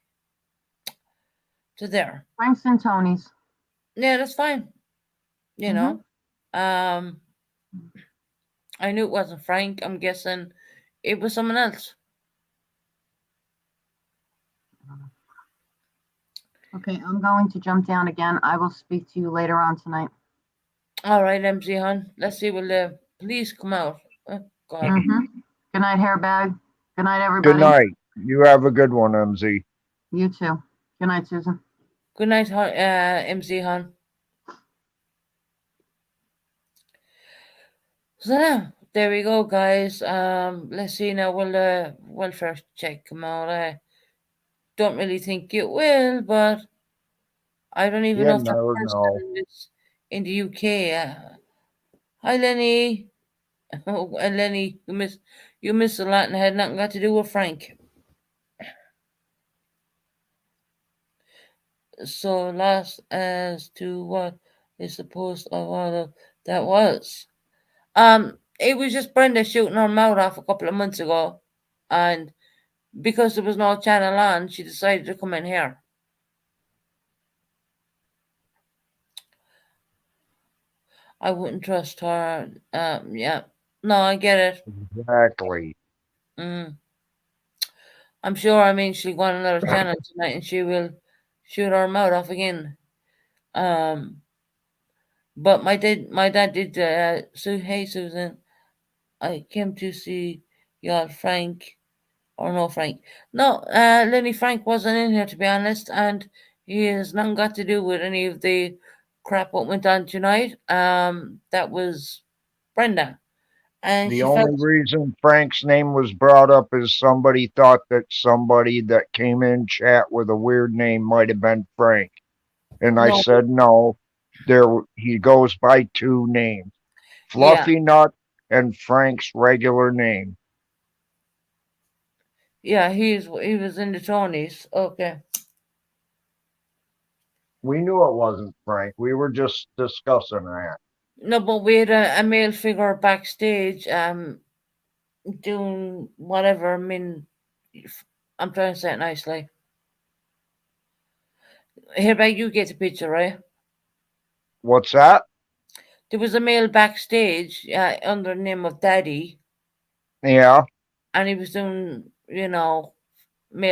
So there. Frank's and Tony's. Yeah, that's fine. You know, I knew it wasn't Frank. I'm guessing it was someone else. Okay, I'm going to jump down again. I will speak to you later on tonight. All right, MZ hon. Let's see will the police come out. Oh, God. Good night, Hairbag. Good night, everybody. Good night. You have a good one, MZ. You too. Good night, Susan. Good night, MZ hon. So now, there we go, guys. Let's see now. Will the welfare check come out? I don't really think it will, but I don't even You know if that never person know. is in the UK. Hi, Lenny. Oh, and Lenny, you missed a lot and had nothing got to do with Frank. So lost as to what is supposed of all of that was. It was just Brenda shooting her mouth off a couple of months ago, and because there was no channel on, she decided to come in here. I wouldn't trust her. Yeah. No, I get it. Exactly. I'm sure. I mean, she'll go on another channel tonight, and she will shoot her mouth off again. But my dad did. So hey, Susan, I came to see y'all, Frank, or no Frank. No, Lenny Frank wasn't in here to be honest, and he has nothing got to do with any of the crap what went on tonight. That was Brenda. And The she only felt reason Frank's name was brought up is somebody thought that somebody that came in chat with a weird name might have been Frank. And I No. said no. He goes by two names. Yeah. Fluffy Nut and Frank's regular name. Yeah, he was in the Tonys. Okay. We knew it wasn't Frank. We were just discussing that. No, but we had a male figure backstage, doing whatever. I mean, I'm trying to say it nicely. Hereby, you get the picture, right? What's that? There was a male backstage, under the name of Daddy, Yeah, and he was doing, male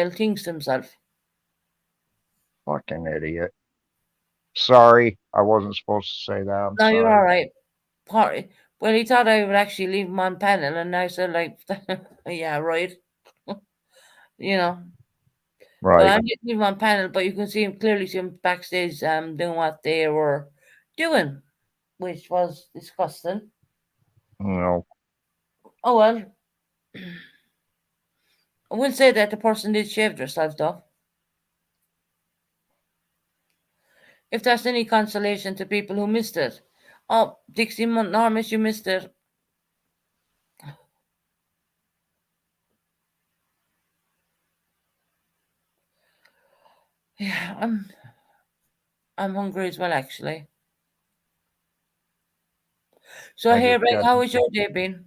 things to himself. fucking idiot. Sorry, I wasn't supposed to say that. I'm No, you're sorry. all right. Part, well, he thought I would actually leave him on panel, and I said, like, yeah, right. you know, well, Right. I'm just leave him on panel, but you can clearly see him backstage, doing what they were doing, which was disgusting. No. Oh well, I will say that the person did shave themselves, though. If that's any consolation to people who missed it. Oh, Dixie Normis, you missed it. Yeah, I'm hungry as well, actually. So, I hey, just Rick, got. how has your day been?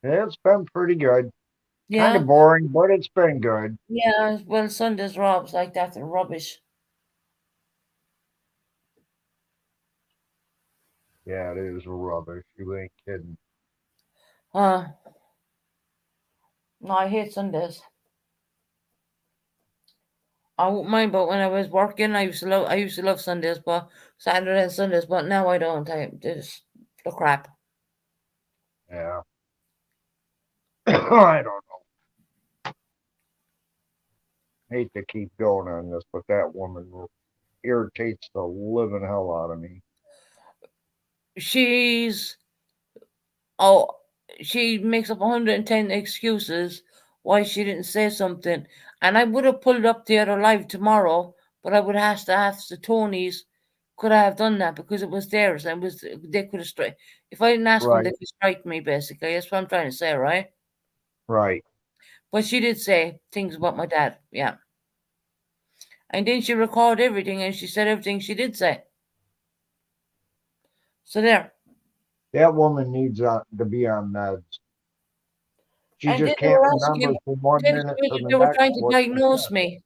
It's been pretty good. Kind Yeah, of boring, but it's been good. yeah. Well, Sunday's robs like that are rubbish. Yeah, it is rubbish. You ain't kidding. Uh, no, I hate Sundays. I won't mind, but when I was working, I used to love Sundays, but Saturday and Sundays, but now I don't. I just the crap. Yeah. I don't hate to keep going on this, but that woman irritates the living hell out of me. She's oh, she makes up 110 excuses why she didn't say something, and I would have pulled up the other live tomorrow, but I would have to ask the Tonys, could I have done that because it was theirs and they could have strike. If I didn't ask them, they Right, could strike me. Basically, that's what I'm trying to say, right? right. But she did say things about my dad, yeah. And then she recorded everything and she said everything she did say. So there. That woman needs to be on meds. She And then just they can't were remember asking, from one then minute to the they were next trying to what she diagnose said. me.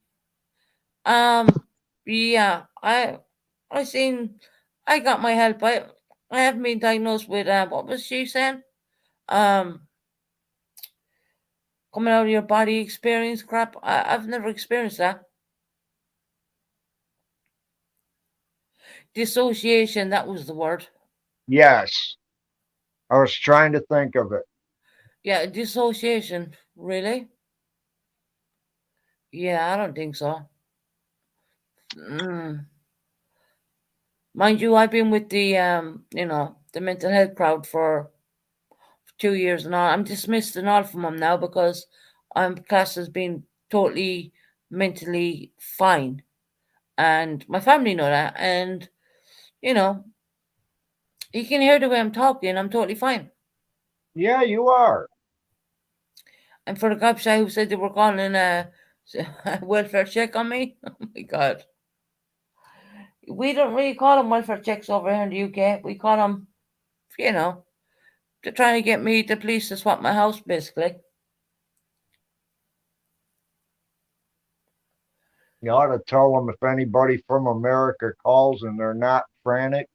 Yeah, I seen, I got my help. I have been diagnosed with, what was she saying? Um, Coming out of your body experience crap. I've never experienced that. Dissociation, that was the word. Yes, I was trying to think of it. Yeah, dissociation. Really? Yeah, I don't think so. Mm. Mind you, I've been with the mental health crowd for 2 years and all. I'm dismissed and all from them now because I'm classed as being totally mentally fine, and my family know that. And you know, you can hear the way I'm talking. I'm totally fine. Yeah, you are. And for the cops who said they were calling a welfare check on me, oh my god, we don't really call them welfare checks over here in the UK. We call them, you know, they're trying to get me, the police, to swap my house, basically. You ought to tell them if anybody from America calls and they're not frantic,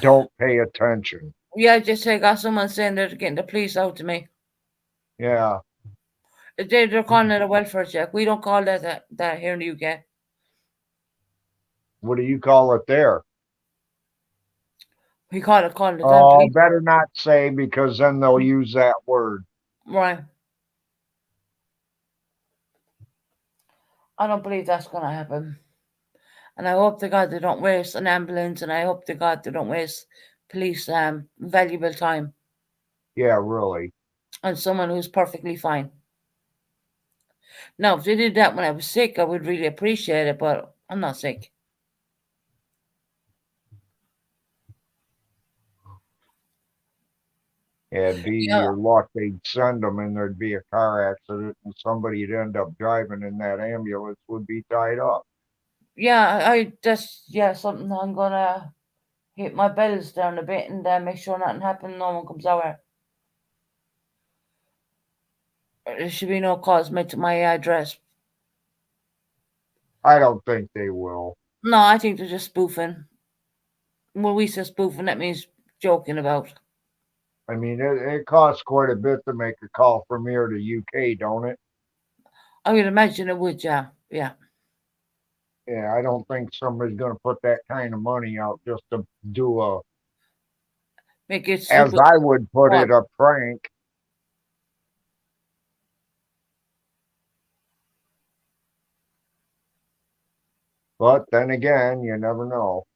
don't pay attention. Yeah, just I got someone saying they're getting the police out to me. Yeah. They're calling it a welfare check. We don't call that here in the UK. What do you call it there? We call it the damn Oh, police. better not say because then they'll use that word. Right. I don't believe that's going to happen. And I hope to God they don't waste an ambulance, and I hope to God they don't waste police valuable time Yeah, really. on someone who's perfectly fine. Now, if they did that when I was sick, I would really appreciate it, but I'm not sick. Yeah, it'd be Yeah, your luck they'd send them and there'd be a car accident and somebody'd end up driving in that ambulance would be tied up. yeah, I just, yeah, something I'm gonna hit my bells down a bit and make sure nothing happens, no one comes over. There should be no calls made to my address. I don't think they will. No, I think they're just spoofing. When we say spoofing, that means joking about. I mean, it costs quite a bit to make a call from here to UK, don't it? I would imagine it would, yeah. Yeah. Yeah, I don't think somebody's going to put that kind of money out just to do a, Make it as super. I would put it, a prank. But then again, you never know.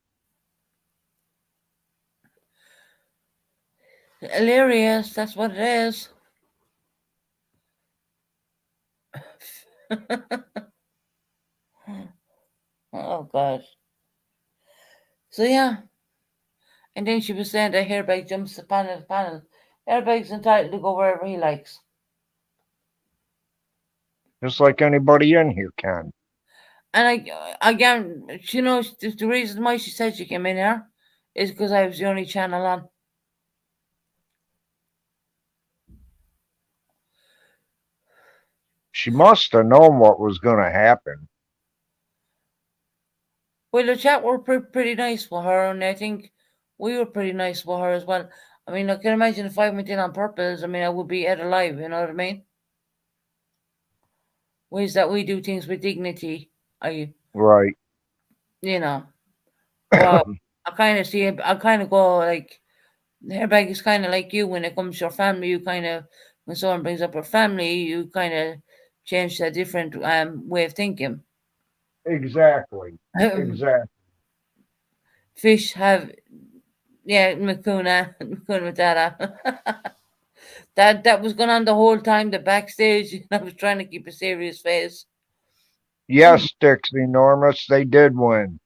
Hilarious, that's what it is. Oh, God. So, yeah. And then she was saying that Hairbag jumps the panel to panel. Hairbag's entitled to go wherever he likes. Just like anybody in here can. And again, you know, the reason why she said she came in here is because I was the only channel on. She must have known what was going to happen. Well, the chat were pretty nice with her, and I think we were pretty nice with her as well. I mean, I can imagine if I went in on purpose, I mean, I would be ate alive, you know what I mean? Ways that we do things with dignity. Right. You know, well, I kind of go like, Hairbag is kind of like you when it comes to your family. You kind of, when someone brings up your family, you kind of change to a different way of thinking. Exactly. Exactly. Fish have, yeah, Makuna Matata. That was going on the whole time, the backstage. I was trying to keep a serious face. Yes, Dixie Enormous, they did win.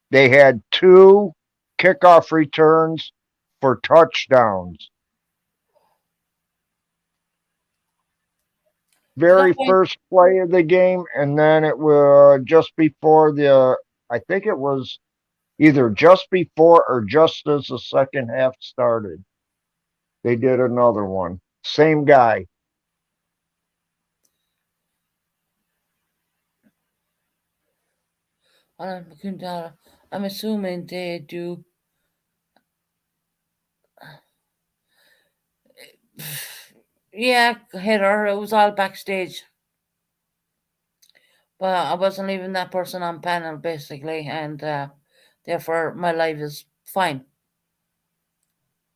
They had 2 kickoff returns for touchdowns. Very first play of the game, and then it was just before I think it was either just before or just as the second half started. They did another one. Same guy. I'm assuming they do. Yeah, Heather, it was all backstage. But I wasn't leaving that person on panel, basically, and therefore my life is fine.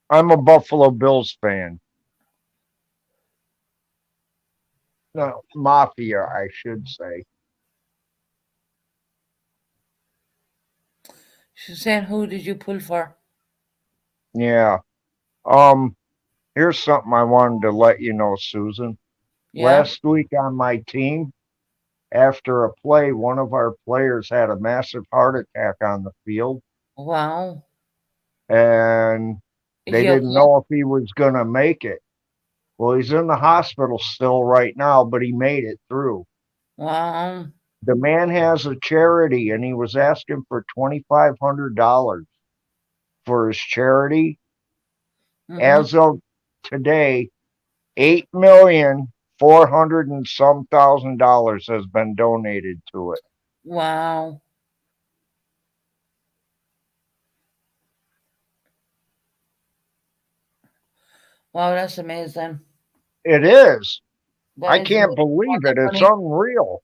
I'm a Buffalo Bills fan. No, Mafia, I should say. She's saying, who did you pull for? Yeah. Here's something I wanted to let you know, Susan. Yeah. Last week on my team, after a play, one of our players had a massive heart attack on the field. Wow. And they didn't know if he was going to make it. Well, he's in the hospital still right now, but he made it through. Wow. The man has a charity, and he was asking for $2,500 for his charity. Mhm. As of today, $8,400,000 and some $1,000 has been donated to it. Wow. Wow, that's amazing. It is. That I is can't amazing. believe it. It's Funny. unreal.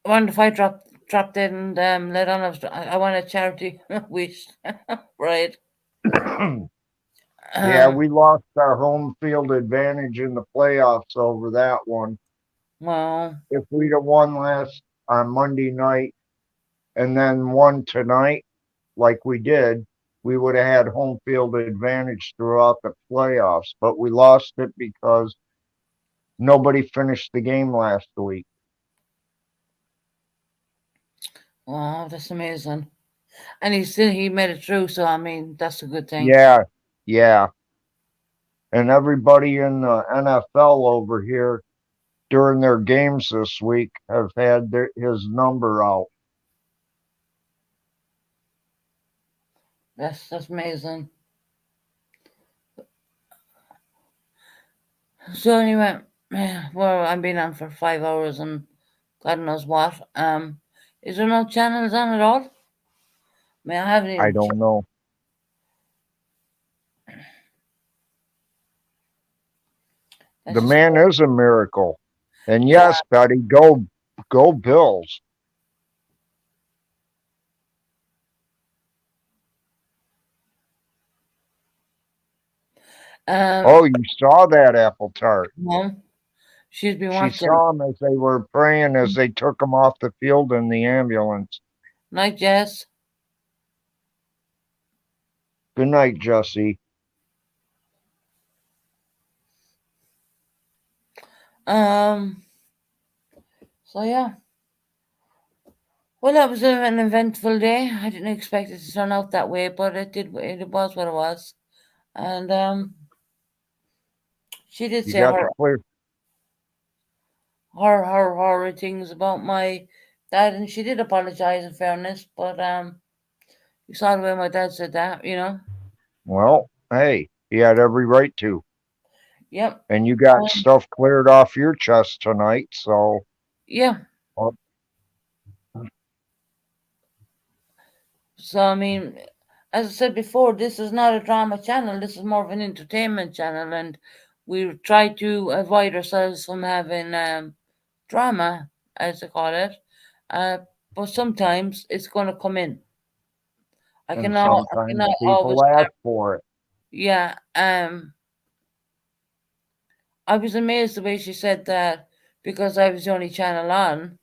I wonder if I dropped it and let on. I want a charity wish, right? Yeah, we lost our home field advantage in the playoffs over that one. Wow. If we'd have won on Monday night and then won tonight, like we did, we would have had home field advantage throughout the playoffs. But we lost it because nobody finished the game last week. Wow, that's amazing. And he made it through, so I mean that's a good thing. Yeah, yeah. And everybody in the NFL over here during their games this week have had his number out. That's amazing. So anyway, well, I've been on for 5 hours and God knows what. Is there no channels on at all? I haven't I even don't know. that's The just man is a miracle. And yeah. yes, Betty, go Bills. Oh, you saw that apple tart. No, she's been She watching. saw him as they were praying as they took him off the field in the ambulance. Night, Jess. Good night, Jesse. Um. So yeah. Well, that was an eventful day. I didn't expect it to turn out that way, but it did. It was what it was, and she did You say got the clear. horror things about my dad, and she did apologize in fairness, but you saw the way my dad said that, you know. Well, hey, he had every right to. Yep. And you got Um, stuff cleared off your chest tonight, so yeah. well, So I mean, as I said before, this is not a drama channel. This is more of an entertainment channel, and we try to avoid ourselves from having drama, as they call it. Uh, but sometimes it's going to come in. I and cannot. I sometimes cannot always. people ask for it. Yeah. I was amazed the way she said that because I was the only channel on.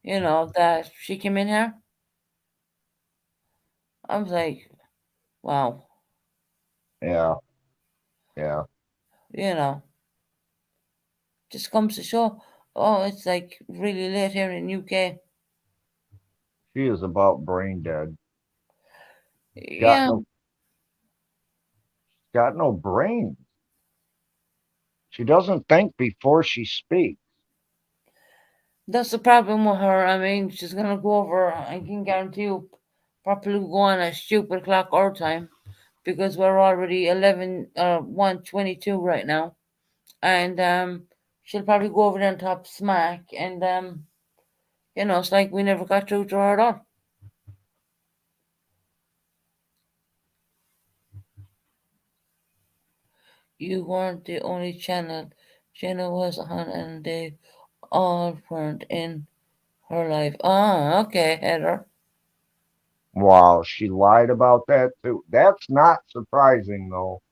You know that she came in here. I was like, wow. Yeah, yeah. You know, just comes to show. Oh, it's like really late here in UK. She is about brain dead. Got Yeah, no got no brain. She doesn't think before she speaks. that's the problem with her. I mean, she's gonna go over. I can guarantee you, probably go on a stupid clock our time because we're already 1:22 right now, and she'll probably go over there and top smack, and you know, it's like we never got through to her at all. You weren't the only channel Jenna was on, and they all weren't in her life. Oh, okay, Heather. Wow, she lied about that too. That's not surprising though.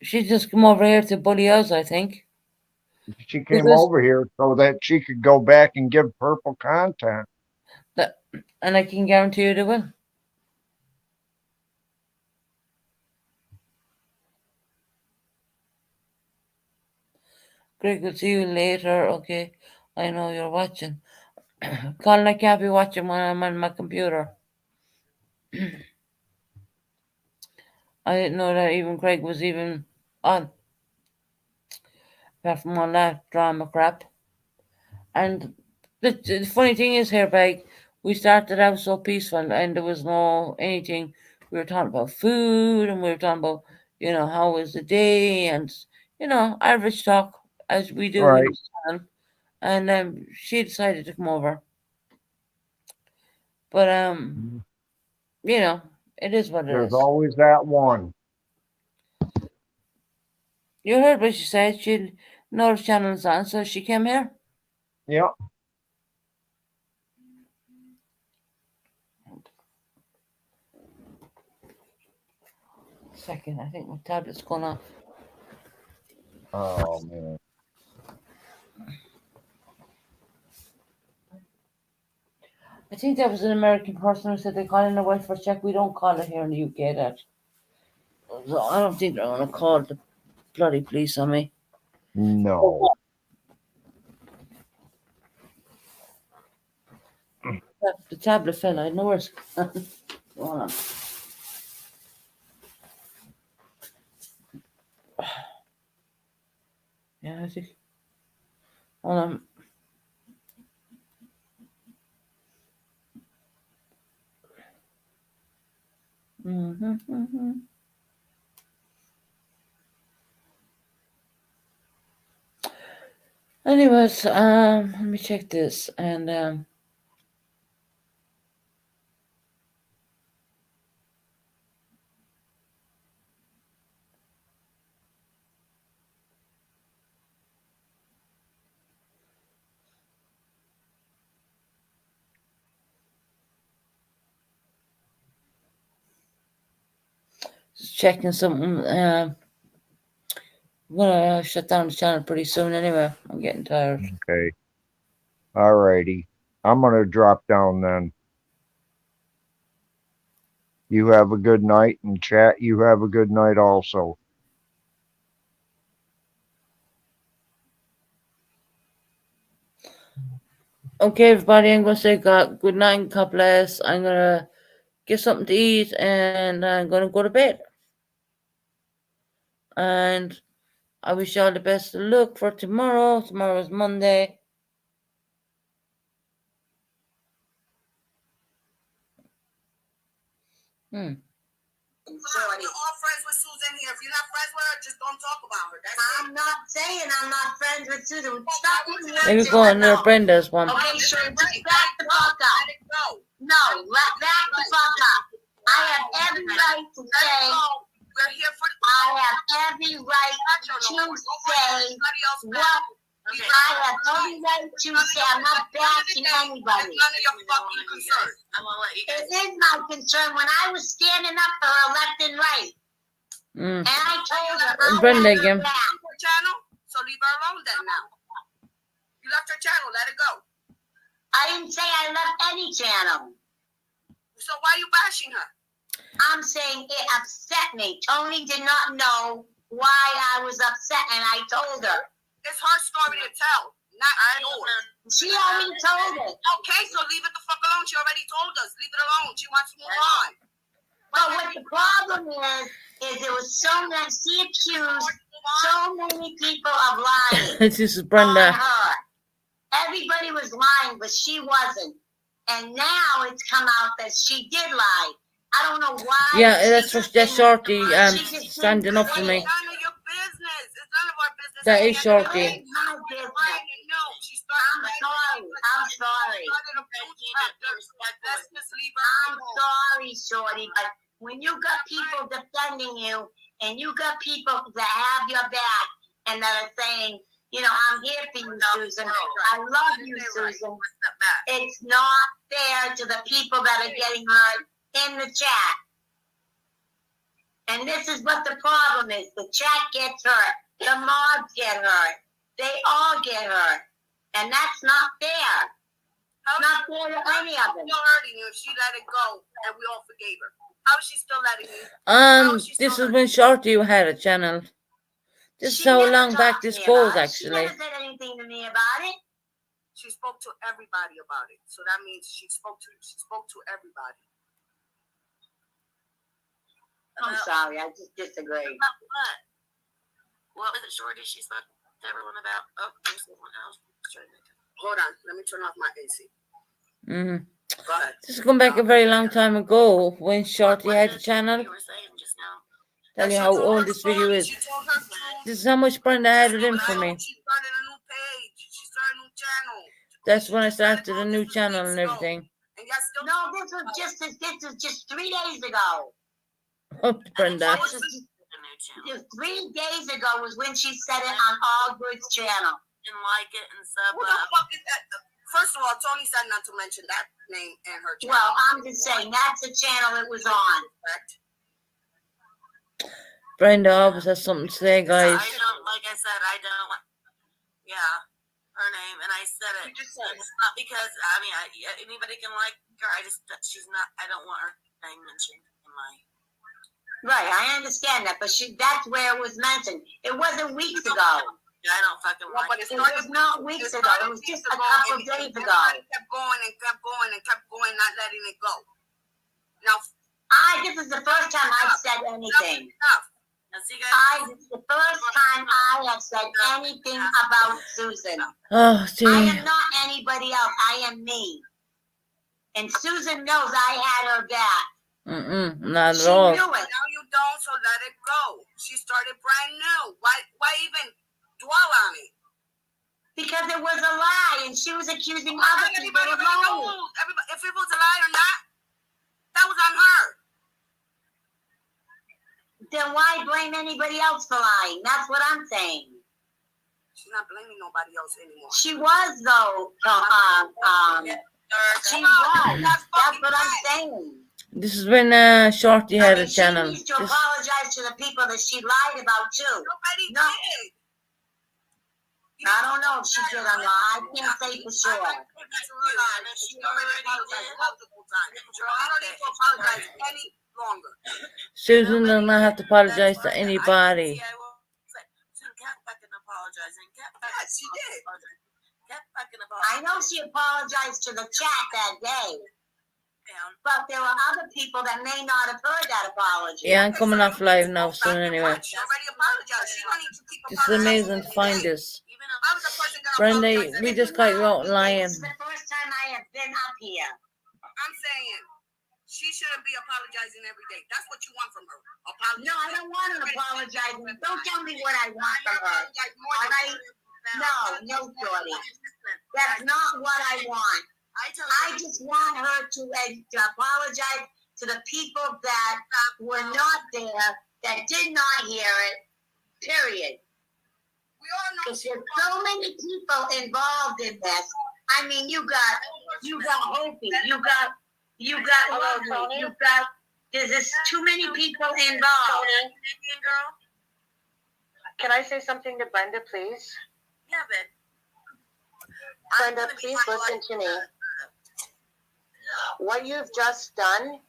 She just come over here to bully us, I think. She came Because over here so that she could go back and give purple content. that, and I can guarantee you they will. Greg, will see you later. Okay, I know you're watching. Colin, I can't be watching when I'm on my computer. I didn't know that even Craig was even on, apart from all that drama crap. And the funny thing is here, Beg, we started out so peaceful and there was no anything. We were talking about food and we were talking about, you know, how was the day and, you know, average talk as we do in Right. this channel. And she decided to come over. But, you know, it is what it There's is. always that one. You heard what she said. She know the channel's on, so she came here. Yep. Second, I think my tablet's gone off. Oh man. I think that was an American person who said they call in a welfare check. We don't call it here in the UK that. So I don't think they're going to call the bloody police on me. No. The tablet fell. I had nowhere to hold on. Yeah, I think. Hold on. Mhm. Anyways, let me check this and just checking something. I'm gonna shut down the channel pretty soon anyway. I'm getting tired. Okay. Alrighty. I'm gonna drop down then. You have a good night, and chat, you have a good night also. Okay, everybody, I'm gonna say good night and God bless. I'm gonna get something to eat and I'm gonna go to bed. And I wish you all the best of luck for tomorrow. Tomorrow's Monday. So you're all friends with Susan here. If you're not friends with her, just don't talk about her. That's I'm not saying I'm not friends with Susan. Stop putting There we words go, in my another mouth. Brenda's one. Okay, sure, just back the fuck up. Let it go. No, back the fuck up. I have every right to Let say, it go. We're here for I have every right to say everybody else. what I have every right to say. I'm not bashing anybody. It's none of your fucking concern. I won't let you It guys. is my concern when I was standing up for her left and right. Mm. And I told her, I Brenda have her again. back. Her channel, so leave her alone then now. You left her channel, let it go. I didn't say I left any channel. So why are you bashing her? I'm saying it upset me. Tony did not know why I was upset, and I told her. It's her story to tell, not yours. She already told it. Okay, so leave it the fuck alone. She already told us. Leave it alone. She wants to move on. But what the problem is there was so many, she accused so many people of lying This is on Brenda. her. Everybody was lying, but she wasn't. And now it's come out that she did lie. I don't know why. Yeah, she that's just that's didn't- Shorty she just didn't standing up for say me. it. It's none of your business. It's none of our business. That At is the end of the Shorty. day, It's my business. No, she started. I'm sorry. I'm sorry. Let's just leave her I'm alone. sorry, Shorty, but when you got people defending you and you got people that have your back and that are saying, you know, I'm here for you, Susan. I love you, Susan. It's not fair to the people that are getting hurt in the chat. And this is what the problem is. The chat gets hurt. The mobs get hurt. They all get hurt. And that's not fair. It's not fair to any of them. Still hurting you if she let it go and we all forgave her. How is she still letting you? This is when Shorty had a channel. This is She how never long back talked to this me goes, about it. She actually. never said anything to me about it. She spoke to everybody about it. So that means she spoke to everybody. I'm sorry, I just disagree. About what? What was it, Shorty? She spoke to everyone about. Oh, there's someone else. Hold on, let me turn off my AC. Mm. Go ahead. This is going back a very long time ago when Shorty had a channel. You were saying just now. Tell you how old this video is. She told her to. This is how much Brenda added in for me. She started a new page. She started a new channel. That's when I started a new channel and everything. And y'all still No, this was just 3 days ago. Oh, Brenda. This is just 3 days ago was when she said it on All Goods channel. And like it and sub Who the fuck is that? First of all, Tony said not to mention that name and her channel. Well, I'm just saying that's the channel it was on. Correct? Brenda always has something to say, guys. I don't, like I said, I don't. Yeah, her name, and I said it. You just said it. It's not because I mean, anybody can like her. I just she's not. I don't want her name mentioned in my. Right, I understand that, but that's where it was mentioned. It wasn't weeks ago. I don't fucking Well, like but it. It was not weeks ago. It was just a couple days ago. Everybody kept going and kept going and kept going, not letting it go. Now, This is the first time I've said anything. enough. Now, see, guys. This is the first time I have said anything about Susan. Oh, I gee. am not anybody else. I am me. And Susan knows I had her back. Not She at all. knew it. Now you don't, so let it go. She started brand new. Why even dwell on it? Because it was a lie and she was accusing Well, other people everybody of already lying. knows. If it was a lie or not, that was on her. Then why blame anybody else for lying? That's what I'm saying. She's not blaming nobody else anymore. She was though, she was. That's what I'm saying. This is when Shorty I had mean, a channel. She needs to Just- apologize to the people that she lied about too. Nobody No. did. I don't know if she did or not. I can't say for sure. She already apologized multiple times. You don't need to apologize any longer. Susan does not have to apologize to anybody. Yes, she did. I know she apologized to the chat that day, but there were other people that may not have heard that apology. Yeah, I'm coming off live now soon anyway. She already apologized. She don't need to keep This is amazing to find this. I was the person gonna Brenda, apologize. we just got you out lying. This is the first time I have been up here. I'm saying she shouldn't be apologizing every day. That's what you want from her. Apologize. No, I don't want her apologizing. Don't tell me what I want from her. All right? No, Shorty. That's not what I want. I just want her to apologize to the people that were not there, that did not hear it, period. We all know Because there's so many people involved in this. I mean, you got Hopi, you got Lovely, you got, there's just too many people involved. Indian girl. Can I say something to Brenda, please? Yeah, but Brenda, please listen to me. What you've just done,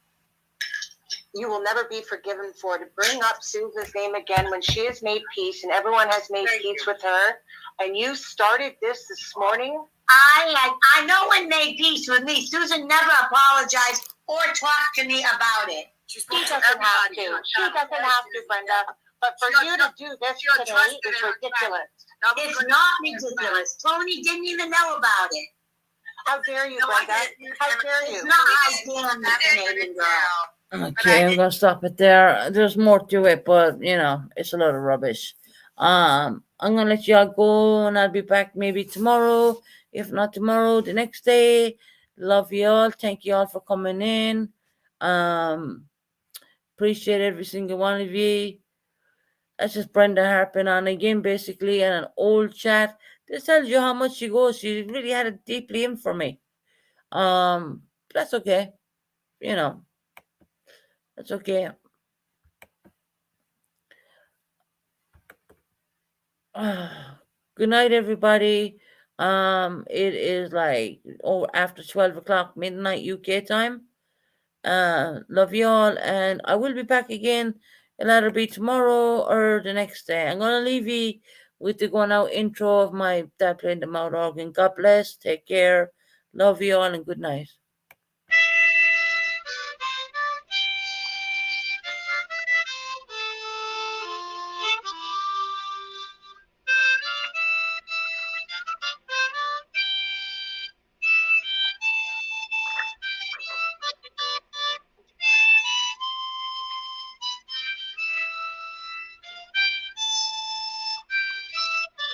you will never be forgiven for. To bring up Susan's name again when she has made peace and everyone has made peace with her, and you started this morning. I know when made peace with me. Susan never apologized or talked to me about it. She doesn't have to. She doesn't have to, Brenda. But for you to do this today is ridiculous. It's not ridiculous. Tony didn't even know about it. How dare you, Brenda? How dare It's you? not how damn that Canadian girl. Okay, I'm gonna stop it there. There's more to it, but you know, it's a lot of rubbish. I'm gonna let y'all go and I'll be back maybe tomorrow. If not tomorrow, the next day. Love y'all. Thank y'all for coming in. Appreciate every single one of you. That's just Brenda harping on again, basically, in an old chat. This tells you how much she goes. She really had it deeply in for me. That's okay. You know, that's okay. Good night, everybody. It is like after 12 o'clock midnight UK time. Love you all, and I will be back again. It'll either be tomorrow or the next day. I'm gonna leave you with the going out intro of my dad playing the mouth organ. God bless, take care, love you all, and good night.